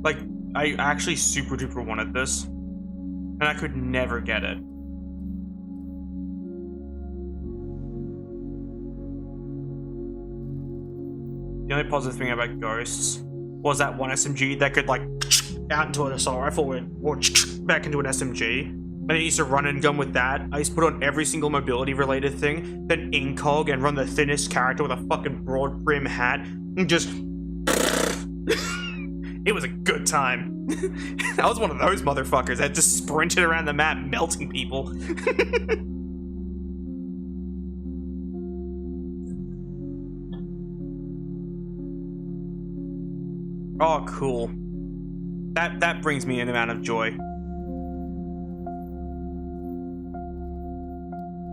Like, I actually super duper wanted this. And I could never get it. The only positive thing about Ghosts was that one SMG that could, like, out into an assault rifle or back into an SMG. And I used to run and gun with that. I used to put on every single mobility related thing, then incog and run the thinnest character with a fucking broad brim hat and just it was a good time. I was one of those motherfuckers that just sprinted around the map melting people. Oh, cool. That brings me an amount of joy.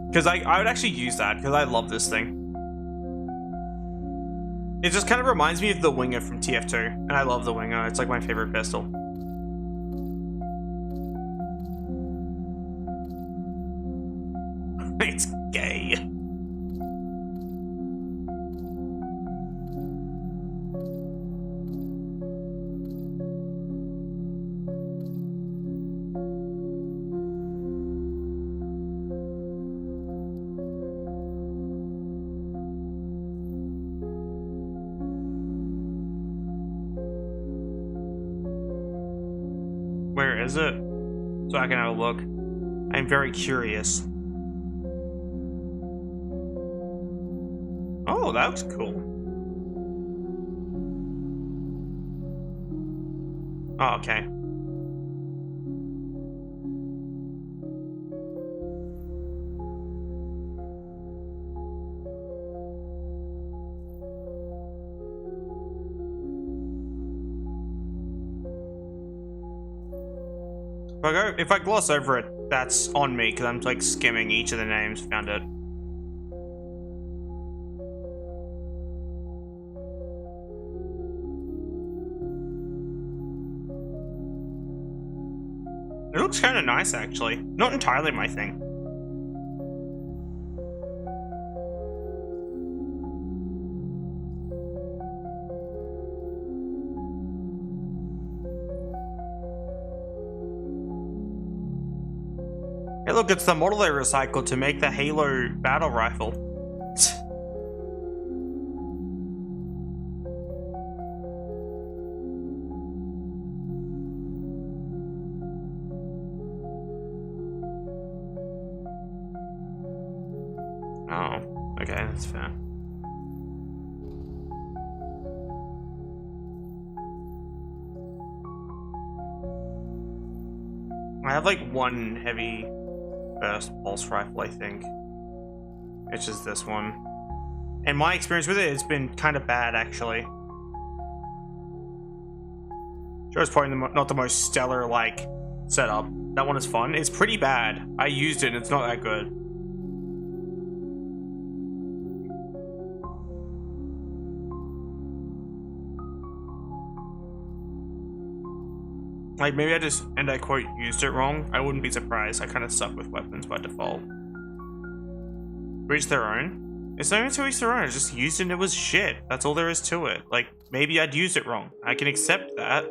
Because I would actually use that, because I love this thing. It just kind of reminds me of the Winger from TF2, and I love the Winger. It's like my favorite pistol. It's gay. Where is it? So I can have a look. I'm very curious. Oh, that looks cool. Oh, okay. If I gloss over it, that's on me, because I'm like skimming each of the names, found it. It looks kind of nice, actually. Not entirely my thing. Hey, look, it's the model they recycled to make the Halo battle rifle. Oh, okay, that's fair. I have like one heavy burst pulse rifle, I think. Which is this one. And my experience with it has been kind of bad, actually. Sure, it's probably not the most stellar, like, setup. That one is fun. It's pretty bad. I used it and it's not that good. Like, maybe I just, and I quote, used it wrong. I wouldn't be surprised. I kind of suck with weapons by default. Reach their own? It's not even to each their own. I just used it and it was shit. That's all there is to it. Like, maybe I'd used it wrong. I can accept that.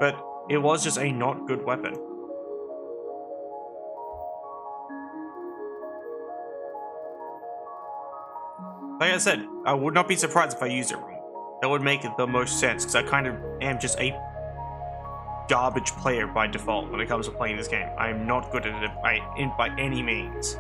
But it was just a not good weapon. Like I said, I would not be surprised if I used it wrong. That would make the most sense, because I kind of am just a garbage player by default when it comes to playing this game. I am not good at it by any means.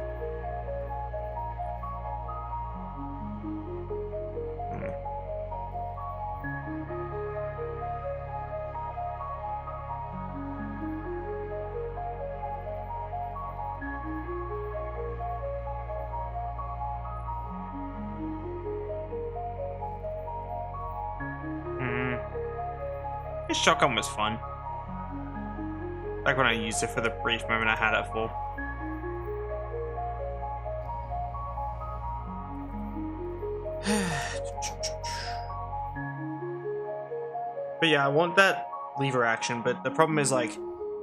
This shotgun was fun. Like when I used it for the brief moment I had it for. But yeah, I want that lever action, but the problem is, like,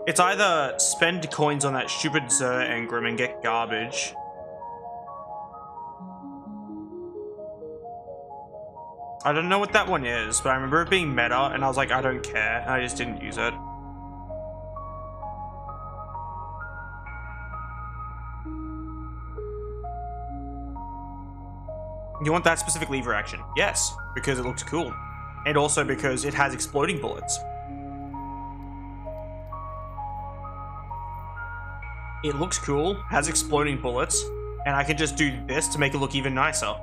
it's either spend coins on that stupid Xur engram and get garbage. I don't know what that one is, but I remember it being meta, and I was like, I don't care, and I just didn't use it. You want that specific lever action? Yes, because it looks cool. And also because it has exploding bullets. It looks cool, has exploding bullets, and I can just do this to make it look even nicer.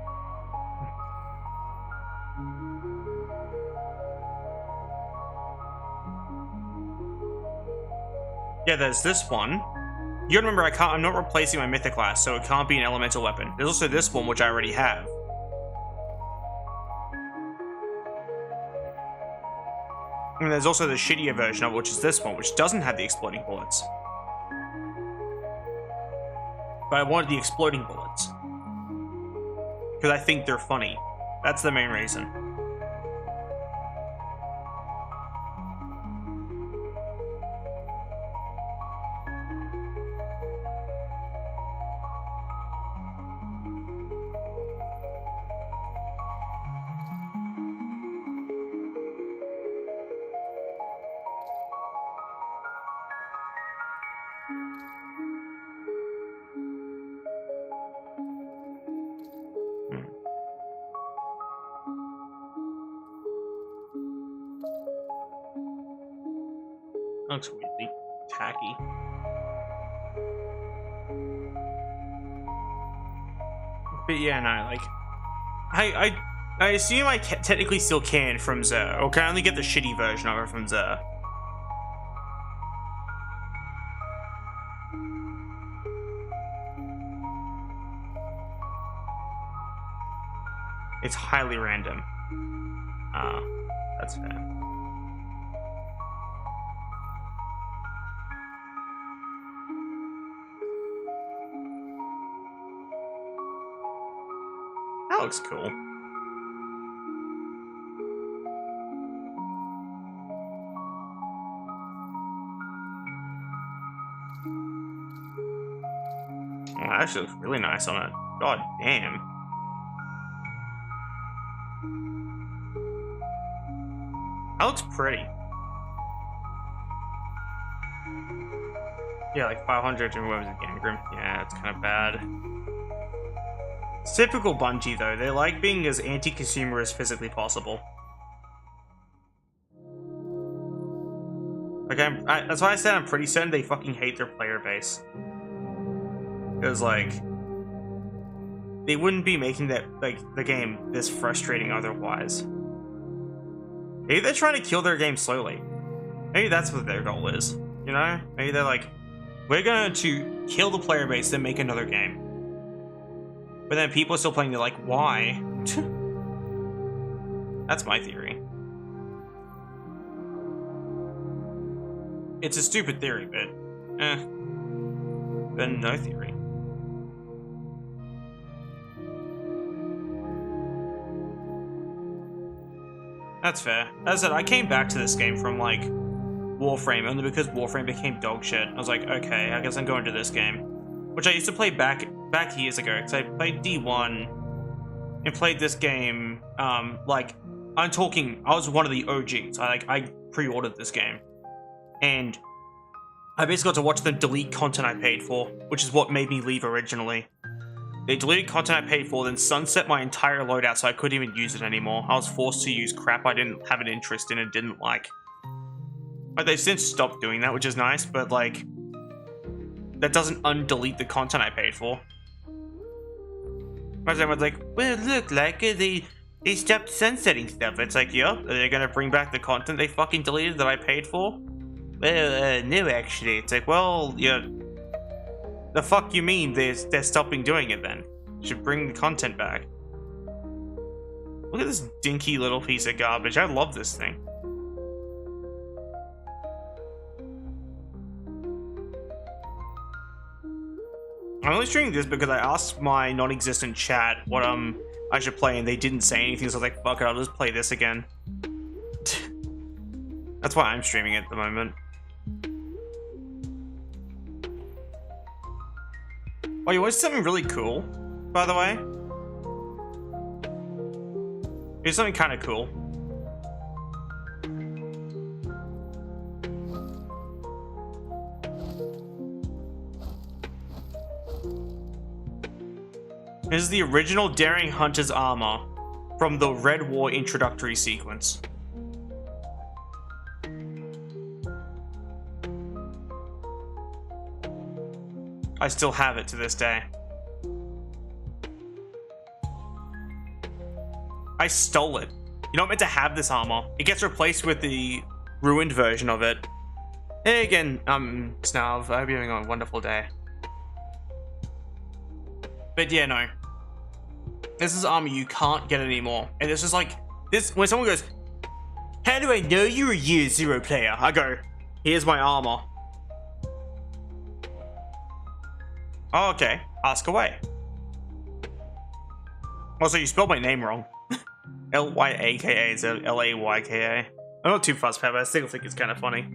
Yeah, there's this one. You gotta remember, I'm not replacing my mythic class, so it can't be an elemental weapon. There's also this one, which I already have. And there's also the shittier version of it, which is this one, which doesn't have the exploding bullets. But I wanted the exploding bullets. Because I think they're funny. That's the main reason. Looks weirdly tacky. But yeah, no, like, I assume I technically still can from Xur, or can I only get the shitty version of it from Xur? It's highly random. Ah, that's fair. That looks cool. Oh, that actually looks really nice on it. God damn. That looks pretty. Yeah, like 500 and what was it, Gangrim? Yeah, it's kind of bad. It's typical Bungie though. They like being as anti-consumer as physically possible. Like that's why I said I'm pretty certain they fucking hate their player base. Because like, they wouldn't be making that the game this frustrating otherwise. Maybe they're trying to kill their game slowly. Maybe that's what their goal is. You know? Maybe they're like, we're going to kill the player base, then make another game. But then people are still playing, they're like, why? That's my theory. It's a stupid theory, but no theory. That's fair. As I said, I came back to this game from like Warframe only because Warframe became dog shit. I was like, okay, I guess I'm going to this game, which I used to play back years ago. Because I played D1 and played this game. Like I'm talking, I was one of the OGs. I pre-ordered this game, and I basically got to watch them delete content I paid for, which is what made me leave originally. They deleted content I paid for, then sunset my entire loadout so I couldn't even use it anymore. I was forced to use crap I didn't have an interest in and didn't like. But they've since stopped doing that, which is nice, but like, that doesn't undelete the content I paid for. Everyone's like, well look, Layka, they stopped sunsetting stuff. It's like, yup, are they gonna bring back the content they fucking deleted that I paid for? Well, no actually. It's like, well, yeah. The fuck you mean they're stopping doing it then? Should bring the content back. Look at this dinky little piece of garbage. I love this thing. I'm only streaming this because I asked my non-existent chat what I should play and they didn't say anything, so I was like, fuck it, I'll just play this again. That's why I'm streaming it at the moment. Oh, you watched something really cool, by the way? Here's something kind of cool. This is the original Daring Hunter's armor from the Red War introductory sequence. I still have it to this day. I stole it. You're not meant to have this armor. It gets replaced with the ruined version of it. Hey again, Snav, I hope you're having a wonderful day. But yeah, no. This is armor you can't get anymore. And this is like, this, when someone goes, how do I know you're a year zero player? I go, here's my armor. Oh, okay. Ask away. Also, you spelled my name wrong. L-Y-A-K-A instead of L-A-Y-K-A. I'm not too fussed, but I still think it's kind of funny.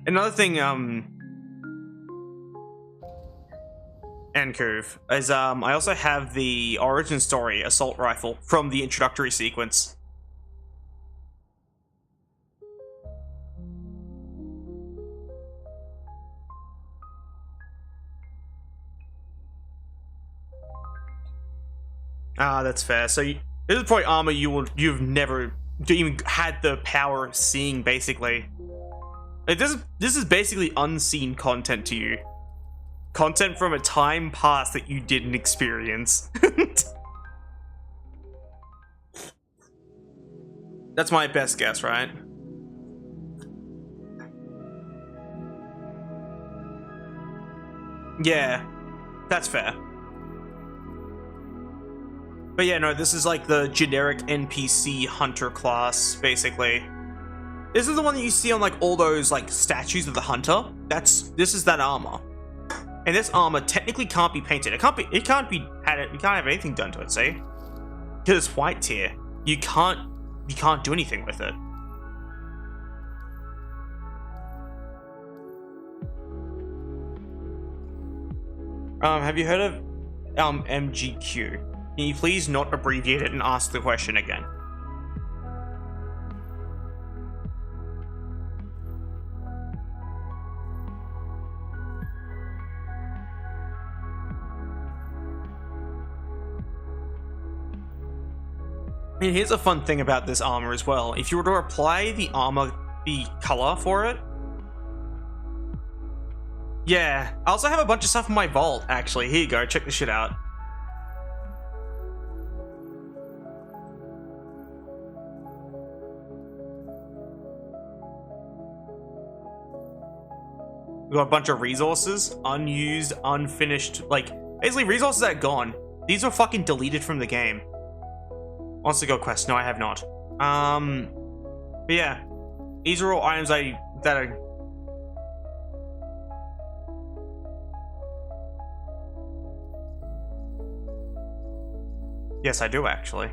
Another thing, and Curve, is I also have the origin story assault rifle from the introductory sequence. Ah, that's fair. So this is probably armor you've never even had the power of seeing. Basically, like, this is basically unseen content to you, content from a time past that you didn't experience. That's my best guess, right? Yeah, that's fair. But yeah, no, this is like the generic NPC hunter class, basically. This is the one that you see on like all those like statues of the hunter. This is that armor. And this armor technically can't be painted. You can't have anything done to it, see? Because it's white tier. You can't do anything with it. Have you heard of MGQ? Can you please not abbreviate it and ask the question again? I mean, here's a fun thing about this armor as well. If you were to apply the color for it. Yeah, I also have a bunch of stuff in my vault, actually. Here you go, check this shit out. We got a bunch of resources, unused, unfinished, like, basically resources that are gone. These were fucking deleted from the game. Wants to go quest? No, I have not. But yeah, these are all items that are. Yes, I do actually.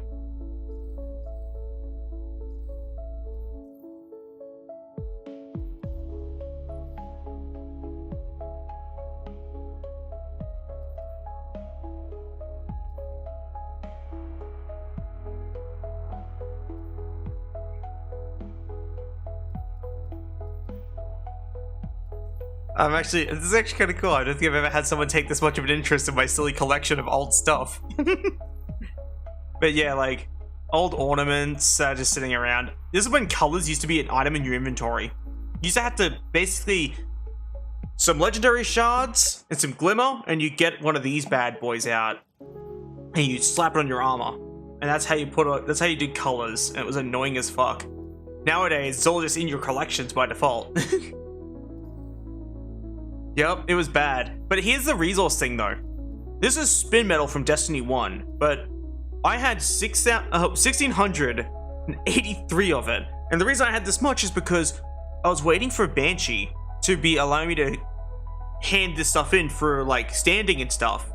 This is actually kind of cool. I don't think I've ever had someone take this much of an interest in my silly collection of old stuff. But yeah, like, old ornaments just sitting around. This is when colors used to be an item in your inventory. You used to have to basically some legendary shards and some glimmer, and you get one of these bad boys out, and you slap it on your armor, and that's how you that's how you do colors. And it was annoying as fuck. Nowadays, it's all just in your collections by default. Yep, it was bad. But here's the resource thing though. This is spin metal from Destiny 1, but I had 1,683 of it. And the reason I had this much is because I was waiting for Banshee to be allowing me to hand this stuff in for like standing and stuff.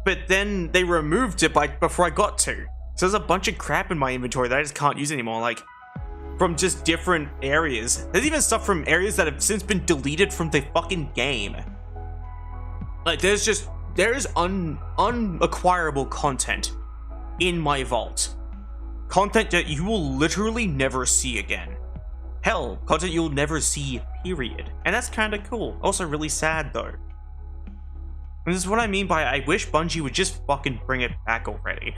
But then they removed it before I got to. So there's a bunch of crap in my inventory that I just can't use anymore. Like, from just different areas. There's even stuff from areas that have since been deleted from the fucking game. Like, there's unacquirable content in my vault. Content that you will literally never see again. Hell, content you'll never see, period. And that's kind of cool. Also really sad, though. And this is what I mean by I wish Bungie would just fucking bring it back already.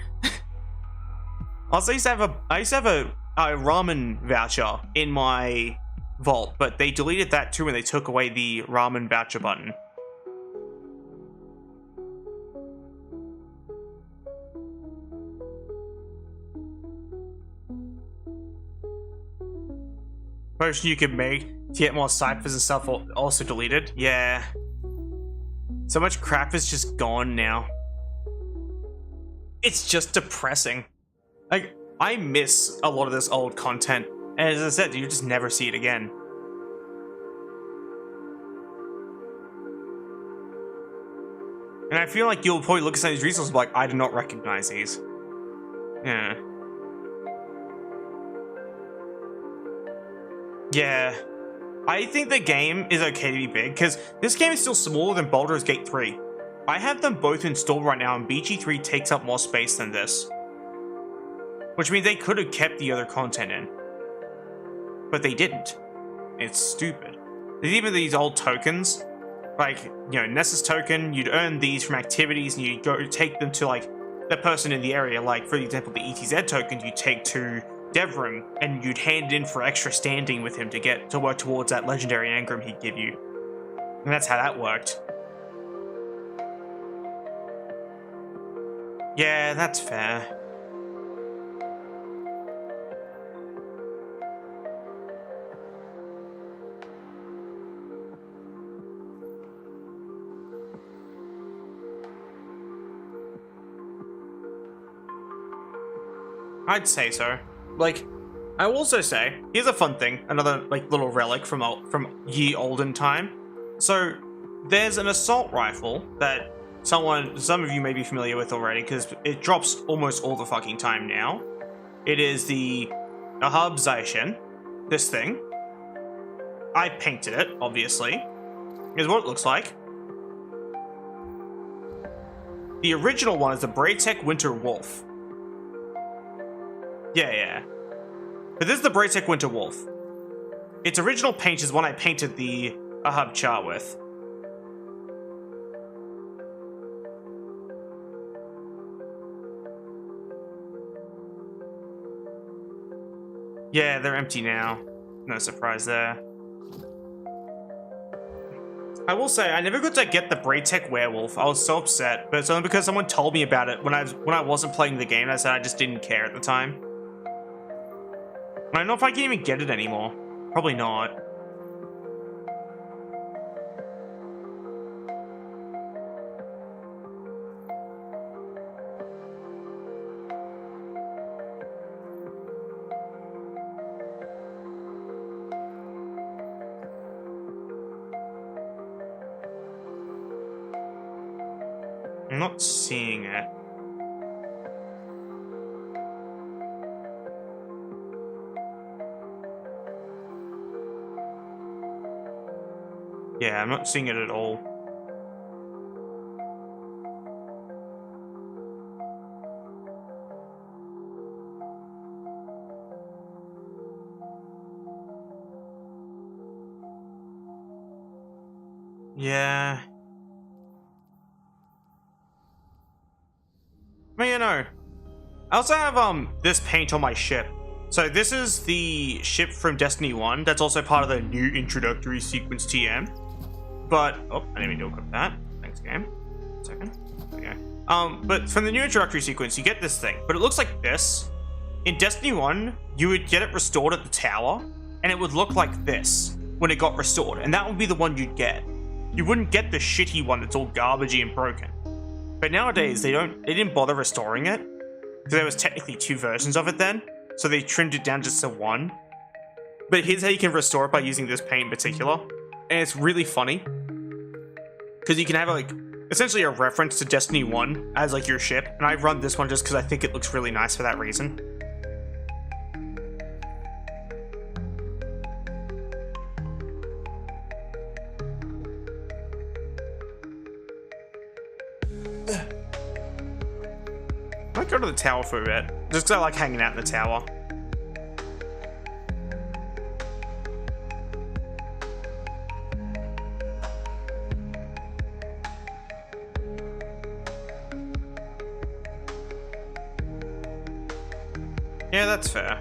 Also, I used to have a ramen voucher in my vault, but they deleted that too when they took away the ramen voucher button. Potion you can make to get more ciphers and stuff also deleted. Yeah. So much crap is just gone now. It's just depressing. Like, I miss a lot of this old content, and as I said, you just never see it again. And I feel like you'll probably look at some of these resources and be like, I do not recognize these. Yeah. Yeah. I think the game is okay to be big, because this game is still smaller than Baldur's Gate 3. I have them both installed right now, and BG3 takes up more space than this. Which means they could have kept the other content in. But they didn't. It's stupid. There's even these old tokens. Like, you know, Nessus token, you'd earn these from activities and you'd go take them to, like, the person in the area. Like, for example, the ETZ token you'd take to Devrim, and you'd hand it in for extra standing with him to work towards that legendary engram he'd give you. And that's how that worked. Yeah, that's fair. I'd say so. Like, I will also say, here's a fun thing, another like little relic from ye olden time. So there's an assault rifle that some of you may be familiar with already, because it drops almost all the fucking time now. It is the Ahab Zaishin, this thing. I painted it, obviously. Here's what it looks like. The original one is the Braytech Winter Wolf. Yeah. But this is the Braytech Winter Wolf. Its original paint is one I painted the hub chart with. Yeah, they're empty now. No surprise there. I will say, I never got to get the Braytech Werewolf. I was so upset, but it's only because someone told me about it when I wasn't playing the game. I said I just didn't care at the time. I don't know if I can even get it anymore. Probably not. I'm not seeing it. Yeah, I'm not seeing it at all. Yeah. Well, you know, I also have this paint on my ship. So this is the ship from Destiny 1. That's also part of the new introductory sequence TM. But oh, I didn't even do equip that. Thanks, game. 1 second. Okay. But from the new introductory sequence, you get this thing, but it looks like this. In Destiny 1, you would get it restored at the tower, and it would look like this when it got restored, and that would be the one you'd get. You wouldn't get the shitty one that's all garbagey and broken. But nowadays, they didn't bother restoring it, because there was technically 2 versions of it then, so they trimmed it down just to 1. But here's how you can restore it by using this paint in particular, and it's really funny, because you can have like essentially a reference to Destiny 1 as like your ship, and I run this one just because I think it looks really nice for that reason. I might go to the tower for a bit, just because I like hanging out in the tower. Yeah, that's fair.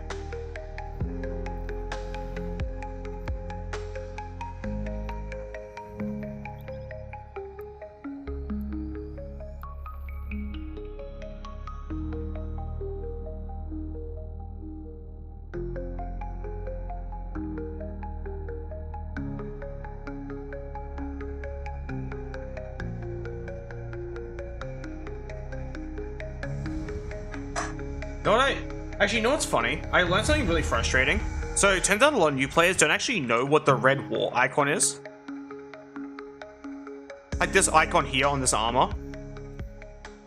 Actually, you know what's funny? I learned something really frustrating. So it turns out a lot of new players don't actually know what the red war icon is. Like this icon here on this armor.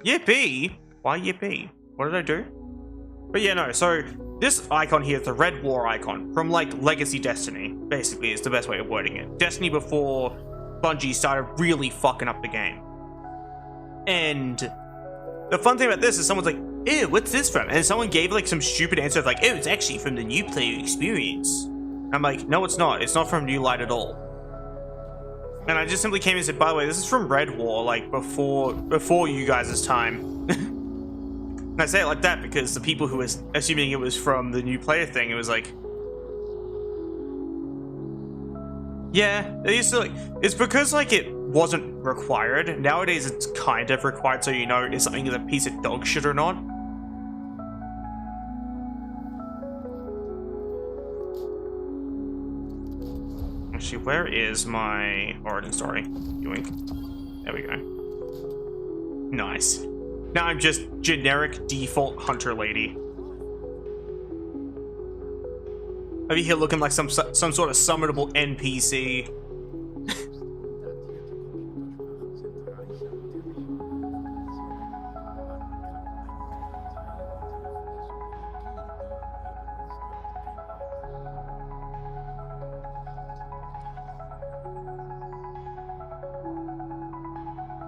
Yippee! Why yippee? What did I do? But yeah, no, so this icon here is the red war icon from like Legacy Destiny, basically is the best way of wording it. Destiny before Bungie started really fucking up the game. And the fun thing about this is someone's like, ew, what's this from? And someone gave like some stupid answer of like, oh, it's actually from the new player experience. I'm like, no, it's not. It's not from New Light at all. And I just simply came and said, by the way, this is from Red War, like before you guys' time. And I say it like that because the people who was assuming it was from the new player thing, it was like, yeah, they used to like, it's because like it wasn't required. Nowadays it's kind of required, so you know if something is a piece of dog shit or not. Actually, where is my origin story? Yoink. There we go. Nice. Now I'm just generic default hunter lady. Over here looking like some sort of summonable NPC.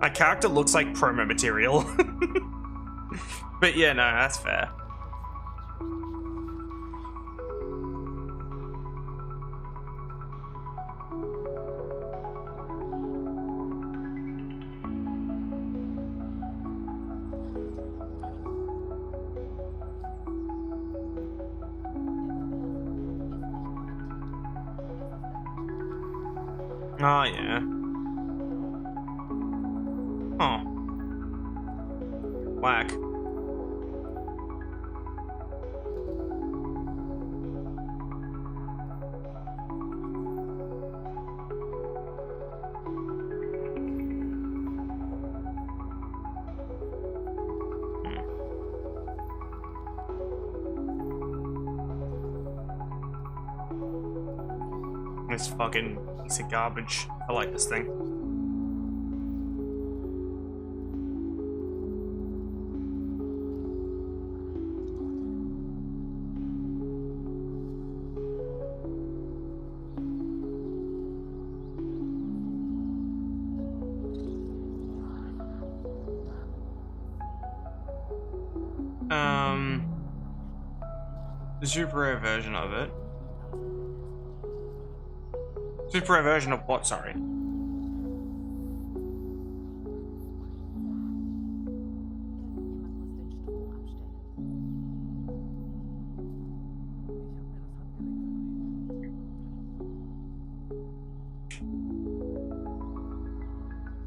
My character looks like promo material. But yeah, no, that's fair. Oh, yeah. Oh. Whack. This fucking piece of garbage. I like this thing. The super rare version of it. Super rare version of what, sorry?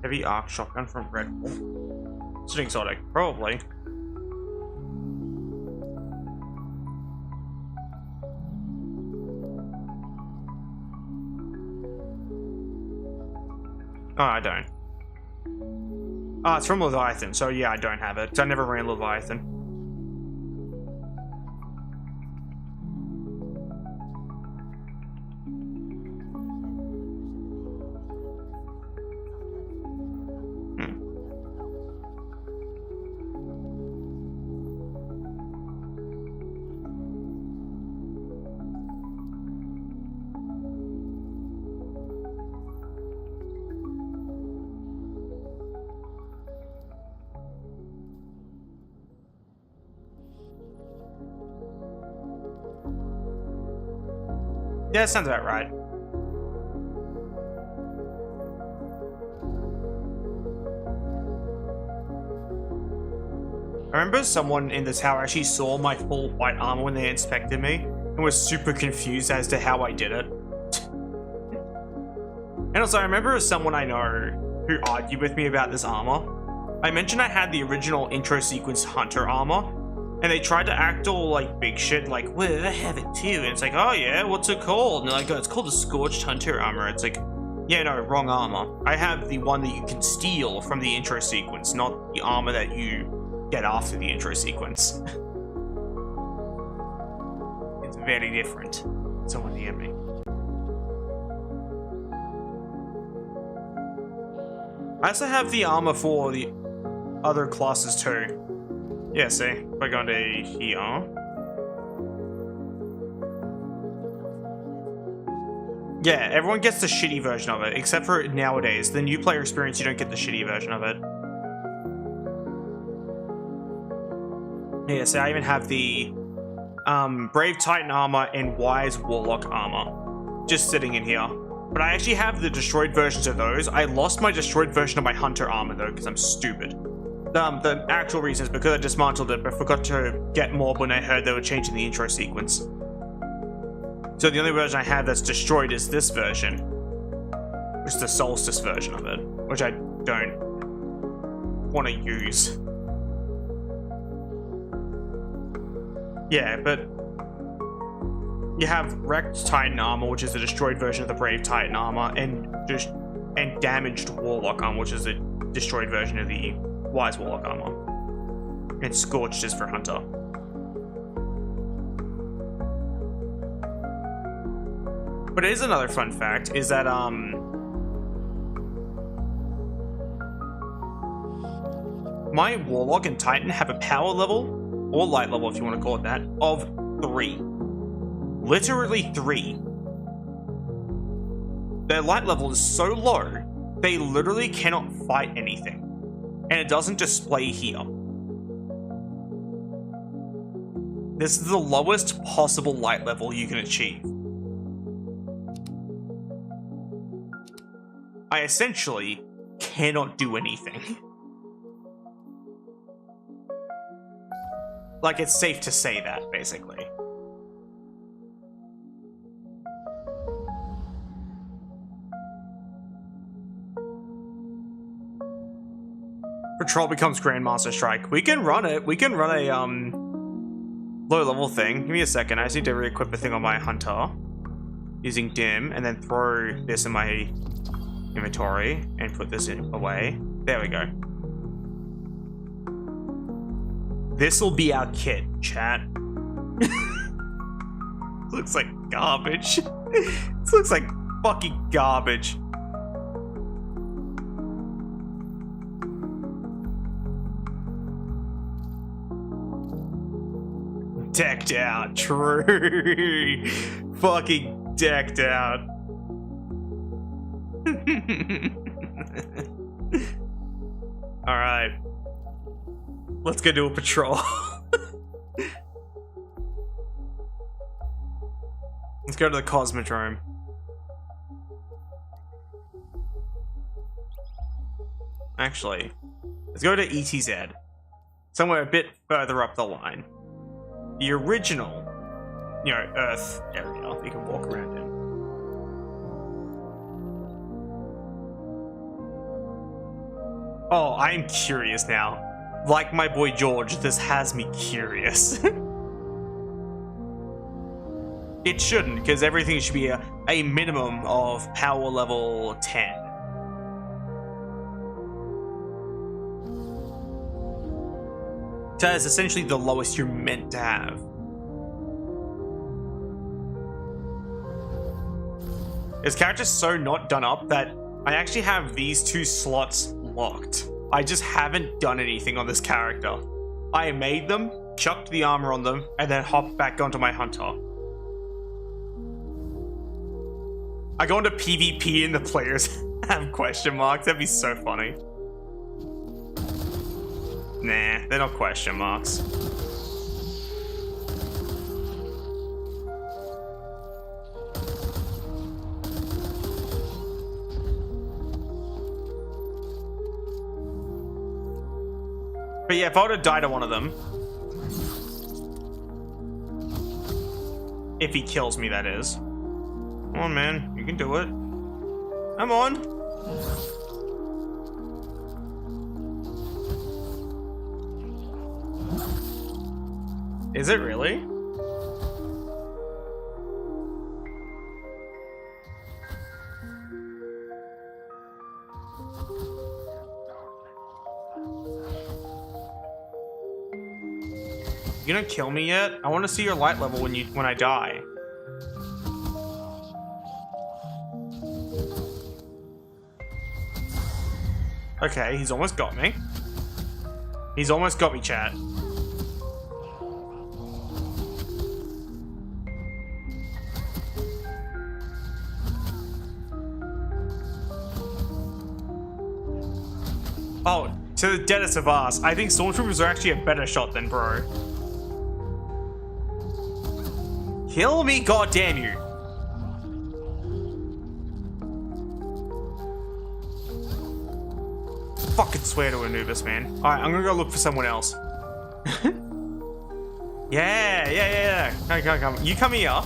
Heavy arc shotgun from Red Bull. It's an exotic, probably. Oh, I don't. Oh, it's from Leviathan, so yeah, I don't have it. I never ran Leviathan. Yeah, that sounds about right. I remember someone in the tower actually saw my full white armor when they inspected me and was super confused as to how I did it. And also, I remember someone I know who argued with me about this armor. I mentioned I had the original intro sequence hunter armor, and they tried to act all like big shit, like, well, I have it too. And it's like, oh yeah, what's it called? And they're like, oh, it's called the Scorched Hunter armor. It's like, yeah, no, wrong armor. I have the one that you can steal from the intro sequence, not the armor that you get after the intro sequence. It's very different. Someone DM me. I also have the armor for the other classes too. Yeah, see, if I go into here. Yeah, everyone gets the shitty version of it, except for nowadays. The new player experience, you don't get the shitty version of it. Yeah, so I even have the Brave Titan armor and Wise Warlock armor just sitting in here. But I actually have the destroyed versions of those. I lost my destroyed version of my Hunter armor though, because I'm stupid. The actual reason is because I dismantled it, but forgot to get more when I heard they were changing the intro sequence. So the only version I have that's destroyed is this version, which is the Solstice version of it, which I don't want to use. Yeah, but you have Wrecked Titan armor, which is the destroyed version of the Brave Titan armor, and Damaged Warlock armor, which is the destroyed version of the Wise Warlock armor. And Scorched is for Hunter. But it is another fun fact, is that my Warlock and Titan have a power level, or light level if you want to call it that, of 3. Literally 3. Their light level is so low They literally cannot fight anything. And it doesn't display here. This is the lowest possible light level you can achieve. I essentially cannot do anything. Like, it's safe to say that, basically. Patrol becomes Grandmaster Strike. We can run it. We can run a, low level thing. Give me a second. I just need to re-equip a thing on my Hunter. Using Dim, and then throw this in my inventory, and put this away. There we go. This'll be our kit, chat. Looks like garbage. This looks like fucking garbage. Decked out, true. Fucking decked out. Alright. Let's go do a patrol. Let's go to the Cosmodrome. Actually, let's go to ETZ. Somewhere a bit further up the line. The original, you know, Earth area you can walk around in. Oh, I'm curious now. Like my boy George, this has me curious. It shouldn't, because everything should be a minimum of power level 10. That is essentially the lowest you're meant to have. This character's so not done up that I actually have these two slots locked. I just haven't done anything on this character. I made them, chucked the armor on them, and then hopped back onto my Hunter. I go into PvP and the players have question marks. That'd be so funny. Nah, they're not question marks. But yeah, if I were to die to one of them, if he kills me, that is. Come on, man, you can do it. Come on. Is it really? You gonna kill me yet? I want to see your light level when I die. Okay, he's almost got me. He's almost got me, chat. Oh, to the deadest of us, I think Stormtroopers are actually a better shot than Bro. Kill me, goddamn you! Fucking swear to Anubis, man. Alright, I'm gonna go look for someone else. Yeah. Come. You come here.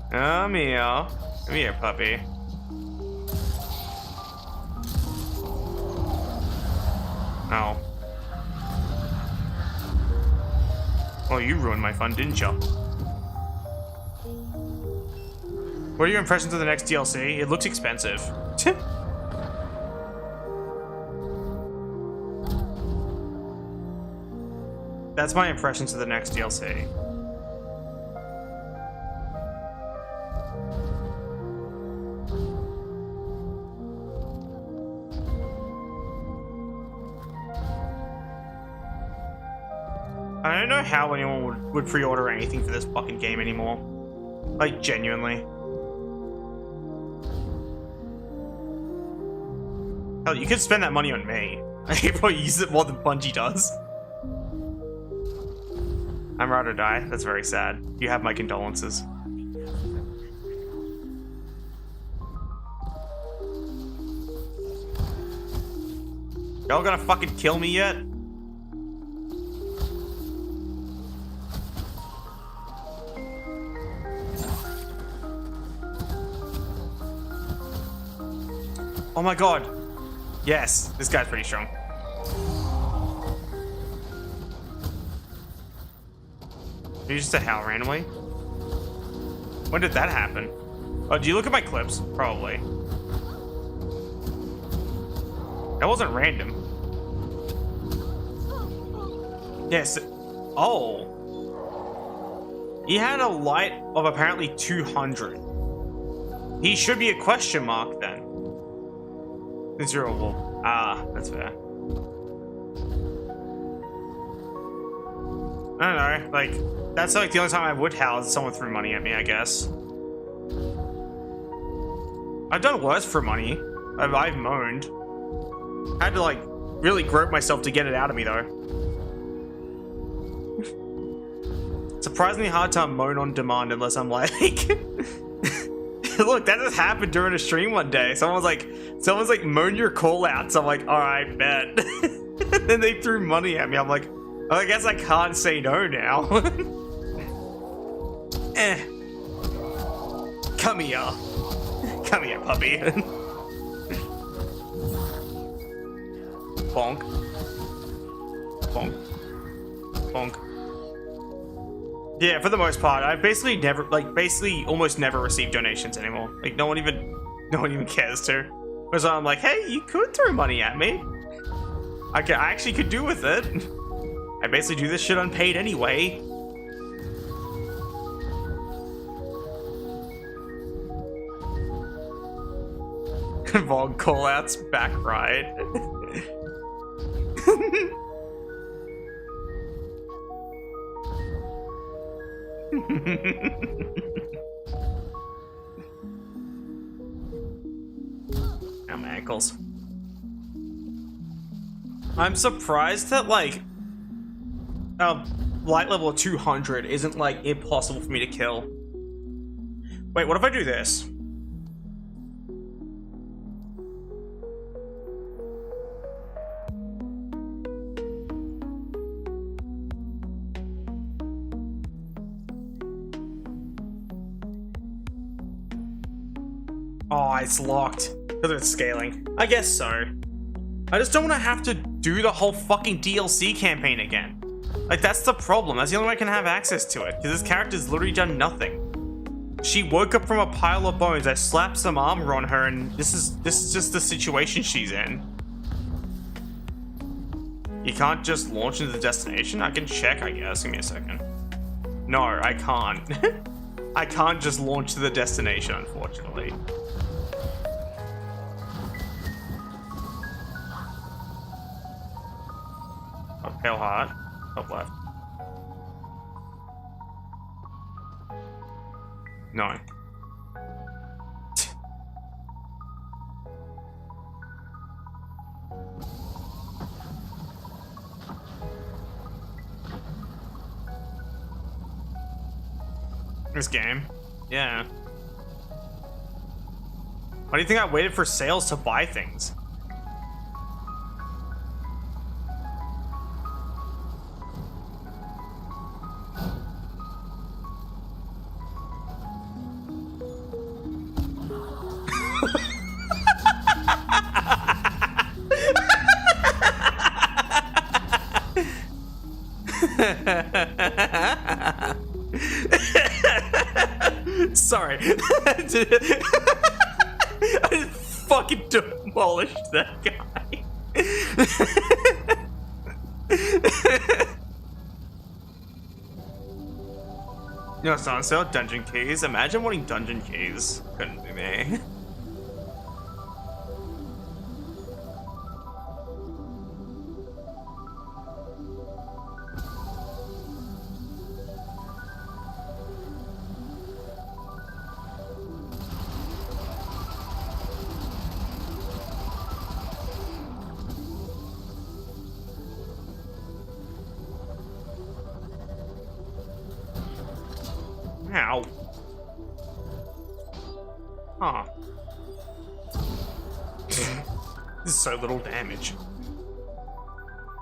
Come here. Come here, puppy. Oh. Well, you ruined my fun, didn't you? What are your impressions of the next DLC? It looks expensive. That's my impressions of the next DLC. I don't know how anyone would pre-order anything for this fucking game anymore. Like, genuinely. Hell, you could spend that money on me. You probably use it more than Bungie does. I'm ride or die. That's very sad. You have my condolences. Y'all gonna fucking kill me yet? Oh my god. Yes, this guy's pretty strong. Did you just say how randomly? When did that happen? Oh, do you look at my clips? Probably. That wasn't random. Yes. Oh. He had a light of apparently 200. He should be a question mark then. Since you're a wolf. Ah, that's fair. I don't know, like, that's like the only time I would howl is someone threw money at me, I guess. I've done worse for money. I've moaned. I had to, like, really grope myself to get it out of me, though. Surprisingly hard to moan on demand unless I'm like... Look, that just happened during a stream one day. Someone's like, moan your call outs. I'm like, alright, bet. Then they threw money at me. I'm like, oh, I guess I can't say no now. Come here. Come here, puppy. Bonk. Bonk. Bonk. Yeah, for the most part, I basically never, almost never receive donations anymore. Like, no one even cares to. Whereas I'm like, hey, you could throw money at me. I actually could do with it. I basically do this shit unpaid anyway. Vog callouts back right. Ow, my ankles. I'm surprised that, like, light level of 200 isn't, like, impossible for me to kill. Wait, what if I do this? Oh, it's locked. Because it's scaling. I guess so. I just don't want to have to do the whole fucking DLC campaign again. Like, that's the problem. That's the only way I can have access to it. Because this character's literally done nothing. She woke up from a pile of bones. I slapped some armor on her, and this is just the situation she's in. You can't just launch into the destination? I can check, I guess. Give me a second. No, I can't. I can't just launch to the destination, unfortunately. Pale heart. Top left. No. This game? Yeah. Why do you think I waited for sales to buy things? Sorry. I just fucking demolished that guy. No, it's not on sale. Dungeon keys. Imagine wanting dungeon keys. Couldn't be me. Huh. This is so little damage.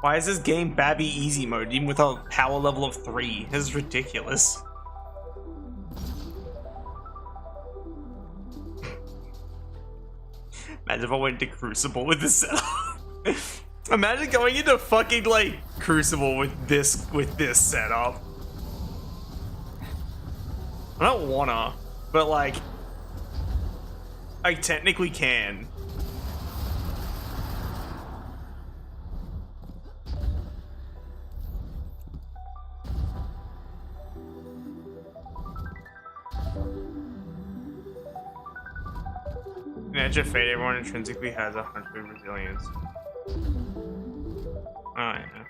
Why is this game Babby easy mode even with a power level of 3? This is ridiculous. Imagine if I went to Crucible with this setup. Imagine going into fucking like Crucible with this setup. I don't wanna, but like I technically can. In Edge of Fate, everyone intrinsically has 100 resilience. Oh, yeah.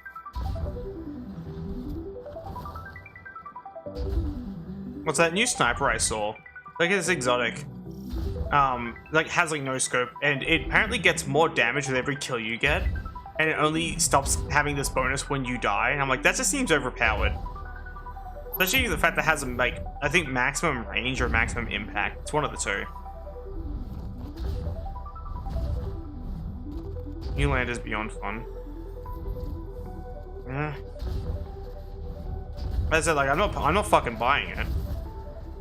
What's that new sniper I saw? Like it's exotic. Like has like no scope, and it apparently gets more damage with every kill you get, and it only stops having this bonus when you die. And I'm like, that just seems overpowered. Especially the fact that it has like, I think maximum range or maximum impact. It's one of the two. New land is beyond fun. Yeah. As I said, like I'm not fucking buying it.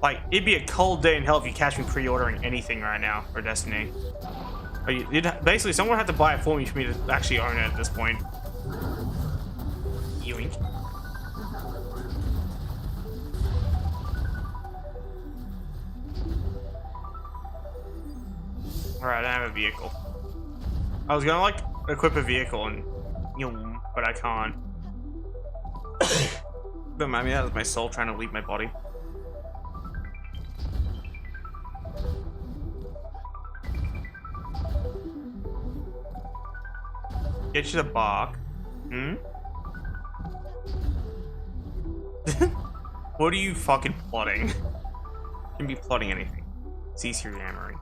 Like it'd be a cold day in hell if you catch me pre-ordering anything right now for Destiny. Like, basically, someone had to buy it for me to actually own it at this point. Yoink. Alright, I have a vehicle. I was gonna like equip a vehicle and but I can't. Don't mind me, that was my soul trying to leave my body. Get you the bark. Hmm? What are you fucking plotting? You can be plotting anything. Cease your yammering.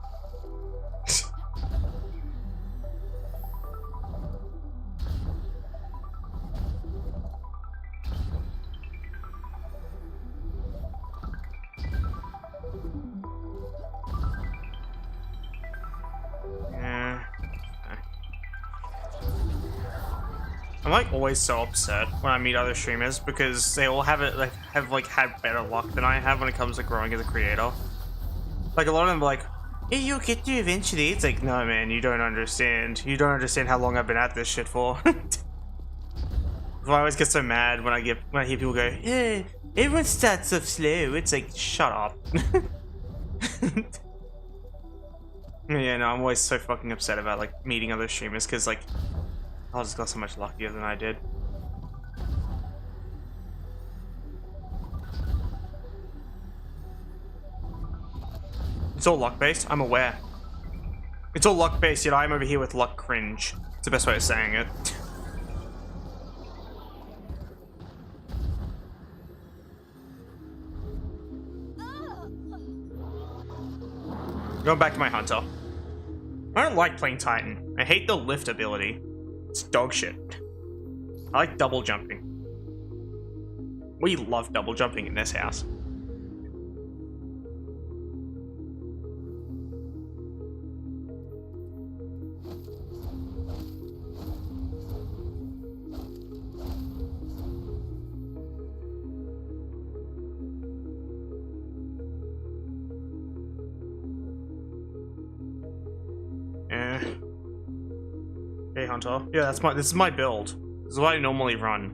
I'm like always so upset when I meet other streamers because they all have it have had better luck than I have when it comes to growing as a creator. Like a lot of them are like, "Hey, you'll get there eventually." It's like, no man, you don't understand. You don't understand how long I've been at this shit for. I always get so mad when I hear people go, "Yeah, everyone starts off slow." It's like, shut up. Yeah, no, I'm always so fucking upset about like meeting other streamers because like I just got so much luckier than I did. It's all luck based, I'm aware. It's all luck based, yet I'm over here with luck cringe. It's the best way of saying it. Going back to my hunter. I don't like playing Titan. I hate the lift ability. It's dog shit. I like double jumping. We love double jumping in this house. Hey Hunter. Yeah, this is my build. This is what I normally run.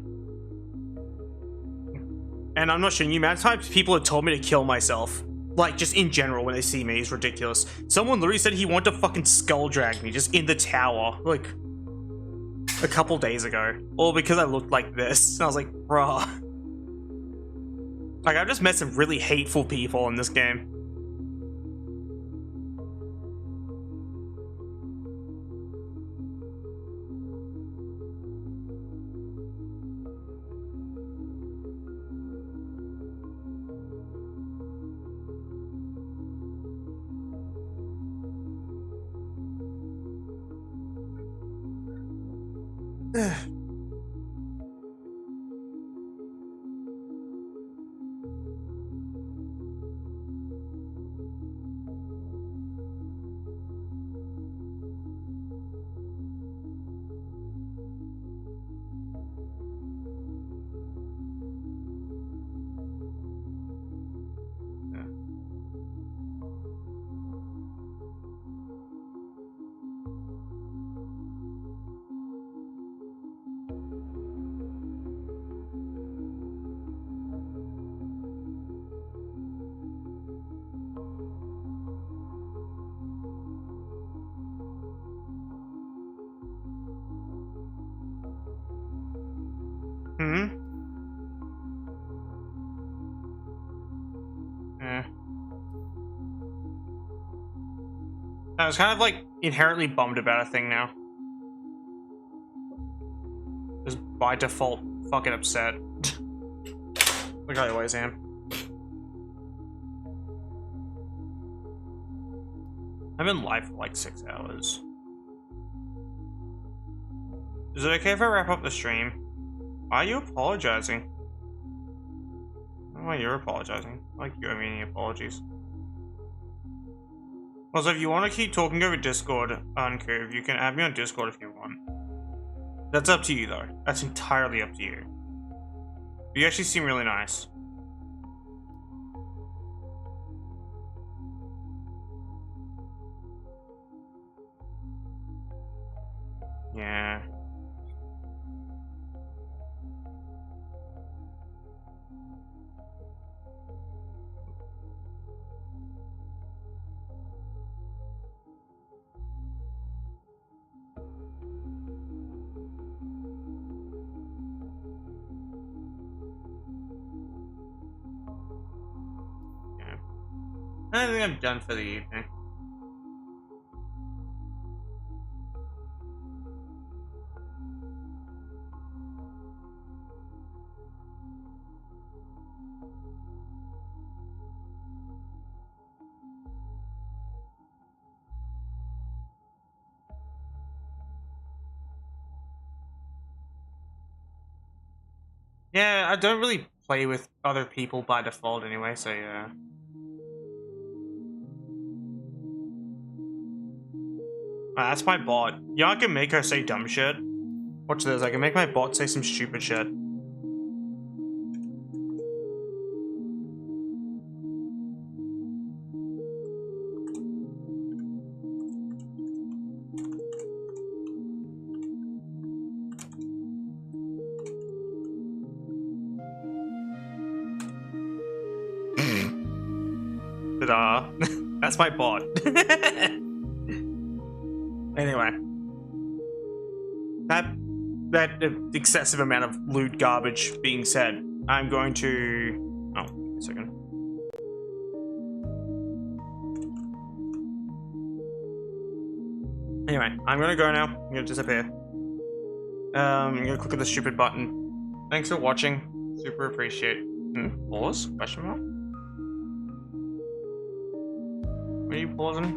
And I'm not shitting you, man. Times people have told me to kill myself. Like, just in general, when they see me, it's ridiculous. Someone literally said he wanted to fucking skull drag me just in the tower, like, a couple days ago. All because I looked like this. And I was like, bruh. Like, I've just met some really hateful people in this game. I was kind of like inherently bummed about a thing now. Just by default fucking upset. Like I always am. I've been live for like 6 hours. Is it okay if I wrap up the stream? Why are you apologizing? I don't know why you're apologizing. Like you owe me any apologies. Also, if you want to keep talking over Discord, Uncurve, you can add me on Discord if you want. That's up to you though. That's entirely up to you. You actually seem really nice. Yeah. I think I'm done for the evening. Yeah, I don't really play with other people by default anyway, so yeah. That's my bot. Yeah, I can make her say dumb shit. Watch this, I can make my bot say some stupid shit. Ta-da. That's my bot. Anyway. That excessive amount of loot garbage being said, I'm going to... Oh, wait a second. Anyway, I'm gonna go now. I'm gonna disappear. I'm gonna click on the stupid button. Thanks for watching. Super appreciate. Pause? Question mark? Are you pausing?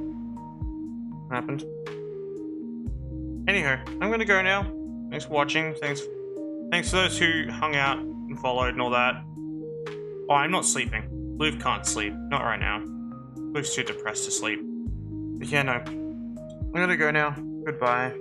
What happened? Anywho, I'm gonna go now. Thanks for watching. Thanks for those who hung out and followed and all that. Oh, I'm not sleeping. Luke can't sleep. Not right now. Luke's too depressed to sleep. But yeah, no. I'm gonna go now. Goodbye.